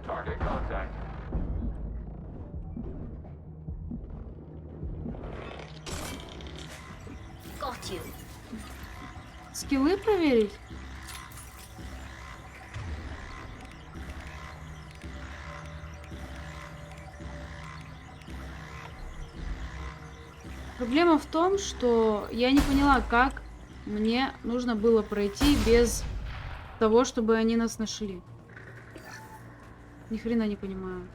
Target contact. Got you. Скиллы проверить? Проблема в том, что я не поняла, как мне нужно было пройти без того, чтобы они нас нашли. Ни хрена не понимаю.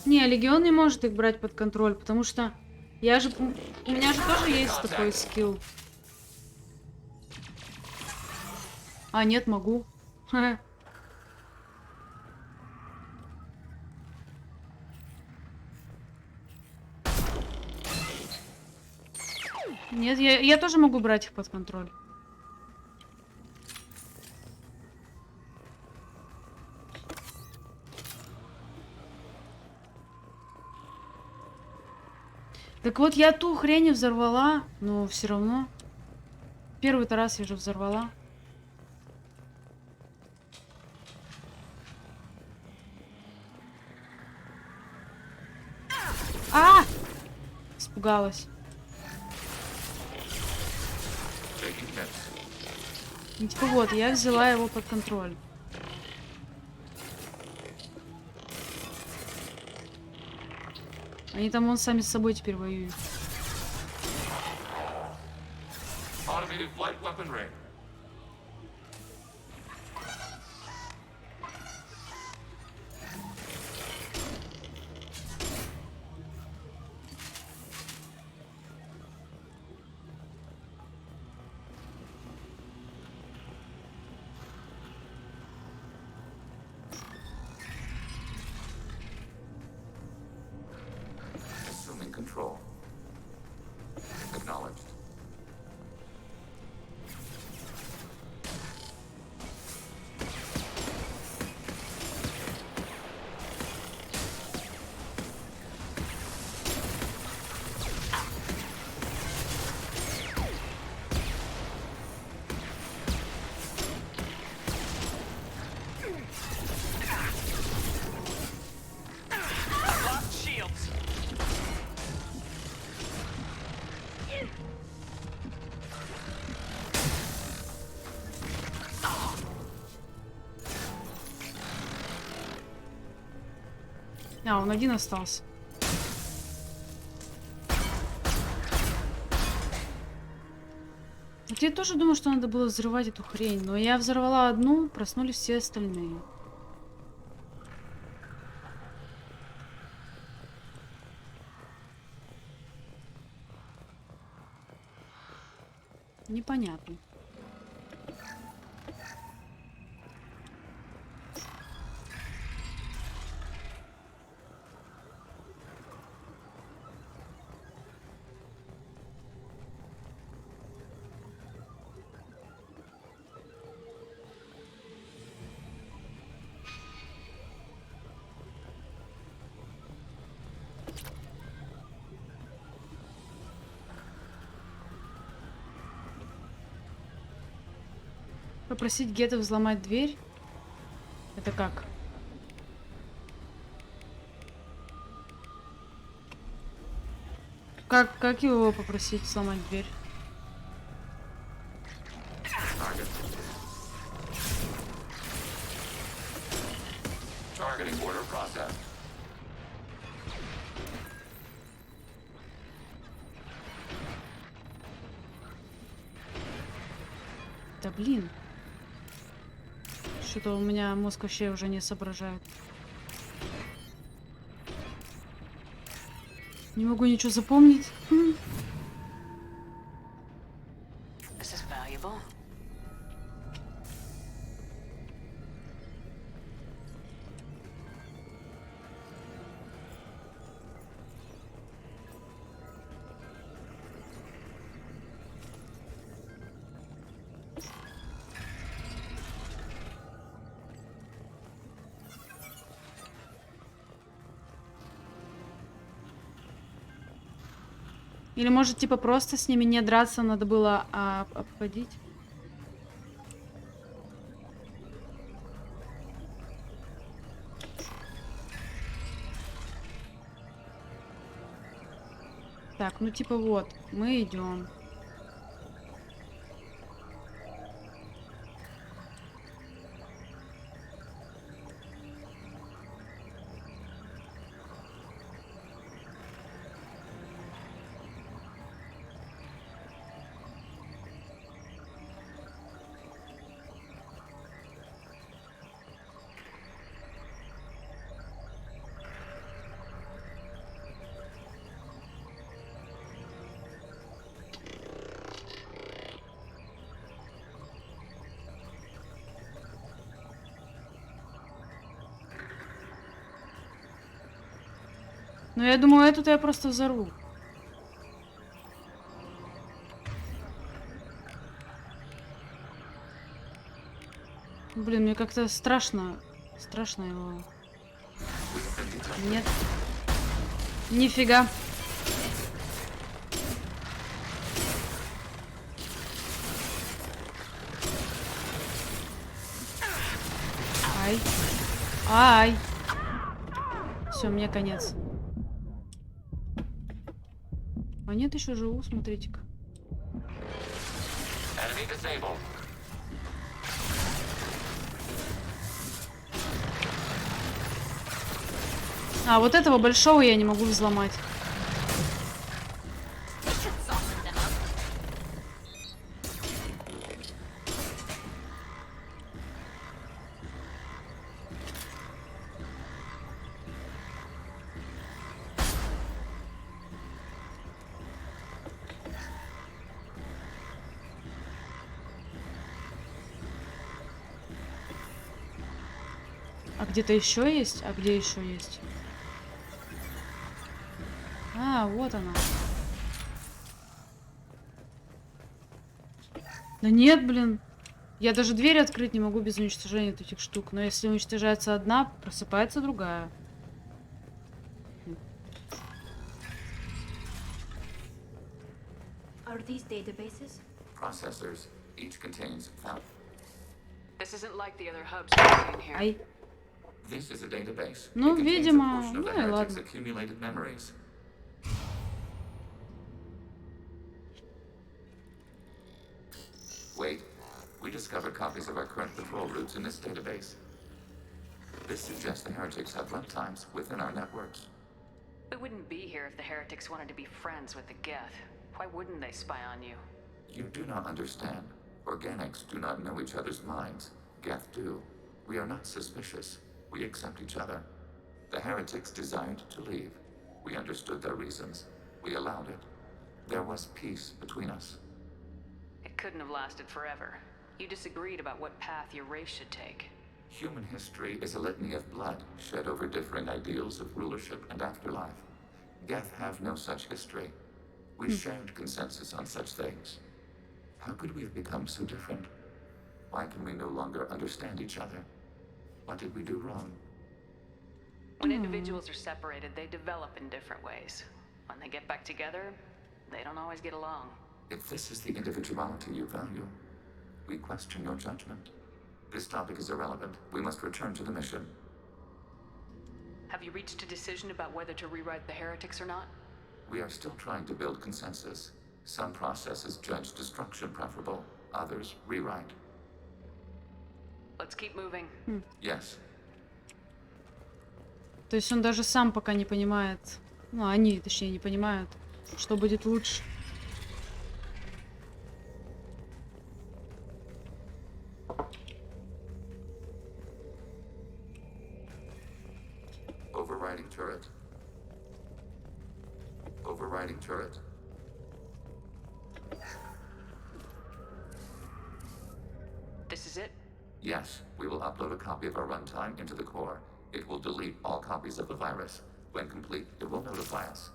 Не, Легион не может их брать под контроль, потому что я же... У меня же тоже есть такой скилл. А, нет, могу. Нет, я тоже могу брать их под контроль. Так вот, я ту хрень взорвала, но все равно. Первый-то раз я же взорвала. А! Испугалась. Ну, типа вот, я взяла его под контроль. Они там вон сами с собой теперь воюют. Control. Acknowledged. А, он один остался. Вот я тоже думаю, что надо было взрывать эту хрень, но я взорвала одну, проснулись все остальные. Непонятно. Попросить Гетто взломать дверь? Это как? Как его попросить сломать дверь? Targeting order process. Да блин. Что-то у меня мозг вообще уже не соображает. Не могу ничего запомнить. This is valuable. Или может типа просто с ними не драться, надо было обходить? Так, ну типа вот, мы идем. Ну, я думаю, эту-то я просто взорву. Блин, мне как-то страшно. Страшно его. Нет. Нифига. Ай. Ай. Все, мне конец. А нет, еще живу, смотрите-ка. А, вот этого большого я не могу взломать. А где-то еще есть? А где еще есть? А, вот она. Да нет, блин. Я даже дверь открыть не могу без уничтожения этих штук. Но если уничтожается одна, просыпается другая. Are these databases? Processors. Each contains This isn't like the other hubs we've seen here. Ай. This is a database. Ну, It contains a видимо, portion of the ну и heretic's ладно. accumulated memories. Wait. We discovered copies of our current patrol routes in this database. This suggests the heretics have runtimes within our networks. We wouldn't be here if the heretics wanted to be friends with the Geth. Why wouldn't they spy on you? You do not understand. Organics do not know each other's minds. Geth do. We are not suspicious. We accept each other. The heretics desired to leave. We understood their reasons. We allowed it. There was peace between us. It couldn't have lasted forever. You disagreed about what path your race should take. Human history is a litany of blood shed over different ideals of rulership and afterlife. Geth have no such history. We shared consensus on such things. How could we have become so different? Why can we no longer understand each other? What did we do wrong? When individuals are separated, they develop in different ways. When they get back together, they don't always get along. If this is the individuality you value, we question your judgment. This topic is irrelevant. We must return to the mission. Have you reached a decision about whether to rewrite the heretics or not? We are still trying to build consensus. Some processes judge destruction preferable, others rewrite. Let's keep moving. Yes. То есть он даже сам пока не понимает, ну, они, точнее, не понимают, что будет лучше. Overriding turret. Overriding turret. This is it? Yes, we will upload a copy of our runtime into the core. It will delete all copies of the virus. When complete, it will notify us.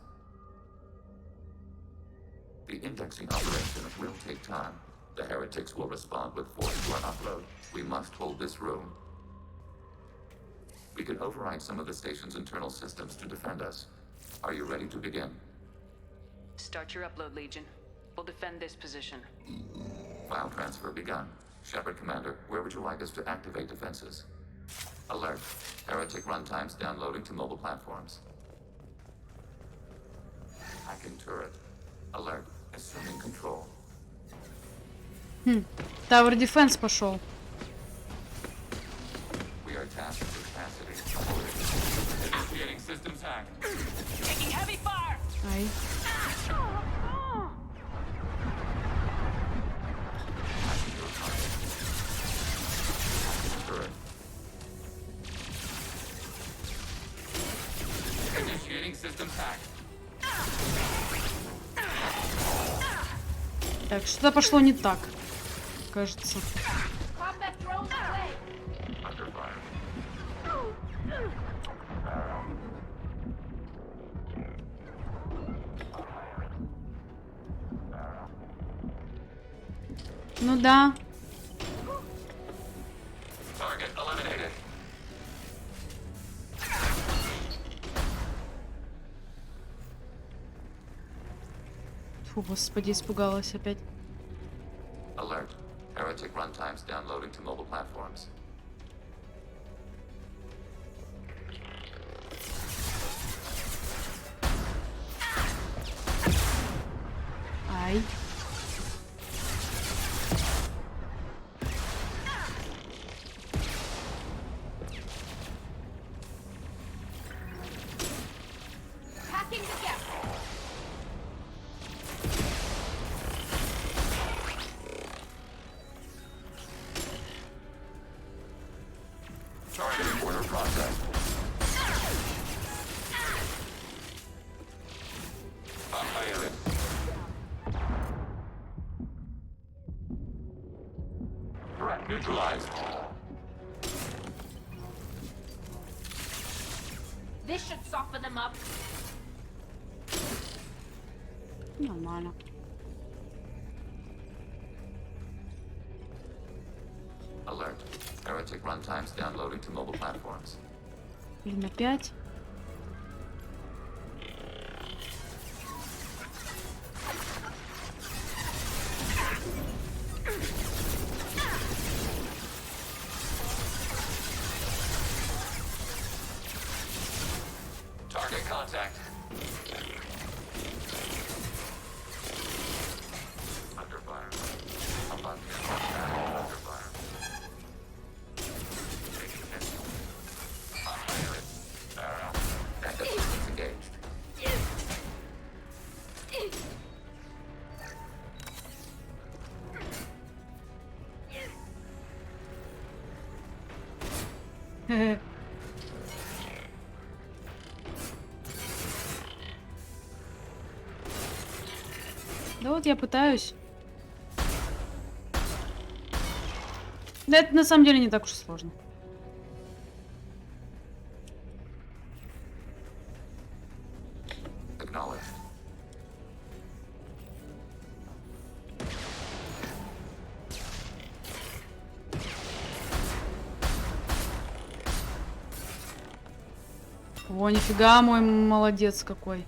The indexing operation will take time. The heretics will respond with force to our upload. We must hold this room. We can override some of the station's internal systems to defend us. Are you ready to begin? Start your upload, Legion. We'll defend this position. File transfer begun. Shepard Commander, where would you like us to activate defenses? Alert. Heretic runtimes downloading to mobile platforms. Hacking turret. Alert. Assuming control. Tower Defense пошел. We are tasked with capacity. Initiating systems hack. Taking heavy fire! Ай. Turret. Initiating systems hack. Так, что-то пошло не так, кажется. Combat drones away! Under fire. Ну да. Target eliminated. Фу, господи, испугалась опять. Alert. Heretic runtimes downloading to mobile platforms. Ай. Packing the gap. Targeting order process. Fire it. Threat neutralized. This should soften them up. Нормально. Alert. Heretic runtimes downloading to mobile platforms. Блин, опять. Target contact. Under fire. Under fire. Taking a miss. Fire it. Barrel. Backup systems engaged. Да вот я пытаюсь. Да это на самом деле не так уж и сложно. Acknowledged. О, нифига, мой молодец какой.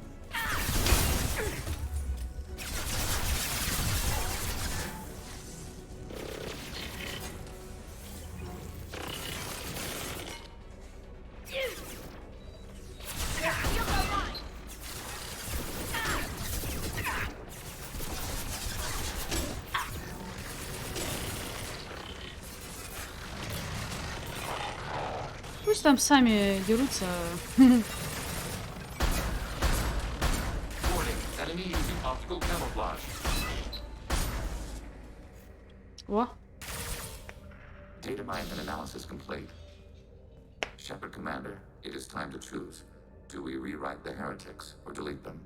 Пусть там сами дерутся. Warning. Enemy using optical camouflage. О. Data mine and analysis complete. Shepard Commander, it is time to choose. Do we rewrite the heretics or delete them?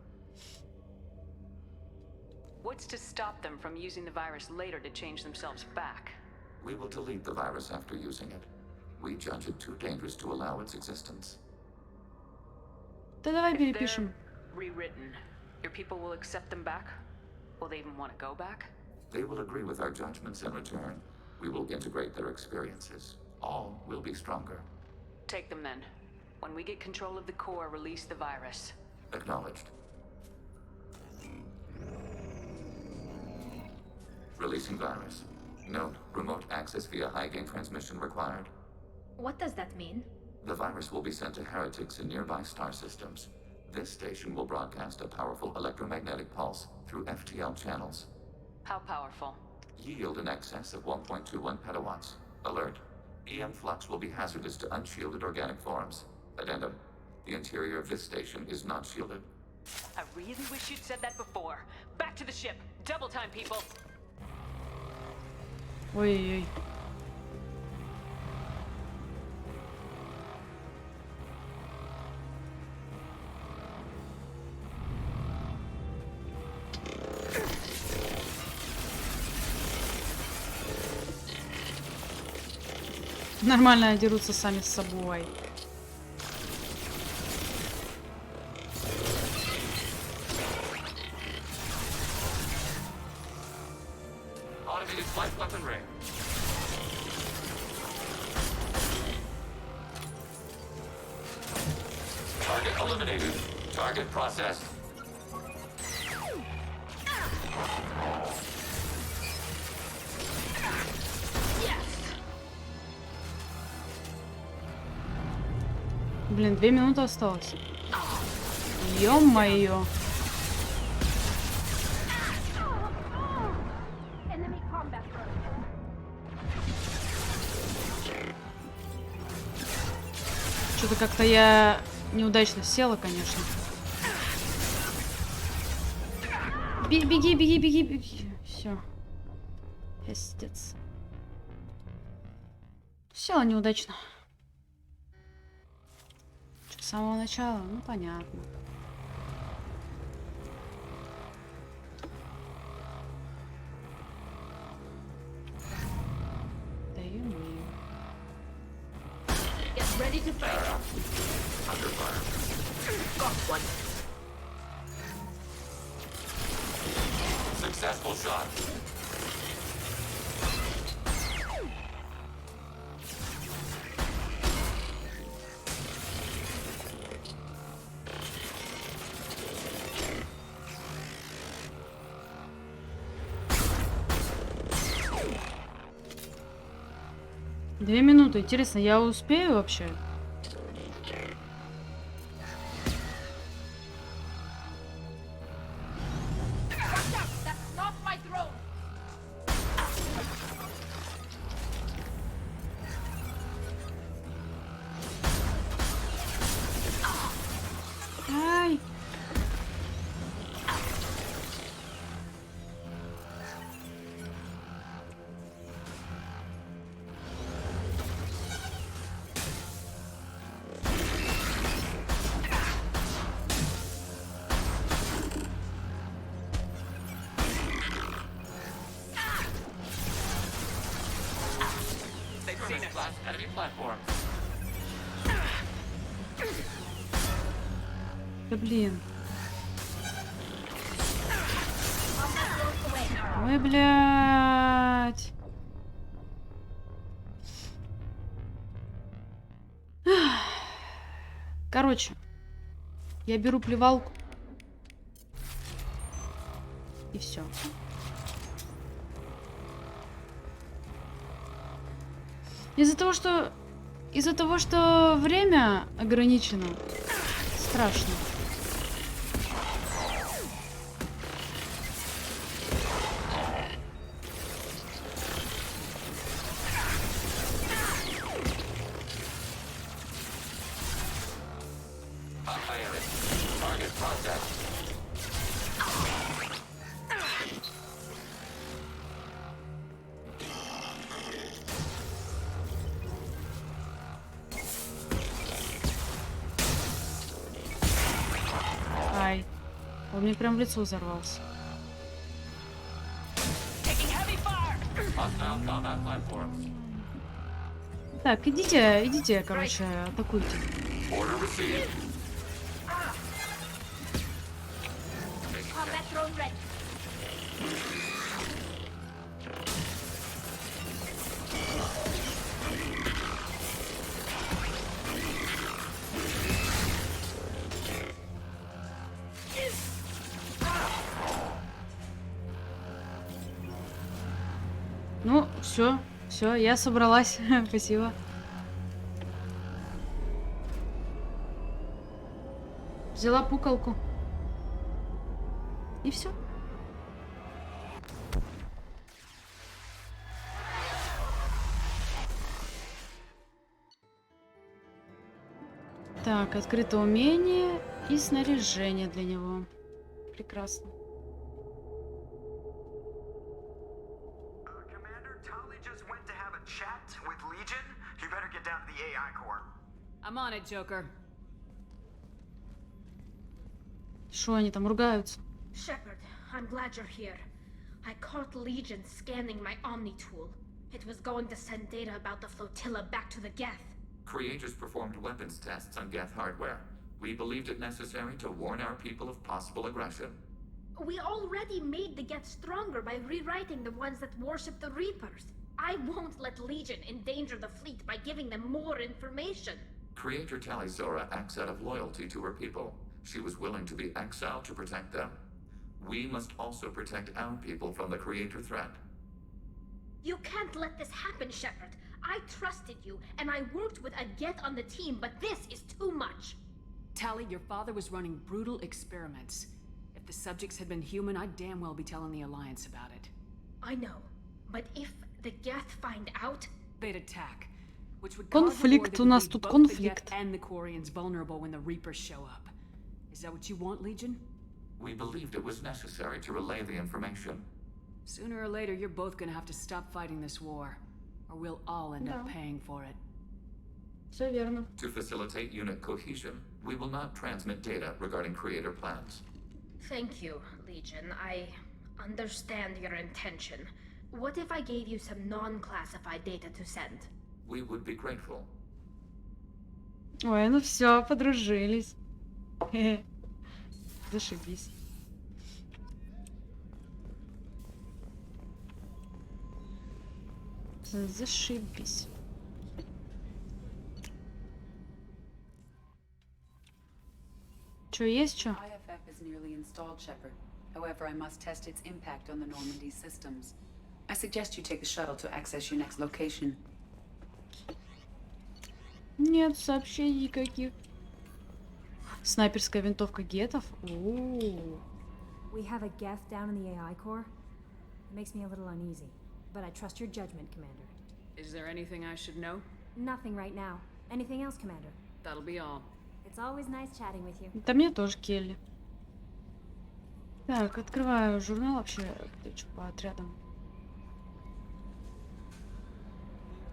What's to stop them from using the virus later to change themselves back? We will delete the virus after using it. We judge it too dangerous to allow its existence. Да давай If перепишем. they're rewritten, your people will accept them back? Will they even want to go back? They will agree with our judgments in return. We will integrate their experiences. All will be stronger. Take them then. When we get control of the core, release the virus. Acknowledged. Releasing virus. Note, remote access via high-gain transmission required. What does that mean? The virus will be sent to heretics in nearby star systems. This station will broadcast a powerful electromagnetic pulse through FTL channels. How powerful? Yield in excess of 1.21 petawatts. Alert. EM flux will be hazardous to unshielded organic forms. Addendum. The interior of this station is not shielded. I really wish you'd said that before. Back to the ship. Double time, people. Ой-ой-ой. Нормально дерутся сами с собой. Automated flight weaponry. Target eliminated. Target processed. Блин, 2 минуты осталось. Ё-моё. Что-то как-то я неудачно села, конечно. Беги, беги, беги, беги. Все. Пиздец. Села неудачно. Что, с самого начала? Ну, понятно. Да и мы. Get ready to fight. Under fire. Got one. Successful shot. Две минуты. Интересно, я успею вообще? That's not my drone. Ай! They've seen us. Enemy platforms. Да блин. Ой, блядь. Короче, я беру плевалку. И все. Из-за того, что время ограничено, страшно. Target process. Ай. Он мне прям в лицо взорвался. Hostile combat platforms. Так, идите, короче, атакуйте. Order received. Combat drone ready. Ну, все, я собралась. Спасибо. Взяла пукалку. И все. Так, открыто умение и снаряжение для него. Прекрасно. I'm on it, Joker. Шо они там ругаются? Shepard, I'm glad you're here. I caught Legion scanning my Omni tool. It was going to send data about the flotilla back to the Geth. Creators performed weapons tests on Geth hardware. We believed it necessary to warn our people of possible aggression. We already made the Geth stronger by rewriting the ones that worship the Reapers. I won't let Legion endanger the fleet by giving them more information. Creator Talizora acts out of loyalty to her people. She was willing to be exiled to protect them. We must also protect our people from the Creator threat. You can't let this happen, Shepard. I trusted you, and I worked with a Geth on the team, but this is too much. Tali, your father was running brutal experiments. If the subjects had been human, I'd damn well be telling the Alliance about it. I know, but if the Geth find out... They'd attack. Which would cause a war Конфликт, that у would нас leave тут both the конфликт. Geth and the Quarians vulnerable when the Reapers show up. Is that what you want, Legion? We believed it was necessary to relay the information. Sooner or later, you're both gonna have to stop fighting this war, or we'll all end up Да. paying for it. Все верно. To facilitate unit cohesion, we will not transmit data regarding creator plans. Thank you, Legion. I understand your intention. What if I gave you some non-classified data to send? We would be grateful. Ой, ну все, подружились. Хе-хе. Зашибись. Зашибись. Чё, есть чё? IFF is nearly installed, Shepard. However, I must test its impact on the Normandy systems. I suggest you take the shuttle to access your next location. Нет сообщений никаких. Снайперская винтовка гетов? О-о-о. We have a Geth down in the AI core. It makes me a little uneasy, but I trust your judgment, Commander. Is there anything I should know? Nothing right now. Anything else, Commander? That'll be all. It's always nice chatting with you. Да мне тоже, Келли. Так, открываю журнал вообще, где что по отрядам.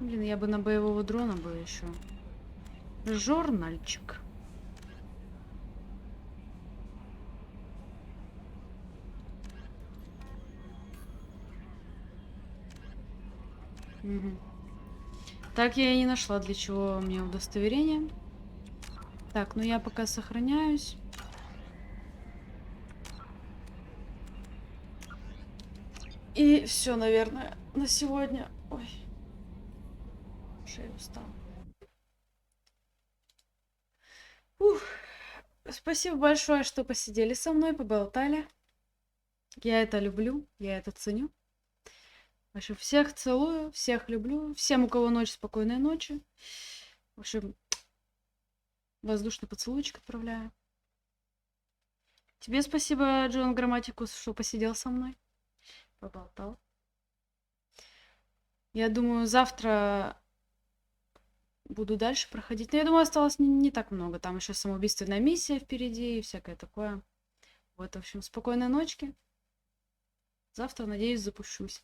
Блин, я бы на боевого дрона бы еще. Журнальчик. Угу. Так я и не нашла, для чего мне удостоверение. Так, ну я пока сохраняюсь. И все, наверное, на сегодня. Ой. Шея устала. Ух. Спасибо большое, что посидели со мной, поболтали. Я это люблю, я это ценю. В общем, всех целую, всех люблю. Всем, у кого ночь, спокойной ночи. В общем, воздушный поцелуйчик отправляю. Тебе спасибо, Джон Грамматикус, что посидел со мной. Поболтал. Я думаю, завтра буду дальше проходить. Но я думаю, осталось не так много. Там еще самоубийственная миссия впереди и всякое такое. Вот, в общем, спокойной ночки. Завтра, надеюсь, запущусь.